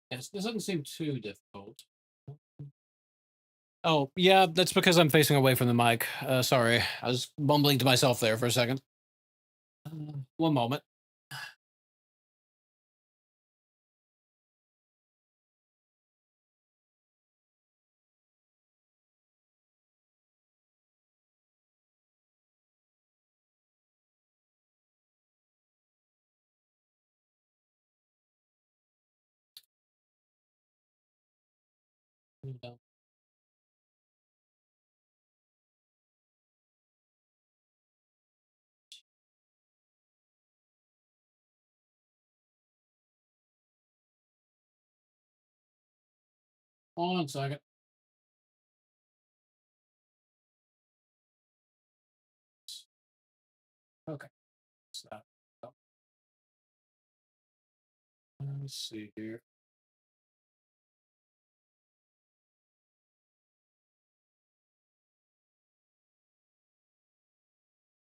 Yes, this doesn't seem too difficult. Oh, yeah, that's because I'm facing away from the mic. Sorry, I was bumbling to myself there for a second. 1 moment. One second. Okay. So, let's see here.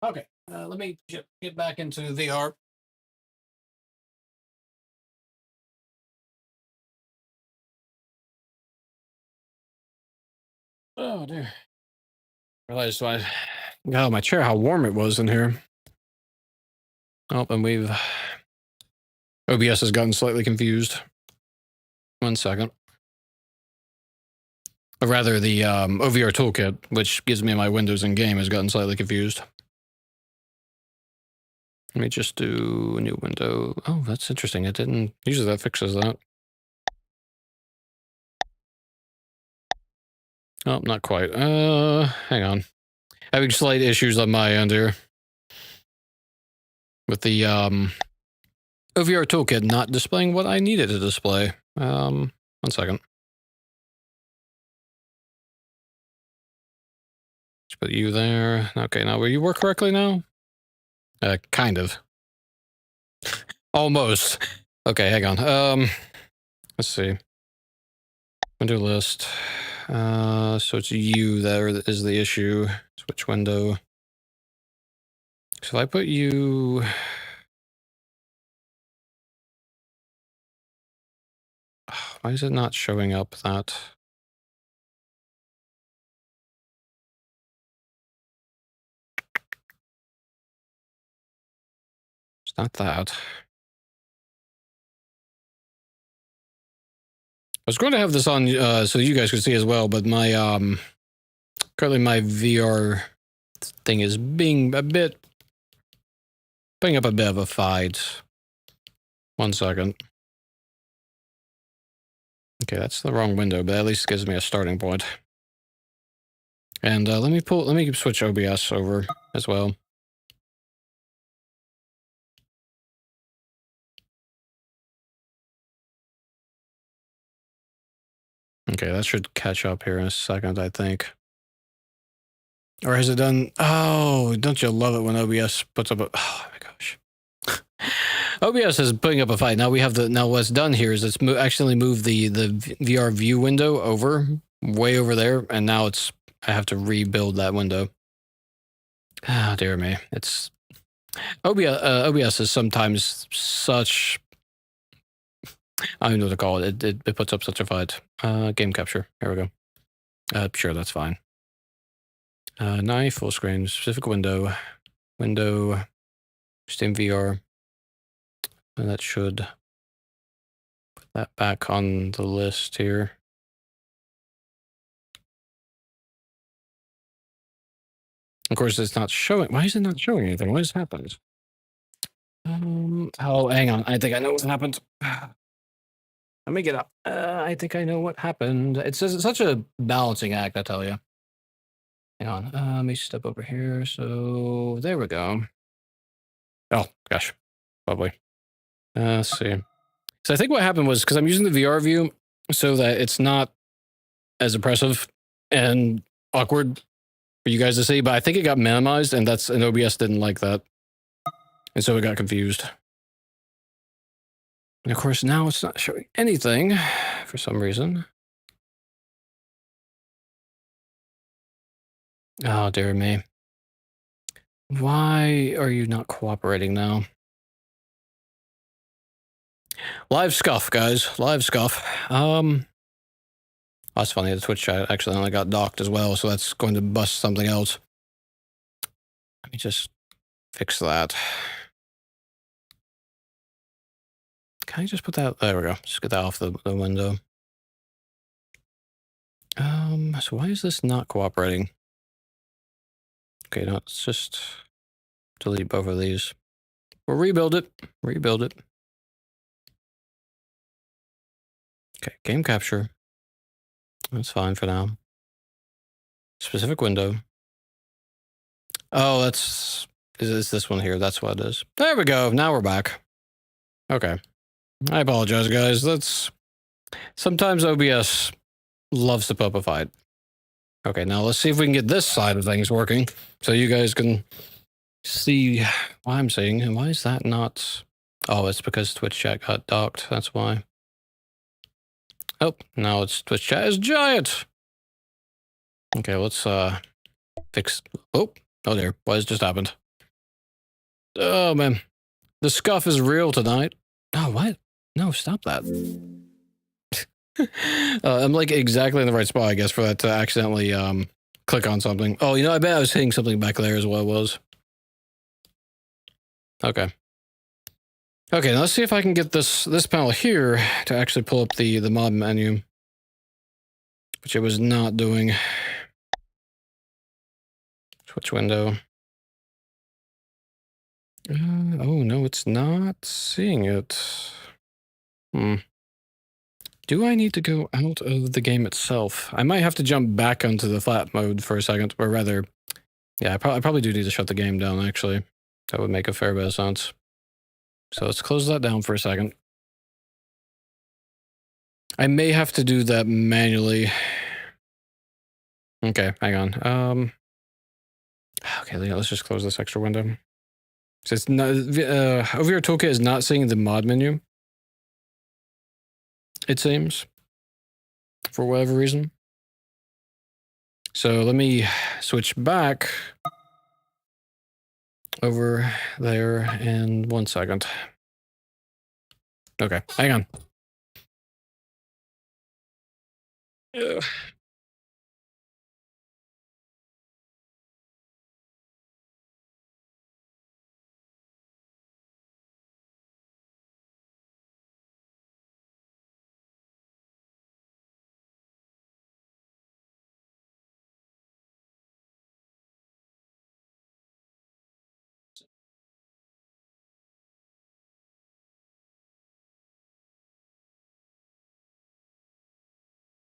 Okay, let me get back into VR. Oh dear. Realized when I got out of my chair how warm it was in here. Oh, and we've OBS has gotten slightly confused. 1 second. Or rather, the OVR toolkit, which gives me my windows in game, has gotten slightly confused. Let me just do a new window. Oh, that's interesting. It didn't. Usually that fixes that. Oh, not quite. Hang on. Having slight issues on my end here. With the OVR toolkit not displaying what I needed to display. 1 second. Just put you there. Okay, now will you work correctly now? Kind of. Almost. Okay, hang on. Let's see. Window list. So it's you that is the issue. Switch window. So if I put you... Why is it not showing up that? It's not that. I was going to have this on so you guys could see as well, but my currently my VR thing is being a bit putting up a bit of a fight. 1 second. Okay, that's the wrong window, but at least it gives me a starting point. And let me switch OBS over as well. Okay, that should catch up here in a second, I think. Or has it done? Oh, don't you love it when OBS puts up a? Oh my gosh. OBS is putting up a fight. Now we have now what's done here is it's actually moved the VR view window over way over there, and now I have to rebuild that window. Oh dear me, it's OBS is sometimes such, I don't know what to call it. It puts up such a fight. Game capture. Here we go. Sure, that's fine. Knife, full screen, specific window, Steam VR, and that should put that back on the list here. Of course, it's not showing. Why is it not showing anything? What has happened? Oh, hang on. I think I know what happened. Let me get up. I think I know what happened. It's such a balancing act, I tell you. Hang on. Let me step over here. So there we go. Oh gosh, lovely. Let's see. So I think what happened was because I'm using the VR view so that it's not as oppressive and awkward for you guys to see, but I think it got minimized, and OBS didn't like that, and so it got confused. And of course, now it's not showing anything for some reason. Oh, dear me. Why are you not cooperating now? Live scuff, guys. Live scuff. That's funny. The Twitch chat accidentally got docked as well, so that's going to bust something else. Let me just fix that. Can I just put that? There we go. Just get that off the window. So why is this not cooperating? Okay, no, let's just delete both of these. We'll rebuild it. Rebuild it. Okay, game capture. That's fine for now. Specific window. Oh, is this one here? That's what it is. There we go. Now we're back. Okay. I apologize, guys. Sometimes OBS loves to pop a fight. Okay, now let's see if we can get this side of things working so you guys can see what I'm seeing. And why is that not? Oh, it's because Twitch chat got docked. That's why. Oh, now it's Twitch chat is giant. Okay, let's fix. Oh, there. What has just happened? Oh man, the scuff is real tonight. Oh, what? No, stop that. I'm like exactly in the right spot, I guess, for that to accidentally click on something. Oh, I bet I was hitting something back there is what it was. Okay. Okay, now let's see if I can get this panel here to actually pull up the mod menu, which it was not doing. Switch window. Oh no, it's not seeing it. Do I need to go out of the game itself? I might have to jump back onto the flat mode for a second, or rather, yeah, I probably do need to shut the game down, actually. That would make a fair bit of sense. So let's close that down for a second. I may have to do that manually. Okay, hang on. Okay, let's just close this extra window. So it's not, OVR Toolkit is not seeing the mod menu, it seems, for whatever reason. So let me switch back over there in 1 second. Okay, hang on. Ugh.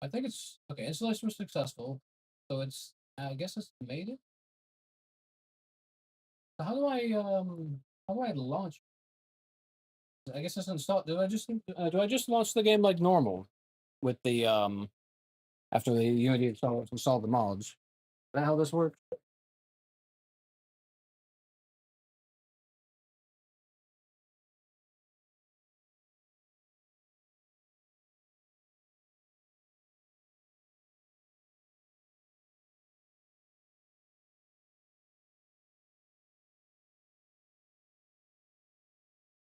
I think it's okay. Installation was successful, so it's. I guess it's made it. So how do I launch? I guess it's installed. Do I just launch the game like normal with the after the Unity install the mods? Is that how this works?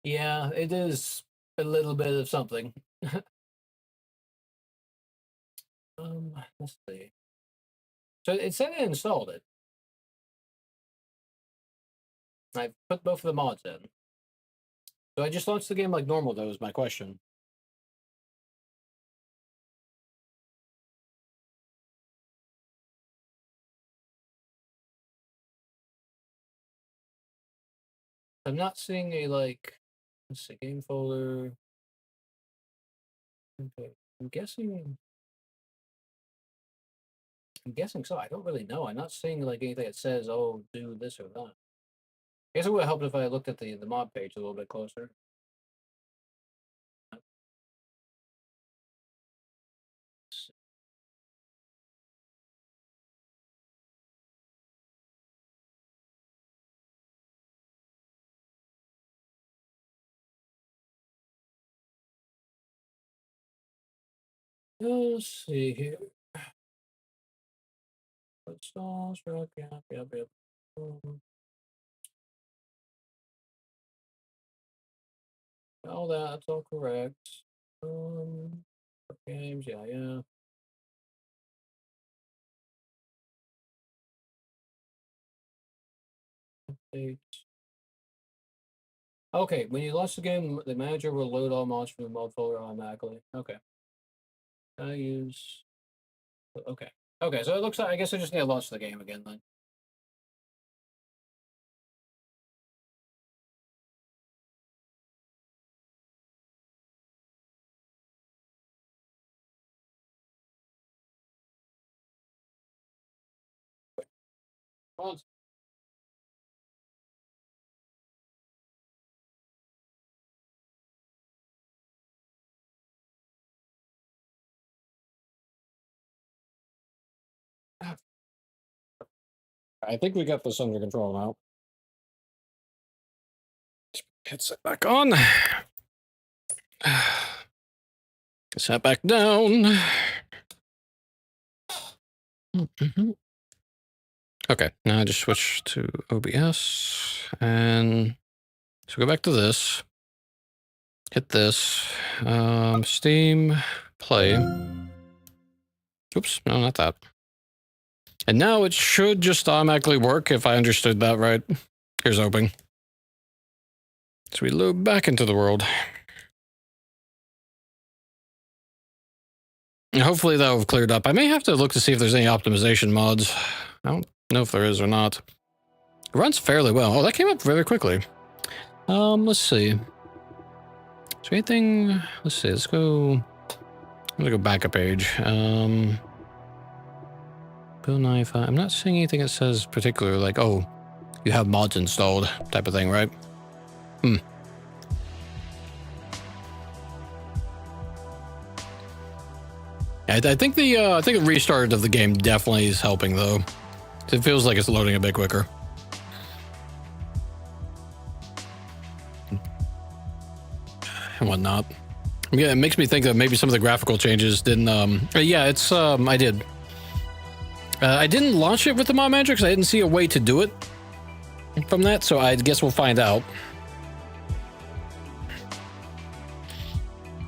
Yeah, it is a little bit of something. Let's see. So it said it installed it. I put both of the mods in. So I just launched the game like normal, though, is my question. I'm not seeing a, like, let's see, game folder. Okay. I'm guessing so. I don't really know. I'm not seeing, like, anything that says, oh, do this or that. I guess it would have helped if I looked at the mod page a little bit closer. Let's see here. Installs, yep. All that's all correct. Games, yeah. Update. Okay, when you launch the game, the manager will load all mods from the mod folder automatically. Okay. I use. Okay. Okay, so it looks like I guess I just need to launch the game again then. Launch. I think we got this under control now. Headset back on. Set back down. Okay, now I just switch to OBS and so go back to this. Hit this. Steam, play. Oops, no, not that. And now it should just automatically work if I understood that right. Here's hoping. So we load back into the world. And hopefully that will have cleared up. I may have to look to see if there's any optimization mods. I don't know if there is or not. It runs fairly well. Oh, that came up very quickly. Let's see. Is there anything? Let's see. Let's go. I'm gonna go back a page. Bill 95. I'm not seeing anything that says particular like, oh, you have mods installed type of thing, right? I think the restart of the game definitely is helping though. It feels like it's loading a bit quicker. And whatnot. Yeah, it makes me think that maybe some of the graphical changes didn't. Yeah, it's. I did. I didn't launch it with the mod manager because I didn't see a way to do it from that. So I guess we'll find out.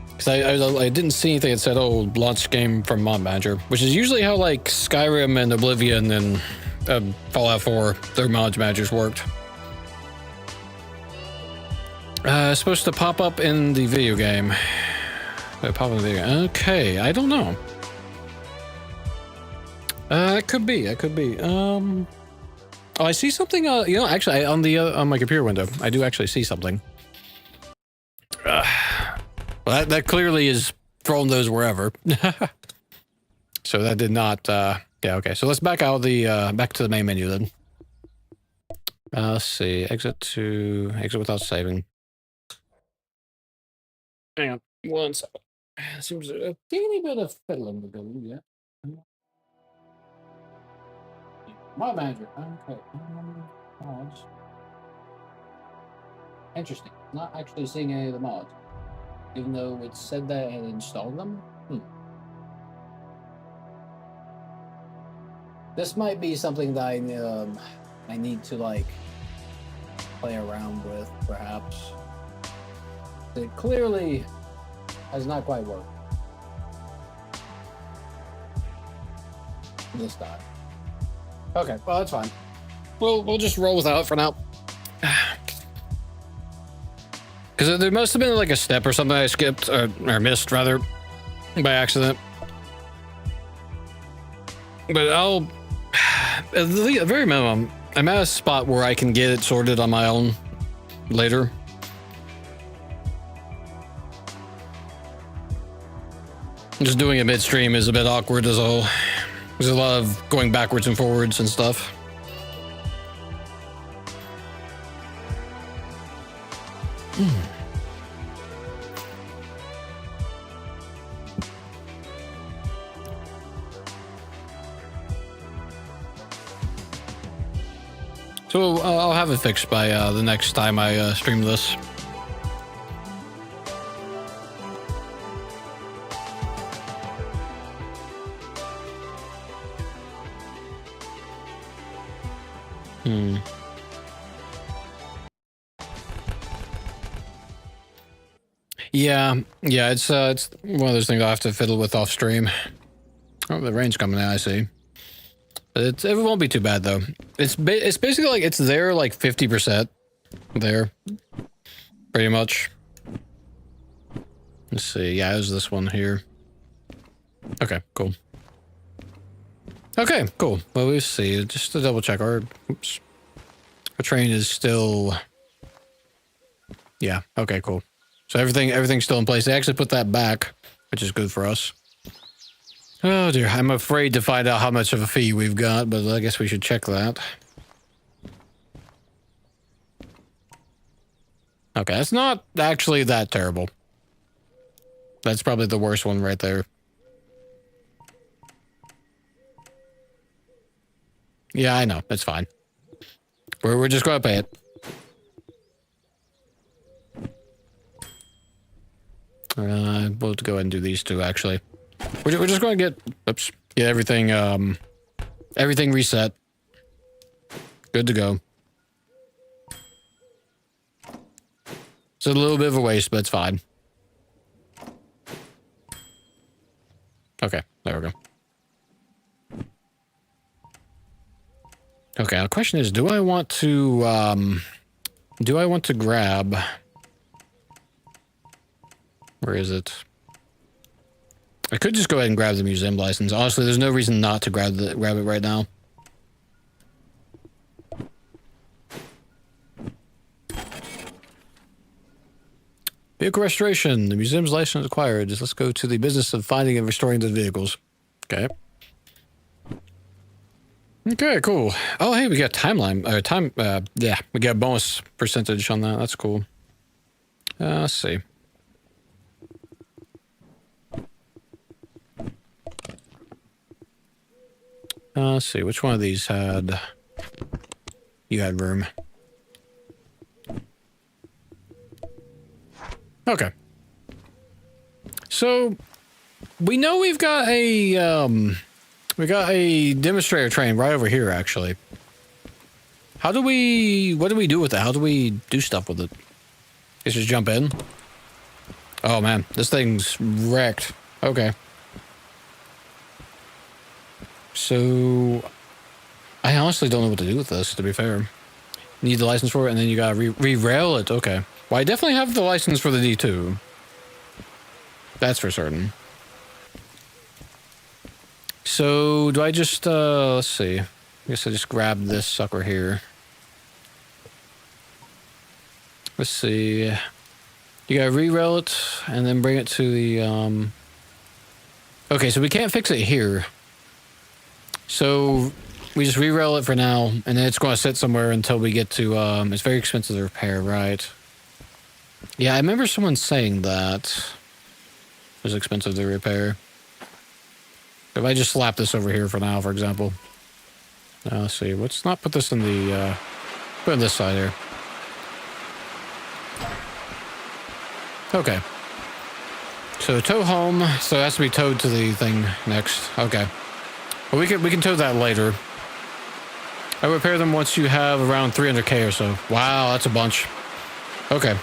Because I didn't see anything that said, "Oh, launch game from mod manager," which is usually how like Skyrim and Oblivion and Fallout 4 their mod managers worked. It's supposed to pop up in the video game. Pop up in the video game. Okay, I don't know. It could be. Oh, I see something. You know, actually, on the on my computer window, I do actually see something. Well, that clearly is throwing those wherever. So that did not, yeah, okay. So let's back out the, back to the main menu then. Let's see, exit without saving. Hang on, 1 second. Seems a teeny bit of fiddling to do, yeah. My manager, okay. Mods. Interesting, not actually seeing any of the mods. Even though it said that I had installed them? This might be something that I need to, like, play around with, perhaps. It clearly has not quite worked. This time. Okay, well, that's fine. We'll just roll without it for now. Because there must have been like a step or something I skipped, or missed, rather, by accident. But I'll, at the very minimum, I'm at a spot where I can get it sorted on my own later. Just doing it midstream is a bit awkward as a whole. There's a lot of going backwards and forwards and stuff. So I'll have it fixed by the next time I stream this. Yeah, it's one of those things I have to fiddle with off stream. Oh, the rain's coming out, I see. It won't be too bad though. It's basically like it's there like 50% there, pretty much. Let's see. Yeah, it was this one here. Okay, cool. Okay, cool. Well, we'll see. Just to double check, our train is still. Yeah. Okay. Cool. So everything's still in place. They actually put that back, which is good for us. Oh dear, I'm afraid to find out how much of a fee we've got, but I guess we should check that. Okay, that's not actually that terrible. That's probably the worst one right there. Yeah, I know. That's fine. We're just gonna pay it. We'll go ahead and do these two, actually. We're just going to get everything reset. Good to go. It's a little bit of a waste, but it's fine. Okay, there we go. Okay, the question is, do I want to grab... Where is it? I could just go ahead and grab the museum license. Honestly, there's no reason not to grab it right now. Vehicle restoration. The museum's license acquired. Let's go to the business of finding and restoring the vehicles. Okay. Okay, cool. Oh, hey, we got timeline. Yeah, we got a bonus percentage on that. That's cool. Let's see. Let's see, which one of these had... You had room. Okay. So, we know we've got a, we got a demonstrator train right over here, actually. What do we do with it? How do we do stuff with it? Just jump in? Oh man, this thing's wrecked. Okay. So, I honestly don't know what to do with this, to be fair. Need the license for it, and then you gotta re-rail it. Okay. Well, I definitely have the license for the D2. That's for certain. So, do I just, let's see. I guess I just grab this sucker here. Let's see. You gotta re-rail it, and then bring it to the, Okay, so we can't fix it here. So we just re-rail it for now, and then it's going to sit somewhere until we get to, it's very expensive to repair, right? Yeah, I remember someone saying that it was expensive to repair. If I just slap this over here for now, for example. Let's see, let's not put this in the, put it on this side here. Okay. So tow home, so it has to be towed to the thing next. Okay. Well, we can tow that later. I repair them once you have around 300k or so. Wow, that's a bunch. Okay.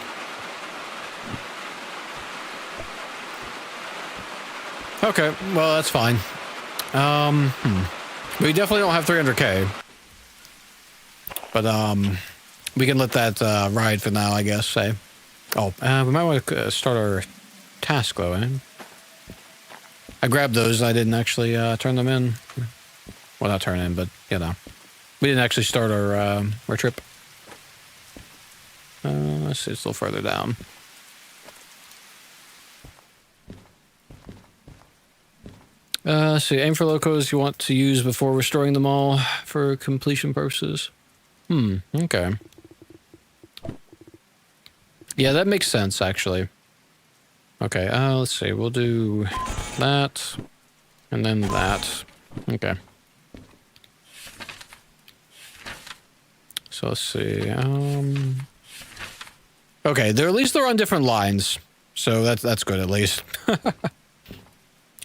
Okay, well, that's fine. We definitely don't have 300k. But, we can let that, ride for now, I guess, say. Oh, we might want to start our task, though, eh? I grabbed those, I didn't actually, turn them in. Well, not turn in, but, you know. We didn't actually start our trip. Let's see, it's a little further down. Let's see, aim for locos you want to use before restoring them all for completion purposes. Okay. Yeah, that makes sense, actually. Okay, let's see, we'll do that, and then that. Okay. So let's see, okay, at least they're on different lines, so that's good at least.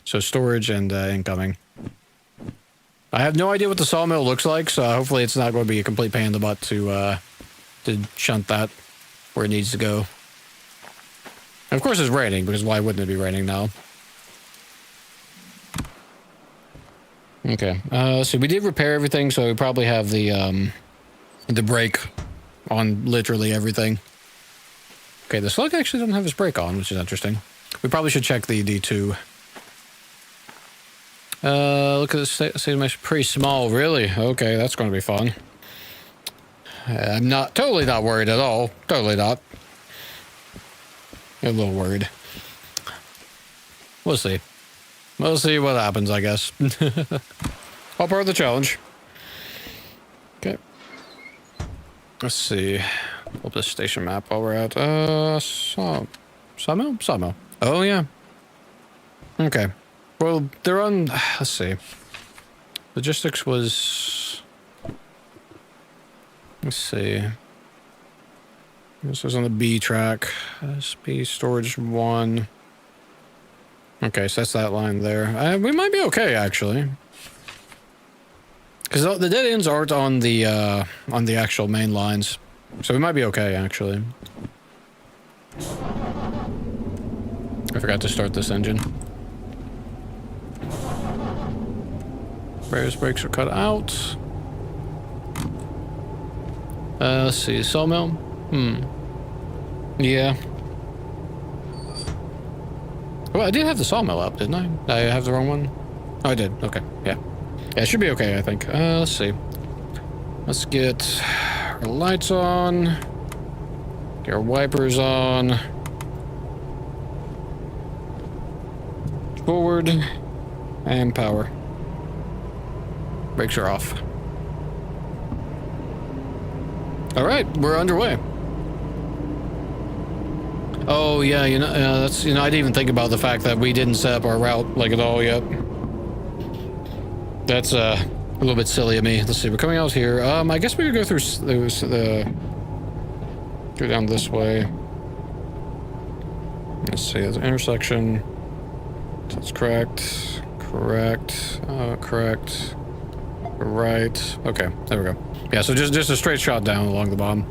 So storage and incoming. I have no idea what the sawmill looks like, so hopefully it's not going to be a complete pain in the butt to shunt that where it needs to go. And of course it's raining, because why wouldn't it be raining now? Okay, so we did repair everything, so we probably have the brake on literally everything. Okay, the slug actually doesn't have his brake on, which is interesting. We probably should check the D2. Look at this state pretty small, really. Okay, that's going to be fun. I'm totally not worried at all. Totally not. A little worried. We'll see. We'll see what happens, I guess. All part of the challenge. Okay. Let's see. Pull up the station map while we're at, Sawmill? Sawmill. Oh, yeah. Okay. Well, they're on, let's see. Logistics was, let's see. This was on the B track. SP storage 1. Okay, so that's that line there. We might be okay, actually. Because the dead ends aren't on the actual main lines. So we might be okay, actually. I forgot to start this engine. Various brakes are cut out. Let's see, sawmill? Yeah. Well, I did have the sawmill up, didn't I? Did I have the wrong one? Oh, I did. Okay, yeah. Yeah, it should be okay, I think. Let's see. Let's get our lights on. Get our wipers on. Forward. And power. Brakes are off. All right, we're underway. Oh yeah, that's I didn't even think about the fact that we didn't set up our route like at all yet. That's a little bit silly of me. Let's see, we're coming out here. I guess we could go through go down this way. Let's see, there's an intersection. That's correct. Correct. Correct. Right. Okay, there we go. Yeah, so just a straight shot down along the bottom.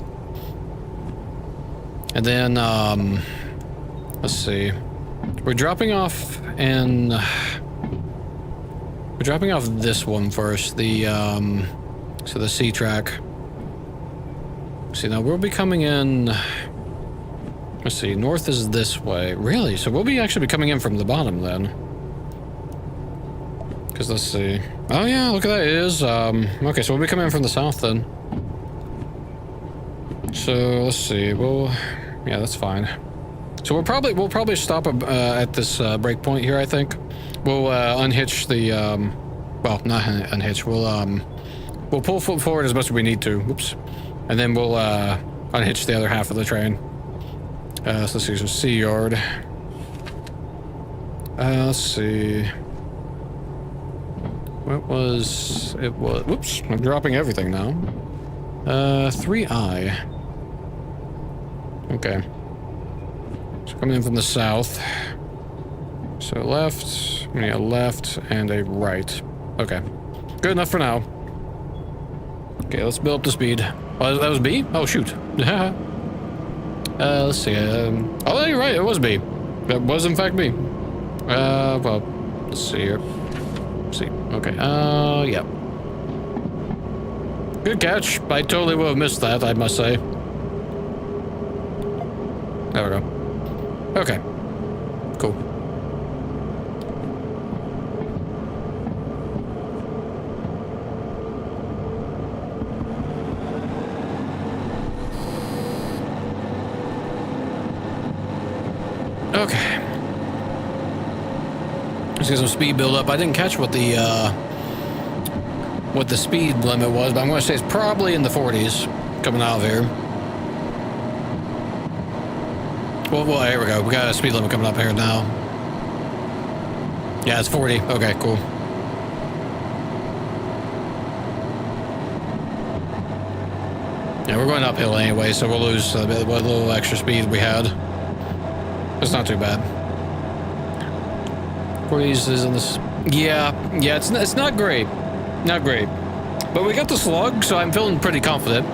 And then, let's see. We're dropping off in... We're dropping off this one first, the, so the C track. See, now we'll be coming in... Let's see, north is this way. Really? So we'll be actually coming in from the bottom then. Because let's see. Oh yeah, look at that. It is, okay, so we'll be coming in from the south then. So let's see. Well, yeah, that's fine. So we'll probably stop at this break point here. I think we'll unhitch the Well, not unhitch. We'll pull forward as much as we need to. Whoops. And then we'll unhitch the other half of the train. So let's see, so sea yard. Let's see. What was it? Was whoops? I'm dropping everything now. 3I. Okay. So coming in from the south. So left, we need a left and a right. Okay. Good enough for now. Okay, let's build up the speed. Oh, that was B? Oh, shoot. Let's see. Oh, you're right. It was B. That was, in fact, B. Well, let's see here. Let's see. Okay. Yeah. Good catch. I totally would have missed that, I must say. There we go. Okay. Cool. Okay. Let's get some speed build up. I didn't catch what the speed limit was, but I'm going to say it's probably in the 40s coming out of here. Well, here we go. We got a speed limit coming up here now. Yeah, it's 40. Okay, cool. Yeah, we're going uphill anyway, so we'll lose a little extra speed we had. It's not too bad. 40s is in this. Yeah, it's not great. Not great. But we got the slug, so I'm feeling pretty confident.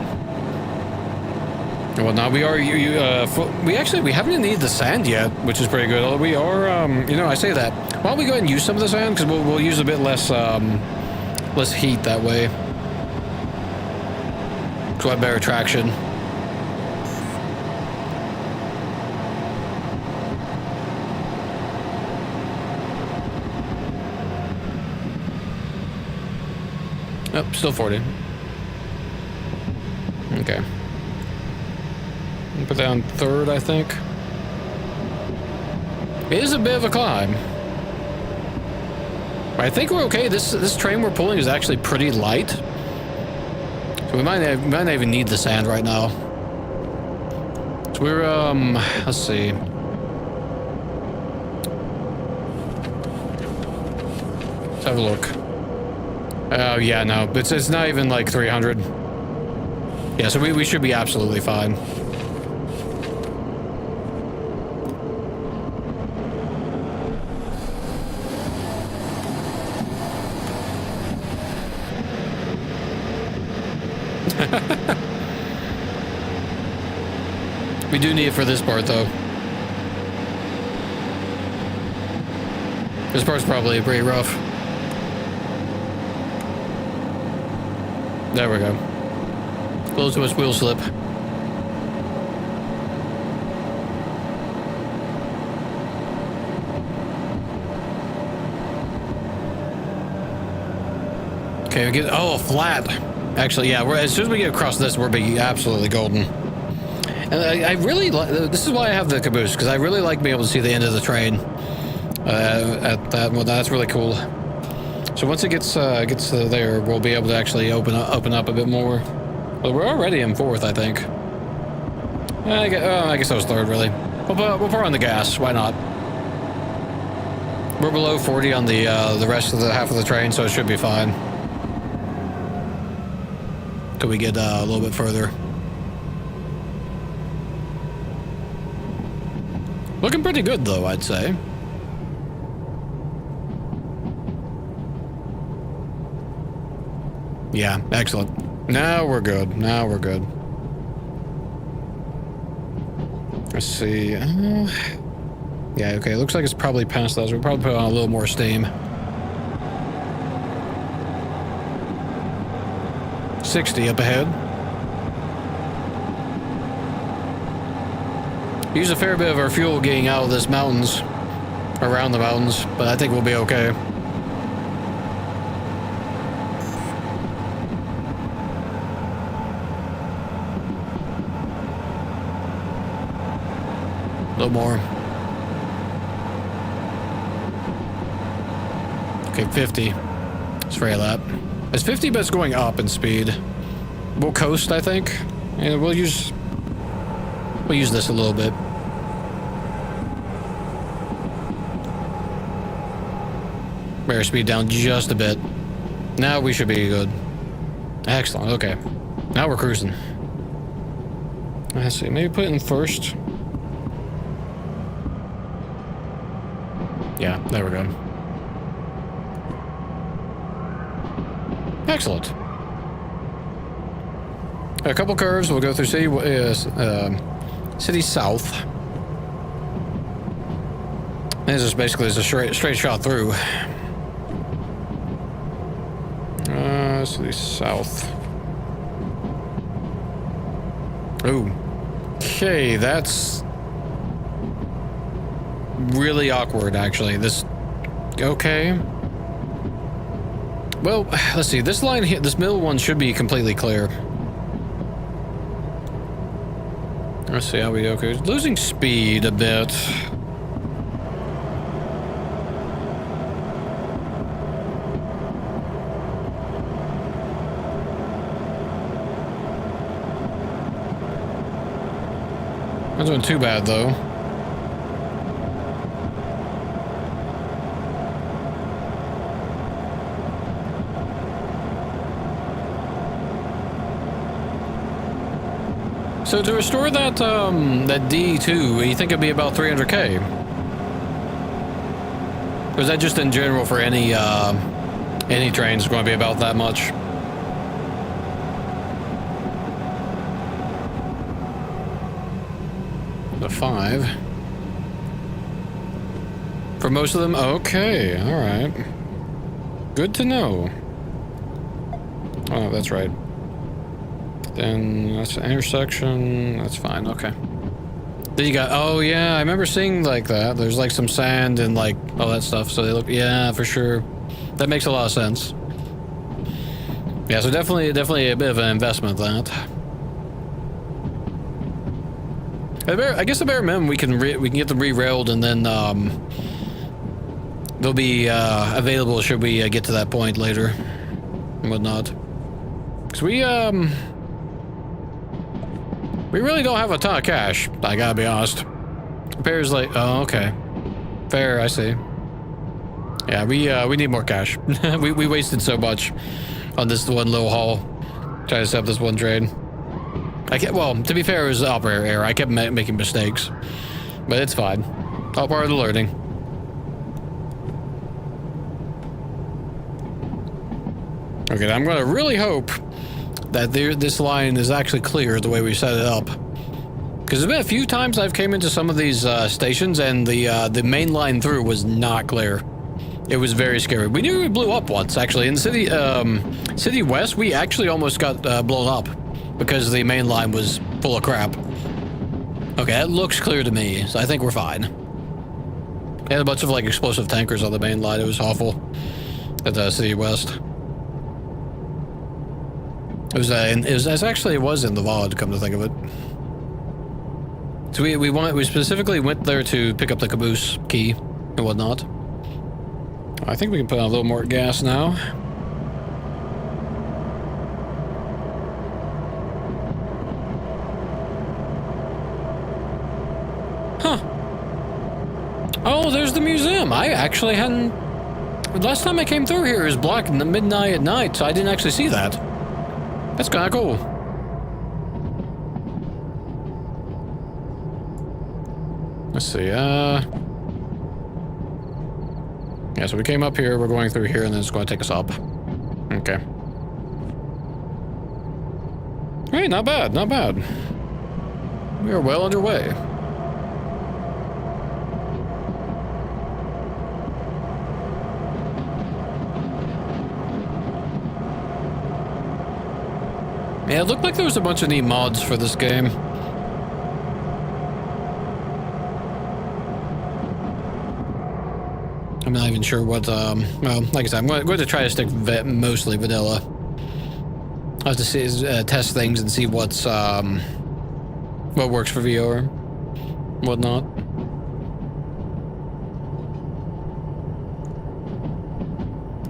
Well, now we are, we haven't needed the sand yet, which is pretty good. We are, I say that. Why don't we go ahead and use some of the sand? Because we'll use a bit less heat that way. So I have better traction. Oh, still 40. Okay. Put that on third, I think. It is a bit of a climb. I think we're okay. This train we're pulling is actually pretty light. So we might not even need the sand right now. So we're, let's see. Let's have a look. Oh, yeah, no. It's not even like 300. Yeah, so we should be absolutely fine. We do need it for this part, though. This part's probably pretty rough. There we go. A little too much wheel slip. Okay, we get flat. Actually, yeah. As soon as we get across this, we'll be absolutely golden. And I really like. This is why I have the caboose, because I really like being able to see the end of the train. At that, well, that's really cool. So once it gets there, we'll be able to actually open up a bit more. Well, we're already in fourth, I think. I guess that was third, really. We'll put on the gas. Why not? We're below 40 on the rest of the half of the train, so it should be fine. Till we get a little bit further. Looking pretty good, though, I'd say. Yeah, excellent. Now we're good. Now we're good. Let's see. Yeah, okay. Looks like it's probably past those. We'll probably put on a little more steam. 60 up ahead. Use a fair bit of our fuel getting out of this mountains, around the mountains, but I think we'll be okay. A little more. Okay, 50. Let's rail that. It's 50, but it's going up in speed. We'll coast, I think, and we'll use this a little bit. Bear speed down just a bit. Now we should be good. Excellent. Okay. Now we're cruising. Let's see. Maybe put it in first. Yeah, there we go. Excellent. A couple curves. We'll go through city south. This is basically just a straight shot through. City south. Oh. Okay, that's really awkward, actually. This. Okay. Well, let's see. This line here, this middle one should be completely clear. Let's see how we go. Okay, losing speed a bit. Not doing too bad though. So to restore that that D2, you think it'd be about 300k? Or is that just in general for any train is going to be about that much? The 5. For most of them? Okay, alright. Good to know. Oh, that's right. Then that's an intersection. That's fine. Okay. Then you got. Oh yeah, I remember seeing like that. There's like some sand and like all that stuff. So they look. Yeah, for sure. That makes a lot of sense. Yeah. So definitely a bit of an investment. That. I guess the bare minimum we can get them re-railed and then they'll be available should we get to that point later and whatnot. Because we really don't have a ton of cash, I gotta be honest. Repair's like, oh, okay. Fair, I see. Yeah, we need more cash. we wasted so much on this one little haul. Trying to set up this one train. Well, to be fair, it was operator error. I kept making mistakes. But it's fine. All part of the learning. Okay, I'm gonna really hope that this line is actually clear the way we set it up. Because there's been a few times I've came into some of these stations and the main line through was not clear. It was very scary. We nearly blew up once, actually. In City West, we actually almost got blown up because the main line was full of crap. Okay, that looks clear to me, so I think we're fine. They had a bunch of like explosive tankers on the main line. It was awful at City West. It was in the VOD, come to think of it. So we specifically went there to pick up the caboose key and whatnot. I think we can put on a little more gas now. Huh. Oh, there's the museum. I actually hadn't. Last time I came through here, it was black in the midnight at night, so I didn't actually see that. That's kind of cool. Let's see, yeah, so we came up here, we're going through here, and then it's going to take us up. Okay. Hey, not bad, not bad. We are well underway. Yeah, it looked like there was a bunch of neat mods for this game. I'm not even sure what, well, like I said, I'm going to try to stick mostly vanilla. I'll have to see, test things and see what works for VR, whatnot.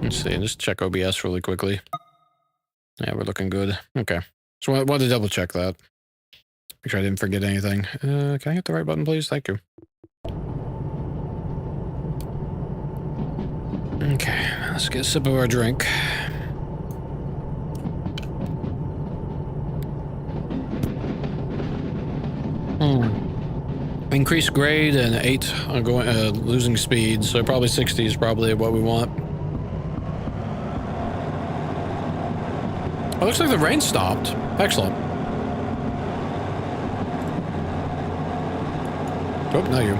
Let's see, just check OBS really quickly. Yeah, we're looking good. Okay. So I wanted to double check that. Make sure I didn't forget anything. Can I hit the right button, please? Thank you. Okay, let's get a sip of our drink. Increased grade and 8 on losing speed, so probably 60 is probably what we want. Oh, looks like the rain stopped. Excellent. Oh, not you.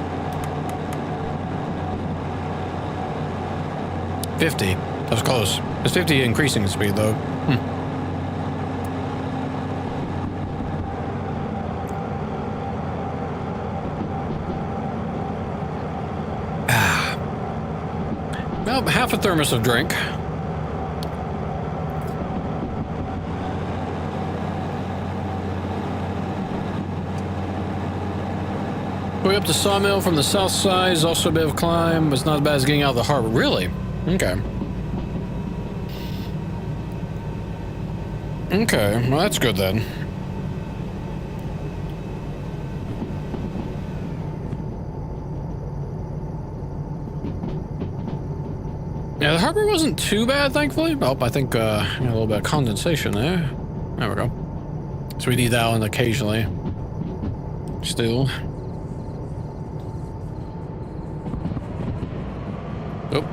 50. That was close. It's 50 increasing the speed, though. Well, half a thermos of drink. Going up to Sawmill from the south side is also a bit of a climb, but it's not as bad as getting out of the harbor. Really? Okay. Okay, well that's good then. Yeah, the harbor wasn't too bad, thankfully. Oh, I think a little bit of condensation there. There we go. So we need that one occasionally. Still. Oh.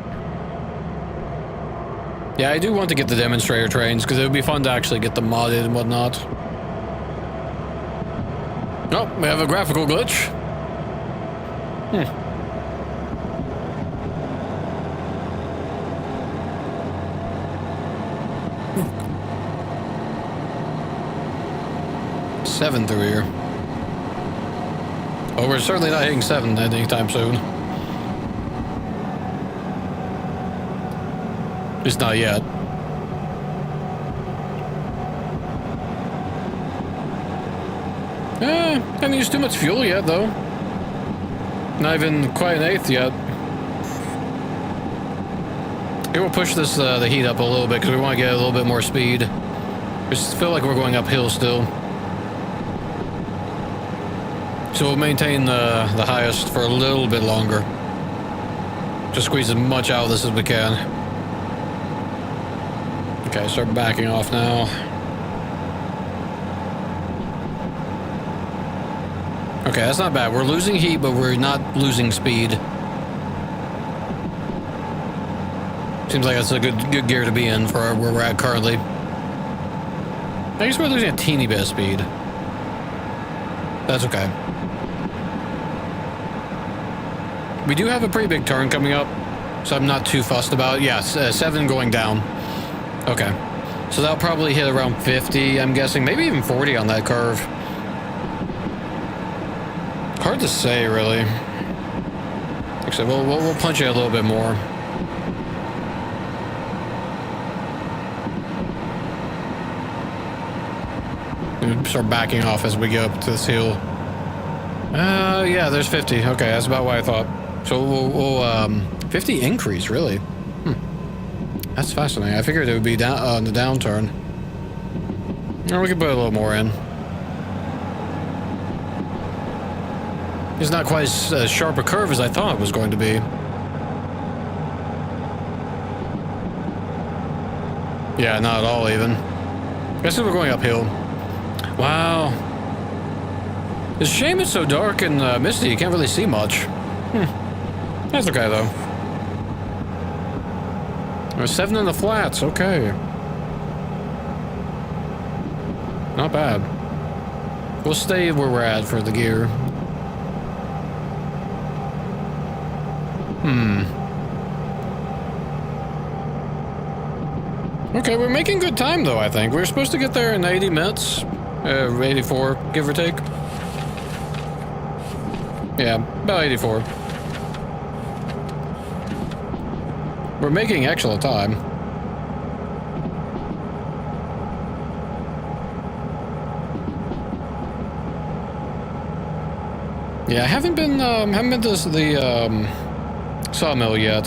Yeah, I do want to get the demonstrator trains because it would be fun to actually get them modded and whatnot. Oh, we have a graphical glitch. Seven through here. Oh, we're certainly not hitting 7 anytime soon. Just not yet. Haven't used too much fuel yet, though. Not even quite an 1/8 yet. It will push this the heat up a little bit because we want to get a little bit more speed. I just feel like we're going uphill still. So we'll maintain the highest for a little bit longer. Just squeeze as much out of this as we can. Okay, start backing off now. Okay, that's not bad. We're losing heat, but we're not losing speed. Seems like that's a good gear to be in for where we're at currently. I guess we're losing a teeny bit of speed. That's okay. We do have a pretty big turn coming up, so I'm not too fussed about it. Yeah, 7 going down. Okay. So that'll probably hit around 50, I'm guessing. Maybe even 40 on that curve. Hard to say, really. Actually, we'll punch it a little bit more. We'll start backing off as we go up to this hill. Yeah, there's 50. Okay, that's about what I thought. So we'll 50 increase, really? That's fascinating. I figured it would be down on the downturn. Or we could put a little more in. It's not quite as sharp a curve as I thought it was going to be. Yeah, not at all even. Guess we're going uphill. Wow. It's a shame it's so dark and misty, you can't really see much. That's okay, though. There's 7 in the flats, okay. Not bad. We'll stay where we're at for the gear. Okay, we're making good time, though, I think. We're supposed to get there in 80 minutes. 84, give or take. Yeah, about 84. We're making excellent time. Yeah, I haven't been to the Sawmill yet.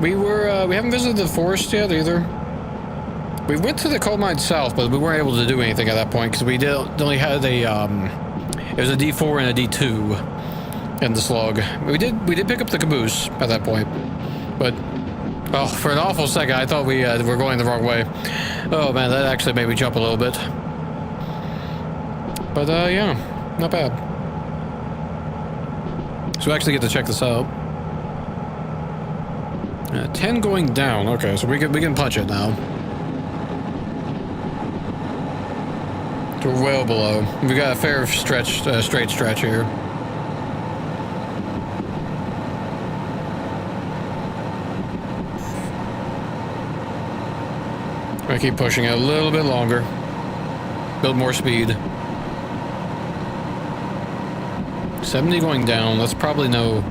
We haven't visited the forest yet either. We went to the coal mine south, but we weren't able to do anything at that point because we only had a it was a D4 and a D2 in the slug. We did pick up the caboose at that point, but oh, for an awful second I thought we were going the wrong way. Oh man, that actually made me jump a little bit. But yeah, not bad. So we actually get to check this out. 10 going down. Okay, so we can punch it now. We're well below. We got a fair stretch, straight stretch here. I keep pushing it a little bit longer. Build more speed. 70 going down. That's probably no.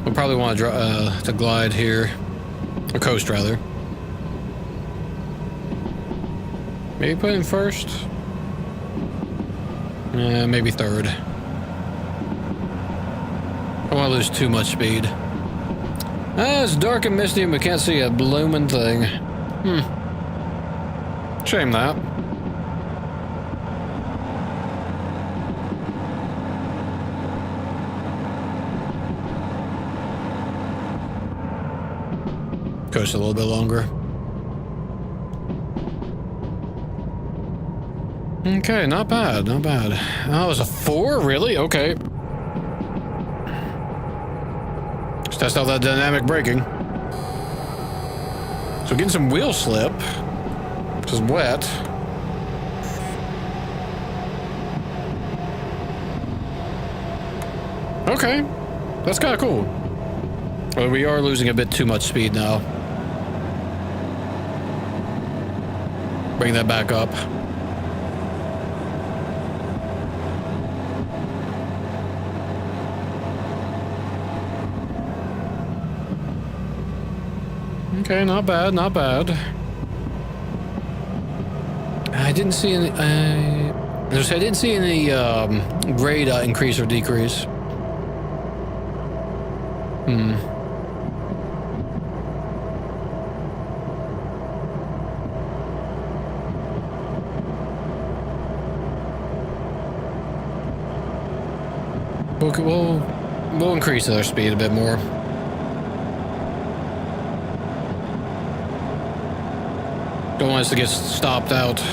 We'll probably want to glide here, or coast rather. Maybe put in first. Maybe third. I don't want to lose too much speed. Ah, it's dark and misty and we can't see a blooming thing. Shame that. Coast a little bit longer. Okay, not bad, not bad. Oh, it was a 4? Really? Okay. Let's test out that dynamic braking. So getting some wheel slip, which is wet. Okay, that's kind of cool. Well, we are losing a bit too much speed now. Bring that back up. Okay, not bad, not bad. I didn't see any. I didn't see any grade increase or decrease. We'll increase our speed a bit more. Don't want us to get stopped out.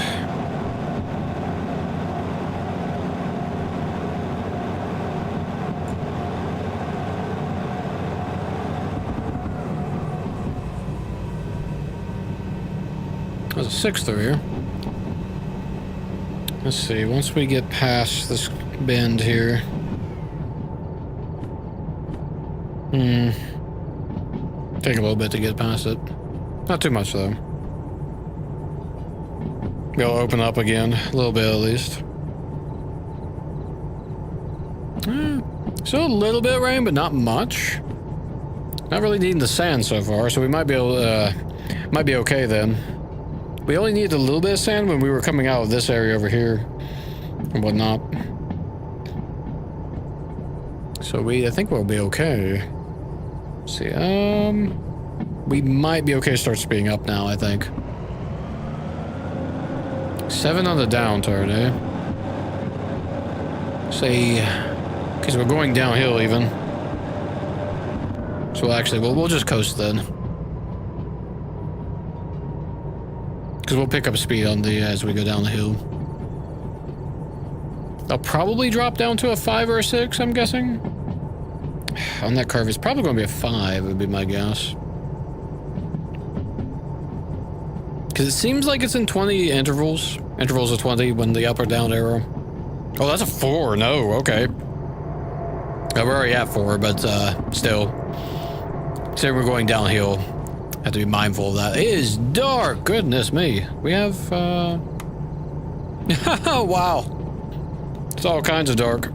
There's a 6 through here. Let's see, once we get past this bend here. Take a little bit to get past it. Not too much though. It'll open up again, a little bit at least. So a little bit of rain, but not much. Not really needing the sand so far, so we might be able might be okay then. We only needed a little bit of sand when we were coming out of this area over here and whatnot. So I think we'll be okay. Let's see, we might be okay to start speeding up now, I think. 7 on the down turn, eh? Say, because we're going downhill even. So actually, we'll just coast then. Because we'll pick up speed on the as we go down the hill. I'll probably drop down to a 5 or a 6, I'm guessing. On that curve, it's probably going to be a 5, would be my guess. Because it seems like it's in 20 intervals. Intervals of 20 when the up or down arrow. Oh, that's a 4. No, okay. We're already at 4, but still. Say we're going downhill. Have to be mindful of that. It is dark. Goodness me. We have, wow. It's all kinds of dark.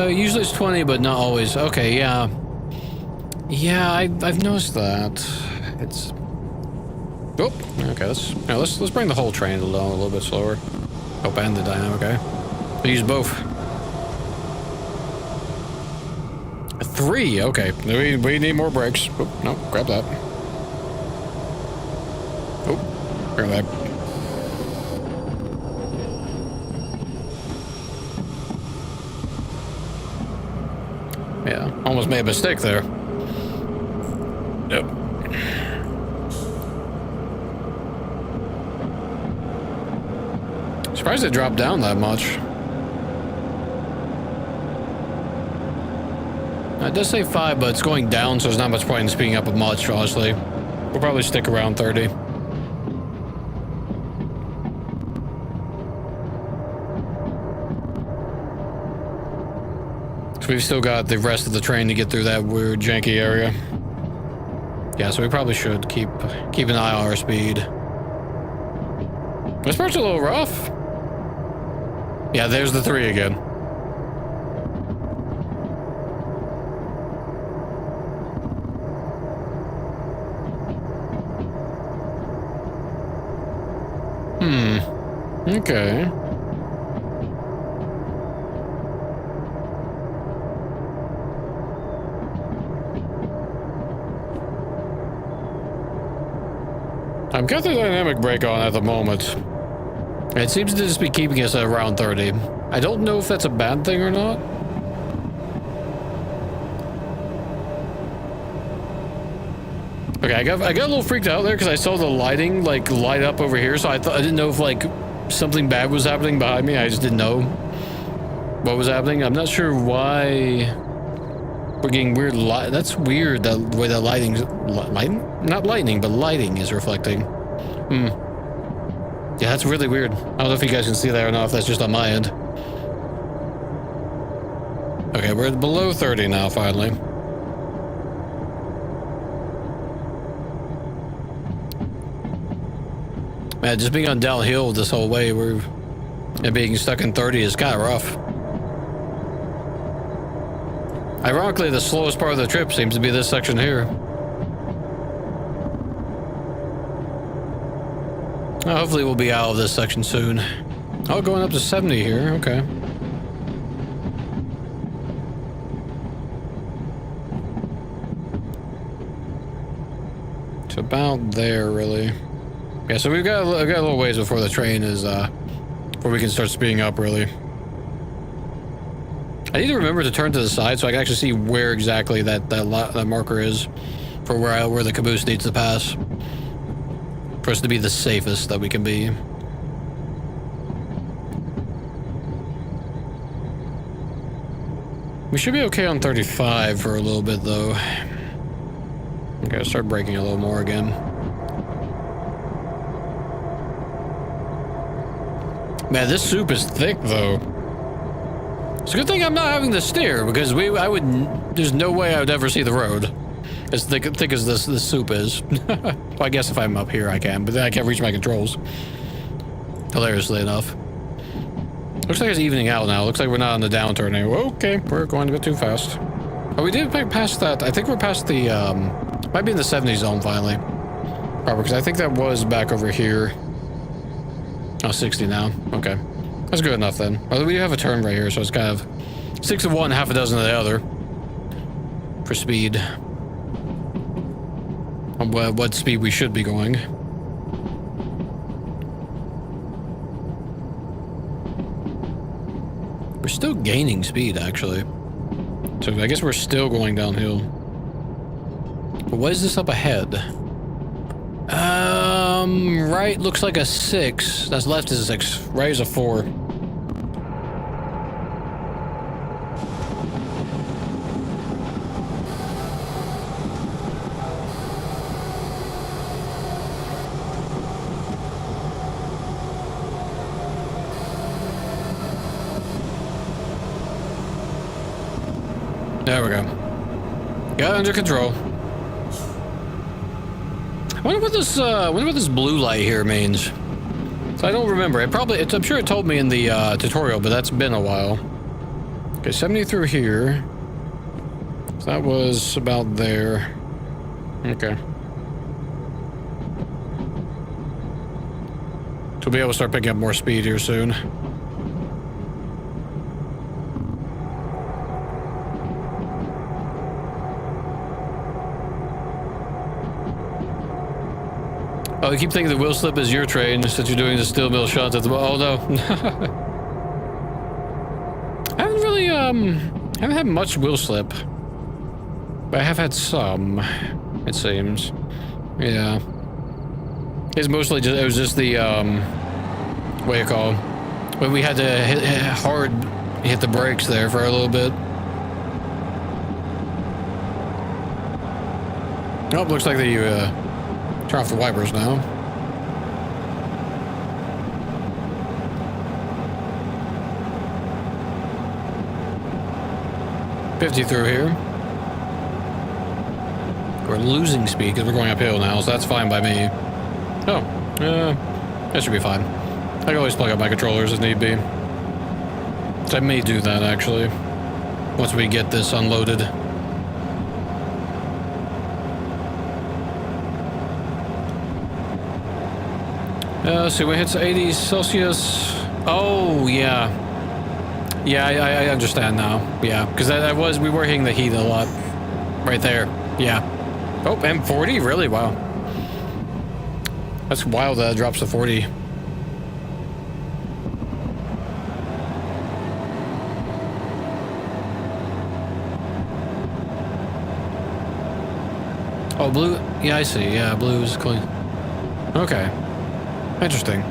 Usually it's 20, but not always. Okay, yeah. Yeah, I've noticed that. It's... Oh, okay, let's bring the whole train along a little bit slower. Oh, and the dynamic, okay. We'll use both. 3, okay. We need more brakes. Oh, no, grab that. Oh, grab that. Yeah, almost made a mistake there. Yep. Surprised it dropped down that much. It does say 5, but it's going down, so there's not much point in speeding up much, honestly. We'll probably stick around 30. So we've still got the rest of the train to get through that weird janky area. Yeah, so we probably should keep an eye on our speed. This part's a little rough. Yeah, there's the 3 again. Okay. I've got the dynamic brake on at the moment. It seems to just be keeping us at around 30. I don't know if that's a bad thing or not. Okay, I got a little freaked out there because I saw the lighting like light up over here, so I didn't know if like something bad was happening behind me. I just didn't know what was happening. I'm not sure why we're getting weird light. That's weird, the way the lighting's not lightning, but lighting is reflecting. Yeah, that's really weird. I don't know if you guys can see that or not, if that's just on my end. Okay, we're below 30 now, finally. Man, just being on downhill this whole way, and being stuck in 30 is kind of rough. Ironically, the slowest part of the trip seems to be this section here. Hopefully we'll be out of this section soon. Oh, going up to 70 here, okay. It's about there, really. Yeah, so we've got a little ways before the train is, before we can start speeding up, really. I need to remember to turn to the side so I can actually see where exactly that marker is for where the caboose needs to pass. For us to be the safest that we can be. We should be okay on 35 for a little bit, though. Okay, start braking a little more again. Man, this soup is thick, though. It's a good thing I'm not having to steer, because there's no way I would ever see the road. As thick as this soup is. Well, I guess if I'm up here I can, but then I can't reach my controls. Hilariously enough. Looks like it's evening out now. Looks like we're not on the downturn anymore. Okay, we're going a bit too fast. Oh, we did pass that. I think we're past the, might be in the 70 zone finally. Probably, because I think that was back over here. Oh, 60 now. Okay. That's good enough then. Well, we have a turn right here, so it's kind of 6 of one, half a dozen of the other. For speed. What speed we should be going. We're still gaining speed, actually. So I guess we're still going downhill. But what is this up ahead? Right looks like a 6. That's left is a 6. Right is a 4. There we go. Got it under control. I wonder what this blue light here means. So I don't remember. I'm sure it told me in the tutorial, but that's been a while. Okay, 70 through here. So that was about there. Okay. we'll be able to start picking up more speed here soon. Oh, I keep thinking the wheel slip is your train since you're doing the steel mill shots at the... Oh, no. I haven't really, haven't had much wheel slip. But I have had some, it seems. Yeah. It's mostly just, it was just the, what do you call it? When we had to hit the brakes there for a little bit. Oh, looks like they, turn off the wipers now. $50 through here. We're losing speed because we're going uphill now, so that's fine by me. Oh, that should be fine. I can always plug up my controllers as need be. So I may do that, actually, once we get this unloaded. Let's see, when it hits 80 Celsius... Oh, yeah. Yeah, I understand now. Yeah, because we were hitting the heat a lot. Right there. Yeah. Oh, M40? Really? Wow. That's wild that it drops to 40. Oh, blue? Yeah, I see. Yeah, blue is clean. Okay. Interesting.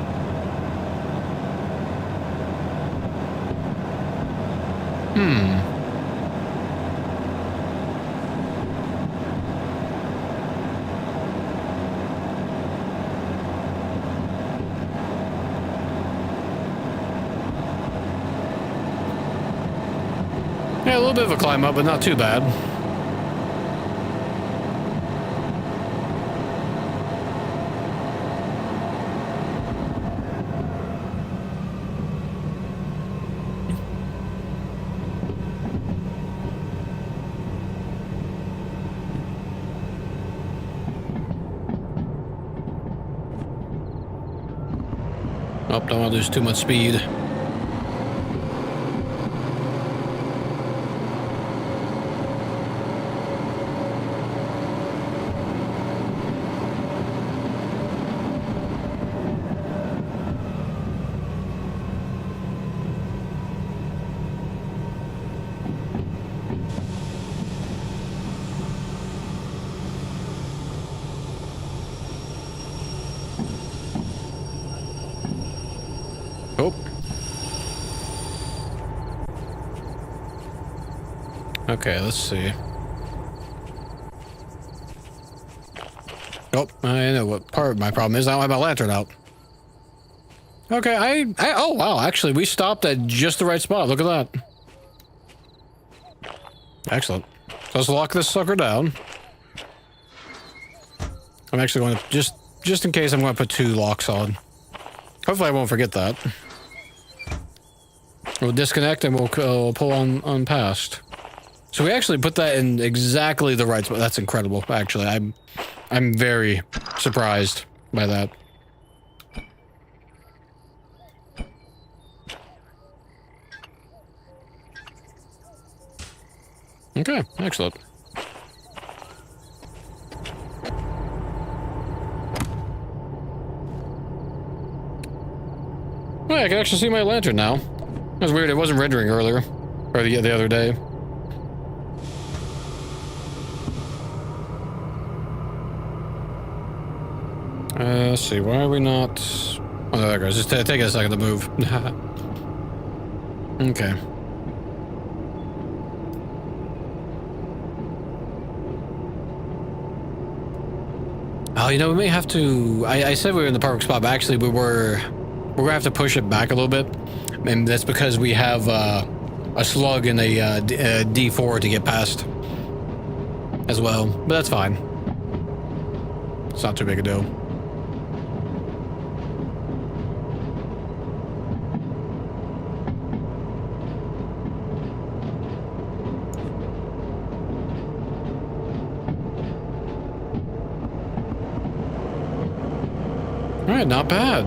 Yeah, a little bit of a climb up, but not too bad. Oh, don't want to lose too much speed. Oh. Okay, let's see. Oh, I know what part of my problem is. I don't have my lantern out. Okay, oh wow, actually we stopped at just the right spot. Look at that. Excellent. So let's lock this sucker down. I'm actually going to, just in case, I'm going to put 2 locks on. Hopefully I won't forget that. We'll disconnect and we'll pull on past. So we actually put that in exactly the right spot. That's incredible, actually. I'm very surprised by that. Okay, excellent. Oh, I can actually see my lantern now. That's weird, it wasn't rendering earlier. Or the other day. Let's see, why are we not... Oh, there it goes. Just take a second to move. Okay. Oh, you know, we may have to... I said we were in the perfect spot, but actually we're gonna have to push it back a little bit. And that's because we have a slug and a D4 to get past as well. But that's fine. It's not too big a deal. All right, not bad.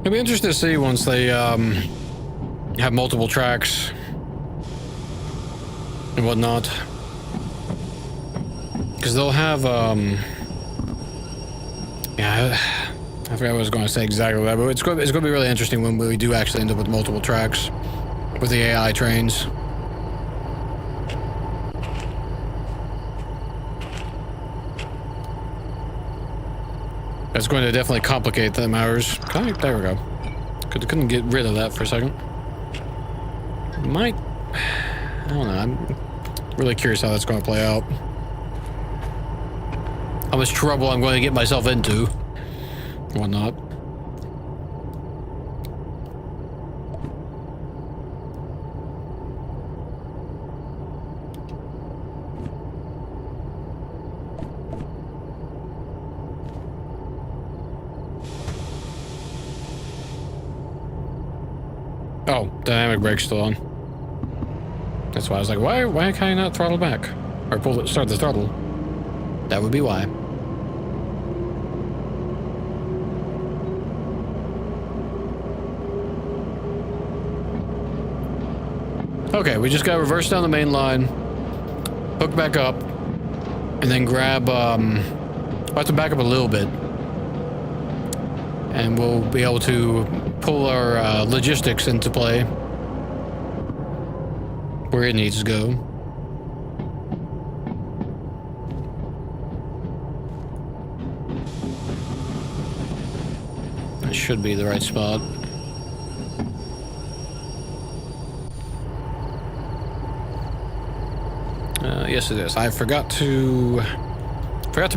It'll be interesting to see once they have multiple tracks and whatnot. Because they'll have, yeah, I forgot what I was going to say exactly, but it's going to be really interesting when we do actually end up with multiple tracks with the AI trains. That's going to definitely complicate the matters. There we go. Couldn't get rid of that for a second. Might, I don't know. I'm really curious how that's going to play out. How much trouble I'm going to get myself into. Whatnot. Oh, dynamic brake's still on. That's why I was like, why can I not throttle back? Or start the throttle? That would be why. Okay, we just gotta reverse down the main line, hook back up, and then grab, we'll have to back up a little bit. And we'll be able to pull our logistics into play where it needs to go. That should be the right spot. Yes, it is. I forgot to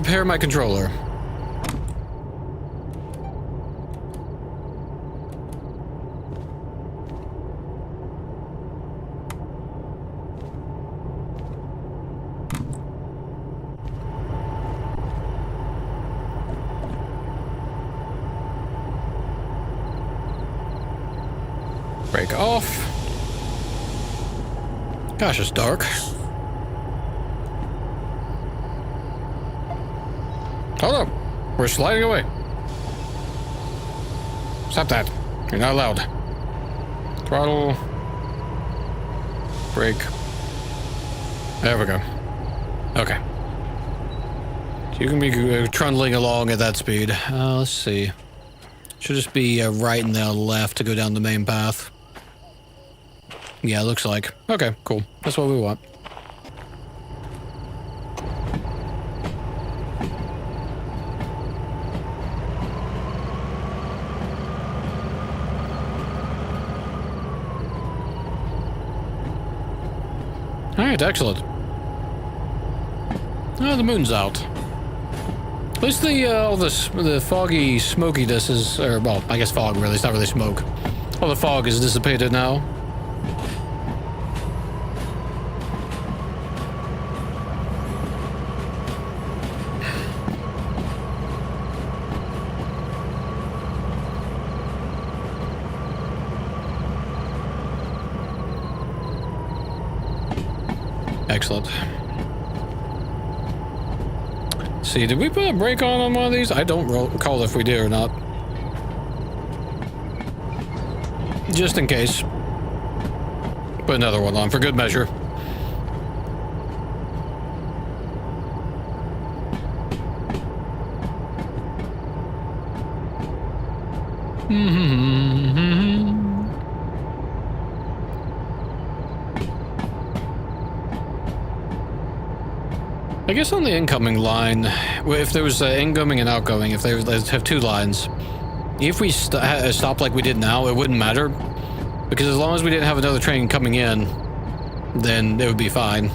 pair my controller. Brake off. Gosh, it's dark. Hold up. We're sliding away. Stop that. You're not allowed. Throttle. Brake. There we go. Okay. So you can be trundling along at that speed. Let's see. Should just be right and then left to go down the main path. Yeah, it looks like. Okay, cool. That's what we want. Alright, excellent. Oh, the moon's out. At least all the foggy smokiness is, or, well, I guess fog really, it's not really smoke. All the fog is dissipated now. Excellent. See, did we put a brake on one of these? I don't recall if we did or not. Just in case. Put another one on for good measure. I guess on the incoming line, if there was incoming and outgoing, if they have two lines, if we stop like we did now, it wouldn't matter. Because as long as we didn't have another train coming in, then it would be fine.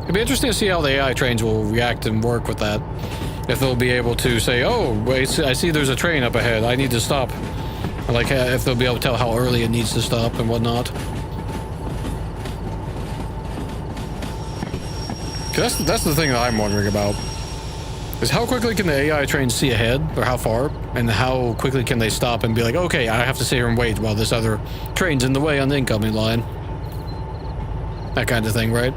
It'd be interesting to see how the AI trains will react and work with that. If they'll be able to say, oh, wait, I see there's a train up ahead, I need to stop. Like, if they'll be able to tell how early it needs to stop and whatnot. That's the thing that I'm wondering about. Is how quickly can the AI trains see ahead, or how far, and how quickly can they stop and be like, okay, I have to sit here and wait while this other train's in the way on the incoming line. That kind of thing, right?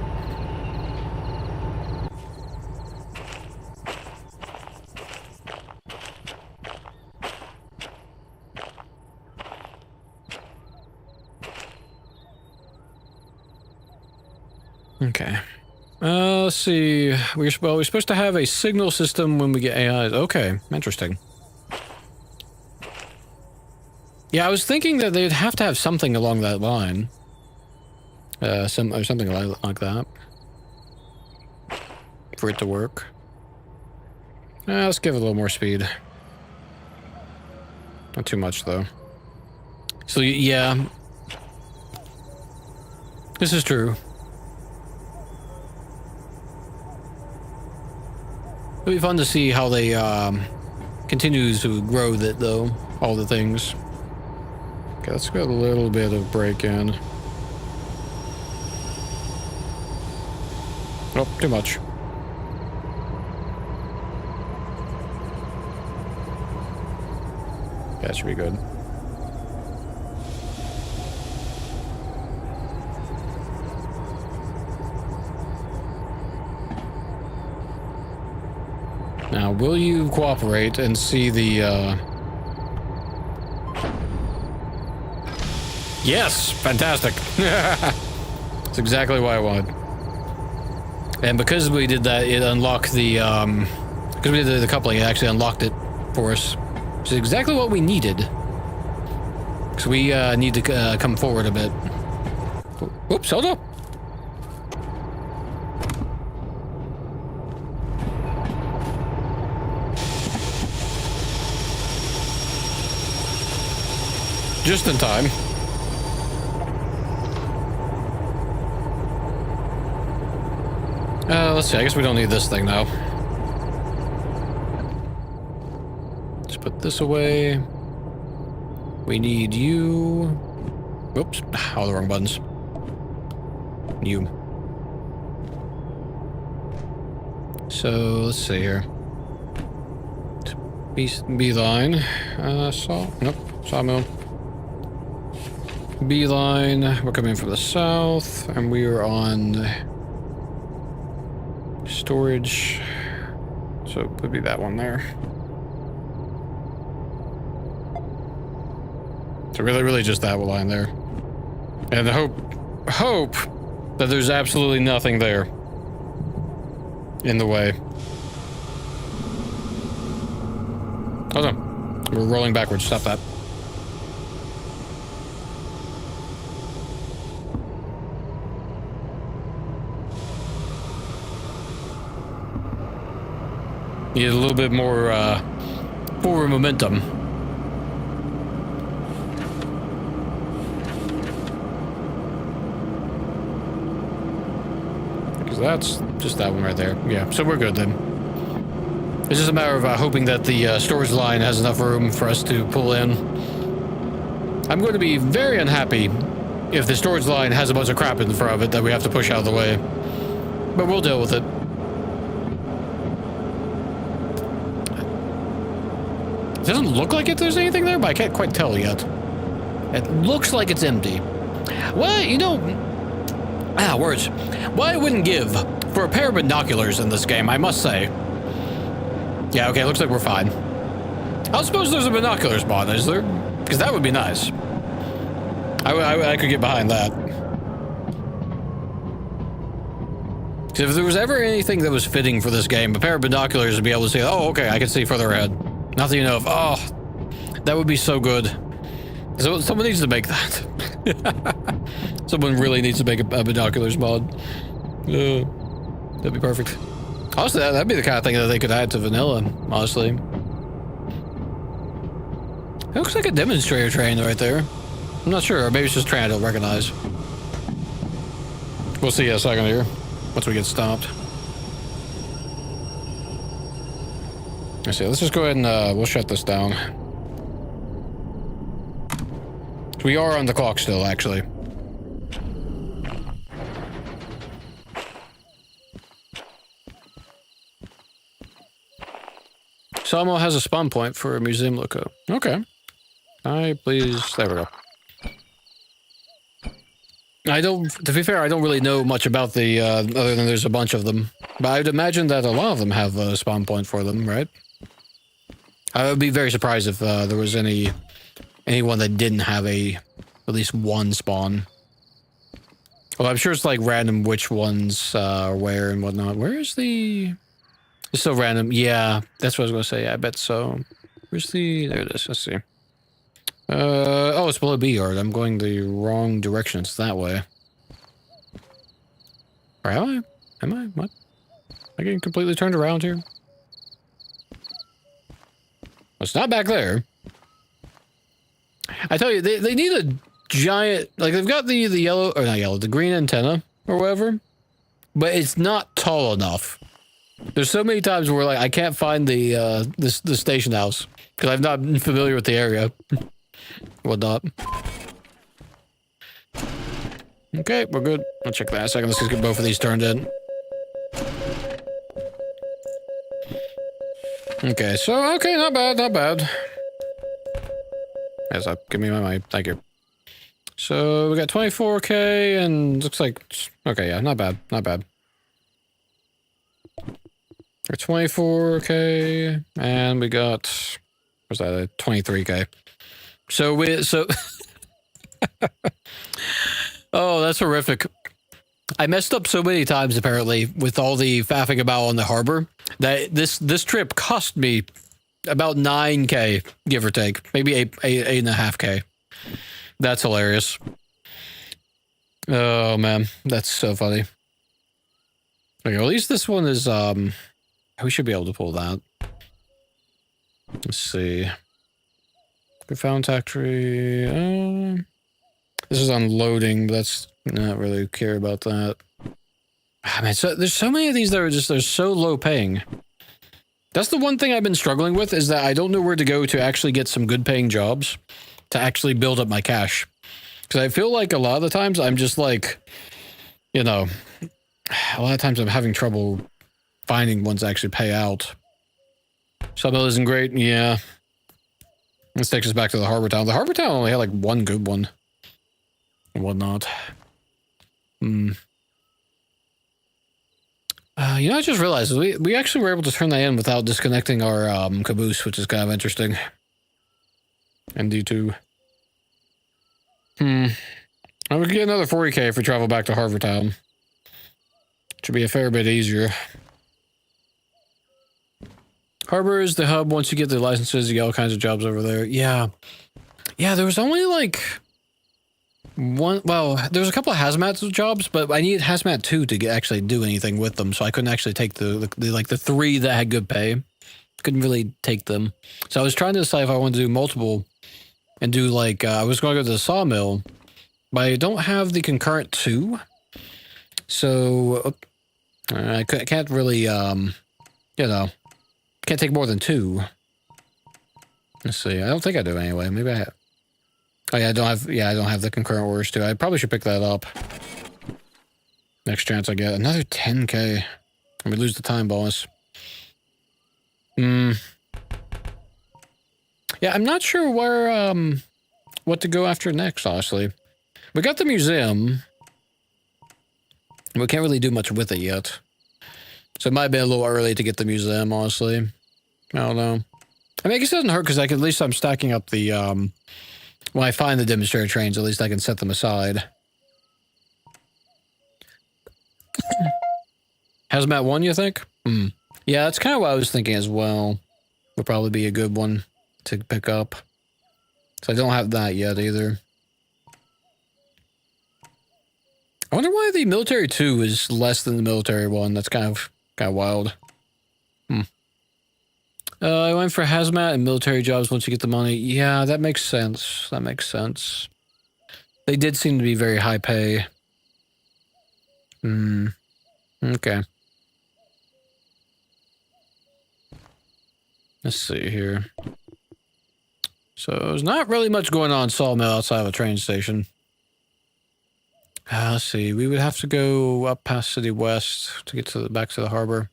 Okay. Let's see. We're supposed to have a signal system when we get AIs. Okay, interesting. Yeah, I was thinking that they'd have to have something along that line. Or something like that. For it to work. Let's give it a little more speed. Not too much, though. So, yeah. This is true. It'll be fun to see how they, continue to grow that, though. All the things. Okay, let's get a little bit of break-in. Oh, too much. That should be good. Now, will you cooperate and see the, Yes! Fantastic! That's exactly what I wanted. And because we did that, it unlocked the, because we did the coupling, it actually unlocked it for us. Which is exactly what we needed. Because we, need to, come forward a bit. Oops, hold up! Just in time. Let's see, I guess we don't need this thing now. Let's put this away. We need you. Oops, all the wrong buttons. You. So, let's see here. Beeline. Nope, sawmill. Beeline, we're coming from the south, and we are on storage, so it would be that one there. So really just that line there. And hope that there's absolutely nothing there in the way. Hold on, we're rolling backwards, stop that. Need a little bit more, forward momentum. Because that's just that one right there. Yeah, so we're good then. It's just a matter of hoping that the storage line has enough room for us to pull in. I'm going to be very unhappy if the storage line has a bunch of crap in front of it that we have to push out of the way. But we'll deal with it. It doesn't look like there's anything there, but I can't quite tell yet. It looks like it's empty. Well, you know... words. What I wouldn't give for a pair of binoculars in this game, I must say. Yeah, okay, looks like we're fine. I don't suppose there's a binoculars mod, is there? Because that would be nice. I could get behind that. Because if there was ever anything that was fitting for this game, a pair of binoculars would be able to say, oh, okay, I can see further ahead. Not that you know of. Oh, that would be so good. So someone needs to make that. Someone really needs to make a binoculars mod. That'd be perfect. Honestly, that'd be the kind of thing that they could add to vanilla, honestly. It looks like a demonstrator train right there. I'm not sure, or maybe it's just a train I don't recognize. We'll see in a second here, once we get stopped. Let's see, let's just go ahead and we'll shut this down. We are on the clock still, actually. Samo has a spawn point for a museum loco. Okay. Please, there we go. To be fair, I don't really know much about the, other than there's a bunch of them. But I'd imagine that a lot of them have a spawn point for them, right? I would be very surprised if there was anyone that didn't have at least one spawn. Well, I'm sure it's like random which ones are where and whatnot. Where is the... It's still random. Yeah, that's what I was going to say. I bet so. Where's the... There it is. Let's see. Oh, it's below B yard. I'm going the wrong direction. It's that way. Or am I? Am I? What? Am I getting completely turned around here? Well, it's not back there. I tell you, they need a giant... Like, they've got the yellow... Or not yellow, the green antenna or whatever. But it's not tall enough. There's so many times where, like, I can't find the station house. Because I'm not familiar with the area. Whatnot. Okay, we're good. I'll check that in a second. Let's just get both of these turned in. Okay, so, okay, not bad, not bad. Heads up, give me my mic. Thank you. So, we got 24K, and looks like... Okay, yeah, not bad, not bad. We're 24K, and we got... What's that? 23K. So, oh, that's horrific. I messed up so many times, apparently, with all the faffing about on the harbor, that this trip cost me about 9K, give or take. Maybe 8.5K. That's hilarious. Oh, man. That's so funny. Okay, well, at least this one is, we should be able to pull that. Let's see. Good found factory. This is unloading, but that's not really care about that. Ah, man, so there's so many of these that are just, they're so low paying. That's the one thing I've been struggling with, is that I don't know where to go to actually get some good paying jobs to actually build up my cash. Because I feel like a lot of the times I'm just like, you know, a lot of times I'm having trouble finding ones that actually pay out. Sawmill isn't great, yeah. This takes us back to the harbor town. The harbor town only had like one good one. And whatnot. You know, I just realized we actually were able to turn that in without disconnecting our caboose, which is kind of interesting. MD2. Well, we could get another 40K if we travel back to Harbor Town. Should be a fair bit easier. Harbor is the hub. Once you get the licenses, you get all kinds of jobs over there. Yeah. Yeah, there was only like one, well, there was a couple of hazmat jobs, but I needed hazmat 2 to actually do anything with them, so I couldn't actually take the 3 that had good pay. Couldn't really take them. So I was trying to decide if I wanted to do multiple and do like, I was going to go to the sawmill, but I don't have the concurrent 2. So I can't really, you know, can't take more than 2. Let's see. I don't think I do anyway. Maybe I have. Oh yeah, I don't have the concurrent orders too. I probably should pick that up. Next chance I get. Another 10K. And we lose the time bonus. Yeah, I'm not sure where, what to go after next, honestly. We got the museum. We can't really do much with it yet. So it might have been a little early to get the museum, honestly. I don't know. I mean, I guess it doesn't hurt because at least I'm stacking up the, when I find the demonstrator trains, at least I can set them aside. Hazmat 1, you think? Yeah, that's kind of what I was thinking as well. Would probably be a good one to pick up. So I don't have that yet either. I wonder why the military 2 is less than the military 1. That's kind of wild. I went for hazmat and military jobs once you get the money. Yeah, that makes sense. That makes sense. They did seem to be very high pay. Okay. Let's see here. So there's not really much going on in Sawmill outside of a train station. Let's see. We would have to go up past City West to get to back to the harbor.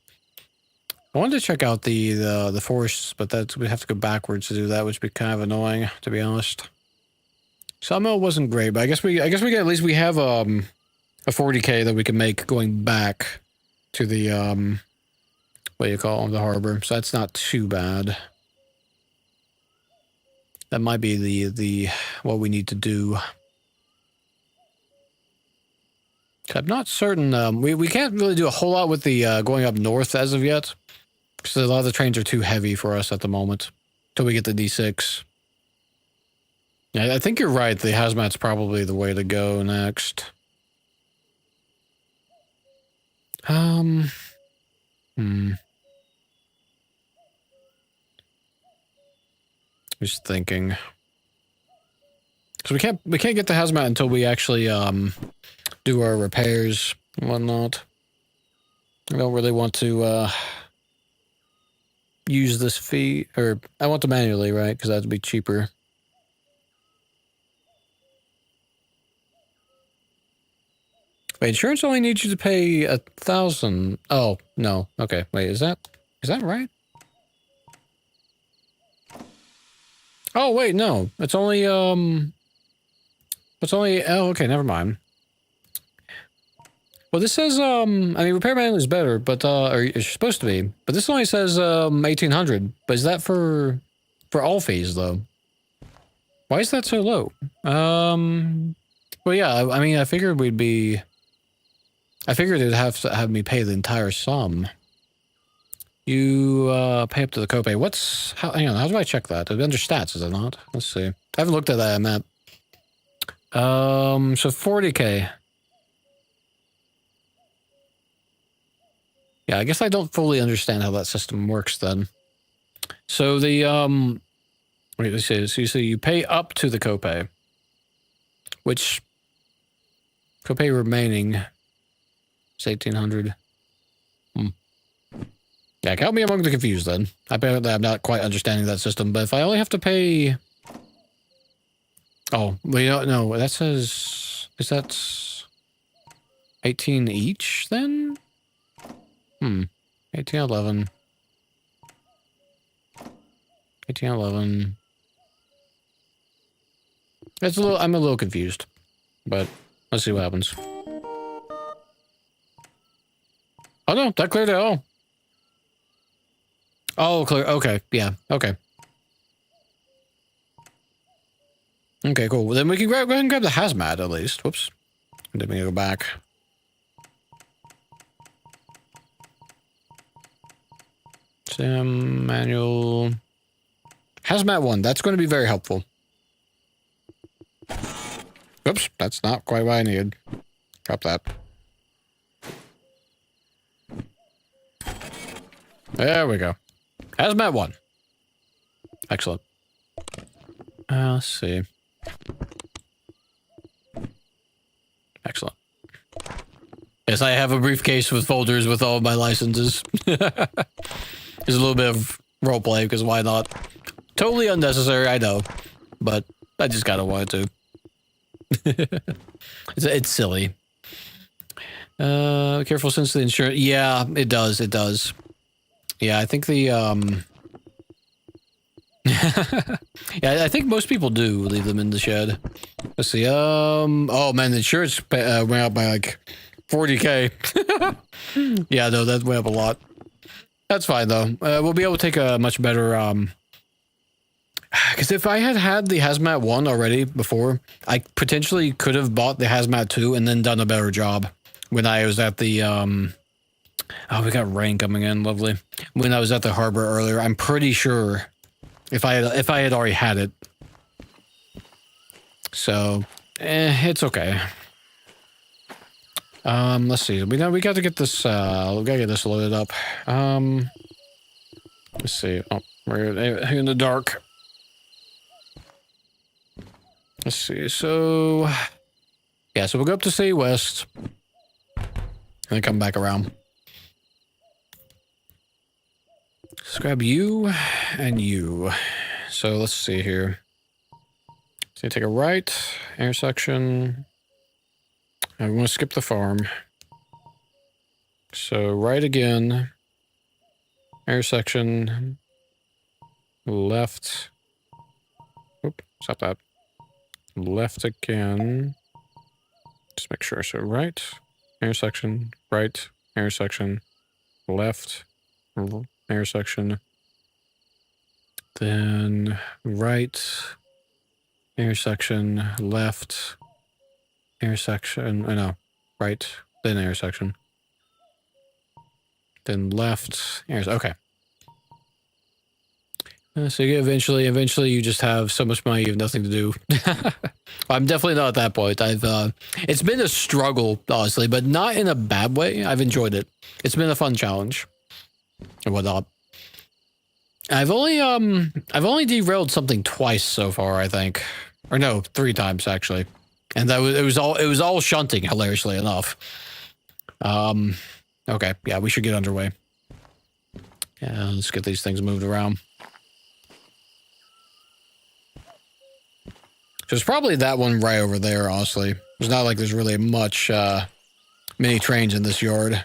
I wanted to check out the forests, but we'd have to go backwards to do that, which would be kind of annoying, to be honest. Sawmill wasn't great, but I guess we get, at least we have a 40K that we can make going back to the what do you call them, the harbor. So that's not too bad. That might be the what we need to do. I'm not certain. We can't really do a whole lot with the going up north as of yet. Because a lot of the trains are too heavy for us at the moment. Till we get the D6. Yeah, I think you're right. The hazmat's probably the way to go next. Just thinking. Because we can't get the hazmat until we actually do our repairs and whatnot. I don't really want to use this fee, or I want to manually, right? Because that'd be cheaper. Wait, insurance only needs you to pay 1,000. Oh, no. Okay, wait, is that right? Oh, wait, no. It's only, oh, okay, never mind. Well, this says, I mean, repair manual is better, but, or it's supposed to be, but this only says, 1,800. But is that for all fees, though? Why is that so low? Well, yeah, I mean, I figured they'd have to have me pay the entire sum. You, pay up to the copay. Hang on, how do I check that? It's under stats, is it not? Let's see. I haven't looked at that map. So 40K. Yeah, I guess I don't fully understand how that system works then. So the, wait, let's see. So you pay up to the copay. Which, copay remaining is 1,800. Yeah, count me among the confused then. Apparently I'm not quite understanding that system, but if I only have to pay... Oh, well, no, that says... Is that... 18 each, then? 1811. 1811. I'm a little confused. But, let's see what happens. Oh no, that cleared it all. Oh, clear. Okay, yeah, okay. Okay, cool. Well, then we can go ahead and grab the hazmat at least. Whoops. Let me go back. Sim, manual. Hazmat 1, that's going to be very helpful. Oops, that's not quite what I needed. Drop that. There we go. Hazmat 1. Excellent. Let's see. Excellent. Yes, I have a briefcase with folders with all of my licenses. There's a little bit of roleplay, because why not? Totally unnecessary, I know. But I just kind of wanted to. It's silly. Careful since the insurance... Yeah, it does, it does. Yeah, I think the, yeah, I think most people do leave them in the shed. Let's see, oh man, the insurance went up by like 40K. Yeah, no, that went up a lot. That's fine, though. We'll be able to take a much better, because if I had the Hazmat 1 already before, I potentially could have bought the Hazmat 2 and then done a better job when I was at the, oh, we got rain coming in, lovely. When I was at the harbor earlier, I'm pretty sure if I had already had it. So, it's okay. Let's see. We got to get this. We gotta get this loaded up. Let's see. Oh, we're in the dark. Let's see. So, yeah. So we'll go up to City West, and then come back around. Let's grab you and you. So let's see here. So you take a right intersection. I want to skip the farm. So right again. Intersection. Left. Oop, stop that. Left again. Just make sure. So right. Intersection. Right. Intersection. Left. Intersection. Then right. Intersection. Left. Intersection. I know. right? Then intersection. Then left. Okay. So eventually you just have so much money you have nothing to do. I'm definitely not at that point. It's been a struggle, honestly, but not in a bad way. I've enjoyed it. It's been a fun challenge and whatnot. I've only derailed something twice so far, I think. Or no, 3 times actually. And it was all shunting, hilariously enough. Okay, yeah, we should get underway. Yeah, let's get these things moved around. There's probably that one right over there, honestly. It's not like there's really much, many trains in this yard.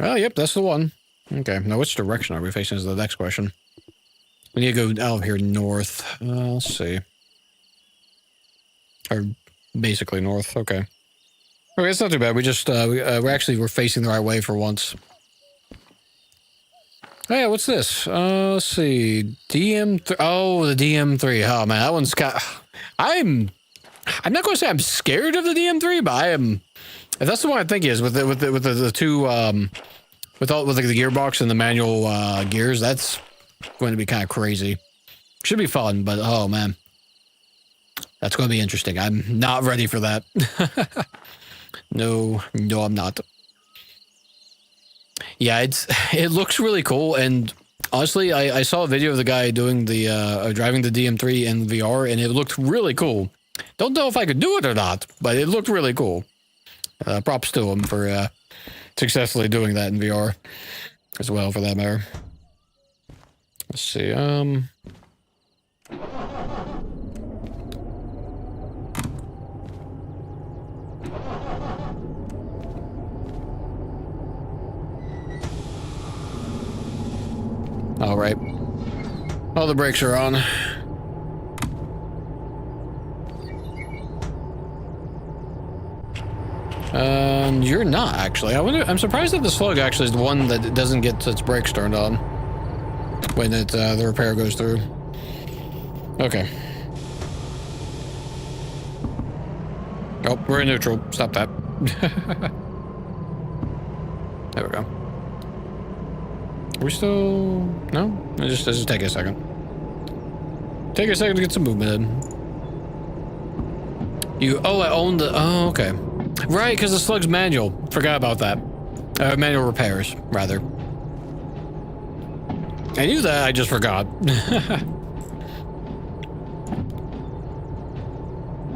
Oh, yep, that's the one. Okay, now which direction are we facing is the next question. We need to go out here north. Let's see. Or basically north, okay. Okay, it's not too bad. We just, we're facing the right way for once. Oh yeah, what's this? Let's see. DM3. Oh, the DM3. Oh man, that one's got. I'm not going to say I'm scared of the DM3, but I am. If that's the one I think is with the two with the gearbox and the manual gears, that's going to be kind of crazy. Should be fun, but oh man, that's going to be interesting. I'm not ready for that. No, I'm not. Yeah, it looks really cool, and honestly, I saw a video of the guy doing the driving the DM3 in VR, and it looked really cool. Don't know if I could do it or not, but it looked really cool. Props to him for successfully doing that in VR as well, for that matter. Let's see. All right. All the brakes are on. You're not actually. I'm surprised that the slug actually is the one that doesn't get its brakes turned on when the repair goes through. Okay. Oh, we're in neutral. Stop that. There we go. Are we still... No? Just take a second. Take a second to get some movement in. I own the... Oh, okay. Right, because the slug's manual. Forgot about that. Manual repairs, rather. I knew that, I just forgot.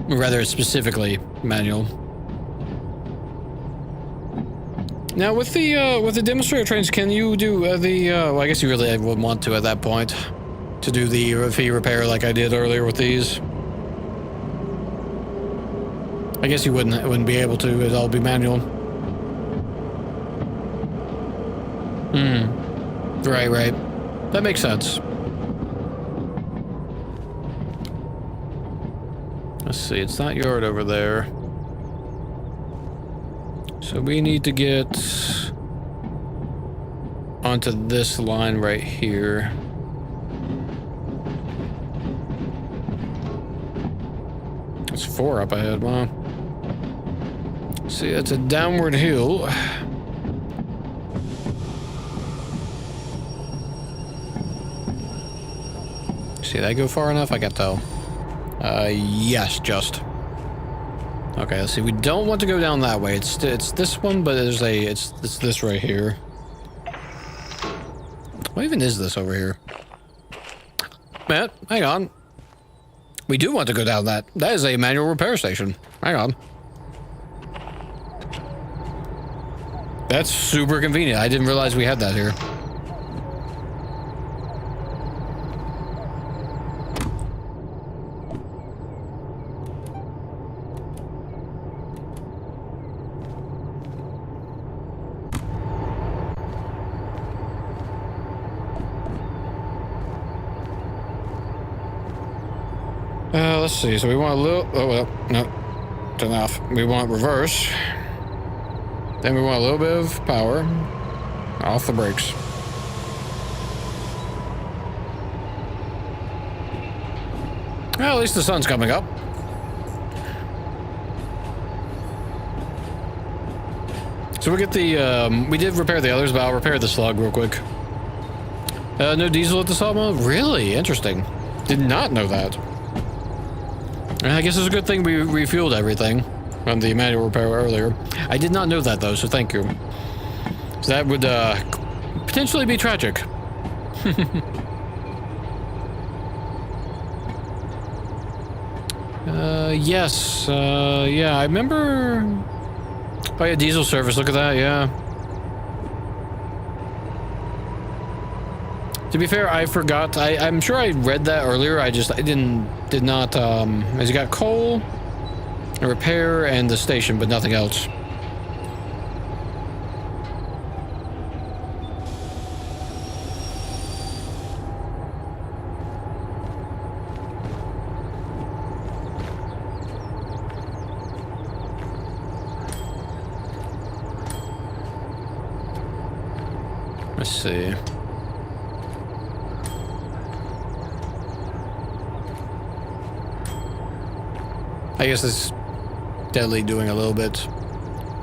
Rather specifically manual. Now with the demonstrator trains, can you do well, I guess you really wouldn't want to at that point to do the fee repair like I did earlier with these. I guess you wouldn't be able to. It'd all be manual. Right. That makes sense. Let's see. It's that yard over there. So we need to get onto this line right here. It's 4 up ahead, wow. See, that's a downward hill. See, did I go far enough? I can't tell. Yes, just. Okay, let's see. We don't want to go down that way. It's this one, but it's this right here. What even is this over here? Matt, hang on. We do want to go down that. That is a manual repair station. Hang on. That's super convenient. I didn't realize we had that here. Let's see. So we want a little... Oh, well, no. Turn off. We want reverse. Then we want a little bit of power. Off the brakes. Well, at least the sun's coming up. So we get the, we did repair the others, but I'll repair the slug real quick. No diesel at the sawmill? Really? Interesting. Did not know that. I guess it's a good thing we refueled everything on the manual repair earlier. I did not know that though, so thank you. So that would, potentially be tragic. Yes, yeah, I remember... Oh yeah, diesel service, look at that, yeah. To be fair, I forgot, I'm sure I read that earlier, I did not, as you got coal, a repair, and the station, but nothing else. Let's see. I guess it's deadly doing a little bit.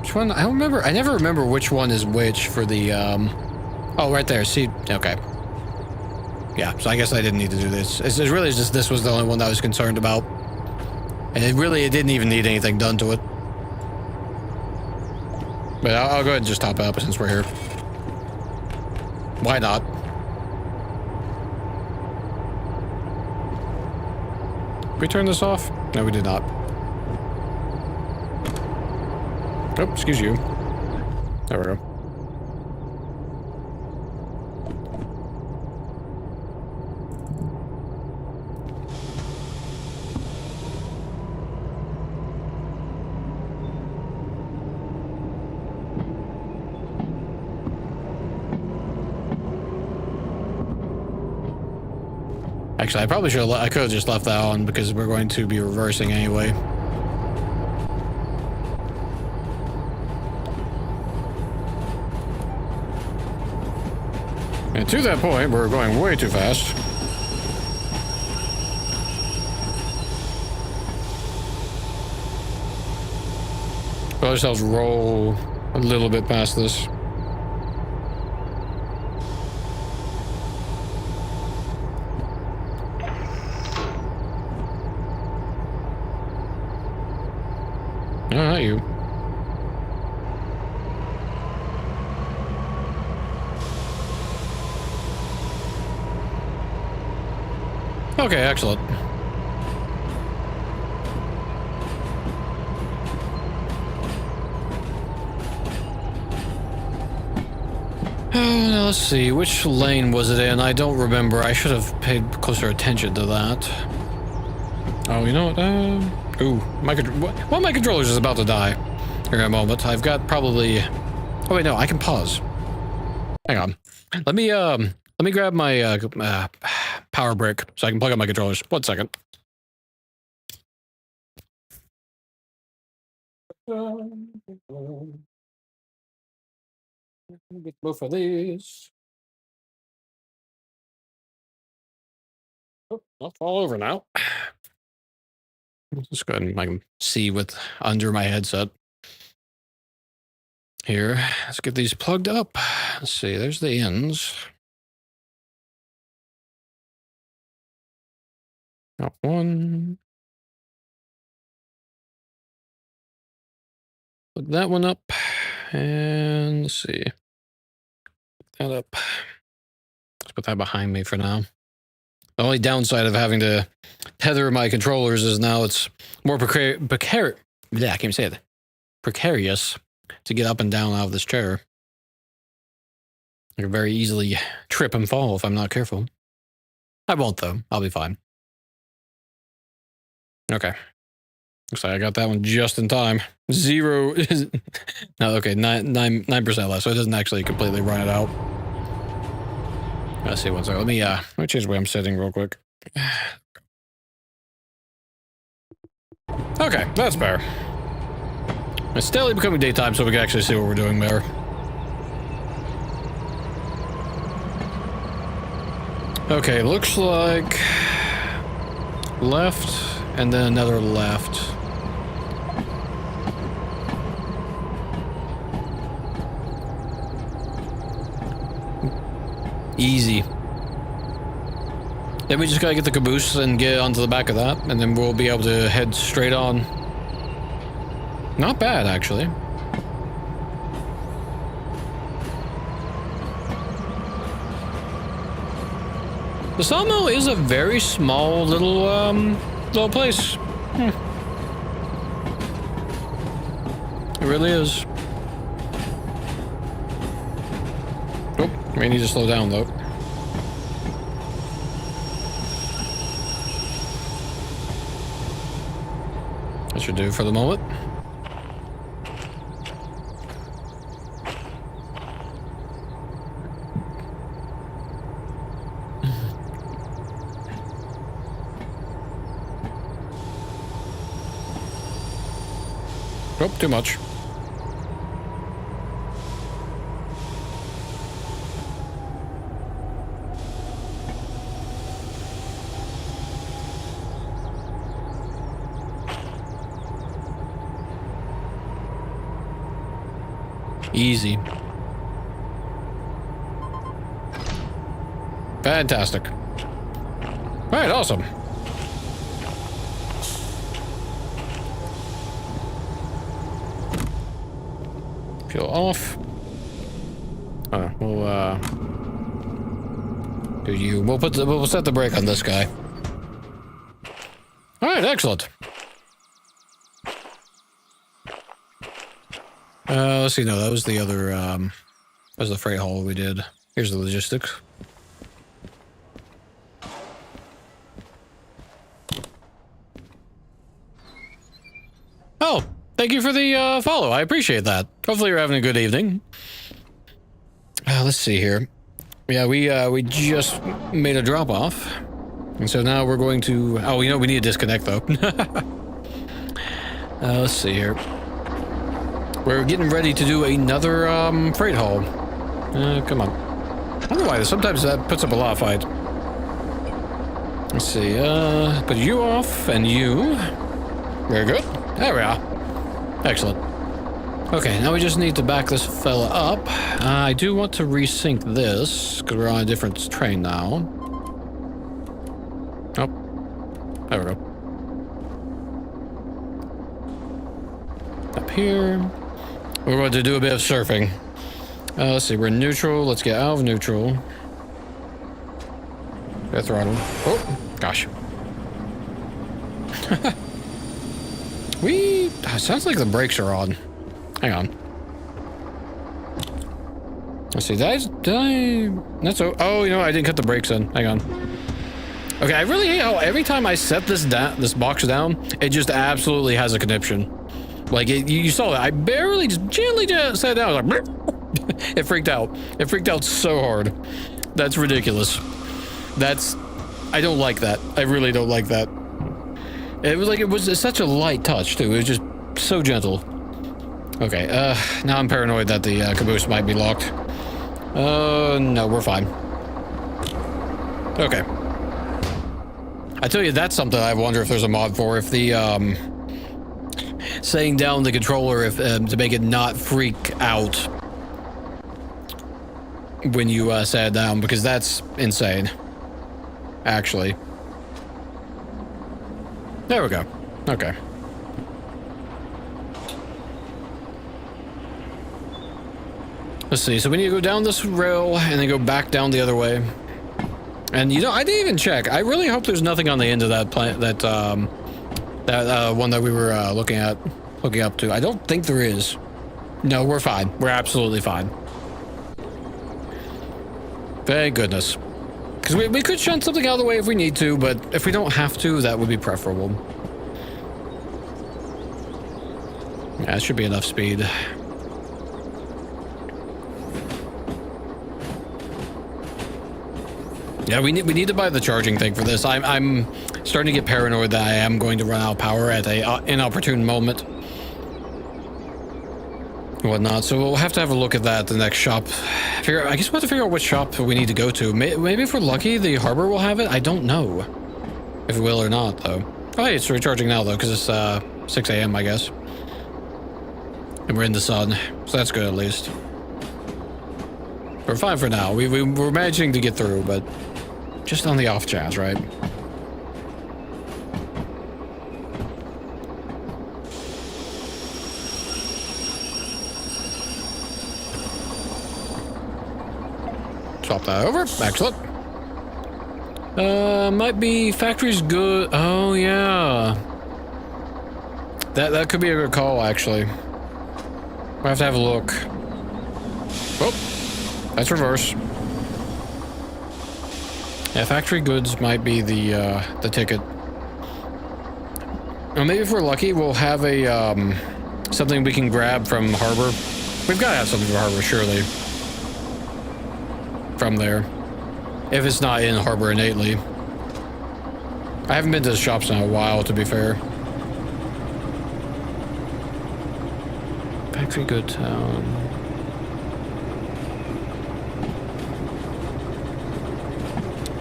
Which one? I don't remember. I never remember which one is which for the, oh, right there. See? Okay. Yeah, so I guess I didn't need to do this. It's really just this was the only one that I was concerned about. And it didn't even need anything done to it. But I'll go ahead and just top it up since we're here. Why not? Did we turn this off? No, we did not. Oh, excuse you. There we go. Actually, I probably should have, I could have just left that on because we're going to be reversing anyway. And to that point, we're going way too fast. Let ourselves roll a little bit past this. No, not you. Okay, excellent. Now let's see, which lane was it in? I don't remember. I should have paid closer attention to that. Oh, you know what? Ooh, one of my controllers is about to die. Here in a moment. I've got probably... Oh wait, no, I can pause. Hang on. Let me grab my power brick so I can plug up my controllers. 1 second. Get both of these. Oh, I'll fall over now. Let's go ahead and I can see with under my headset. Here, let's get these plugged up. Let's see, there's the ends. Got one. Plug that one up. And let's see. Put that up. Let's put that behind me for now. The only downside of having to tether my controllers is now it's more precarious to get up and down out of this chair. I could very easily trip and fall if I'm not careful. I won't though. I'll be fine. Okay. Looks like I got that one just in time. 0. No, okay, 9% left, so it doesn't actually completely run it out. Let's see, 1 second. Let me change the way I'm sitting real quick. Okay, that's better. It's steadily becoming daytime, so we can actually see what we're doing there. Okay, looks like left and then another left. Easy. Then we just gotta get the caboose and get onto the back of that, and then we'll be able to head straight on. Not bad, actually. The sawmill is a very small little place. It really is. Oh, we need to slow down though. That should do for the moment. Oh, too much. Easy. Fantastic. All right, awesome. Peel off. We'll do you. We'll set the brake on this guy. All right, excellent. Let's see. No, that was the other. That was the freight haul we did. Here's the logistics. Oh, thank you for the follow. I appreciate that. Hopefully you're having a good evening. Let's see here. Yeah, we just made a drop off, and so now we're going to. Oh, you know, we need to disconnect though. Let's see here. We're getting ready to do another freight haul. Come on. I don't know why. Sometimes that puts up a lot of fight. Let's see. Put you off and you. Very good. There we are. Excellent. Okay, now we just need to back this fella up. I do want to resync this because we're on a different train now. Oh, there we go. Up here. We're going to do a bit of surfing. Let's see, we're in neutral. Let's get out of neutral. Get throttle. Oh, gosh. Sounds like the brakes are on. Hang on. Let's see, that's oh, you know, I didn't cut the brakes in. Hang on. Okay, I really hate how every time I set this box down, it just absolutely has a conniption. Like, you saw that. I barely just gently set it down. I was like, it freaked out. It freaked out so hard. That's ridiculous. I don't like that. I really don't like that. It was such a light touch, too. It was just so gentle. Okay, now I'm paranoid that the caboose might be locked. No, we're fine. Okay. I tell you, that's something I wonder if there's a mod for. If the, setting down the controller to make it not freak out when you set it down, because that's insane. Actually. There we go. Okay. Let's see. So we need to go down this rail and then go back down the other way. And you know, I didn't even check. I really hope there's nothing on the end of that plant, that one that we were looking up to. I don't think there is. No, we're fine. We're absolutely fine. Thank goodness. Because we could shunt something out of the way if we need to, but if we don't have to, that would be preferable. Yeah, it should be enough speed. Yeah, we need to buy the charging thing for this. I'm starting to get paranoid that I am going to run out of power at a inopportune moment. Whatnot, so we'll have to have a look at that at the next shop. I guess we'll have to figure out which shop we need to go to. Maybe if we're lucky, the harbor will have it. I don't know if it will or not, though. Oh, hey, it's recharging now, though, because it's 6 a.m., I guess. And we're in the sun, so that's good, at least. We're fine for now. We're managing to get through, but just on the off chance, right? Swap that over. Excellent. Might be factory's good. Oh, yeah. That could be a good call, actually. We'll have to have a look. Oh, that's reverse. Yeah, factory goods might be the ticket. Or maybe if we're lucky, we'll have a, something we can grab from harbor. We've got to have something from harbor, surely. From there. If it's not in harbor innately. I haven't been to the shops in a while, to be fair. Factory good town.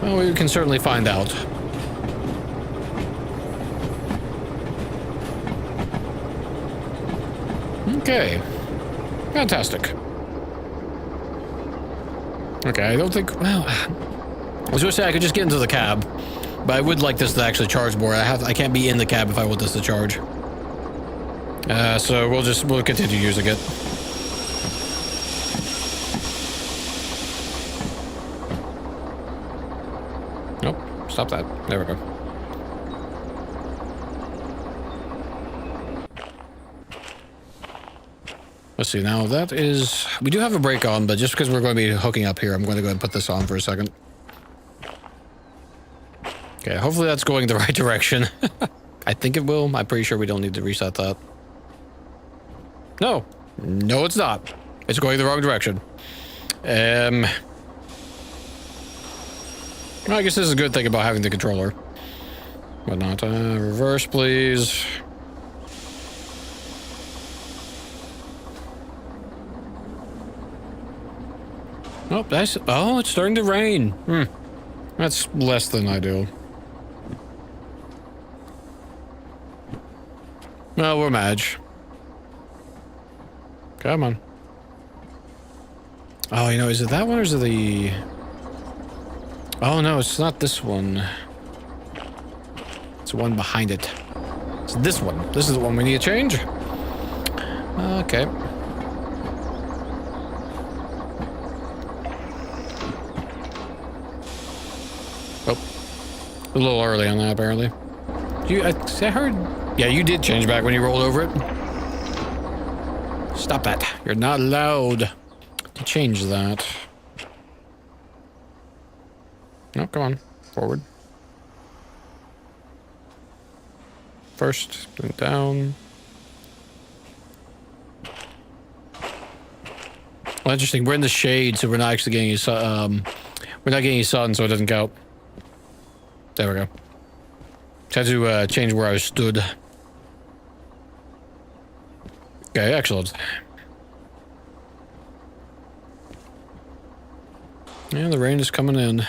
Well, we can certainly find out. Okay. Fantastic. Okay, I don't think... Well, I was going to say I could just get into the cab, but I would like this to actually charge more. I can't be in the cab if I want this to charge. So we'll continue using it. Nope, stop that. There we go. Let's see, now that is... We do have a brake on, but just because we're going to be hooking up here, I'm going to go ahead and put this on for a second. Okay, hopefully that's going the right direction. I think it will. I'm pretty sure we don't need to reset that. No. No, it's not. It's going the wrong direction. Well, I guess this is a good thing about having the controller. Whatnot. Reverse, please. Oh, that's... Oh, it's starting to rain. That's less than ideal. Well, we're Madge. Come on. Oh, you know, is it that one or is it the... Oh, no, it's not this one. It's the one behind it. It's this one. This is the one we need to change. Okay. Oh. A little early on that, apparently. I heard... Yeah, you did change back when you rolled over it. Stop that. You're not allowed to change that. No, come on. Forward. First, then down. Well, interesting. We're in the shade, so we're not actually getting any sun. We're not getting any sun, so it doesn't count. There we go. Had to change where I stood. Okay, excellent. Yeah, the rain is coming in.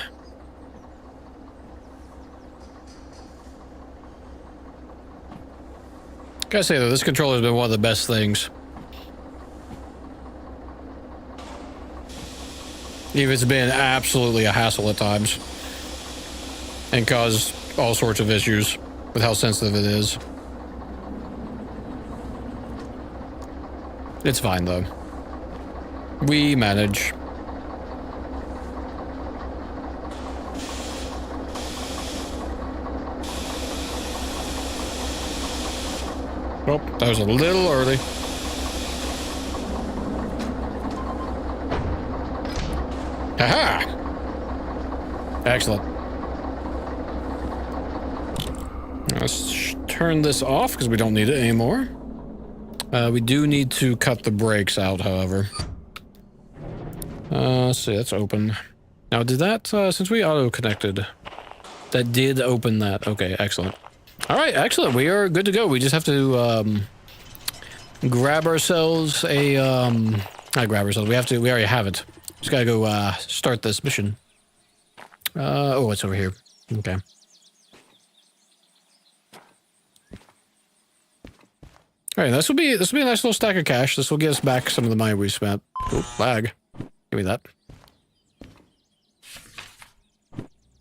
Gotta say though, this controller has been one of the best things. Even if it's been absolutely a hassle at times. And caused all sorts of issues with how sensitive it is. It's fine though. We manage. Oh, that was a little early. Haha! Excellent. Let's turn this off because we don't need it anymore. We do need to cut the brakes out, however. Let's see, that's open. Now, did that, since we auto-connected, that did open that. Okay, excellent. All right, excellent. We are good to go. We just have to, grab ourselves a, not grab ourselves. We already have it. Just gotta go, start this mission. Oh, it's over here. Okay. All right, this will be a nice little stack of cash. This will get us back some of the money we spent. Oh, lag. Give me that.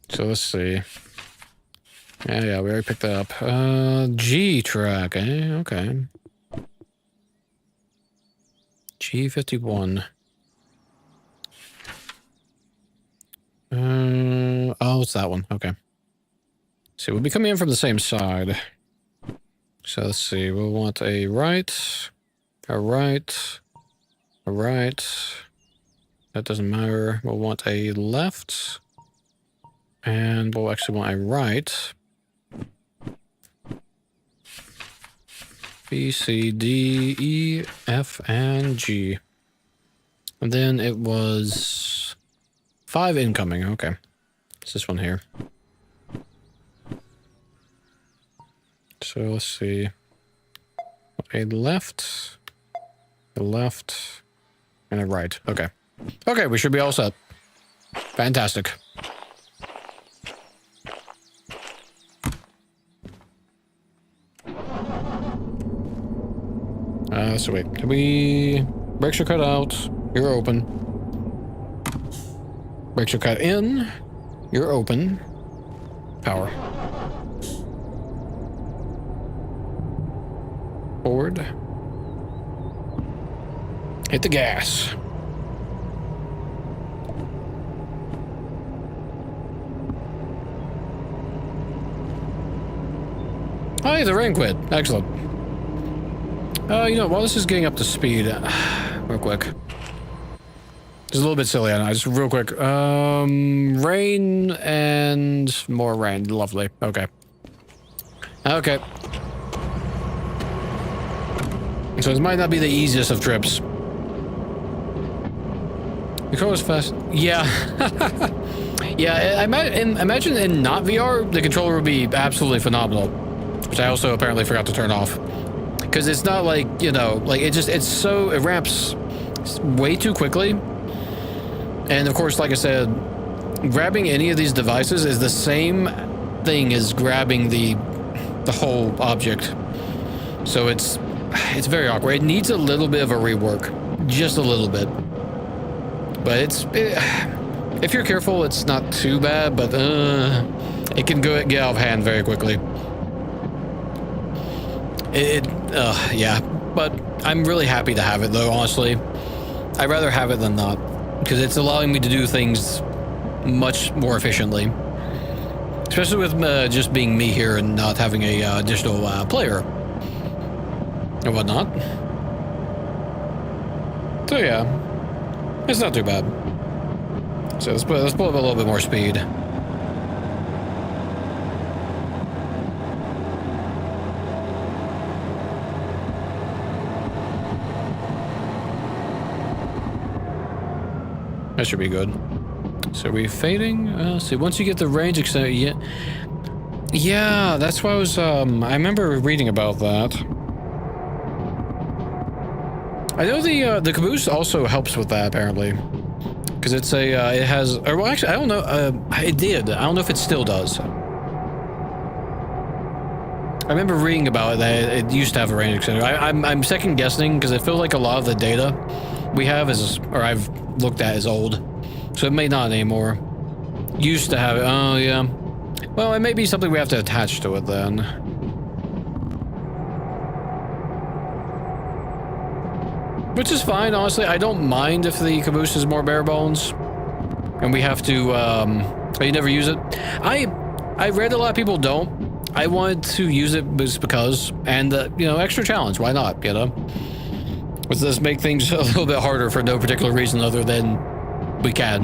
So let's see. Yeah, we already picked that up. G track, eh? Okay. G51. Oh, it's that one. Okay. So we'll be coming in from the same side. So let's see. We'll want a right, a right, a right. That doesn't matter. We'll want a left. And we'll actually want a right. B, C, D, E, F, and G. And then it was 5 incoming. Okay. It's this one here. So let's see. A left, and a right. Okay. Okay, we should be all set. Fantastic. So wait, can we... Brakes are cut out. You're open. Brakes are cut in. You're open. Power. Forward. Hit the gas. Hi, the rain quit. Excellent. You know, while this is getting up to speed, real quick. It's a little bit silly, I know. Just real quick. Rain and more rain. Lovely. Okay. Okay. So this might not be the easiest of trips. The car was fast. Yeah. Yeah, imagine in not VR, the controller would be absolutely phenomenal. Which I also apparently forgot to turn off. Because it's not like, you know, like it ramps way too quickly. And of course, like I said, grabbing any of these devices is the same thing as grabbing the whole object. So it's very awkward. It needs a little bit of a rework. Just a little bit. But if you're careful, it's not too bad, but it can get out of hand very quickly. Yeah, but I'm really happy to have it though, honestly. I'd rather have it than not, because it's allowing me to do things much more efficiently. Especially with just being me here and not having a additional player and whatnot. So yeah, it's not too bad. So let's pull up a little bit more speed. That should be good. So are we fading? See, once you get the range extended, yeah, that's why I was, I remember reading about that. I know the caboose also helps with that, apparently. Because it's it has, or well, actually, I don't know, it did. I don't know if it still does. I remember reading about it, that it used to have a range extender. I'm second guessing, because I feel like a lot of the data we have is, or I've looked at, is old. So it may not anymore. Used to have it. Oh, yeah. Well, it may be something we have to attach to it then. Which is fine, honestly. I don't mind if the caboose is more bare bones. And we have to, you never use it. I read a lot of people don't. I wanted to use it just because. And, you know, extra challenge. Why not, you know? Let's just make things a little bit harder for no particular reason other than we can.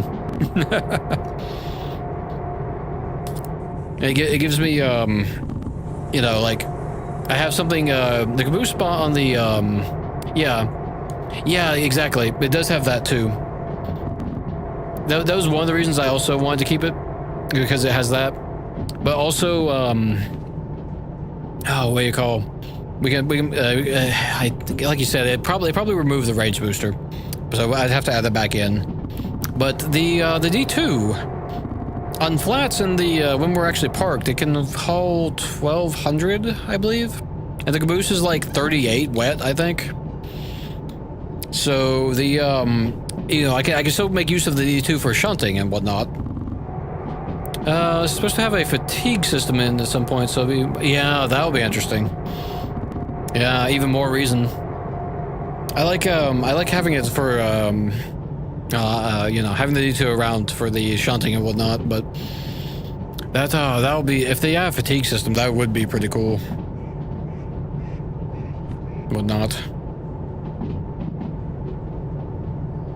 It gives me, you know, like, I have something, the caboose spot on the, yeah, exactly. It does have that too. That was one of the reasons I also wanted to keep it, because it has that. But also, oh, what do you call? We can, like you said, it probably removed the range booster, so I'd have to add that back in. But the D2 on flats and the when we're actually parked, it can haul 1,200, I believe, and the caboose is like 38 wet, I think. So the you know, I can still make use of the D2 for shunting and whatnot. It's supposed to have a fatigue system in at some point, so yeah, that'll be interesting. Yeah, even more reason. I like having it for, you know, having the D2 around for the shunting and whatnot, but that'll be, if they have a fatigue system, that would be pretty cool. Whatnot.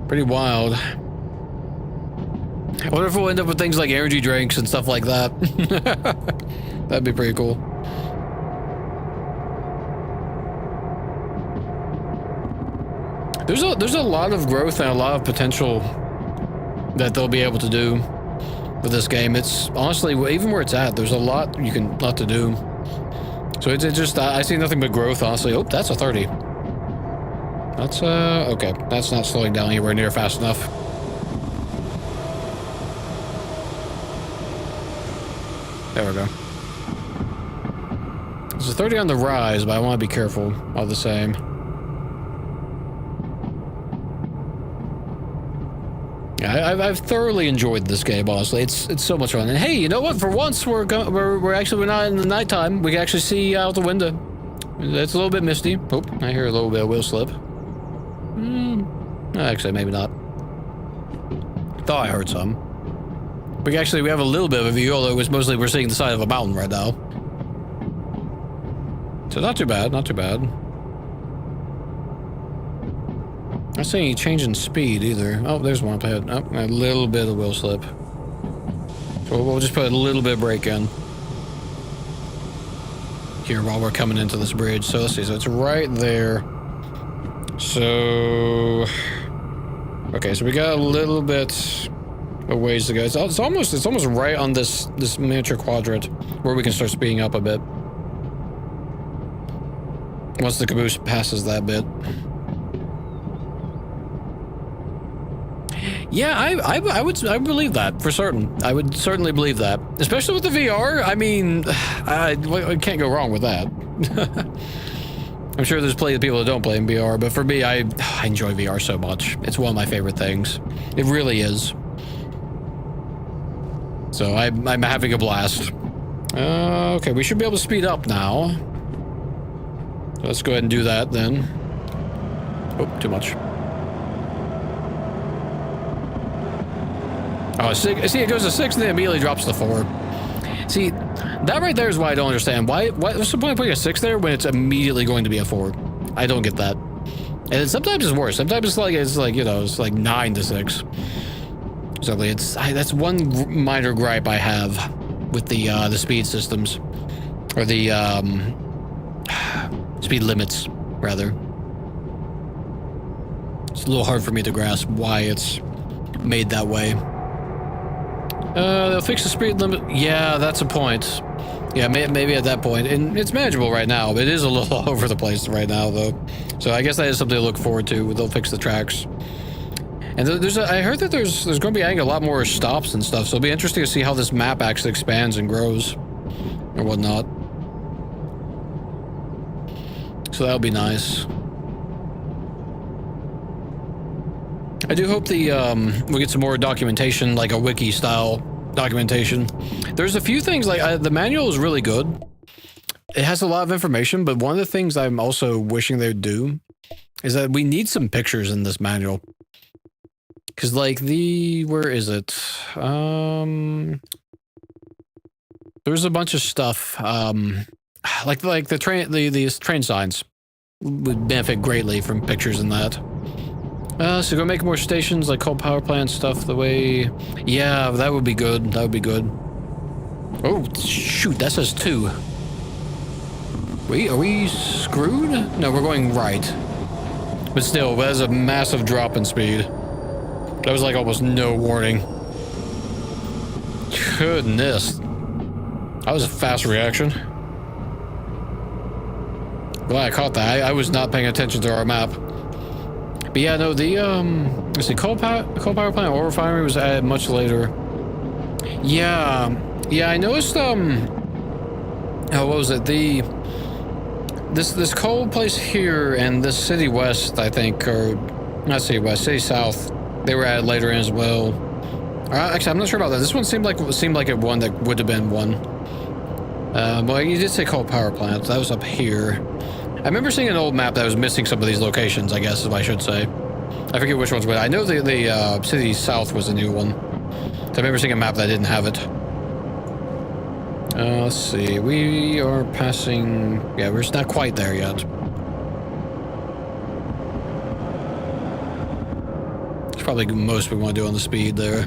Pretty wild. I wonder if we'll end up with things like energy drinks and stuff like that. That'd be pretty cool. There's a lot of growth and a lot of potential that they'll be able to do with this game. It's honestly, even where it's at, there's a lot to do. So it's just, I see nothing but growth, honestly. Oh, that's a 30. That's, okay. That's not slowing down anywhere near fast enough. There we go. There's a 30 on the rise, but I want to be careful all the same. Yeah, I've thoroughly enjoyed this game, honestly. It's so much fun. And hey, you know what? For once, we're not in the nighttime. We can actually see out the window. It's a little bit misty. Oh, I hear a little bit of wheel slip. Actually, maybe not. Thought I heard some. We have a little bit of a view, although it was mostly we're seeing the side of a mountain right now. So not too bad, not too bad. Not seeing any change in speed either. Oh, there's one up ahead. Oh, a little bit of wheel slip. So we'll just put a little bit of brake in here while we're coming into this bridge. So let's see. So it's right there. So okay, so we got a little bit of ways to go. It's almost right on this miniature quadrant where we can start speeding up a bit once the caboose passes that bit. Yeah, I would believe that for certain. I would certainly believe that, especially with the VR. I mean, I can't go wrong with that. I'm sure there's plenty of people that don't play in VR, but for me, I enjoy VR so much. It's one of my favorite things. It really is. So I'm having a blast. Okay, we should be able to speed up now. So let's go ahead and do that then. Oh, too much. Oh, see, it goes to 6 and then immediately drops to 4. See, that right there is why I don't understand. What's the point of putting a 6 there when it's immediately going to be a 4? I don't get that. And sometimes it's worse. Sometimes it's like you know, it's like 9 to 6. So that's one minor gripe I have with the speed systems, or the speed limits rather. It's a little hard for me to grasp why it's made that way. They'll fix the speed limit. Yeah, that's a point. Yeah, maybe at that point. And it's manageable right now, but it is a little all over the place right now, though. So I guess that is something to look forward to. They'll fix the tracks. And I heard that there's going to be adding a lot more stops and stuff, so it'll be interesting to see how this map actually expands and grows or whatnot. So that'll be nice. I do hope we'll get some more documentation, like a wiki-style documentation. There's a few things, like the manual is really good. It has a lot of information, but one of the things I'm also wishing they'd do is that we need some pictures in this manual. Because, like, where is it? There's a bunch of stuff, like the train signs would benefit greatly from pictures in that. So go make more stations, like coal power plant stuff, the way... Yeah, that would be good. That would be good. Oh, shoot, that says 2. Are we screwed? No, we're going right. But still, that's a massive drop in speed. That was like almost no warning. Goodness. That was a fast reaction. Glad I caught that. I was not paying attention to our map. But yeah, no, let's see, coal power plant or refinery was added much later. Yeah, I noticed, what was it, this coal place here and this City West, I think, or not City West, City South, they were added later in as well. Actually, I'm not sure about that. This one seemed like it one that would have been one. Well, you did say coal power plant. That was up here. I remember seeing an old map that was missing some of these locations, I guess, if I should say. I forget which ones, but I know the city south was a new one. So I remember seeing a map that didn't have it. Let's see. We are passing... Yeah, we're just not quite there yet. It's probably most we want to do on the speed there.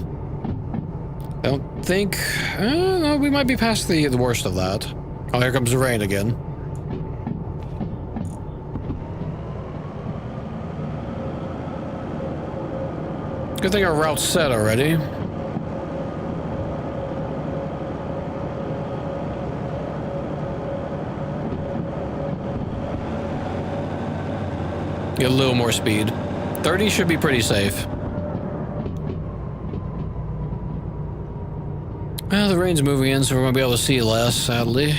I don't think... no, we might be past the worst of that. Oh, here comes the rain again. Good thing our route's set already. Get a little more speed. 30 should be pretty safe. Well, the rain's moving in, so we're going to be able to see less, sadly.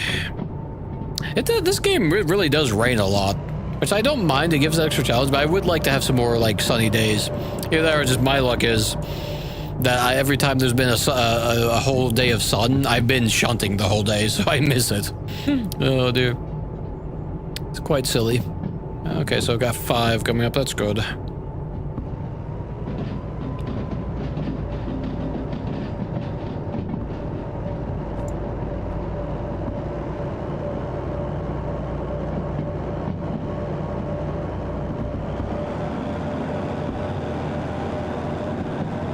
This game really does rain a lot, which I don't mind. It gives an extra challenge, but I would like to have some more, like, sunny days. Either that or just my luck is that every time there's been a whole day of sun, I've been shunting the whole day, so I miss it. Oh, dear. It's quite silly. Okay, so I've got 5 coming up. That's good.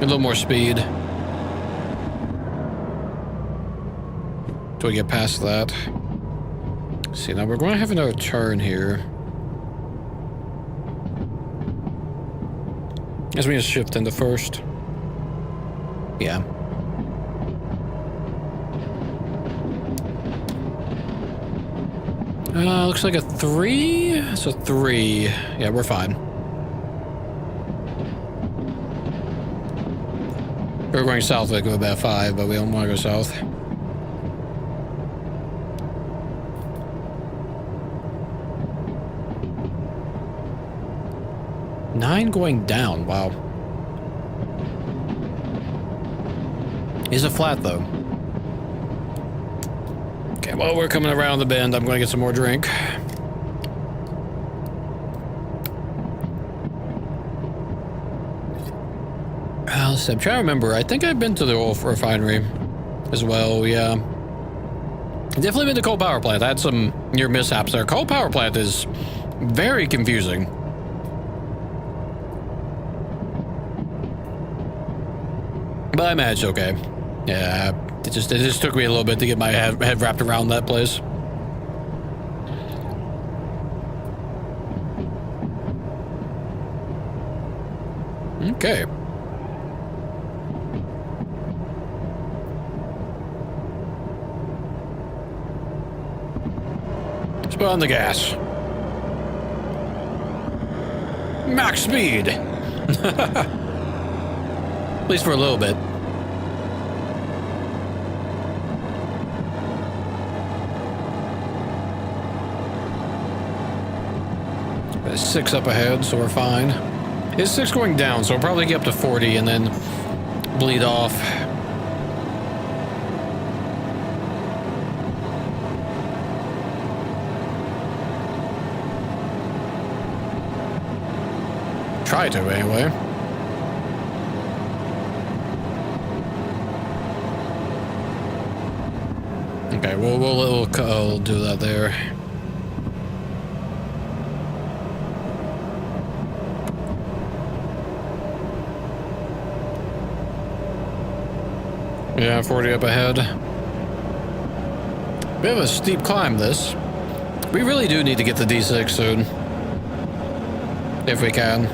A little more speed. Till we get past that. Let's see, now we're going to have another turn here. Guess we just shift into first. Yeah. Looks like a 3. It's a 3. Yeah, we're fine. We're going south, like about 5, but we don't want to go south. Nine going down, wow. Is it flat though? Okay, well, we're coming around the bend. I'm going to get some more drink. Let's see, I'm trying to remember. I think I've been to the oil refinery as well, yeah. Definitely been to coal power plant. I had some near mishaps there. Coal power plant is very confusing. But I managed okay. Yeah, it just took me a little bit to get my head wrapped around that place. Okay. Let's put on the gas. Max speed. At least for a little bit. There's 6 up ahead, so we're fine. It's 6 going down, so we'll probably get up to 40 and then bleed off. Try to, anyway. Okay, we'll do that there. Yeah, 40 up ahead. Bit of a steep climb, this. We really do need to get the D6 soon. If we can.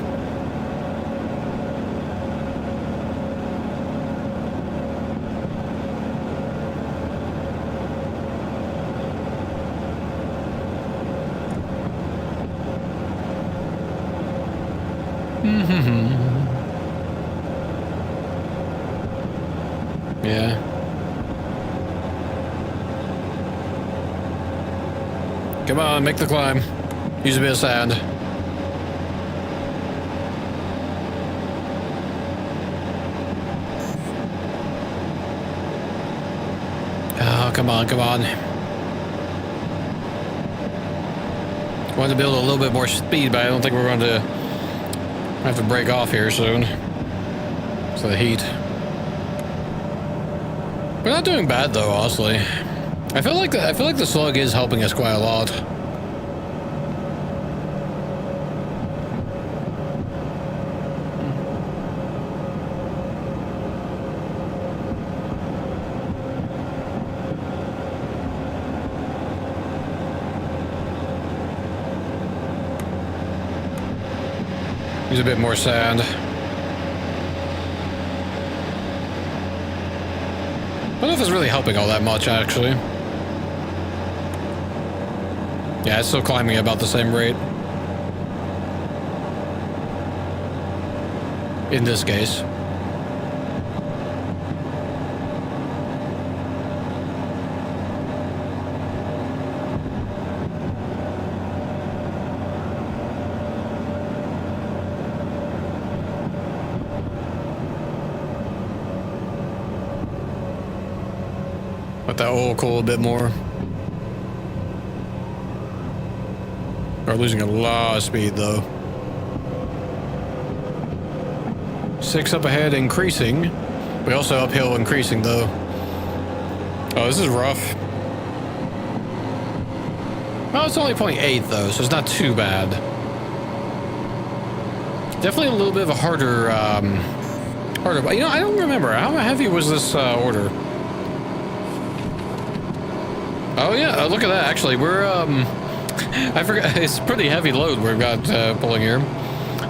Yeah. Come on, make the climb. Use a bit of sand. Oh, come on, come on. Want to build a little bit more speed, but I don't think we're going to have to break off here soon. So the heat. We're not doing bad though, honestly. I feel like the slug is helping us quite a lot. Use a bit more sand. I don't know if it's really helping all that much, actually. Yeah, it's still climbing at about the same rate. In this case. Let that oil cool a bit more. We're losing a lot of speed though. 6 up ahead, increasing. We also uphill, increasing though. Oh, this is rough. Well, it's only 0.8 though, so it's not too bad. Definitely a little bit of a harder, you know, I don't remember. How heavy was this order? Oh yeah, look at that. Actually, we're I forgot. It's a pretty heavy load we've got pulling here.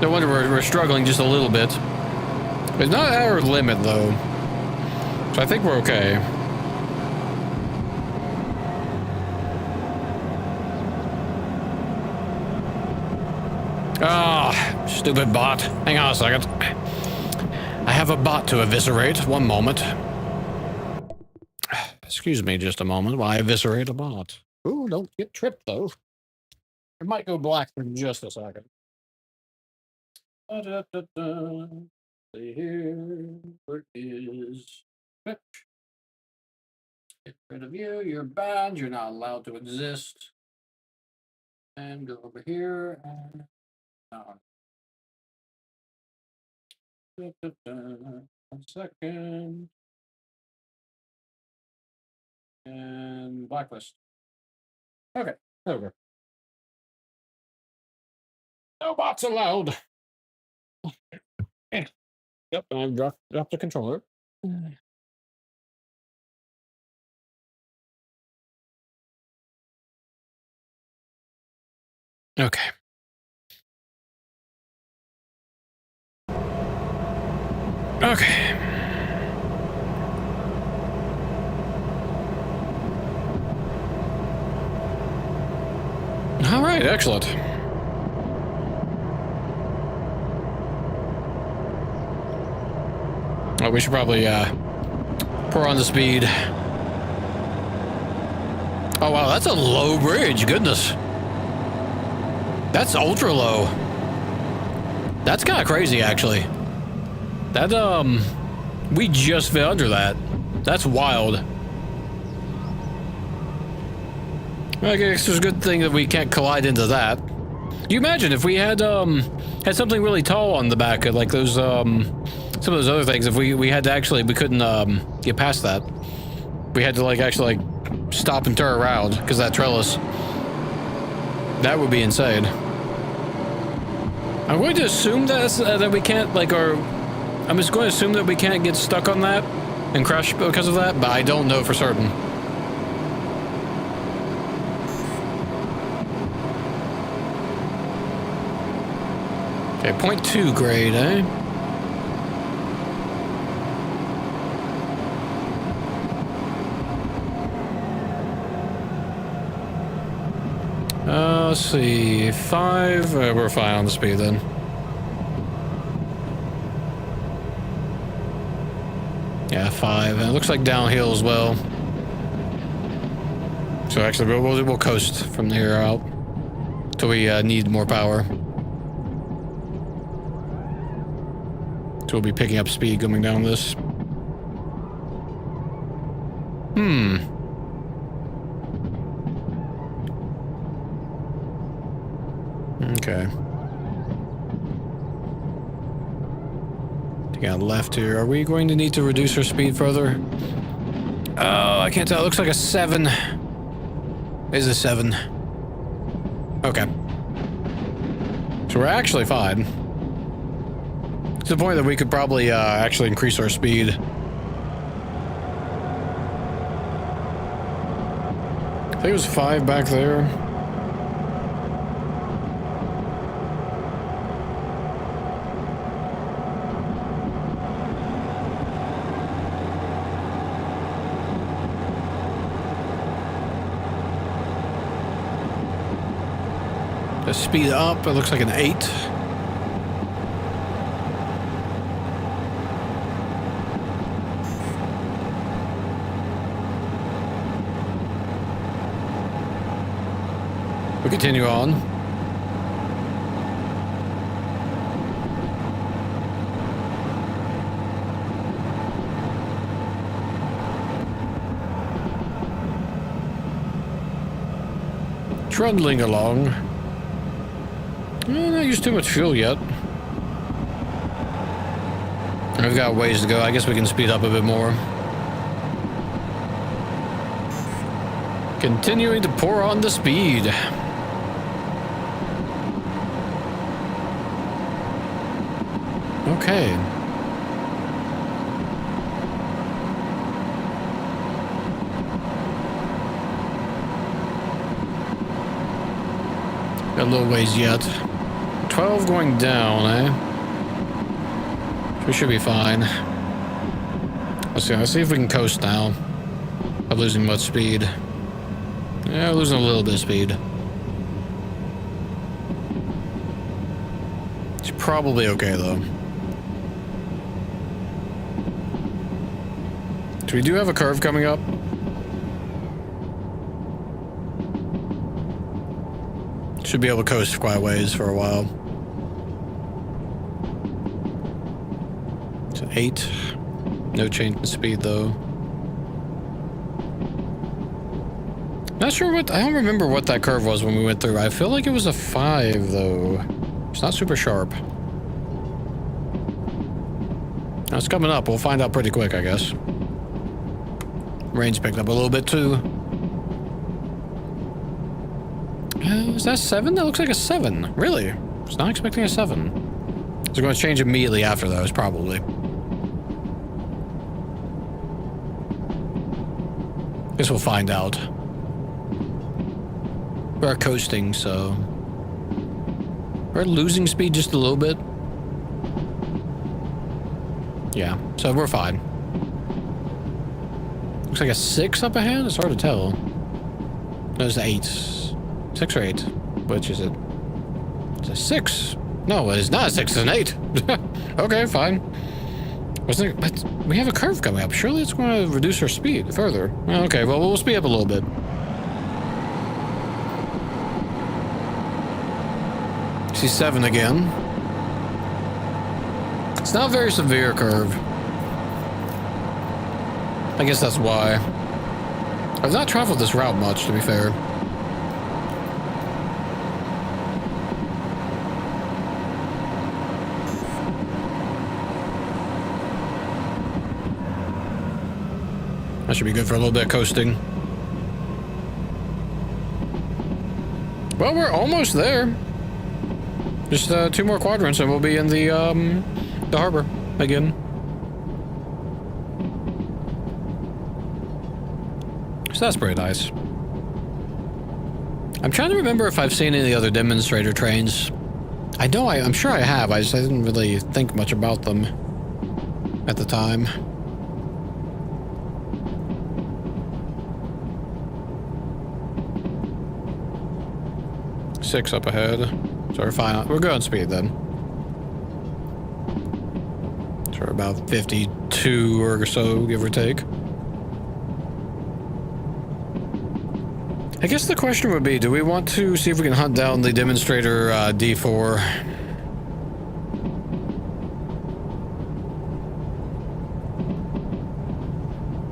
No wonder we're struggling just a little bit. It's not our limit though, so I think we're okay. Ah, stupid bot. Hang on a second. I have a bot to eviscerate. One moment. Excuse me just a moment while I eviscerate a bot. Ooh, don't get tripped though. It might go black for just a second. See here, where is it? Get rid of you, you're banned, you're not allowed to exist. And go over here and down. 1 second. And blacklist. Okay, over. No bots allowed. Yep, and I've dropped the controller. Okay. Okay. All right, excellent. Oh, we should probably pour on the speed. Oh wow, that's a low bridge. Goodness, that's ultra low. That's kind of crazy, actually. That we just fit under that. That's wild. I guess it's a good thing that we can't collide into that. You imagine if we had had something really tall on the back, like those some of those other things. If we had to actually, we couldn't get past that. We had to like actually like stop and turn around because that trellis. That would be insane. I'm going to assume that we can't like, or I'm just going to assume that we can't get stuck on that and crash because of that, but I don't know for certain. Okay, 0.2 grade, eh? Let's see, 5, we're fine on the speed then. Yeah, 5, and it looks like downhill as well. So actually, we'll coast from here out till we need more power. So we'll be picking up speed coming down this. Okay. Got left here. Are we going to need to reduce our speed further? Oh, I can't tell. It looks like a 7. Is a 7. Okay. So we're actually fine. To the point that we could probably actually increase our speed. I think it was 5 back there. Let's speed up. It looks like an 8. We continue on. Trundling along. Not used too much fuel yet. We've got ways to go. I guess we can speed up a bit more. Continuing to pour on the speed. Okay. Got a little ways yet. 12 going down, eh? We should be fine. Let's see if we can coast now. Not losing much speed. Yeah, losing a little bit of speed. It's probably okay though. So we do have a curve coming up. Should be able to coast quite a ways for a while. It's an 8. No change in speed though. Not sure what, I don't remember what that curve was when we went through. I feel like it was a 5 though. It's not super sharp. Now it's coming up. We'll find out pretty quick, I guess. Rain's picked up a little bit too. Is that 7? That looks like a 7. Really? I was not expecting a 7. It's going to change immediately after those, probably. Guess we'll find out. We're coasting, so... We're losing speed just a little bit. Yeah, so we're fine. Looks like a 6 up ahead? It's hard to tell. No, it's an 8. 6 or 8? Which is it? It's a 6. No, it's not a 6, it's an 8. Okay, fine. Wasn't it, but we have a curve coming up. Surely it's going to reduce our speed further. Okay, well, we'll speed up a little bit. See 7 again. It's not a very severe curve. I guess that's why. I've not traveled this route much, to be fair. That should be good for a little bit of coasting. Well, we're almost there. Just 2 more quadrants and we'll be in the harbor again. So that's pretty nice. I'm trying to remember if I've seen any other demonstrator trains. I know I'm sure I have. I didn't really think much about them at the time. Six up ahead. So we're fine. We're good on speed then. So we're about 52 or so, give or take. I guess the question would be, do we want to see if we can hunt down the demonstrator D4?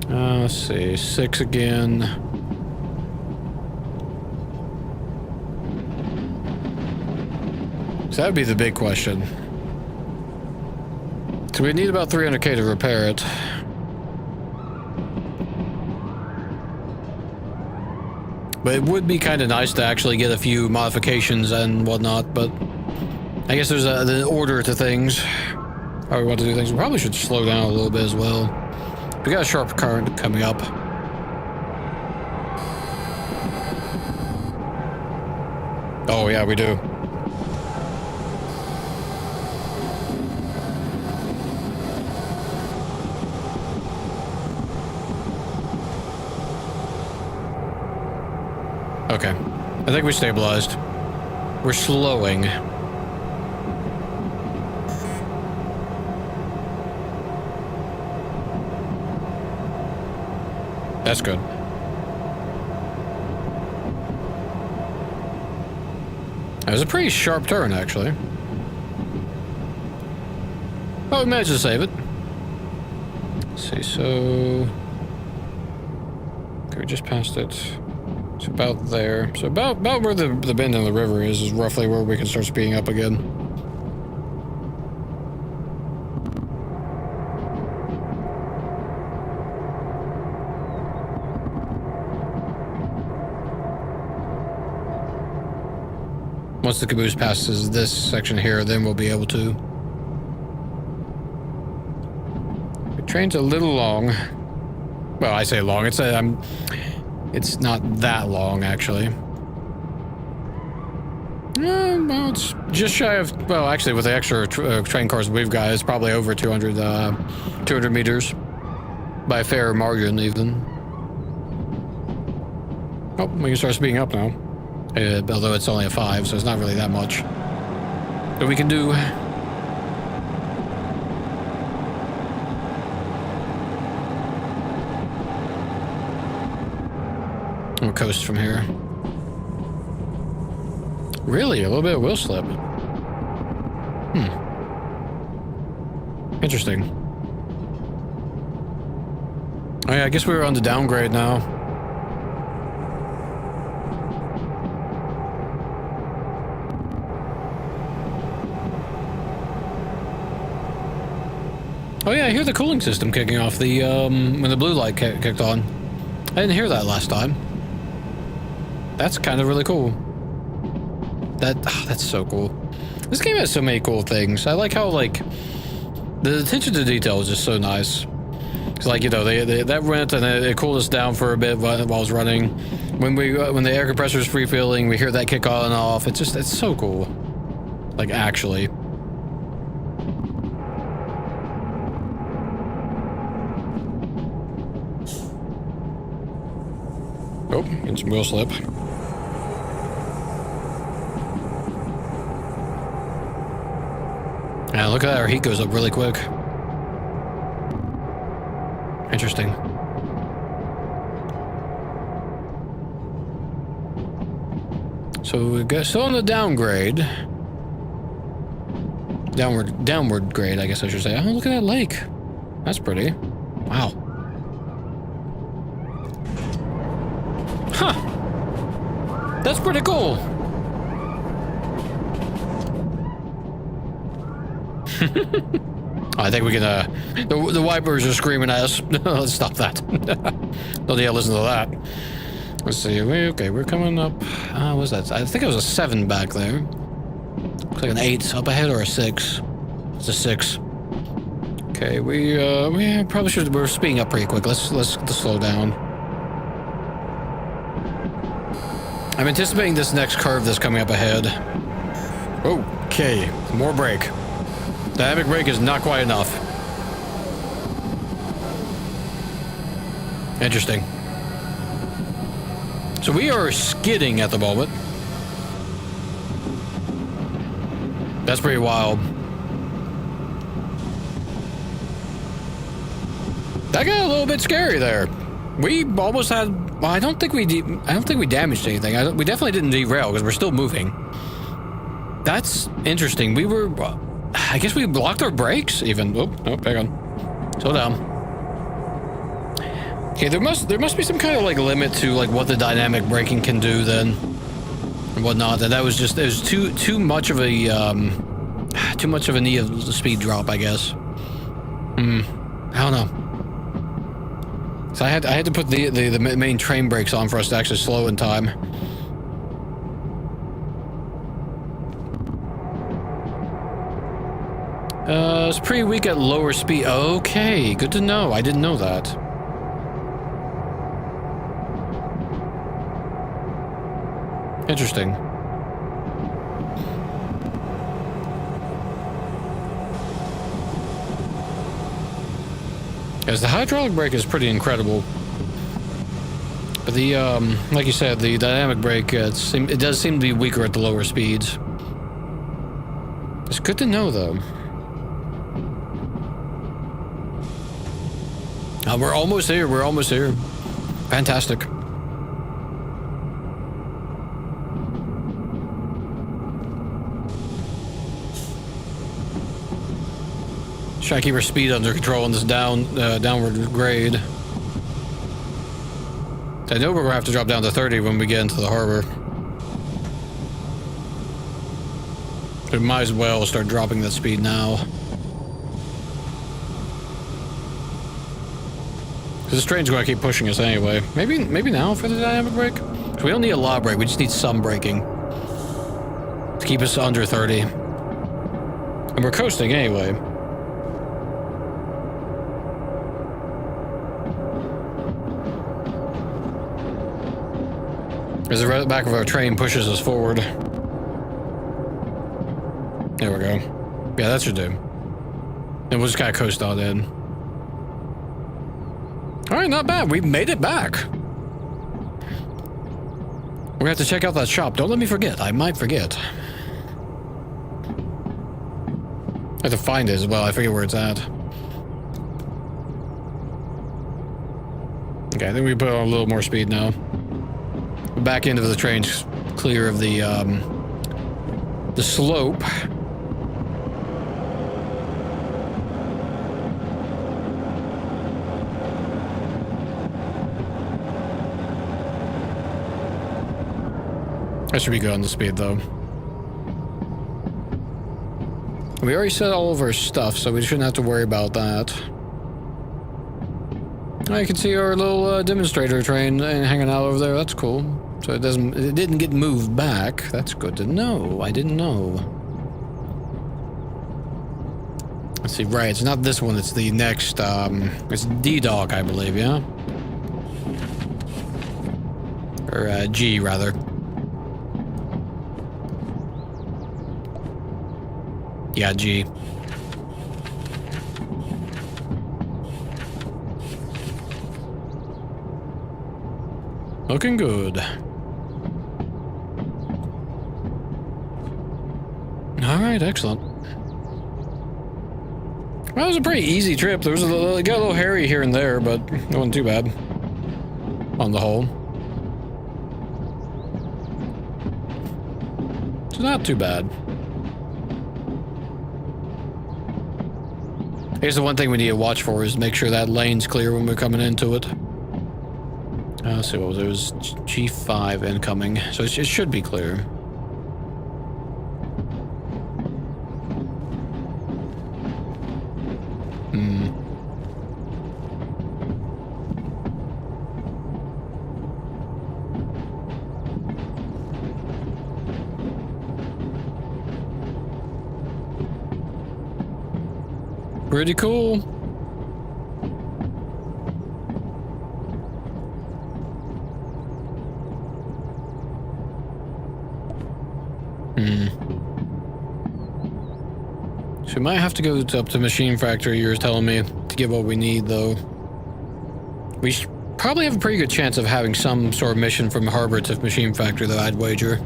Let's see, 6 again. So that'd be the big question. So we need about 300k to repair it. But it would be kind of nice to actually get a few modifications and whatnot, but I guess there's an order to things. How we want to do things. We probably should slow down a little bit as well. We got a sharp current coming up. Oh yeah, we do. Okay, I think we stabilized. We're slowing. That's good. That was a pretty sharp turn, actually. Oh, we managed to save it. Let's see, so... Okay, we just passed it. It's about there. So about where the bend in the river is roughly where we can start speeding up again. Once the caboose passes this section here, then we'll be able to. The train's a little long. Well, I say long. It's not that long, actually. Well, it's just shy of... Well, actually, with the extra train cars we've got, it's probably over 200 meters. By a fair margin, even. Oh, we can start speeding up now. Although it's only a 5, so it's not really that much. But we can do... We'll coast from here. Really? A little bit of wheel slip. Interesting. Oh yeah, I guess we were on the downgrade now. Oh yeah, I hear the cooling system kicking off when the blue light kicked on. I didn't hear that last time. That's kind of really cool. That's so cool. This game has so many cool things. I like how, like, the attention to detail is just so nice. It's like, you know, that went and it cooled us down for a bit while I was running. When the air compressor is free filling, we hear that kick on and off. It's so cool. Like, actually. Oh, get some wheel slip. Yeah, look at that, our heat goes up really quick. Interesting. So we got still on the downgrade. Downward grade, I guess I should say. Oh, look at that lake. That's pretty. Wow. Huh. That's pretty cool. I think we can, the wipers are screaming at us. Let's stop that. Don't need to listen to that. Let's see, okay, we're coming up, what was that? I think it was a 7 back there. Looks like an 8 up ahead or a 6. It's a 6. Okay, we probably should, we're speeding up pretty quick. Let's slow down. I'm anticipating this next curve that's coming up ahead. Okay, more brake. Dynamic brake is not quite enough. Interesting. So we are skidding at the moment. That's pretty wild. That got a little bit scary there. We almost had. Well, I don't think we damaged anything. We definitely didn't derail because we're still moving. That's interesting. We were. I guess we blocked our brakes even. Oh, hang on. Slow down. Okay, there must be some kind of like limit to like what the dynamic braking can do then. and whatnot, and that was just, it was too much of a need of the speed drop, I guess. I don't know. So I had to put the main train brakes on for us to actually slow in time. It's pretty weak at lower speed. Okay, good to know. I didn't know that. Interesting. Because the hydraulic brake is pretty incredible. But the, like you said, the dynamic brake, it does seem to be weaker at the lower speeds. It's good to know, though. We're almost here. We're almost here. Fantastic. Try to keep our speed under control on this downward grade. I know we're gonna have to drop down to 30 when we get into the harbor. We might as well start dropping that speed now. This train's going to keep pushing us anyway. Maybe now for the dynamic brake? We don't need a lot of brake, we just need some braking. To keep us under 30. And we're coasting anyway. As the back of our train pushes us forward. There we go. Yeah, that should do. And we'll just kind of coast on in. Alright, not bad. We made it back. We're gonna have to check out that shop. Don't let me forget. I might forget. I have to find it as well. I forget where it's at. Okay, I think we put on a little more speed now. The back end of the train's clear of the slope. That should be good on the speed, though. We already set all of our stuff, so we shouldn't have to worry about that. Oh, you can see our little demonstrator train hanging out over there. That's cool. So it didn't get moved back. That's good to know. I didn't know. Let's see. Right, it's not this one. It's the next. It's D-Dock, I believe. Yeah. Or G, rather. Yeah, G. Looking good. Alright, excellent. Well, it was a pretty easy trip. It got a little hairy here and there, but it wasn't too bad. On the whole. It's not too bad. Here's the one thing we need to watch for is make sure that lane's clear when we're coming into it. Let's see, what was it? It was G5 incoming, so it should be clear. Pretty cool. So we might have to go up to Machine Factory, you're telling me, to get what we need, though. We probably have a pretty good chance of having some sort of mission from Harbor to Machine Factory, though, I'd wager.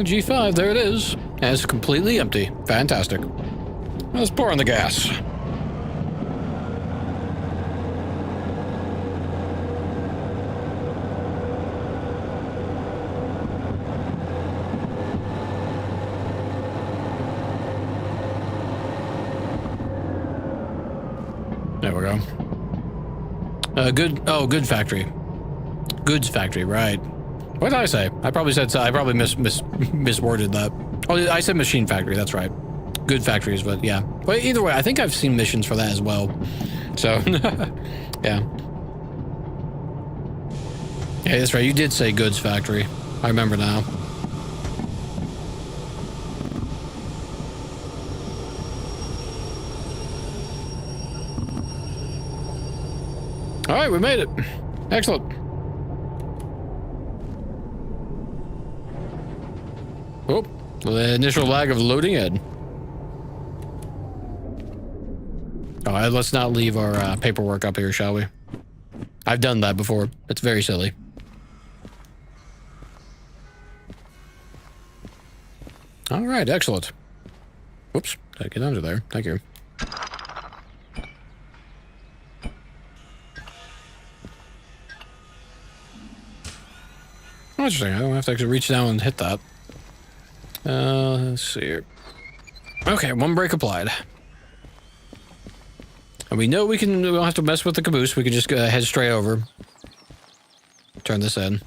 G5, there it is. And it's completely empty. Fantastic. Let's pour on the gas. There we go. Good factory. Goods factory, right. What did I say? I probably said, I probably misworded that. Oh, I said machine factory, that's right. Good factories, but yeah. But either way, I think I've seen missions for that as well. So, yeah. Yeah, that's right, you did say goods factory. I remember now. All right, we made it. Excellent. Oh, the initial lag of loading in. All right, let's not leave our paperwork up here, shall we? I've done that before. It's very silly. All right, excellent. Whoops, gotta get under there. Thank you. Interesting, I don't have to actually reach down and hit that. Let's see here. Okay, one brake applied. And we know we don't have to mess with the caboose. We can just head straight over. Turn this in.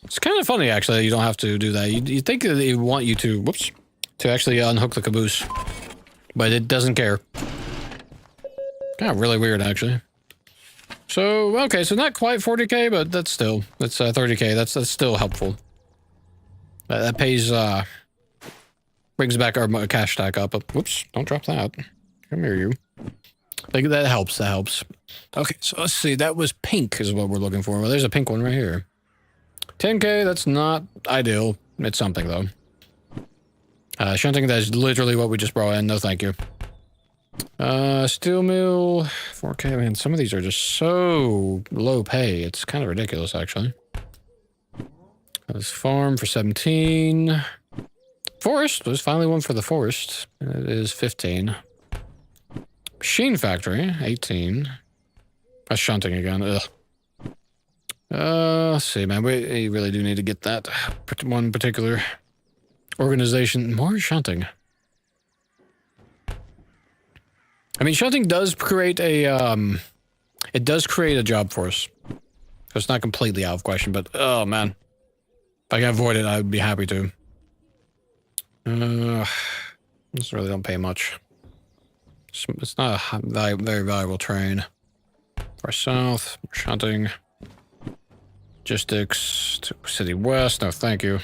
It's kind of funny, actually, you don't have to do that. You'd think that they want you to, whoops, to actually unhook the caboose. But it doesn't care. Kind of really weird, actually. So, okay, so not quite 40k, but that's 30k. That's still helpful. That pays, brings back our cash stack up. Whoops, don't drop that. Come here, you. Like, that helps. Okay, so let's see. That was pink is what we're looking for. Well, there's a pink one right here. 10k, that's not ideal. It's something, though. Shunting, that's literally what we just brought in. No, thank you. Steel mill, 4k. Man, some of these are just so low pay. It's kind of ridiculous, actually. This farm for 17. Forest, there's finally one for the forest. It is 15. Machine factory, 18. That's shunting again. Ugh. Let's see, man. We really do need to get that one particular organization. More shunting. I mean, shunting does create a, it does create a job for us. So it's not completely out of question, but, oh, man. If I can avoid it, I would be happy to. This really don't pay much. It's not a very valuable train. Far south, shunting. Logistics, to City West, no thank you.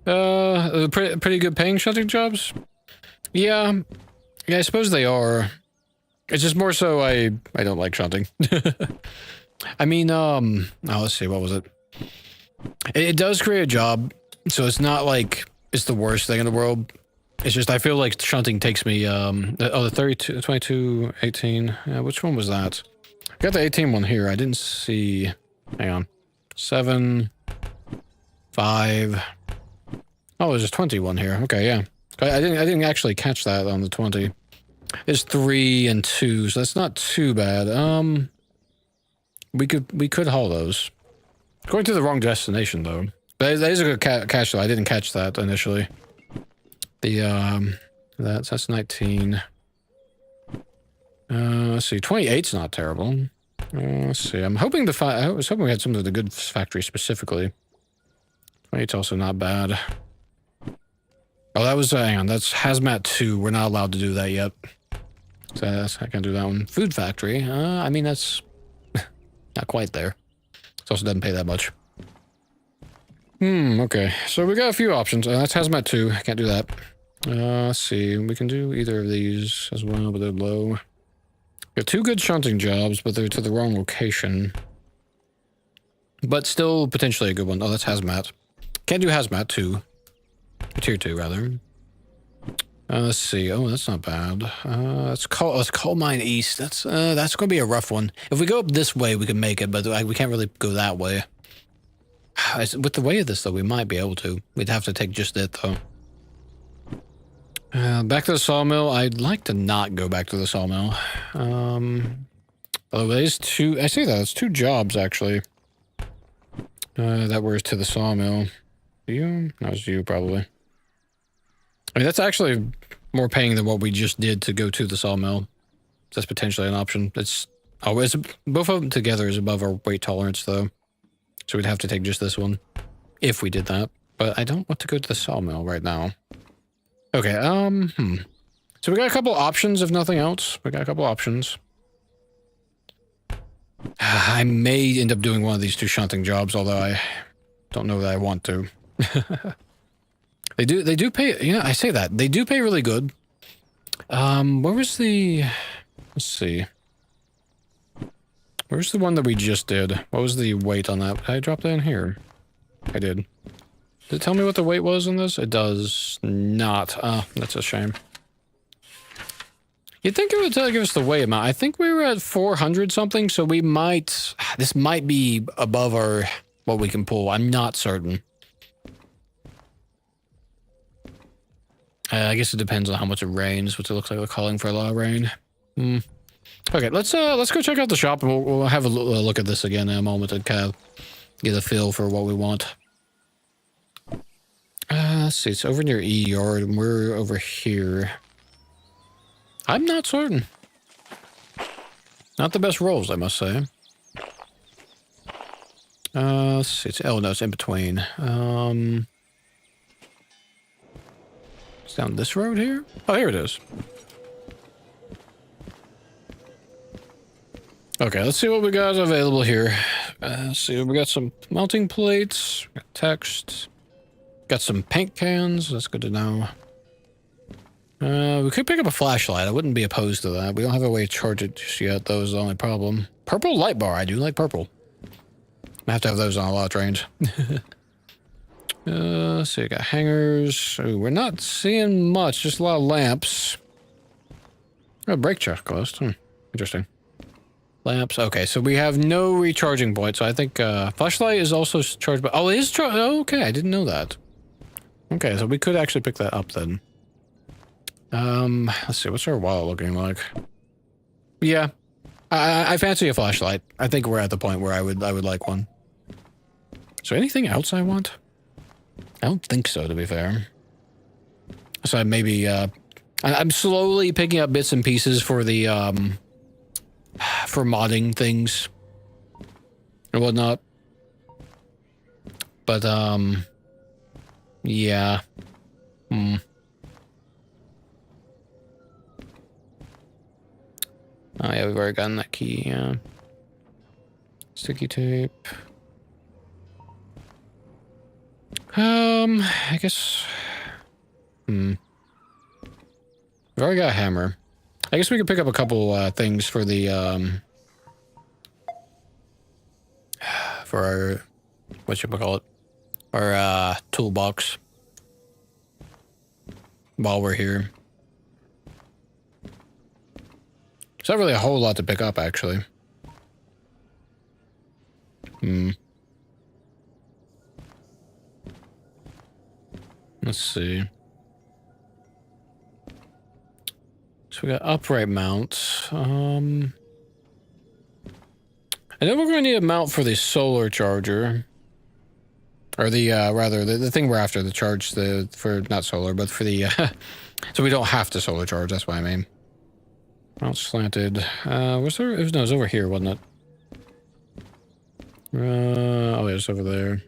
Pretty good paying shunting jobs? Yeah, I suppose they are. It's just more so I don't like shunting. I mean, let's see, what was it? It does create a job, so it's not like it's the worst thing in the world. It's just I feel like shunting takes me, the 32, 22, 18, which one was that? I got the 18 one here, I didn't see, hang on, 7, 5, oh, there's a 21 here, okay, yeah. I didn't actually catch that on the 20. It's 3 and 2, so that's not too bad. We could haul those. Going to the wrong destination though. But that is a good catch though. I didn't catch that initially. The that's 19. Let's see. 28's not terrible. Let's see. I was hoping we had some of the good factory specifically. 28's also not bad. Oh, that was hang on. That's hazmat 2. We're not allowed to do that yet. So I can't do that one. Food factory. I mean that's not quite there. It also doesn't pay that much. Okay. So we got a few options. That's hazmat 2. I can't do that. Let's see. We can do either of these as well, but they're low. Got 2 good shunting jobs, but they're to the wrong location. But still potentially a good one. Oh, that's hazmat. Can't do hazmat 2. Tier 2, rather. Let's see. Oh, that's not bad. Let's coal mine east. That's going to be a rough one. If we go up this way, we can make it, but we can't really go that way. With the way of this, though, we might be able to. We'd have to take just it, though. Back to the sawmill. I'd like to not go back to the sawmill. Oh, there's 2. I see that. It's 2 jobs, actually. That were to the sawmill. You? That was you, probably. I mean, that's actually more paying than what we just did to go to the sawmill. That's potentially an option. It's Oh, both of them together is above our weight tolerance, though. So we'd have to take just this one. If we did that. But I don't want to go to the sawmill right now. Okay, So we got a couple options, if nothing else. We got a couple options. I may end up doing one of these two shunting jobs, although I don't know that I want to. They do pay, you know, I say that. They do pay really good. Where was the... Let's see. Where's the one that we just did? What was the weight on that? Did I drop that in here? I did. Did it tell me what the weight was on this? It does not. Oh, that's a shame. You'd think it would give us the weight amount. I think we were at 400 something, so we might... This might be above our... what we can pull. I'm not certain. I guess it depends on how much it rains, which it looks like we're calling for a lot of rain. Okay, let's go check out the shop, and we'll have a look at this again in a moment and kind of get a feel for what we want. Let's see, it's over near E Yard, and we're over here. I'm not certain. Not the best rolls, I must say. Let's see, oh no, it's in between. It's down this road here? Oh, here it is. Okay, let's see what we got available here. Let's see, we got some mounting plates, got text, got some paint cans, that's good to know. We could pick up a flashlight, I wouldn't be opposed to that. We don't have a way to charge it just yet, that was the only problem. Purple light bar, I do like purple. I have to have those on a lot of trains. Let's see, I got hangers. Ooh, we're not seeing much, just a lot of lamps. Oh, brake checklist, interesting. Lamps. Okay, so we have no recharging point, so I think flashlight is also charged by... Oh, it is charged... Oh, okay, I didn't know that. Okay, so we could actually pick that up then. Let's see, what's our wallet looking like? Yeah, I fancy a flashlight. I think we're at the point where I would like one. So anything else I want? I don't think so, to be fair. So maybe, I'm slowly picking up bits and pieces for the, for modding things and whatnot. But, yeah. Oh, yeah, we've already gotten that key, yeah. Sticky tape. I guess... We've already got a hammer. I guess we could pick up a couple, things for the, for our... whatchamacallit? Our, toolbox. While we're here. It's not really a whole lot to pick up, actually. Let's see. So we got upright mounts. I know we're going to need a mount for the solar charger. Or the, rather, the thing we're after, the charge, for, not solar, but for the, so we don't have to solar charge, that's what I mean. Mount slanted. Was there, no, it was over here, wasn't it? Oh, it's over there.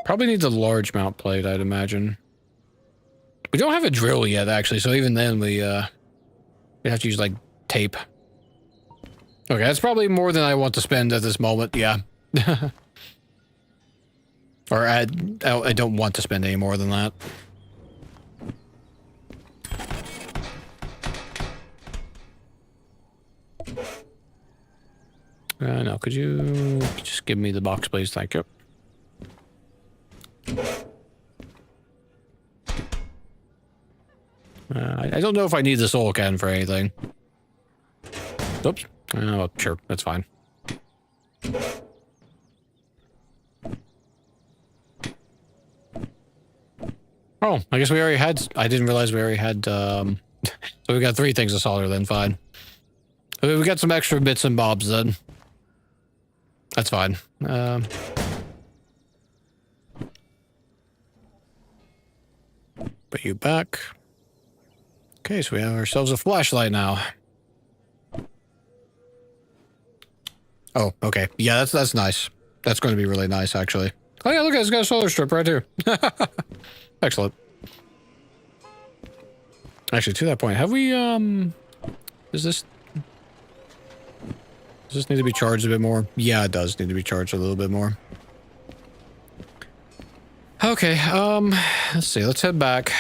Probably needs a large mount plate, I'd imagine. We don't have a drill yet, actually, so even then we have to use, like, tape. Okay, that's probably more than I want to spend at this moment, yeah. Or I don't want to spend any more than that. No, could you just give me the box, please? Thank you. I don't know if I need the soul can for anything. Oops. Oh, sure, that's fine. Oh, I guess we already had... I didn't realize we already had, so we got 3 things of solder then, fine. Okay, we got some extra bits and bobs then. That's fine. Put you back. Okay, so we have ourselves a flashlight now. Oh, okay. Yeah, that's nice. That's going to be really nice, actually. Oh yeah, look, it's got a solar strip right here. Excellent. Actually, to that point, have we, does this need to be charged a bit more? Yeah, it does need to be charged a little bit more. Okay, let's see, let's head back.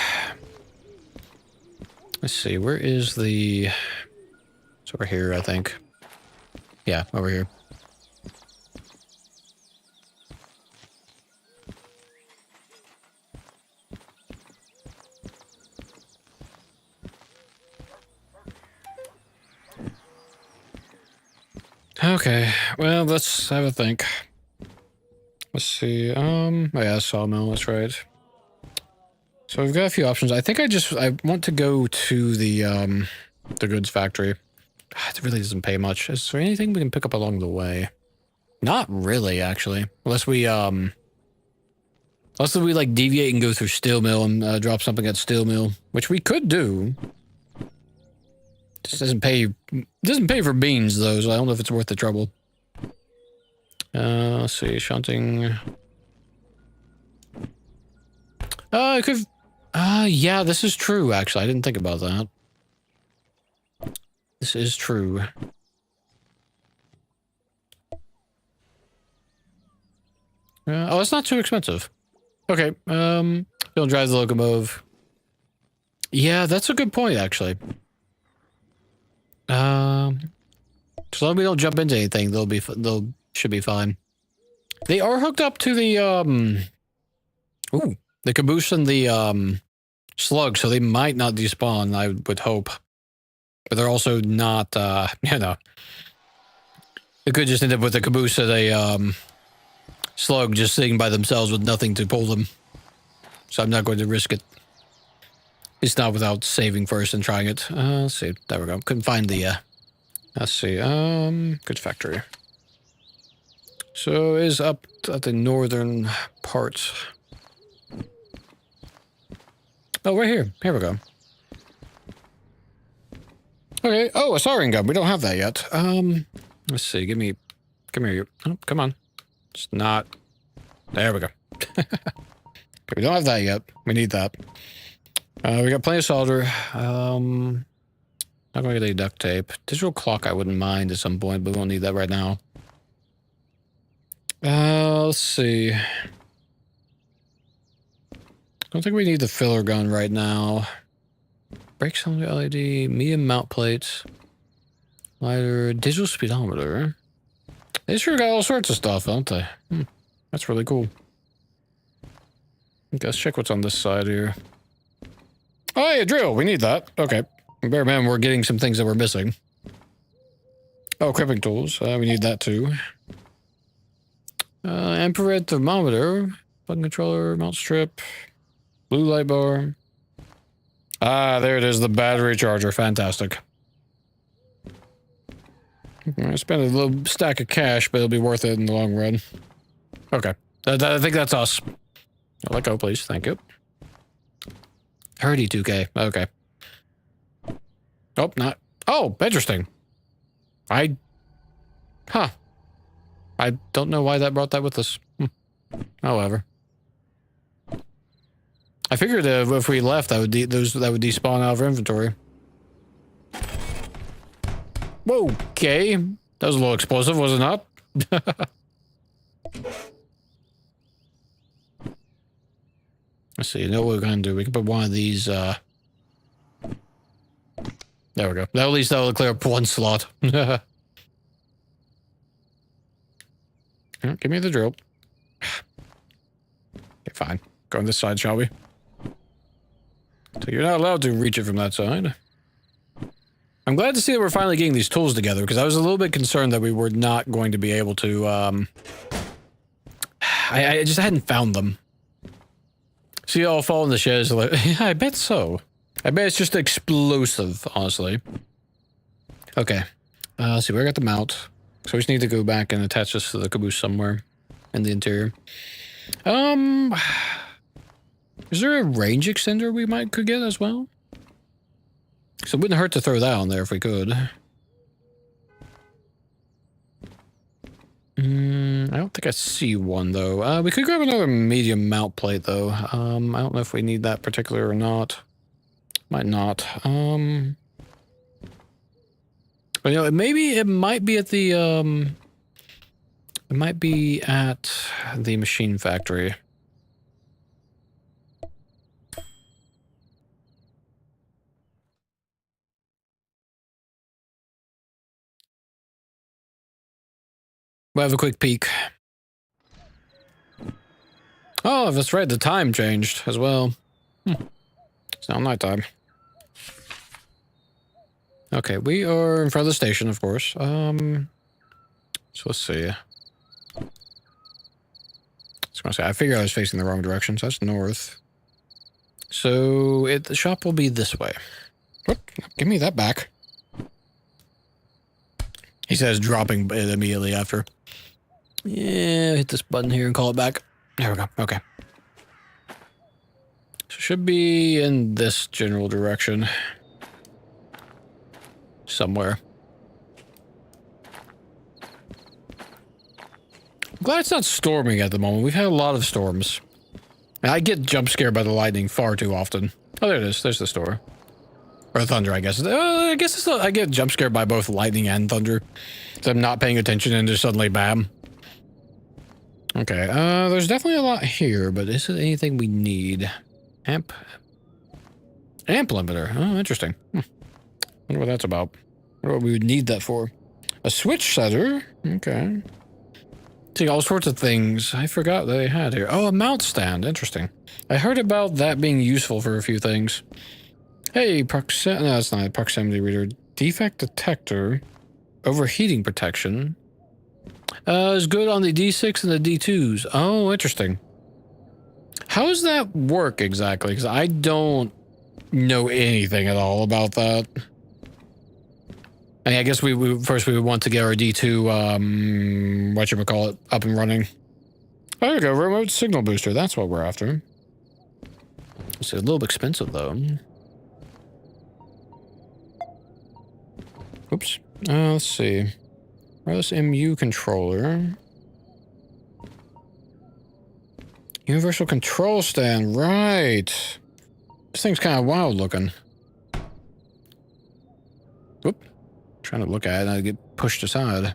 Let's see, where is the... It's over here, I think. Yeah, over here. Okay, well, let's have a think. Let's see, oh yeah, sawmill, that's right. So we've got a few options. I think I want to go to the goods factory. It really doesn't pay much. Is there anything we can pick up along the way? Not really, actually. Unless we like deviate and go through steel mill and drop something at steel mill, which we could do. Just doesn't pay for beans though, so I don't know if it's worth the trouble. Let's see, shunting. I could. Yeah, this is true. Actually, I didn't think about that. This is true. Oh, it's not too expensive. Okay. Don't drive the locomotive. Yeah, that's a good point, actually. So long as we don't jump into anything, they'll should be fine. They are hooked up to the the caboose and the slug, so they might not despawn, I would hope. But they're also not you know. They could just end up with a caboose and a slug just sitting by themselves with nothing to pull them. So I'm not going to risk it. It's not without saving first and trying it. Let's see. There we go. Couldn't find the let's see. Goods factory. So is up at the northern part. Oh, right here. Here we go. Okay. Oh, a soldering gun. We don't have that yet. Let's see. Come here. Oh, come on. It's not. There we go. Okay, we don't have that yet. We need that. We got plenty of solder. Not gonna get any duct tape. Digital clock I wouldn't mind at some point, but we won't need that right now. Let's see. Don't think we need the filler gun right now. Brake cylinder LED, medium mount plates, lighter, digital speedometer. They sure got all sorts of stuff, don't they? That's really cool. Okay, let's check what's on this side here. Oh, yeah, drill. We need that. Okay. Bear in mind, we're getting some things that we're missing. Oh, crimping tools. We need that too. Infrared thermometer. Button controller, mount strip. Blue light bar. Ah, there it is, the battery charger. Fantastic. I spent a little stack of cash, but it'll be worth it in the long run. Okay. I think that's us. Let go, please. Thank you. 32K. Okay. Oh, not. Oh, interesting. Huh. I don't know why that brought that with us. However. I figured if we left, that would despawn out of our inventory. Whoa, okay. That was a little explosive, was it not? Let's see, you know what we're gonna do? We can put one of these, there we go. At least that will clear up one slot. Give me the drill. Okay, fine. Go on this side, shall we? So you're not allowed to reach it from that side. I'm glad to see that we're finally getting these tools together, because I was a little bit concerned that we were not going to be able to, I just hadn't found them. See y'all fall in the shares, like, yeah, I bet so. I bet it's just explosive, honestly. Okay. Let's see, we got the mount. So we just need to go back and attach this to the caboose somewhere in the interior. Is there a range extender we could get as well? So it wouldn't hurt to throw that on there if we could. I don't think I see one, though. We could grab another medium mount plate, though. I don't know if we need that particular or not. Might not. But, you know, maybe it might be at the, it might be at the machine factory. We'll have a quick peek. Oh, that's right, the time changed as well. It's now nighttime. Okay, we are in front of the station, of course. So let's see. I was gonna say, I figured I was facing the wrong direction, so that's north. So the shop will be this way. Whoop, give me that back. He says, dropping it immediately after. Yeah, hit this button here and call it back. There we go. Okay. So should be in this general direction. Somewhere. I'm glad it's not storming at the moment. We've had a lot of storms. And I get jump scared by the lightning far too often. Oh, there it is. There's the store. Or thunder, I guess. I guess it's I get jump scared by both lightning and thunder. So I'm not paying attention and just suddenly bam. Okay, there's definitely a lot here, but is it anything we need? Amp limiter. Oh, interesting. Wonder what that's about. Wonder what we would need that for. A switch setter. Okay. See, all sorts of things. I forgot they had here. Oh, a mount stand. Interesting. I heard about that being useful for a few things. Hey, no, it's not a proximity reader. Defect detector. Overheating protection. Is good on the D6 and the D2s. Oh, interesting. How does that work exactly? Because I don't know anything at all about that. I mean, I guess we first we would want to get our D2, whatchamacallit, up and running. Oh, there we go, remote signal booster. That's what we're after. It's a little expensive, though. Oops. Let's see. Wireless MU controller. Universal control stand, right. This thing's kind of wild looking. Whoop. Trying to look at it and I get pushed aside.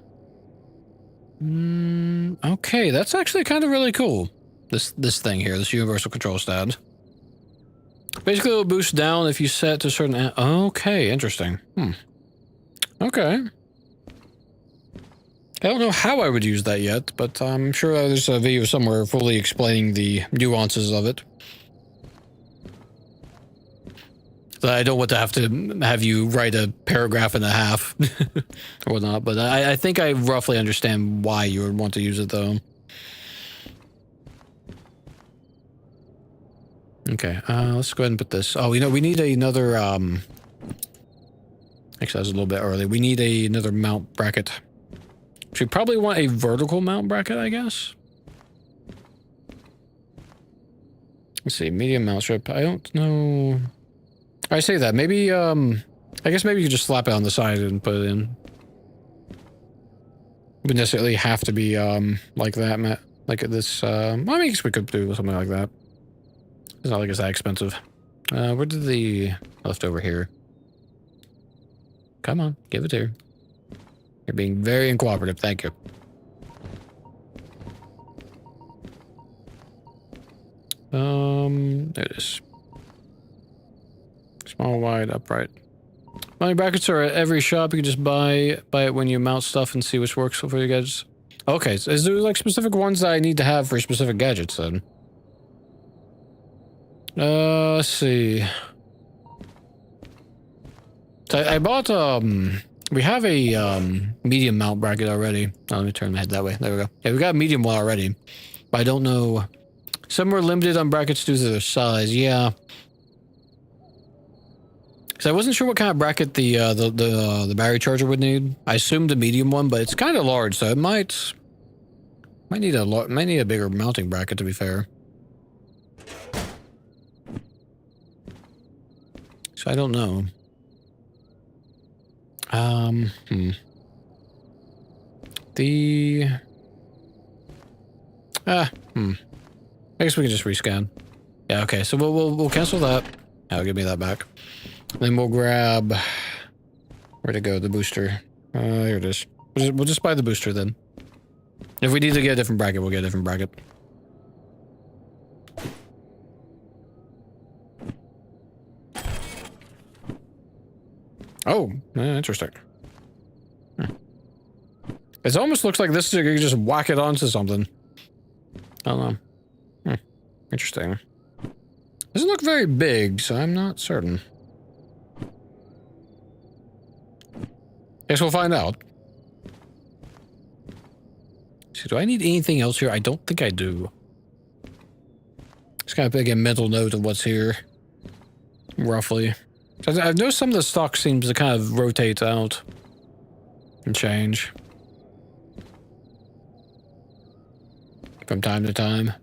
Okay, that's actually kind of really cool. This thing here, this universal control stand. Basically, it'll boost down if you set to certain... Okay, interesting. Okay. I don't know how I would use that yet, but I'm sure there's a video somewhere fully explaining the nuances of it. So I don't want to have you write a paragraph and a half or whatnot, but I think I roughly understand why you would want to use it, though. Okay, let's go ahead and put this. Oh, you know, we need another, actually, that was a little bit early. We need another mount bracket. We probably want a vertical mount bracket, I guess. Let's see, medium mount strip. I don't know. I say that. Maybe, I guess maybe you could just slap it on the side and put it in. Wouldn't necessarily have to be, like that, like this, well, I guess we could do something like that. It's not like it's that expensive. Where did the leftover here? Come on, give it here. You're being very uncooperative, thank you. There it is. Small, wide, upright. Mounting brackets are at every shop. You can just buy it when you mount stuff and see which works for you guys. Okay, so is there like specific ones that I need to have for specific gadgets then? Let's see. So I bought, we have a, medium mount bracket already. Oh, let me turn my head that way. There we go. Yeah, we got a medium one already. But I don't know. Some are limited on brackets due to their size. Yeah. Because I wasn't sure what kind of bracket the battery charger would need. I assumed a medium one, but it's kind of large, so it might need a bigger mounting bracket, to be fair. So I don't know. I guess we can just rescan. Yeah, okay, so we'll cancel that. Now give me that back. Then we'll grab... Where'd it go? The booster. Here it is. We'll just buy the booster then. If we need to get a different bracket, we'll get a different bracket. Oh, interesting. It almost looks like this, you can just whack it onto something. I don't know. Interesting. Doesn't look very big, so I'm not certain. Guess we'll find out. So do I need anything else here? I don't think I do. Just kind of take a mental note of what's here. Roughly. I've noticed some of the stock seems to kind of rotate out. And change. From time to time.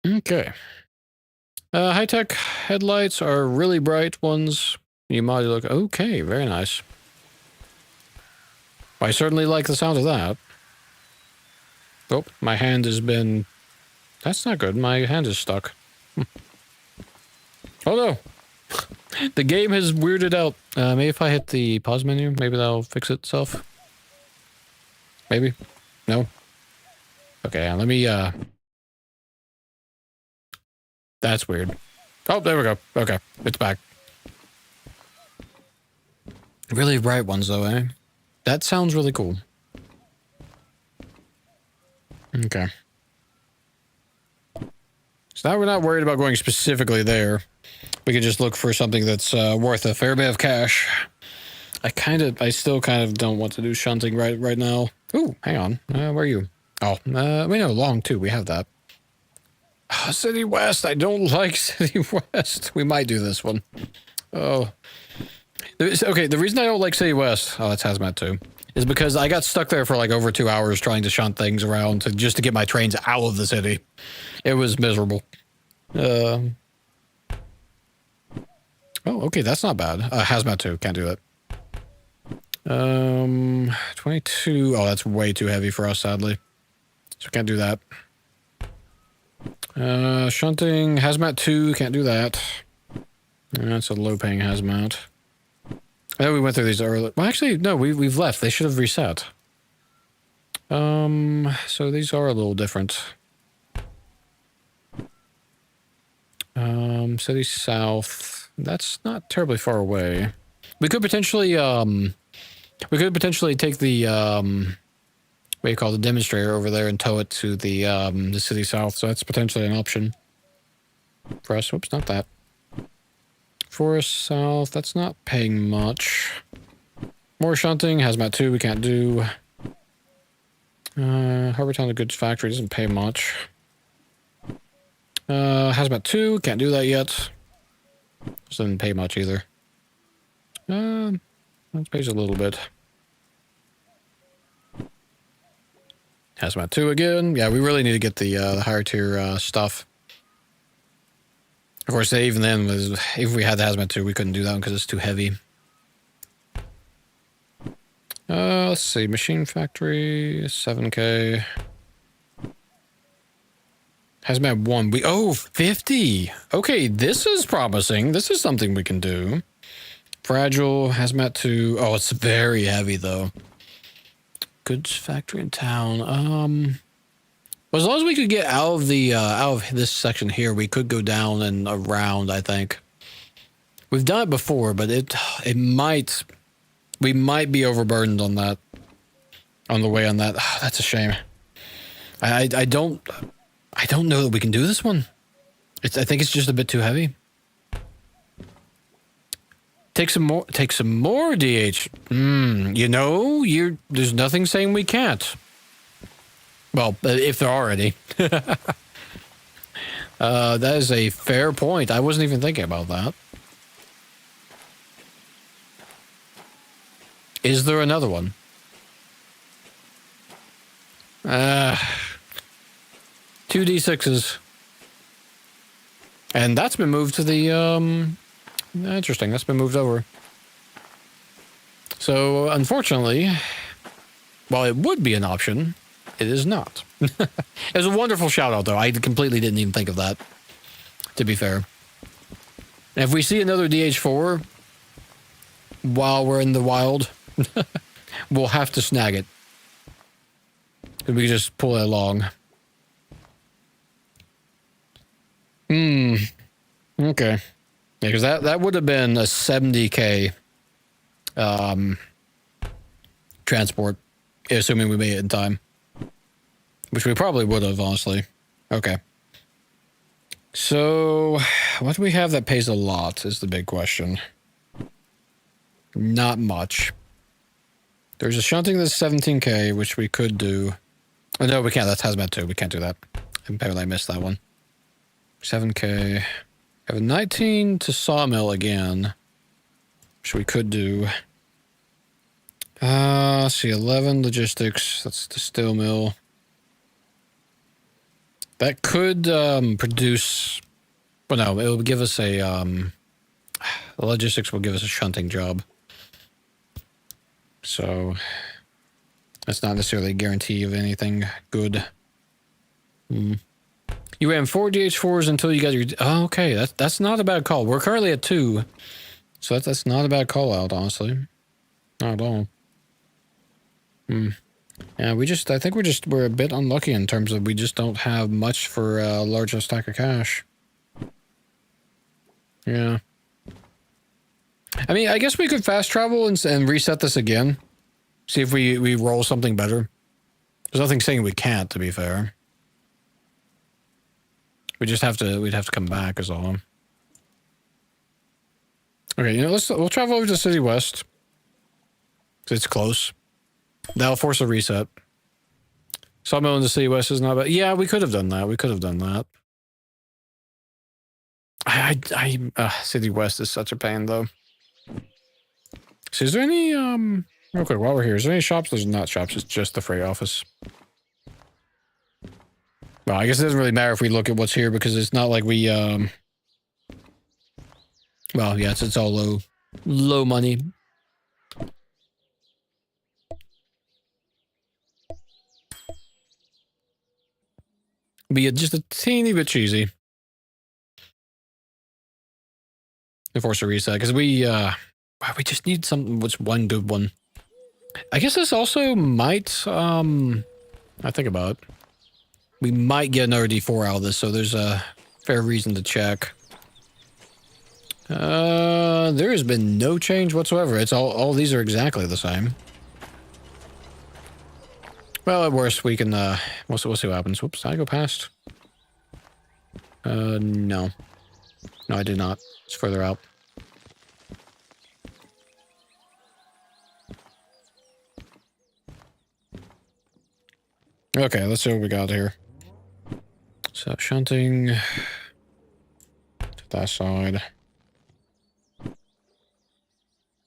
Okay. High-tech headlights are really bright ones. You might look... Okay, very nice. I certainly like the sound of that. Oh, my hand has been... That's not good. My hand is stuck. Oh no! The game has weirded out. Maybe if I hit the pause menu, maybe that'll fix itself. Maybe? No? Okay, let me, That's weird. Oh, there we go. Okay, it's back. Really bright ones, though, eh? That sounds really cool. Okay. So now we're not worried about going specifically there. We can just look for something that's worth a fair bit of cash. I still kind of don't want to do shunting right now. Ooh, hang on. Where are you? Oh, we know Long too. We have that. City West. I don't like City West. We might do this one. Oh. Okay, the reason I don't like City West, oh, that's Hazmat too, is because I got stuck there for like over 2 hours trying to shunt things around just to get my trains out of the city. It was miserable. Oh, okay, that's not bad. Hazmat 2, can't do that. 22. Oh, that's way too heavy for us, sadly. So can't do that. Shunting, Hazmat 2, can't do that. That's a low-paying Hazmat. I know we went through these early. Well, actually, no, we've left. They should have reset. So these are a little different. City South. That's not terribly far away. We could potentially take the, what do you call it, the demonstrator over there and tow it to the City South. So that's potentially an option for us. Oops, not that. Forest South, that's not paying much. More shunting, Hazmat 2, we can't do. Harbortown, the goods factory, doesn't pay much. Hazmat 2, can't do that yet. Doesn't pay much either. That pays a little bit. Hazmat 2 again. Yeah, we really need to get the higher tier stuff. Of course, even then, if we had the Hazmat 2, we couldn't do that one because it's too heavy. Let's see. Machine Factory, 7K. Hazmat 1. Oh, 50. Okay, this is promising. This is something we can do. Fragile, Hazmat 2. Oh, it's very heavy, though. Goods Factory in town. Well, as long as we could get out of this section here, we could go down and around, I think. We've done it before, but we might be overburdened on that, on the way on that. Oh, that's a shame. I don't know that we can do this one. I think it's just a bit too heavy. Take some more DH. You know, there's nothing saying we can't. Well, if there are any. That is a fair point. I wasn't even thinking about that. Is there another one? Two D6s. And that's been moved to the, interesting, that's been moved over. So, unfortunately, while it would be an option, it is not. It was a wonderful shout out, though. I completely didn't even think of that, to be fair. And if we see another DH4 while we're in the wild, we'll have to snag it. We can just pull it along. Okay. Yeah, because that would have been a 70K transport, assuming we made it in time. Which we probably would have, honestly. Okay. So, what do we have that pays a lot is the big question. Not much. There's a shunting that's 17K, which we could do. Oh, no, we can't. That's hazmat too. We can't do that. Apparently I missed that one. 7K. I have a 19 to sawmill again, which we could do. Let's see, 11 logistics. That's the steel mill. That could produce. Well, no, it will give us a. The logistics will give us a shunting job. So that's not necessarily a guarantee of anything good. You ran 4 DH4s until you got your... Oh, okay, that's not a bad call. We're currently at 2. So that's not a bad call out, honestly. Not at all. Yeah, I think we're a bit unlucky in terms of we just don't have much for a large stack of cash. Yeah. I mean, I guess we could fast travel and reset this again. See if we roll something better. There's nothing saying we can't, to be fair. We'd have to come back is all. Okay, we'll travel over to City West. It's close. That'll force a reset. Sawmill in the City West is not bad. Yeah, we could have done that. City West is such a pain, though. So is there any, real quick, while we're here, is there any shops? There's not shops, it's just the freight office. Well, I guess it doesn't really matter if we look at what's here because it's not like we, well, yeah, it's all low money. Be just a teeny bit cheesy. To force a reset because we just need something. What's one good one? I guess this also might. I think about it. We might get another D4 out of this, so there's a fair reason to check. There has been no change whatsoever. It's all these are exactly the same. Well, at worst, we can, we'll see what happens. Whoops, did I go past? No. No, I did not. It's further out. Okay, let's see what we got here. So, shunting to that side.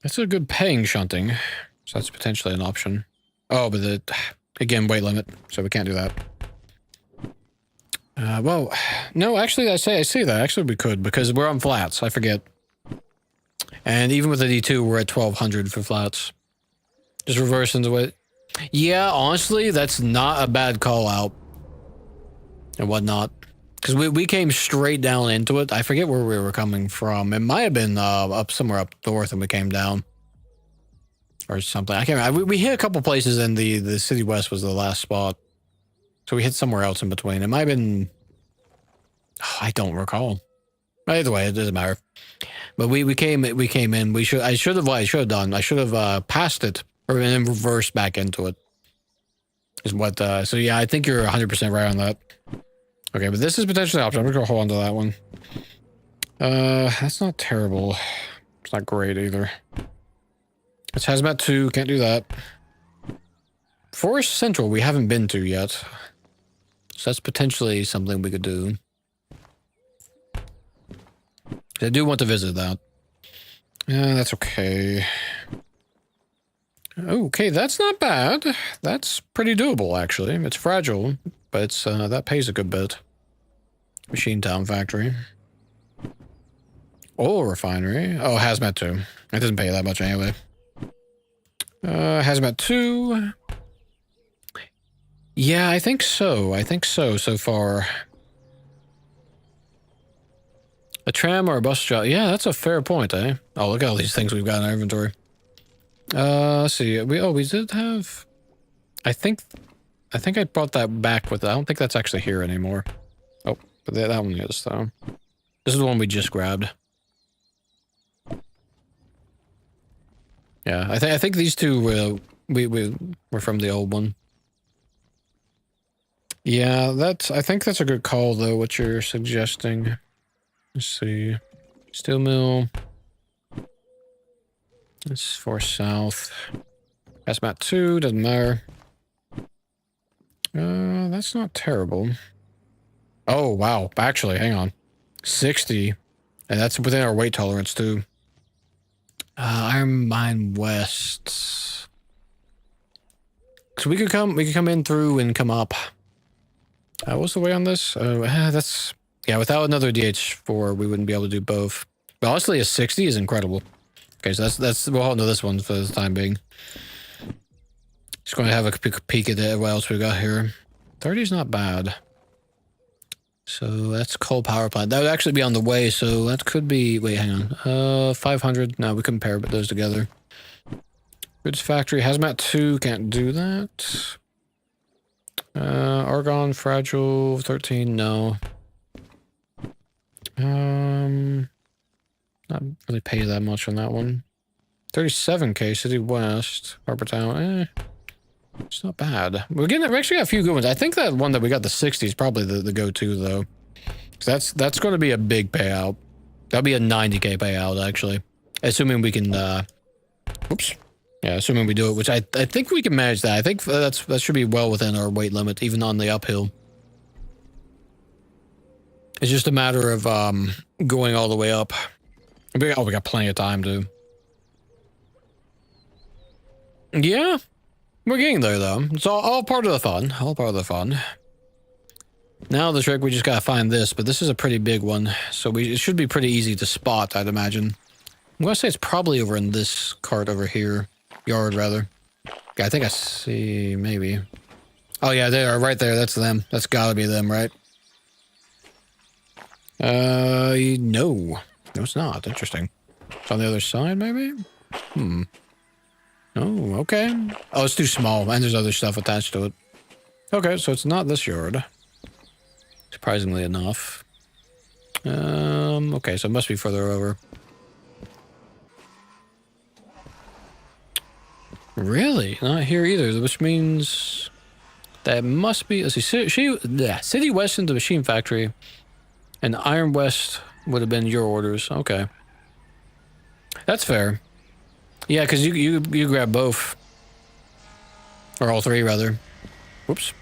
That's a good paying shunting, so that's potentially an option. Oh, but again, weight limit, so we can't do that. Well, no, actually, I say that. Actually, we could, because we're on flats, I forget. And even with the D2, we're at 1200 for flats. Just reverse into it. Yeah, honestly, that's not a bad call out. And whatnot. Because we came straight down into it. I forget where we were coming from. It might have been up somewhere up north and we came down. Or something. I can't remember. We hit a couple places and the City West was the last spot. So we hit somewhere else in between. It might have been... Oh, I don't recall. Either way, it doesn't matter. But we came in. I should have passed it or then reversed back into it. Is what, so yeah, I think you're 100% right on that. Okay, but this is potentially an option. I'm gonna hold on to that one. That's not terrible. It's not great either. It's Hazmat 2, can't do that. Forest Central, we haven't been to yet. So that's potentially something we could do. I do want to visit that. Yeah, that's okay. Okay, that's not bad. That's pretty doable, actually. It's fragile, but it's that pays a good bit. Machine Town Factory. Oil refinery. Oh, Hazmat 2. It doesn't pay that much anyway. Hazmat 2. Yeah, I think so. I think so far. A tram or a bus job. Yeah, that's a fair point, eh? Oh, look at all these things we've got in our inventory. Let's see. We did have... I think I brought that back with it. I don't think that's actually here anymore. Oh, but that one is, though. This is the one we just grabbed. Yeah, I think these two we were from the old one. Yeah, I think that's a good call though, what you're suggesting. Let's see. Steel mill. That's for south. Hazmat 2, doesn't matter. That's not terrible. Oh, wow. Actually, hang on. 60. And that's within our weight tolerance too. Iron Mine West. So we could come in through and come up. What's the way on this? That's... Yeah, without another DH4, we wouldn't be able to do both. But honestly, a 60 is incredible. Okay, so that's we'll hold on to this one for the time being. Just going to have a peek at what else we got here. 30 is not bad. So that's coal power plant. That would actually be on the way, so that could be... Wait, hang on. 500. No, we couldn't pair those together. Goods factory. Hazmat 2, can't do that. Argon, fragile, 13, no. Not really pay that much on that one. 37k, City West, Harbor Town, it's not bad. We actually got a few good ones. I think that one that we got, the 60 is probably the go-to, though. That's going to be a big payout. That'll be a 90k payout, actually. Assuming we can, oops. Yeah, assuming we do it, which I think we can manage that. I think that should be well within our weight limit, even on the uphill. It's just a matter of going all the way up. We got plenty of time to. Yeah, we're getting there though. It's all part of the fun. All part of the fun. Now the trick, we just gotta find this, but this is a pretty big one, so it should be pretty easy to spot, I'd imagine. I'm gonna say it's probably over in this cart over here. Yard, rather. I think I see, maybe. Oh yeah, they are right there. That's them. That's gotta be them, right? No. No, it's not. Interesting. It's on the other side, maybe? Oh, okay. Oh, it's too small, and there's other stuff attached to it. Okay, so it's not this yard. Surprisingly enough. Okay, so it must be further over. Really? Not here either, which means that must be... Let's see, City West into Machine Factory, and Iron West would have been your orders. Okay. That's fair. Yeah, because you grab both. Or all three, rather. Whoops.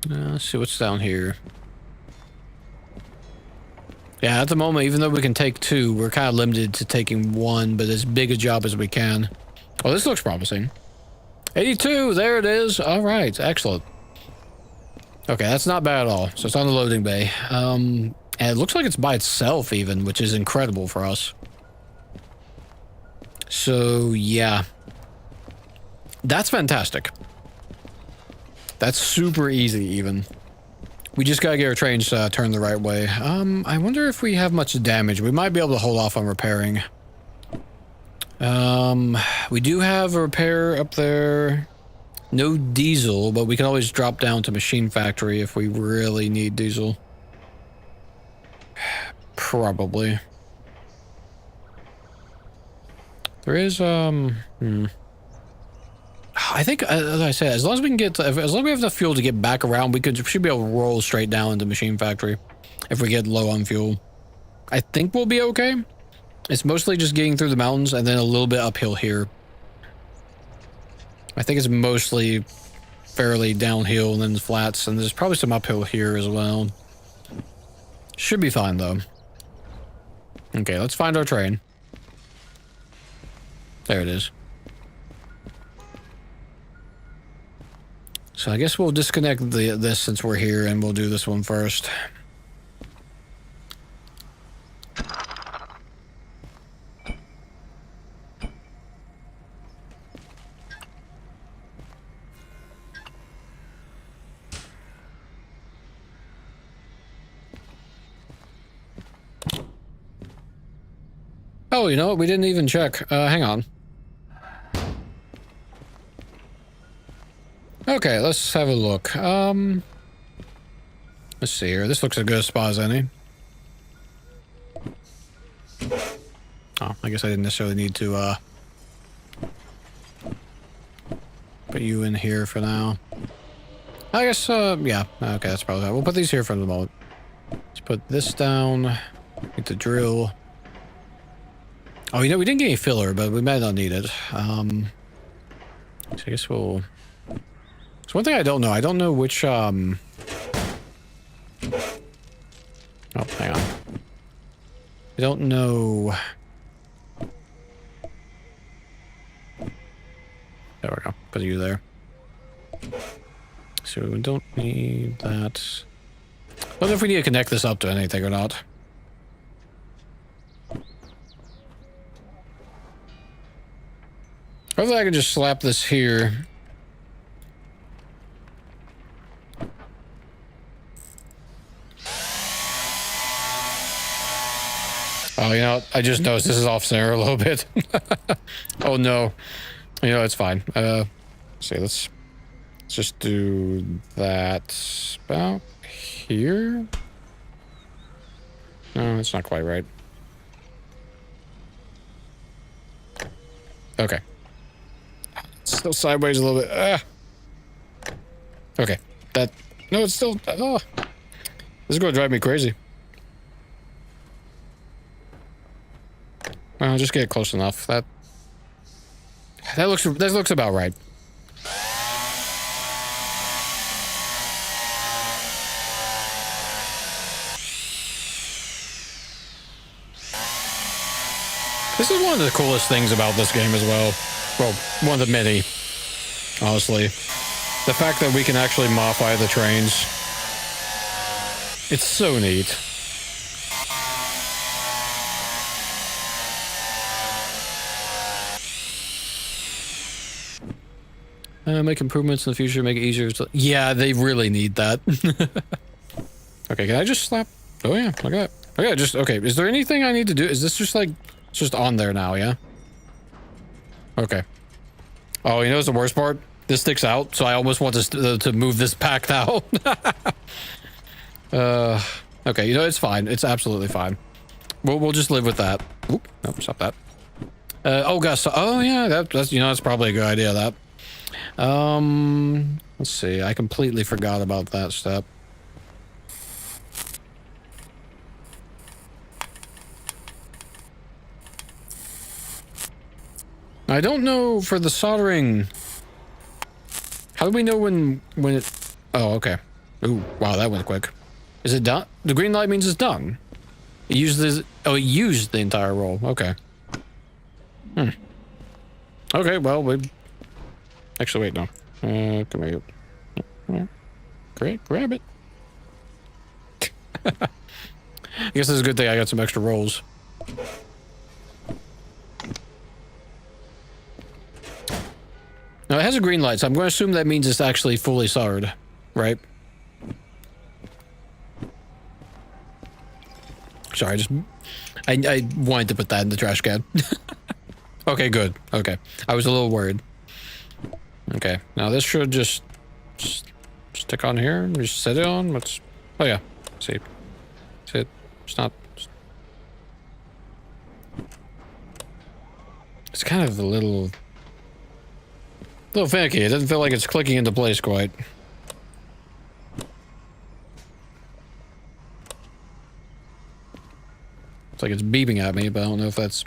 Let's see what's down here. Yeah, at the moment, even though we can take two, we're kind of limited to taking one, but as big a job as we can. Oh, this looks promising. 82, there it is. All right, excellent. Okay, that's not bad at all. So it's on the loading bay. And it looks like it's by itself even, which is incredible for us. So, yeah. That's fantastic. That's super easy, even. We just gotta get our trains turned the right way. I wonder if we have much damage. We might be able to hold off on repairing. We do have a repair up there. No diesel, but we can always drop down to Machine Factory if we really need diesel. Probably. There is, I think, as I said, as long as we can get, as long as we have enough fuel to get back around, we should be able to roll straight down into Machine Factory if we get low on fuel. I think we'll be okay. It's mostly just getting through the mountains and then a little bit uphill here. I think it's mostly fairly downhill and then flats, and there's probably some uphill here as well. Should be fine, though. Okay, let's find our train. There it is. So I guess we'll disconnect this since we're here, and we'll do this one first. Oh, you know what? We didn't even check. Hang on. Okay, let's have a look. Let's see here. This looks as good a spot as any. Oh, I guess I didn't necessarily need to, put you in here for now. I guess, yeah. Okay, that's probably right. We'll put these here for the moment. Let's put this down. Get the drill. Oh, you know, we didn't get any filler, but we might not need it. So I guess we'll... So one thing I don't know which, Oh, hang on. I don't know... There we go. Put you there. So we don't need that. I wonder if we need to connect this up to anything or not. Hopefully I can just slap this here. Oh, you know, I just noticed this is off center a little bit. Oh no. You know, it's fine. Let's see, let's just do that about here. No, it's not quite right. Okay. Still sideways a little bit. Okay. That... No, it's still... Oh. This is going to drive me crazy. Well, just get close enough. That looks about right. This is one of the coolest things about this game as well. Well, one of the many, honestly. The fact that we can actually modify the trains. It's so neat. Make improvements in the future, make it easier to... Yeah, they really need that. Okay, can I just slap... Oh yeah, look at that. Okay, just... Okay, is there anything I need to do? Is this just like... It's just on there now, yeah? Okay. Oh, you know what's the worst part? This sticks out, so I almost want to move this packed out. Okay, you know, it's fine. It's absolutely fine. We'll just live with that. Oop, no, stop that. Oh gosh, so, oh yeah, that's, you know, that's probably a good idea, that. Let's see, I completely forgot about that step. I don't know for the soldering. How do we know when it... Oh, okay. Ooh, wow, that went quick. Is it done? The green light means it's done. It uses... Oh, it used the entire roll. Okay. Hmm. Okay, well, we... Actually, wait, no. Come here. Great, grab it. I guess it's a good thing I got some extra rolls. Now, it has a green light, so I'm going to assume that means it's actually fully soldered, right? Sorry, I wanted to put that in the trash can. Okay, good. Okay. I was a little worried. Okay, now this should just stick on here. Just set it on. Let's... Oh, yeah. See. See, it's not... It's kind of a little finicky. It doesn't feel like it's clicking into place quite. It's like it's beeping at me, but I don't know if that's...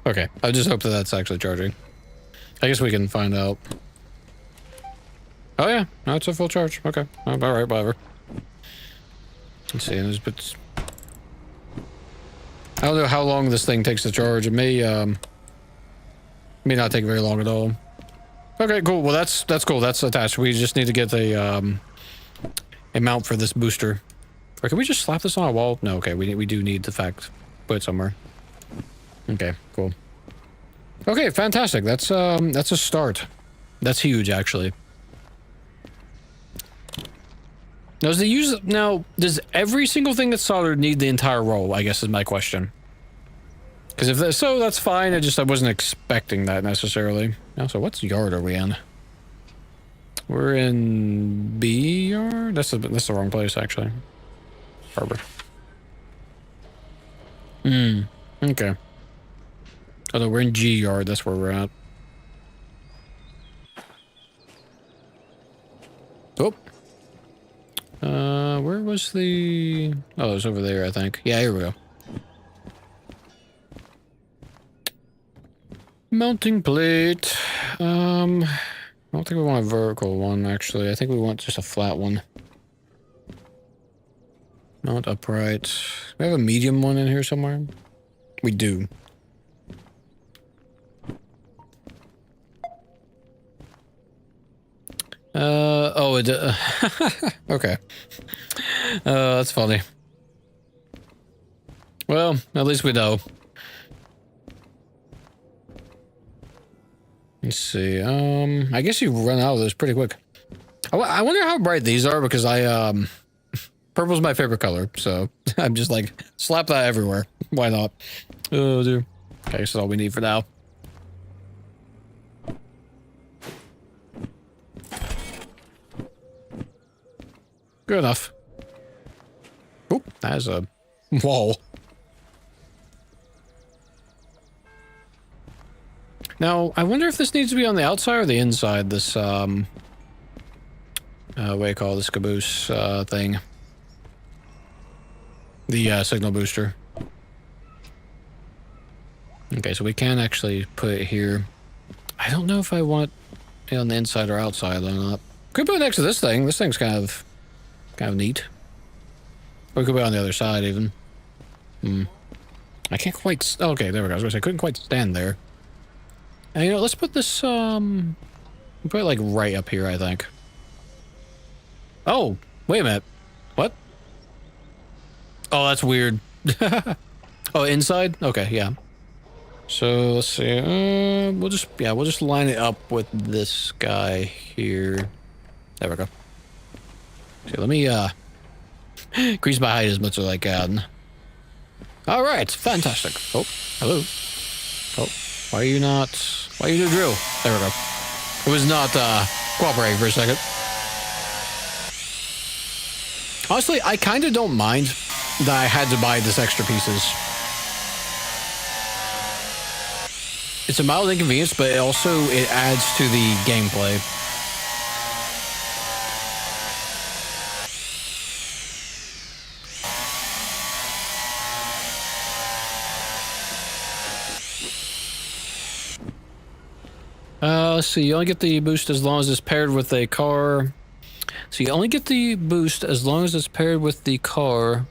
Okay, I just hope that that's actually charging. I guess we can find out. Oh yeah, no, it's a full charge. Okay, alright, whatever. Let's see, there's bits... I don't know how long this thing takes to charge. It may May not take very long at all. Okay, cool. Well, that's cool. That's attached. We just need to get a mount for this booster. Or can we just slap this on a wall? No, okay. We do need the fact. Put it somewhere. Okay, cool. Okay, fantastic. That's a start. That's huge, actually. Now, does every single thing that's soldered need the entire roll, I guess is my question. Because if so, that's fine. I wasn't expecting that necessarily. Also, what's yard are we in? We're in B yard? That's the wrong place, actually. Harbor. Okay. Oh, no, we're in G yard. That's where we're at. Oh. Where was the... Oh, it was over there, I think. Yeah, here we go. Mounting plate. I don't think we want a vertical one, actually. I think we want just a flat one. Mount upright. Do we have a medium one in here somewhere? We do. Oh, it... okay. That's funny. Well, at least we know. Let's see, I guess you run out of those pretty quick. I wonder how bright these are, because purple's my favorite color, so I'm just like, slap that everywhere. Why not? Oh, dude. Okay, that's all we need for now. Good enough. Oh, that is a wall. Now, I wonder if this needs to be on the outside or the inside, this, what do you call this caboose, thing? The, signal booster. Okay, so we can actually put it here. I don't know if I want it on the inside or outside or not. Could put it next to this thing. This thing's kind of neat. Or we could put it on the other side, even. I can't quite... Okay, there we go. I was gonna say, I couldn't quite stand there. And, you know, let's put this, we'll put it, like, right up here, I think. Oh, wait a minute. What? Oh, that's weird. Oh, inside? Okay, yeah. So, let's see, we'll just line it up with this guy here. There we go. Okay, let me, increase my height as much as I can. Alright, fantastic. Oh, hello. Oh, why are you the drill? There we go. It was not, cooperating for a second. Honestly, I kind of don't mind that I had to buy this extra pieces. It's a mild inconvenience, but it adds to the gameplay. Let's see, you only get the boost as long as it's paired with a car. So you only get the boost as long as it's paired with the car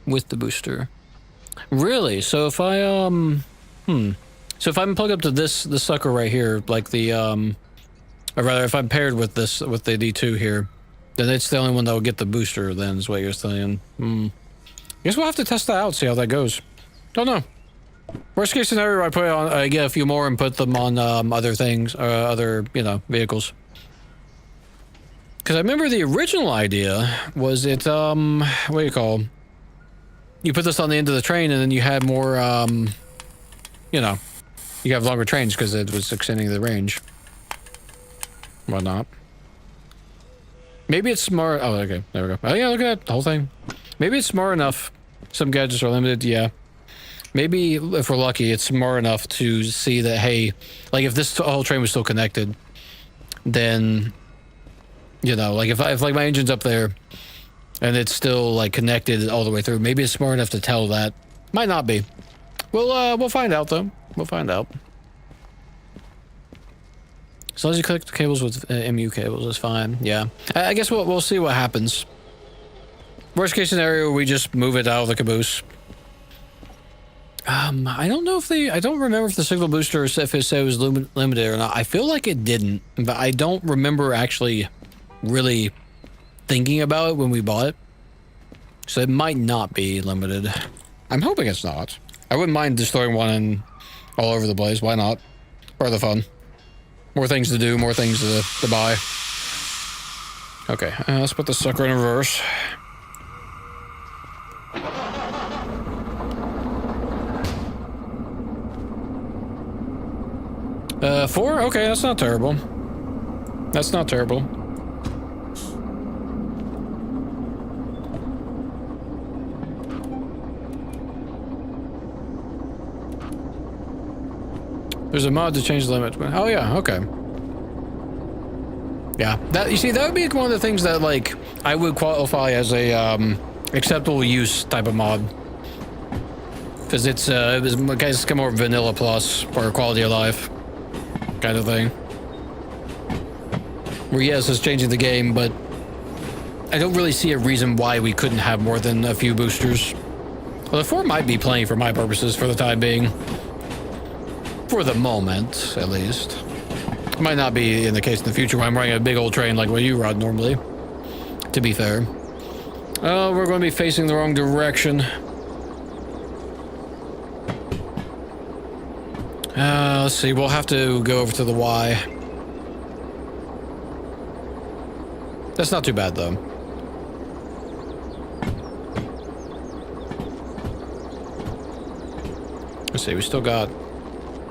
with the booster. Really? So if I, So if I'm plugged up to this sucker right here, like the, or rather if I'm paired with this, with the D2 here, then it's the only one that will get the booster, then is what you're saying. Guess we'll have to test that out, see how that goes. Don't know. Worst case scenario, I put it on, I get a few more and put them on, other things, other, you know, vehicles. Because I remember the original idea was it, what do you call? You put this on the end of the train and then you had more, you know, you have longer trains because it was extending the range. Whatnot. Maybe it's smart. Oh, okay. There we go. Oh, yeah, look at that. The whole thing. Maybe it's smart enough. Some gadgets are limited. Yeah. Maybe if we're lucky, it's smart enough to see that, hey, like if this whole train was still connected, then, you know, like if like my engine's up there and it's still like connected all the way through, maybe it's smart enough to tell that. Might not be. We'll find out though. We'll find out. As long as you connect the cables with MU cables, it's fine. Yeah. I guess we'll see what happens. Worst case scenario, we just move it out of the caboose. I don't know if I don't remember if the signal booster, if it said it was limited or not. I feel like it didn't, but I don't remember actually really thinking about it when we bought it. So it might not be limited. I'm hoping it's not. I wouldn't mind destroying one and all over the place. Why not? Part of the fun. More things to do, more things to buy. Okay, let's put the sucker in reverse. Four? Okay, that's not terrible. That's not terrible. There's a mod to change the limit. Oh yeah, okay. Yeah, that, you see, that would be one of the things that, like, I would qualify as a, acceptable use type of mod. Because it's, guys, come over vanilla plus for quality of life kind of thing. Where, yes, it's changing the game, but I don't really see a reason why we couldn't have more than a few boosters. Well, the 4 might be plenty for my purposes for the time being. For the moment, at least. Might not be in the case in the future when I'm running a big old train like what you run normally, to be fair. Oh, we're going to be facing the wrong direction. Let's see, we'll have to go over to the Y. That's not too bad, though. Let's see, we still got...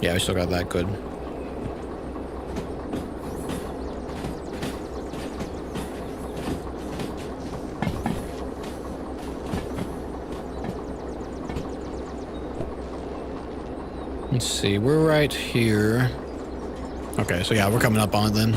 Yeah, we still got that good. Let's see, we're right here. Okay, so yeah, we're coming up on it then.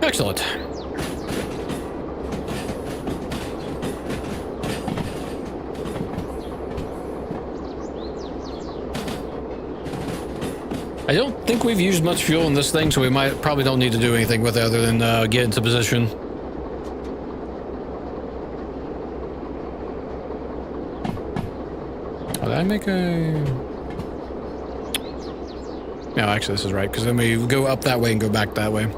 Excellent. I don't think we've used much fuel in this thing, so we probably don't need to do anything with it other than get into position. Oh, did I make a... No, actually this is right, because then we go up that way and go back that way.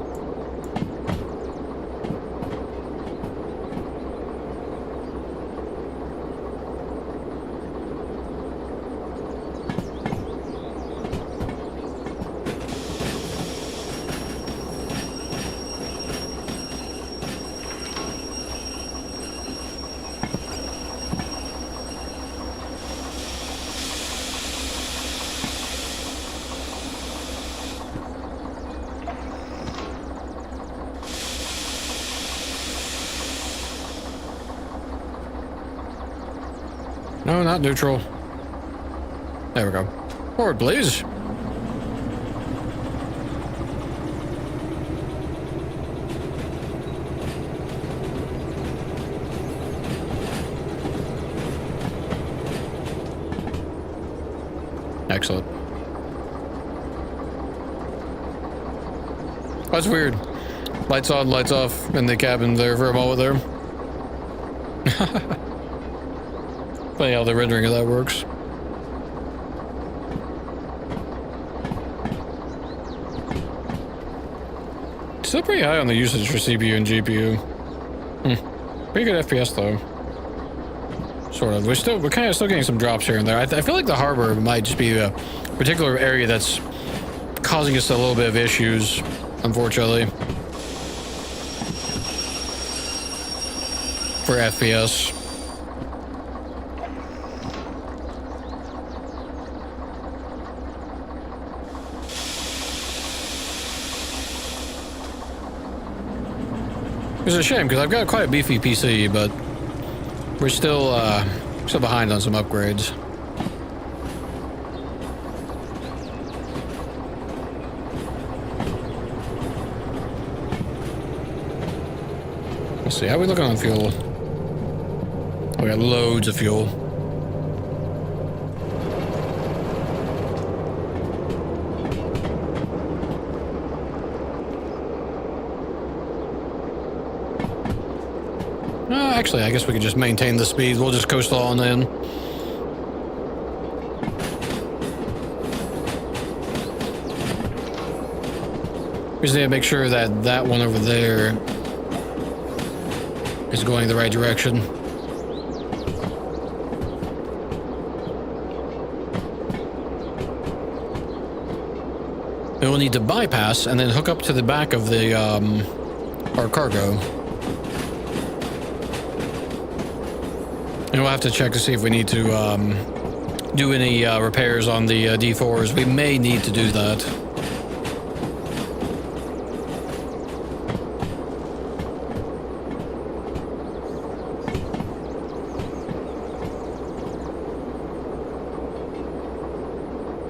No, not neutral. There we go. Forward, please. Excellent. That's weird. Lights on, lights off in the cabin there for a moment there. Funny how the rendering of that works. Still pretty high on the usage for CPU and GPU. Pretty good FPS though. Sort of. We're kind of still getting some drops here and there. I feel like the harbor might just be a particular area that's causing us a little bit of issues, unfortunately. For FPS. It's a shame because I've got quite a beefy PC, but we're still behind on some upgrades. Let's see, how are we looking on fuel? We got loads of fuel. Actually, I guess we could just maintain the speed. We'll just coast on in. We just need to make sure that that one over there is going the right direction. And we'll need to bypass and then hook up to the back of the our cargo. And we'll have to check to see if we need to do any repairs on the D4s. We may need to do that.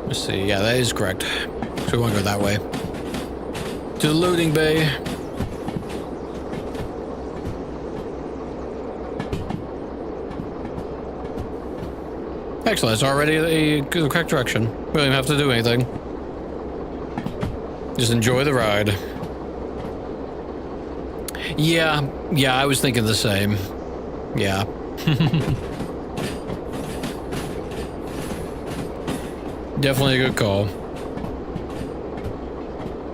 Let's see. Yeah, that is correct. So we want to go that way. To the loading bay. Excellent, it's already the correct direction. We don't even have to do anything. Just enjoy the ride. Yeah, I was thinking the same. Yeah. Definitely a good call.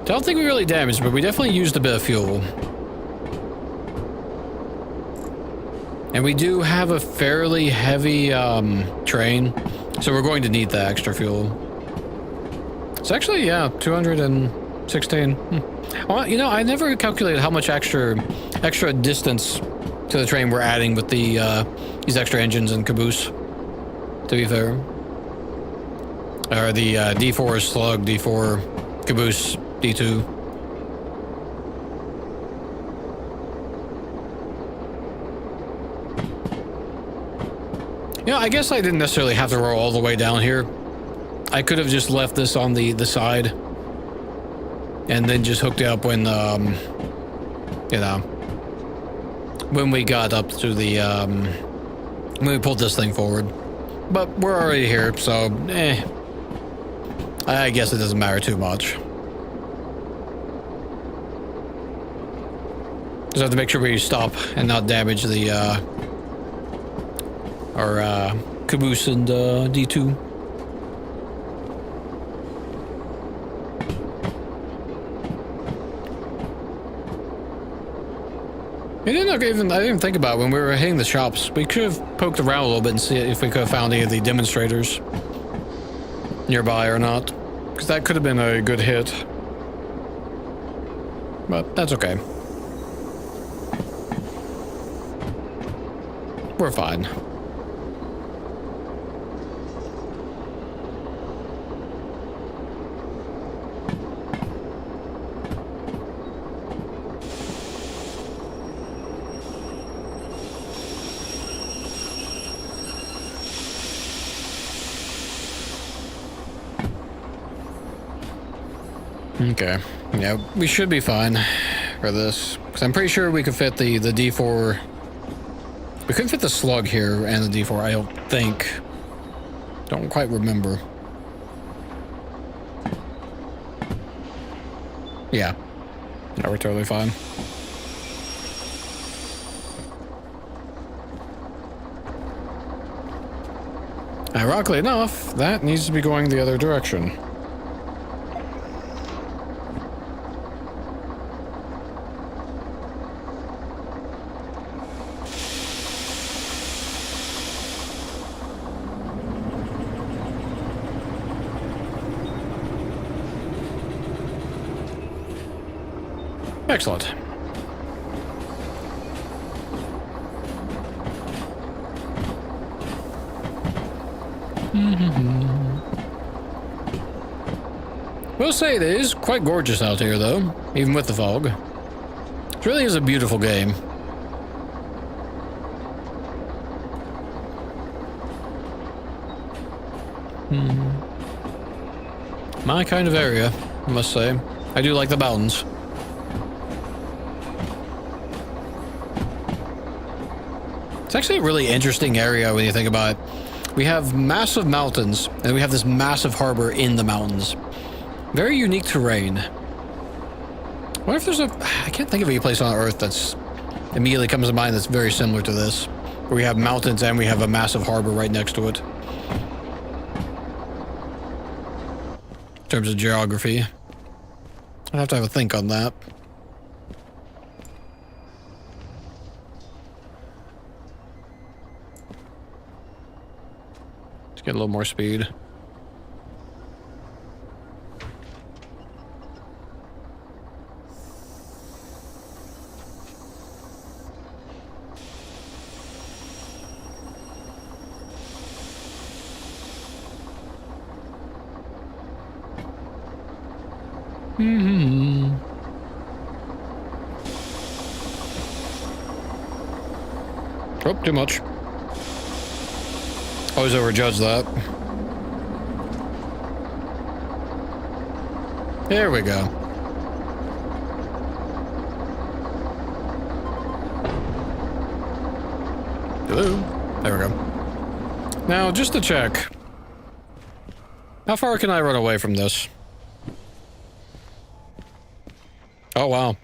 I don't think we really damaged, but we definitely used a bit of fuel. And we do have a fairly heavy train, so we're going to need the extra fuel. It's actually, yeah, 216. Well, you know, I never calculated how much extra distance to the train we're adding with the these extra engines and caboose, to be fair. Or the D4 slug, D4 caboose, D2. Yeah, I guess I didn't necessarily have to roll all the way down here. I could have just left this on the side and then just hooked it up when, you know, when we got up to the, when we pulled this thing forward. But we're already here, so, I guess it doesn't matter too much. Just have to make sure we stop and not damage the, our caboose and D2. I didn't think about it when we were hitting the shops. We could have poked around a little bit and see if we could have found any of the demonstrators nearby or not, because that could have been a good hit. But that's okay. We're fine. Okay, yeah, we should be fine for this, because I'm pretty sure we could fit the D4. We couldn't fit the slug here and the D4, I don't think. Don't quite remember. Yeah, no, we're totally fine. Ironically enough, that needs to be going the other direction. Excellent. We'll say it is quite gorgeous out here, though, even with the fog. It really is a beautiful game. My kind of area, I must say. I do like the mountains. It's actually a really interesting area when you think about it. We have massive mountains, and we have this massive harbor in the mountains. Very unique terrain. What if there's I can't think of any place on Earth that's immediately comes to mind that's very similar to this. Where we have mountains and we have a massive harbor right next to it. In terms of geography. I'd have to have a think on that. Let's get a little more speed. Oh, too much. Always overjudge that. There we go. Hello. There we go. Now, just to check. How far can I run away from this? Oh, wow.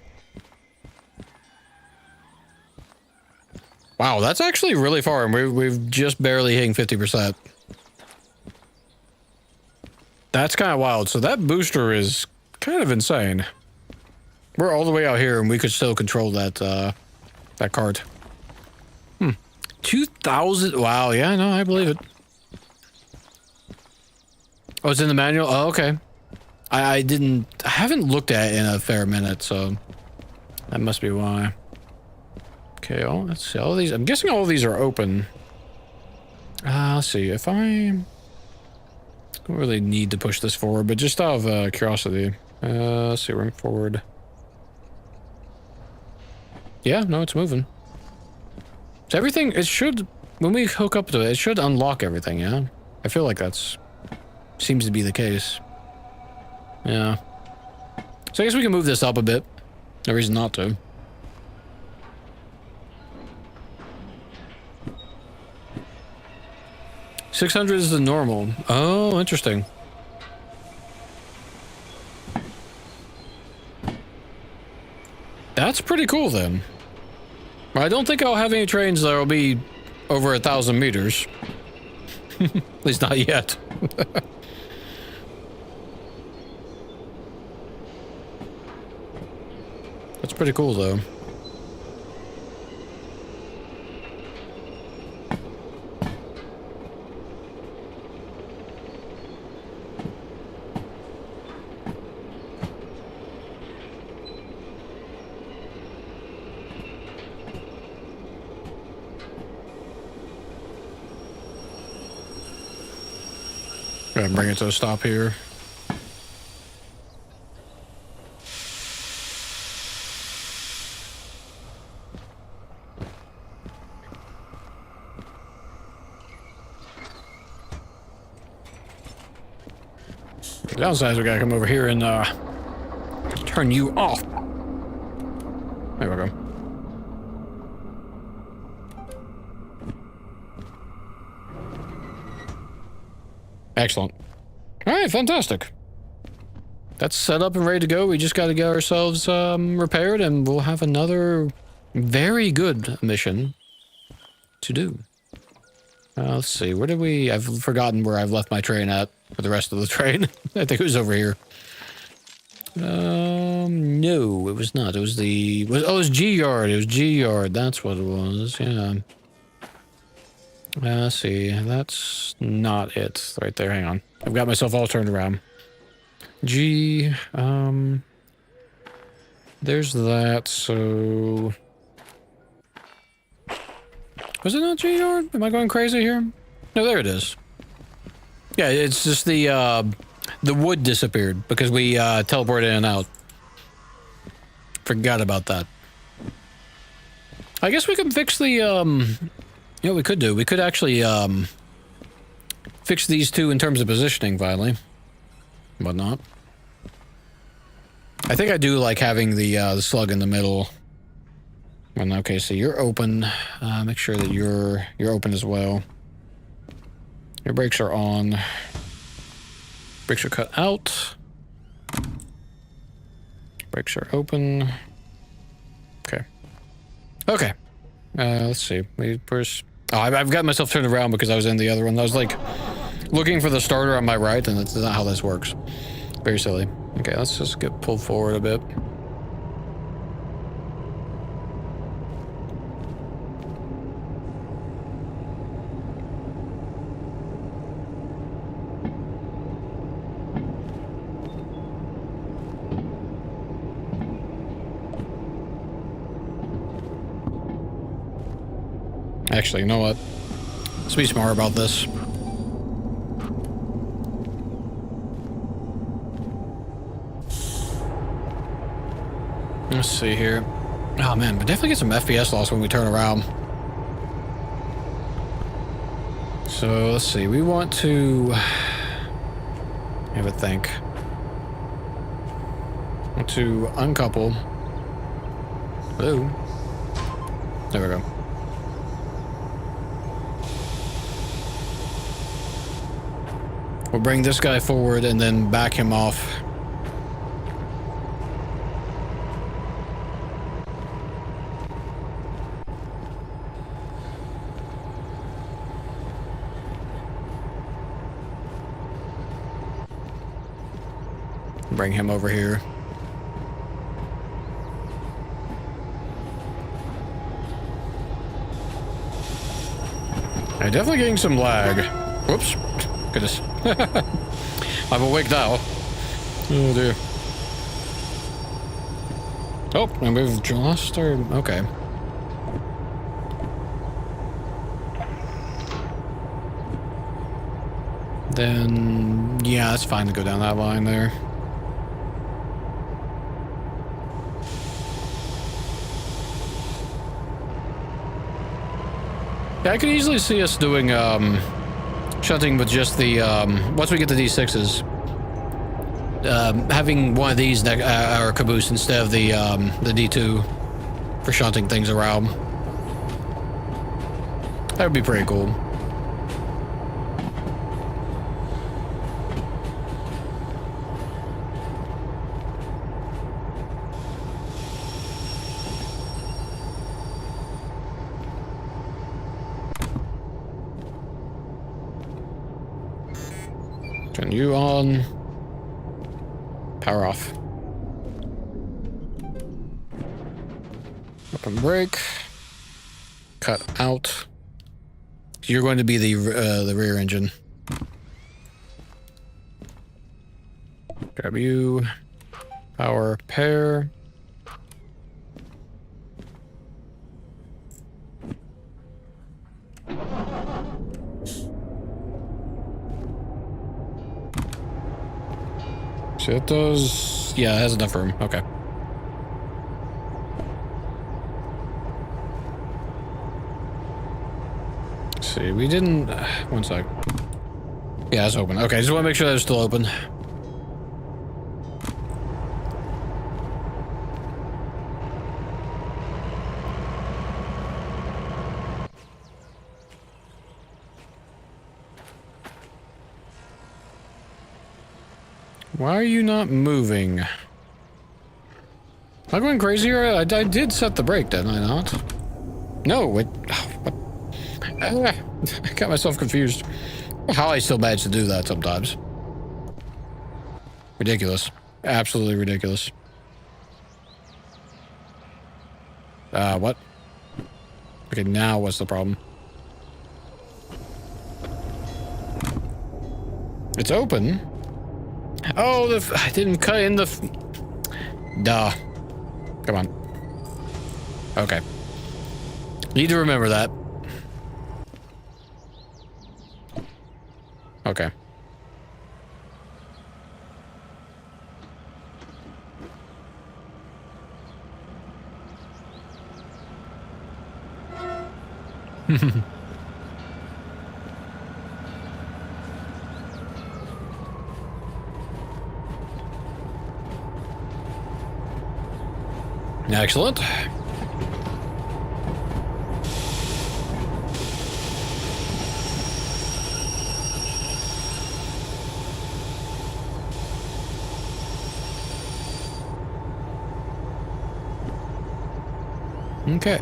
Wow, that's actually really far, and we've just barely hitting 50%. That's kind of wild. So that booster is kind of insane. We're all the way out here, and we could still control that that cart. 2,000. Wow. Yeah. No, I believe it. Oh, it's in the manual. Oh, okay. I haven't looked at it in a fair minute, so that must be why. Okay, let's see. All these, I'm guessing all of these are open. Let's see. If I don't really need to push this forward, but just out of curiosity. Let's see. Run forward. Yeah, no, it's moving. So everything, it should, when we hook up to it, it should unlock everything, yeah? I feel like that's, seems to be the case. Yeah. So I guess we can move this up a bit. No reason not to. $600 is the normal. Oh, interesting. That's pretty cool then. I don't think I'll have any trains that'll be over 1,000 meters. At least not yet. That's pretty cool though. Gonna bring it to a stop here. The downside is we gotta come over here and turn you off. There we go. Excellent. All right, fantastic. That's set up and ready to go. We just got to get ourselves repaired, and we'll have another very good mission to do. Let's see. Where did we... I've forgotten where I've left my train at for the rest of the train. I think it was over here. No, it was not. It was the... oh, it was G-Yard. It was G-Yard. That's what it was. Yeah. Let's see. That's not it right there. Hang on. I've got myself all turned around. G, there's that, so... Was it not G-Yard? Am I going crazy here? No, there it is. Yeah, it's just the wood disappeared because we teleported in and out. Forgot about that. I guess we can fix the, you know what we could do? We could actually, fix these two in terms of positioning, finally. Whatnot. I think I do like having the slug in the middle. Well, okay, so you're open. Make sure that you're open as well. Your brakes are on. Brakes are cut out. Brakes are open. Okay. Okay. Let's see. Where's... Oh, I've got myself turned around because I was in the other one. I was like looking for the starter on my right, and that's not how this works. Very silly. Okay, let's just get pulled forward a bit. Actually, you know what? Let's be smart about this. Let's see here. Oh man, we definitely get some FPS loss when we turn around. So let's see. We want to have a think. Want to uncouple. Hello. There we go. We'll bring this guy forward and then back him off. Bring him over here. I'm definitely getting some lag. Whoops. Goodness. I'm awake now. Oh dear. Oh, and we've lost our... Okay. Then... yeah, it's fine to go down that line there. Yeah, I could easily see us doing, shunting with just the, once we get the D6s, having one of these, our caboose instead of the D2 for shunting things around. That would be pretty cool. Turn you on. Power off. Open brake. Cut out. You're going to be the rear engine. Grab you. Power pair. So it does... yeah, it has enough room. Okay. Let's see, we didn't... one sec. Yeah, it's open. Okay, just want to make sure that it's still open. Why are you not moving? Am I going crazy here? I did set the brake, didn't I not? No, it... what? I got myself confused. How I still manage to do that sometimes. Ridiculous. Absolutely ridiculous. What? Okay, now what's the problem? It's open. Oh, I didn't cut in the... duh. Come on. Okay. Need to remember that. Okay. Excellent. Okay.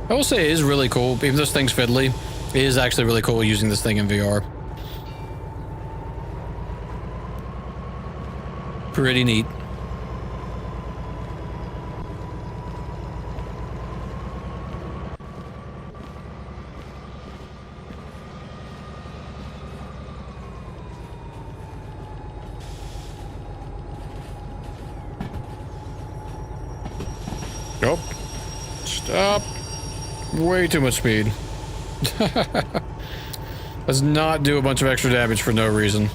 I will say it is really cool. Even though this thing's fiddly, it is actually really cool using this thing in VR. Pretty neat. Nope. Stop. Way too much speed. Let's not do a bunch of extra damage for no reason.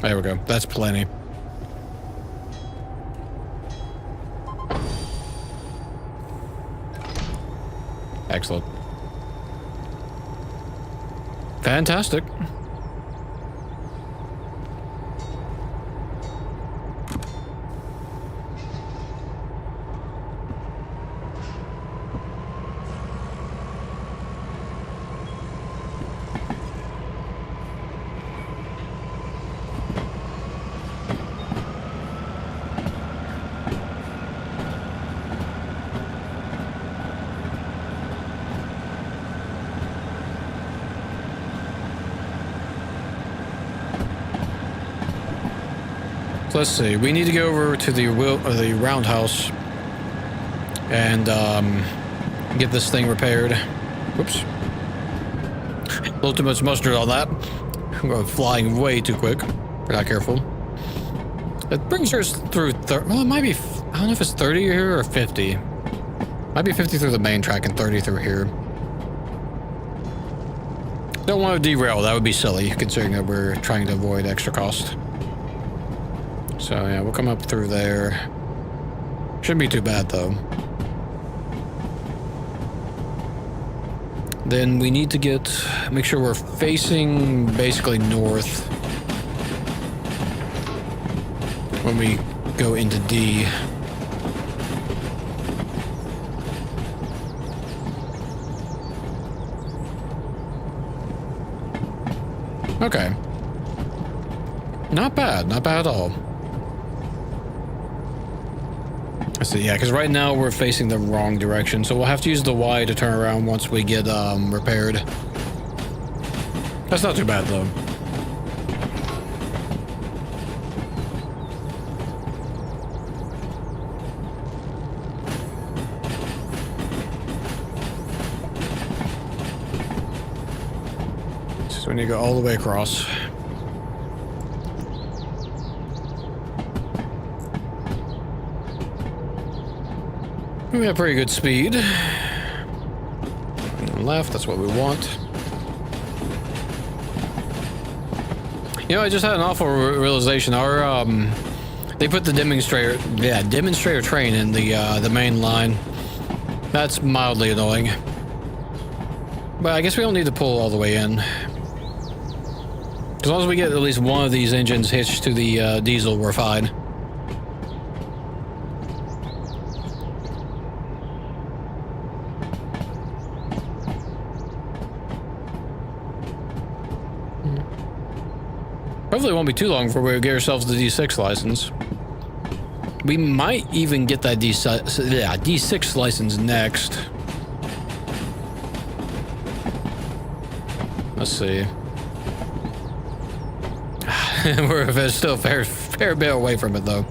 There we go. That's plenty. Excellent. Fantastic. Let's see. We need to go over to the roundhouse and get this thing repaired. Whoops. A little too much mustard on that. I'm going flying way too quick. We're not careful. It brings yours through. Well, it might be. I don't know if it's 30 here or 50. Might be 50 through the main track and 30 through here. Don't want to derail. That would be silly, considering that we're trying to avoid extra cost. So yeah, we'll come up through there. Shouldn't be too bad though. Then we need to make sure we're facing basically north when we go into D. Okay. Not bad, not bad at all. I see, yeah, because right now we're facing the wrong direction, so we'll have to use the Y to turn around once we get repaired. That's not too bad though. So we need to go all the way across. We have pretty good speed. Left, that's what we want. You know, I just had an awful realization. Our they put the demonstrator train in the main line. That's mildly annoying. But I guess we don't need to pull all the way in. As long as we get at least one of these engines hitched to the diesel, we're fine. Hopefully it won't be too long before we get ourselves the D6 license. We might even get that D6 license next. Let's see. We're still a fair bit away from it, though.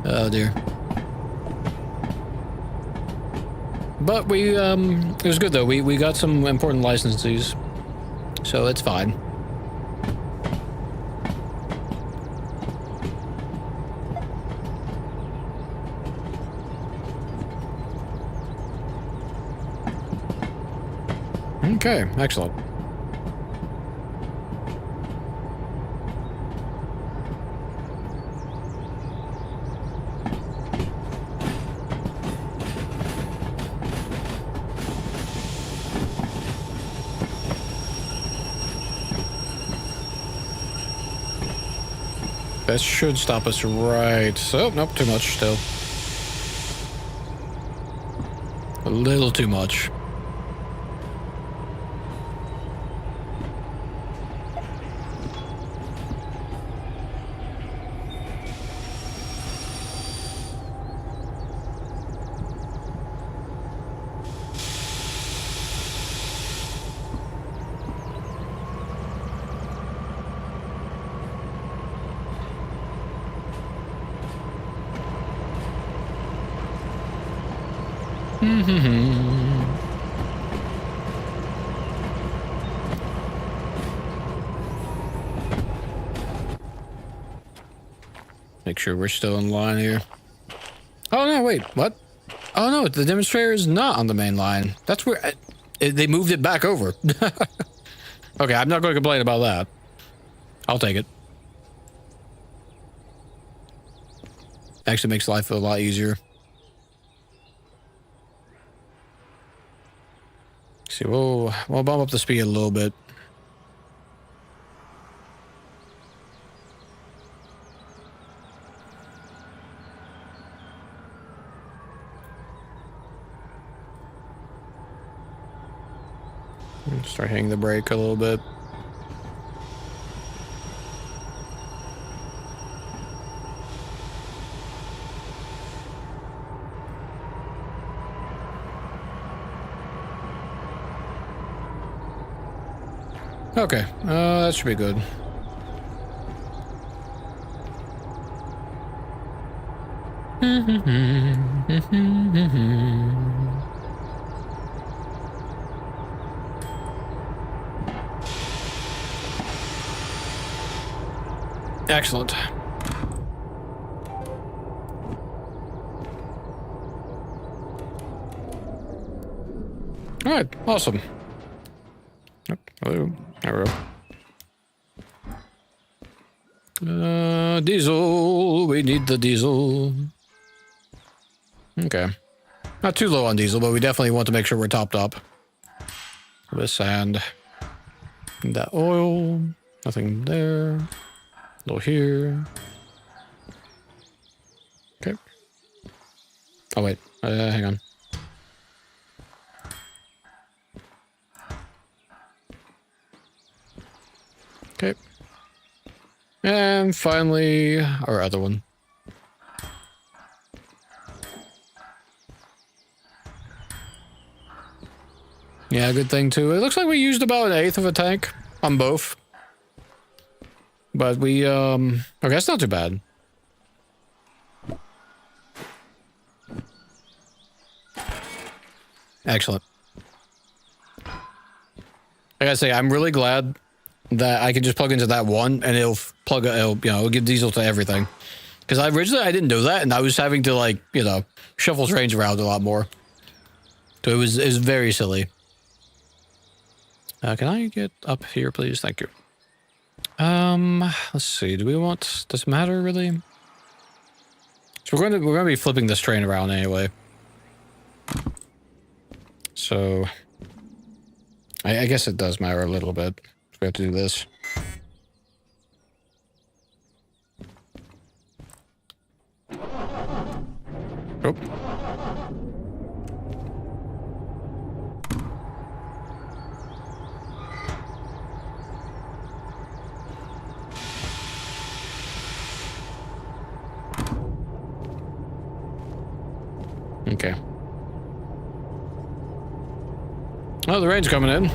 Oh, dear. But it was good, though. We got some important licenses, so it's fine. Okay, excellent. That should stop us right. So, nope, too much still. A little too much. Make sure we're still in line here. Oh no, wait, what? Oh no, the demonstrator is not on the main line. That's where they moved it back over. Okay, I'm not going to complain about that. I'll take it. Actually makes life a lot easier. See, we'll bump up the speed a little bit. Start hitting the brake a little bit. Okay, that should be good. Excellent. All right, awesome. Hello, there we go. Diesel, we need the diesel. Okay. Not too low on diesel, but we definitely want to make sure we're topped up. With sand. That oil. Nothing there. No here. Okay. Oh wait, hang on. Okay. And finally, our other one. Yeah, good thing too. It looks like we used about 1/8 of a tank on both. But we, okay, that's not too bad. Excellent. I gotta say, I'm really glad that I can just plug into that one and it'll give diesel to everything. Because originally I didn't do that and I was having to, like, shuffle trains around a lot more. So it was very silly. Can I get up here, please? Thank you. Let's see. Do we want... Does it matter, really? So we're gonna be flipping this train around anyway. So... I guess it does matter a little bit. We have to do this. Oh. Okay. Oh, the rain's coming in.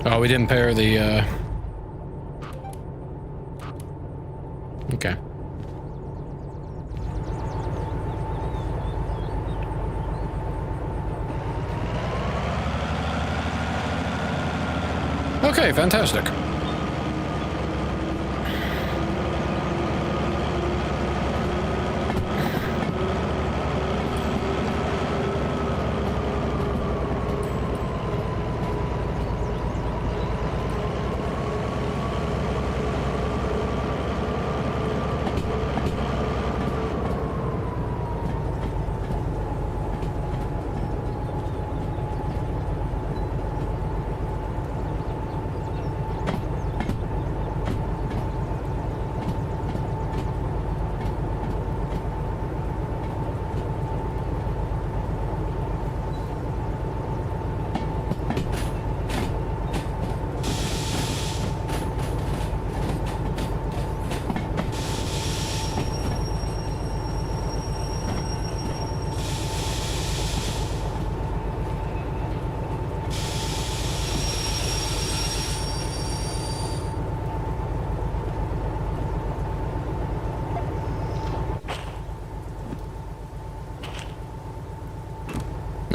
Oh, we didn't pair the, Okay. Okay, fantastic.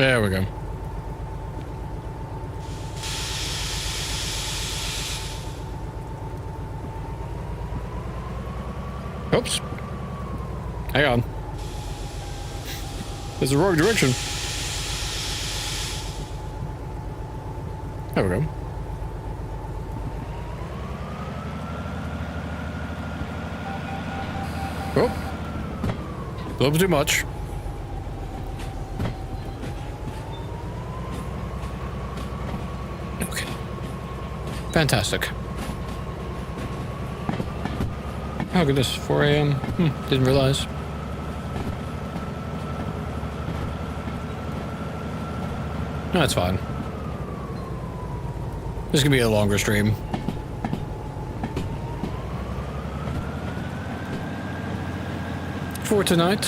There we go. Oops. Hang on. It's the wrong direction. There we go. Oh. A little too much. Okay. Fantastic. Oh goodness, 4 a.m. Didn't realize. No, that's fine. This is gonna be a longer stream. For tonight.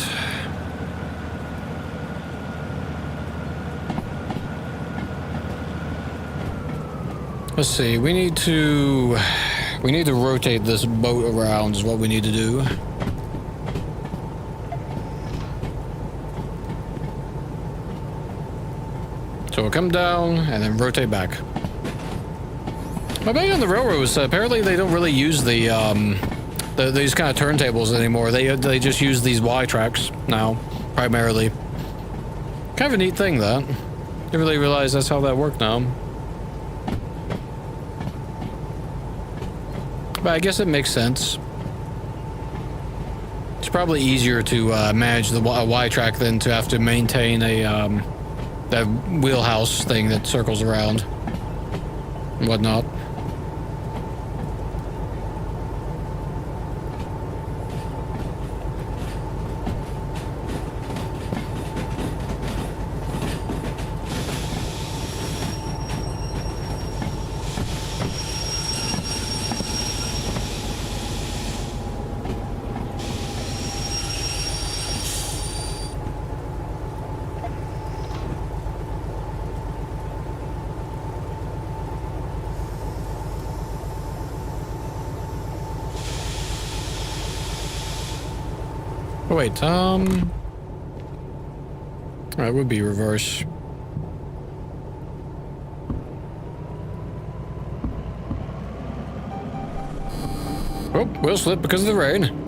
Let's see, we need to rotate this boat around is what we need to do. So we'll come down and then rotate back. My bag on the railroads, apparently they don't really use these kind of turntables anymore. They just use these Y tracks now, primarily. Kind of a neat thing, that. Didn't really realize that's how that worked now. But I guess it makes sense. It's probably easier to manage the Y track than to have to maintain a that wheelhouse thing that circles around and whatnot. Oh, wait, it would be reverse. Oh, we'll slip because of the rain.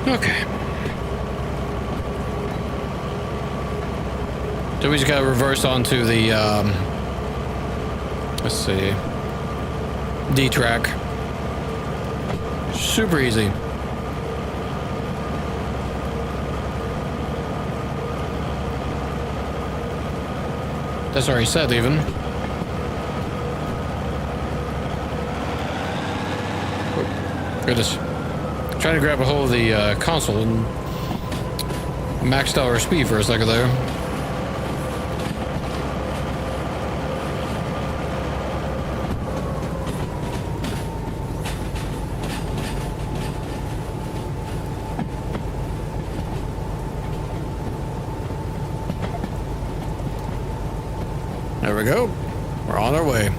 Okay. So we just gotta reverse onto the, let's see, D track. Super easy. That's already said, even. Oh, goodness. Trying to grab a hold of the console and maxed out our speed for a second there. There we go. We're on our way.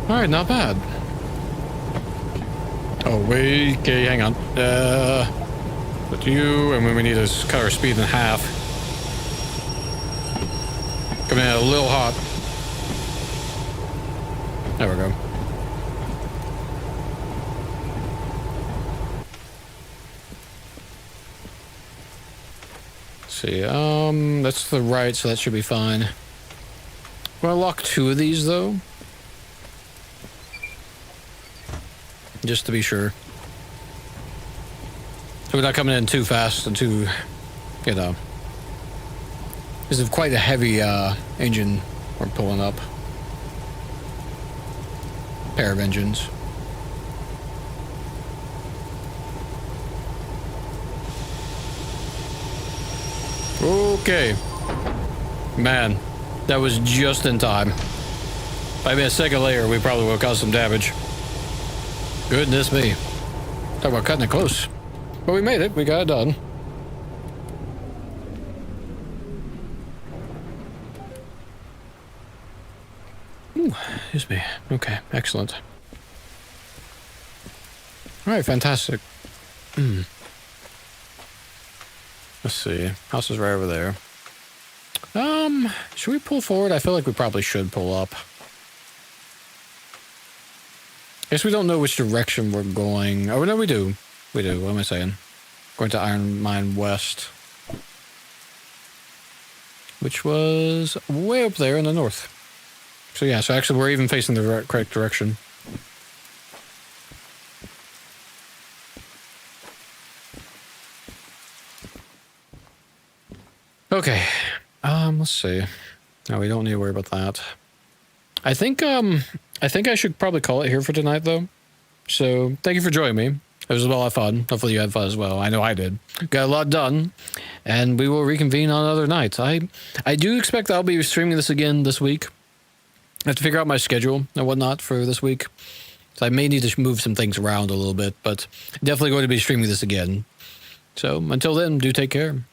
Alright, not bad. Oh, wait, okay, hang on. Put you, and we need to cut our speed in half. Coming in a little hot. There we go. Let's see, that's the right, so that should be fine. I'm gonna lock 2 of these, though. Just to be sure. So we're not coming in too fast and too, you know. This is quite a heavy engine we're pulling up. Pair of engines. Okay. Man, that was just in time. Maybe a second later, we probably will cause some damage. Goodness me. Talk about cutting it close. But we made it. We got it done. Ooh, excuse me. Okay, excellent. All right, fantastic. Let's see. House is right over there. Should we pull forward? I feel like we probably should pull up. Guess we don't know which direction we're going. Oh, no, we do. We do. What am I saying? Going to Iron Mine West. Which was way up there in the north. So yeah, so actually we're even facing the correct direction. Okay. Let's see. No, we don't need to worry about that. I think I should probably call it here for tonight, though. So, thank you for joining me. It was a lot of fun. Hopefully you had fun as well. I know I did. Got a lot done. And we will reconvene on other nights. I do expect I'll be streaming this again this week. I have to figure out my schedule and whatnot for this week. So I may need to move some things around a little bit, but definitely going to be streaming this again. So, until then, do take care.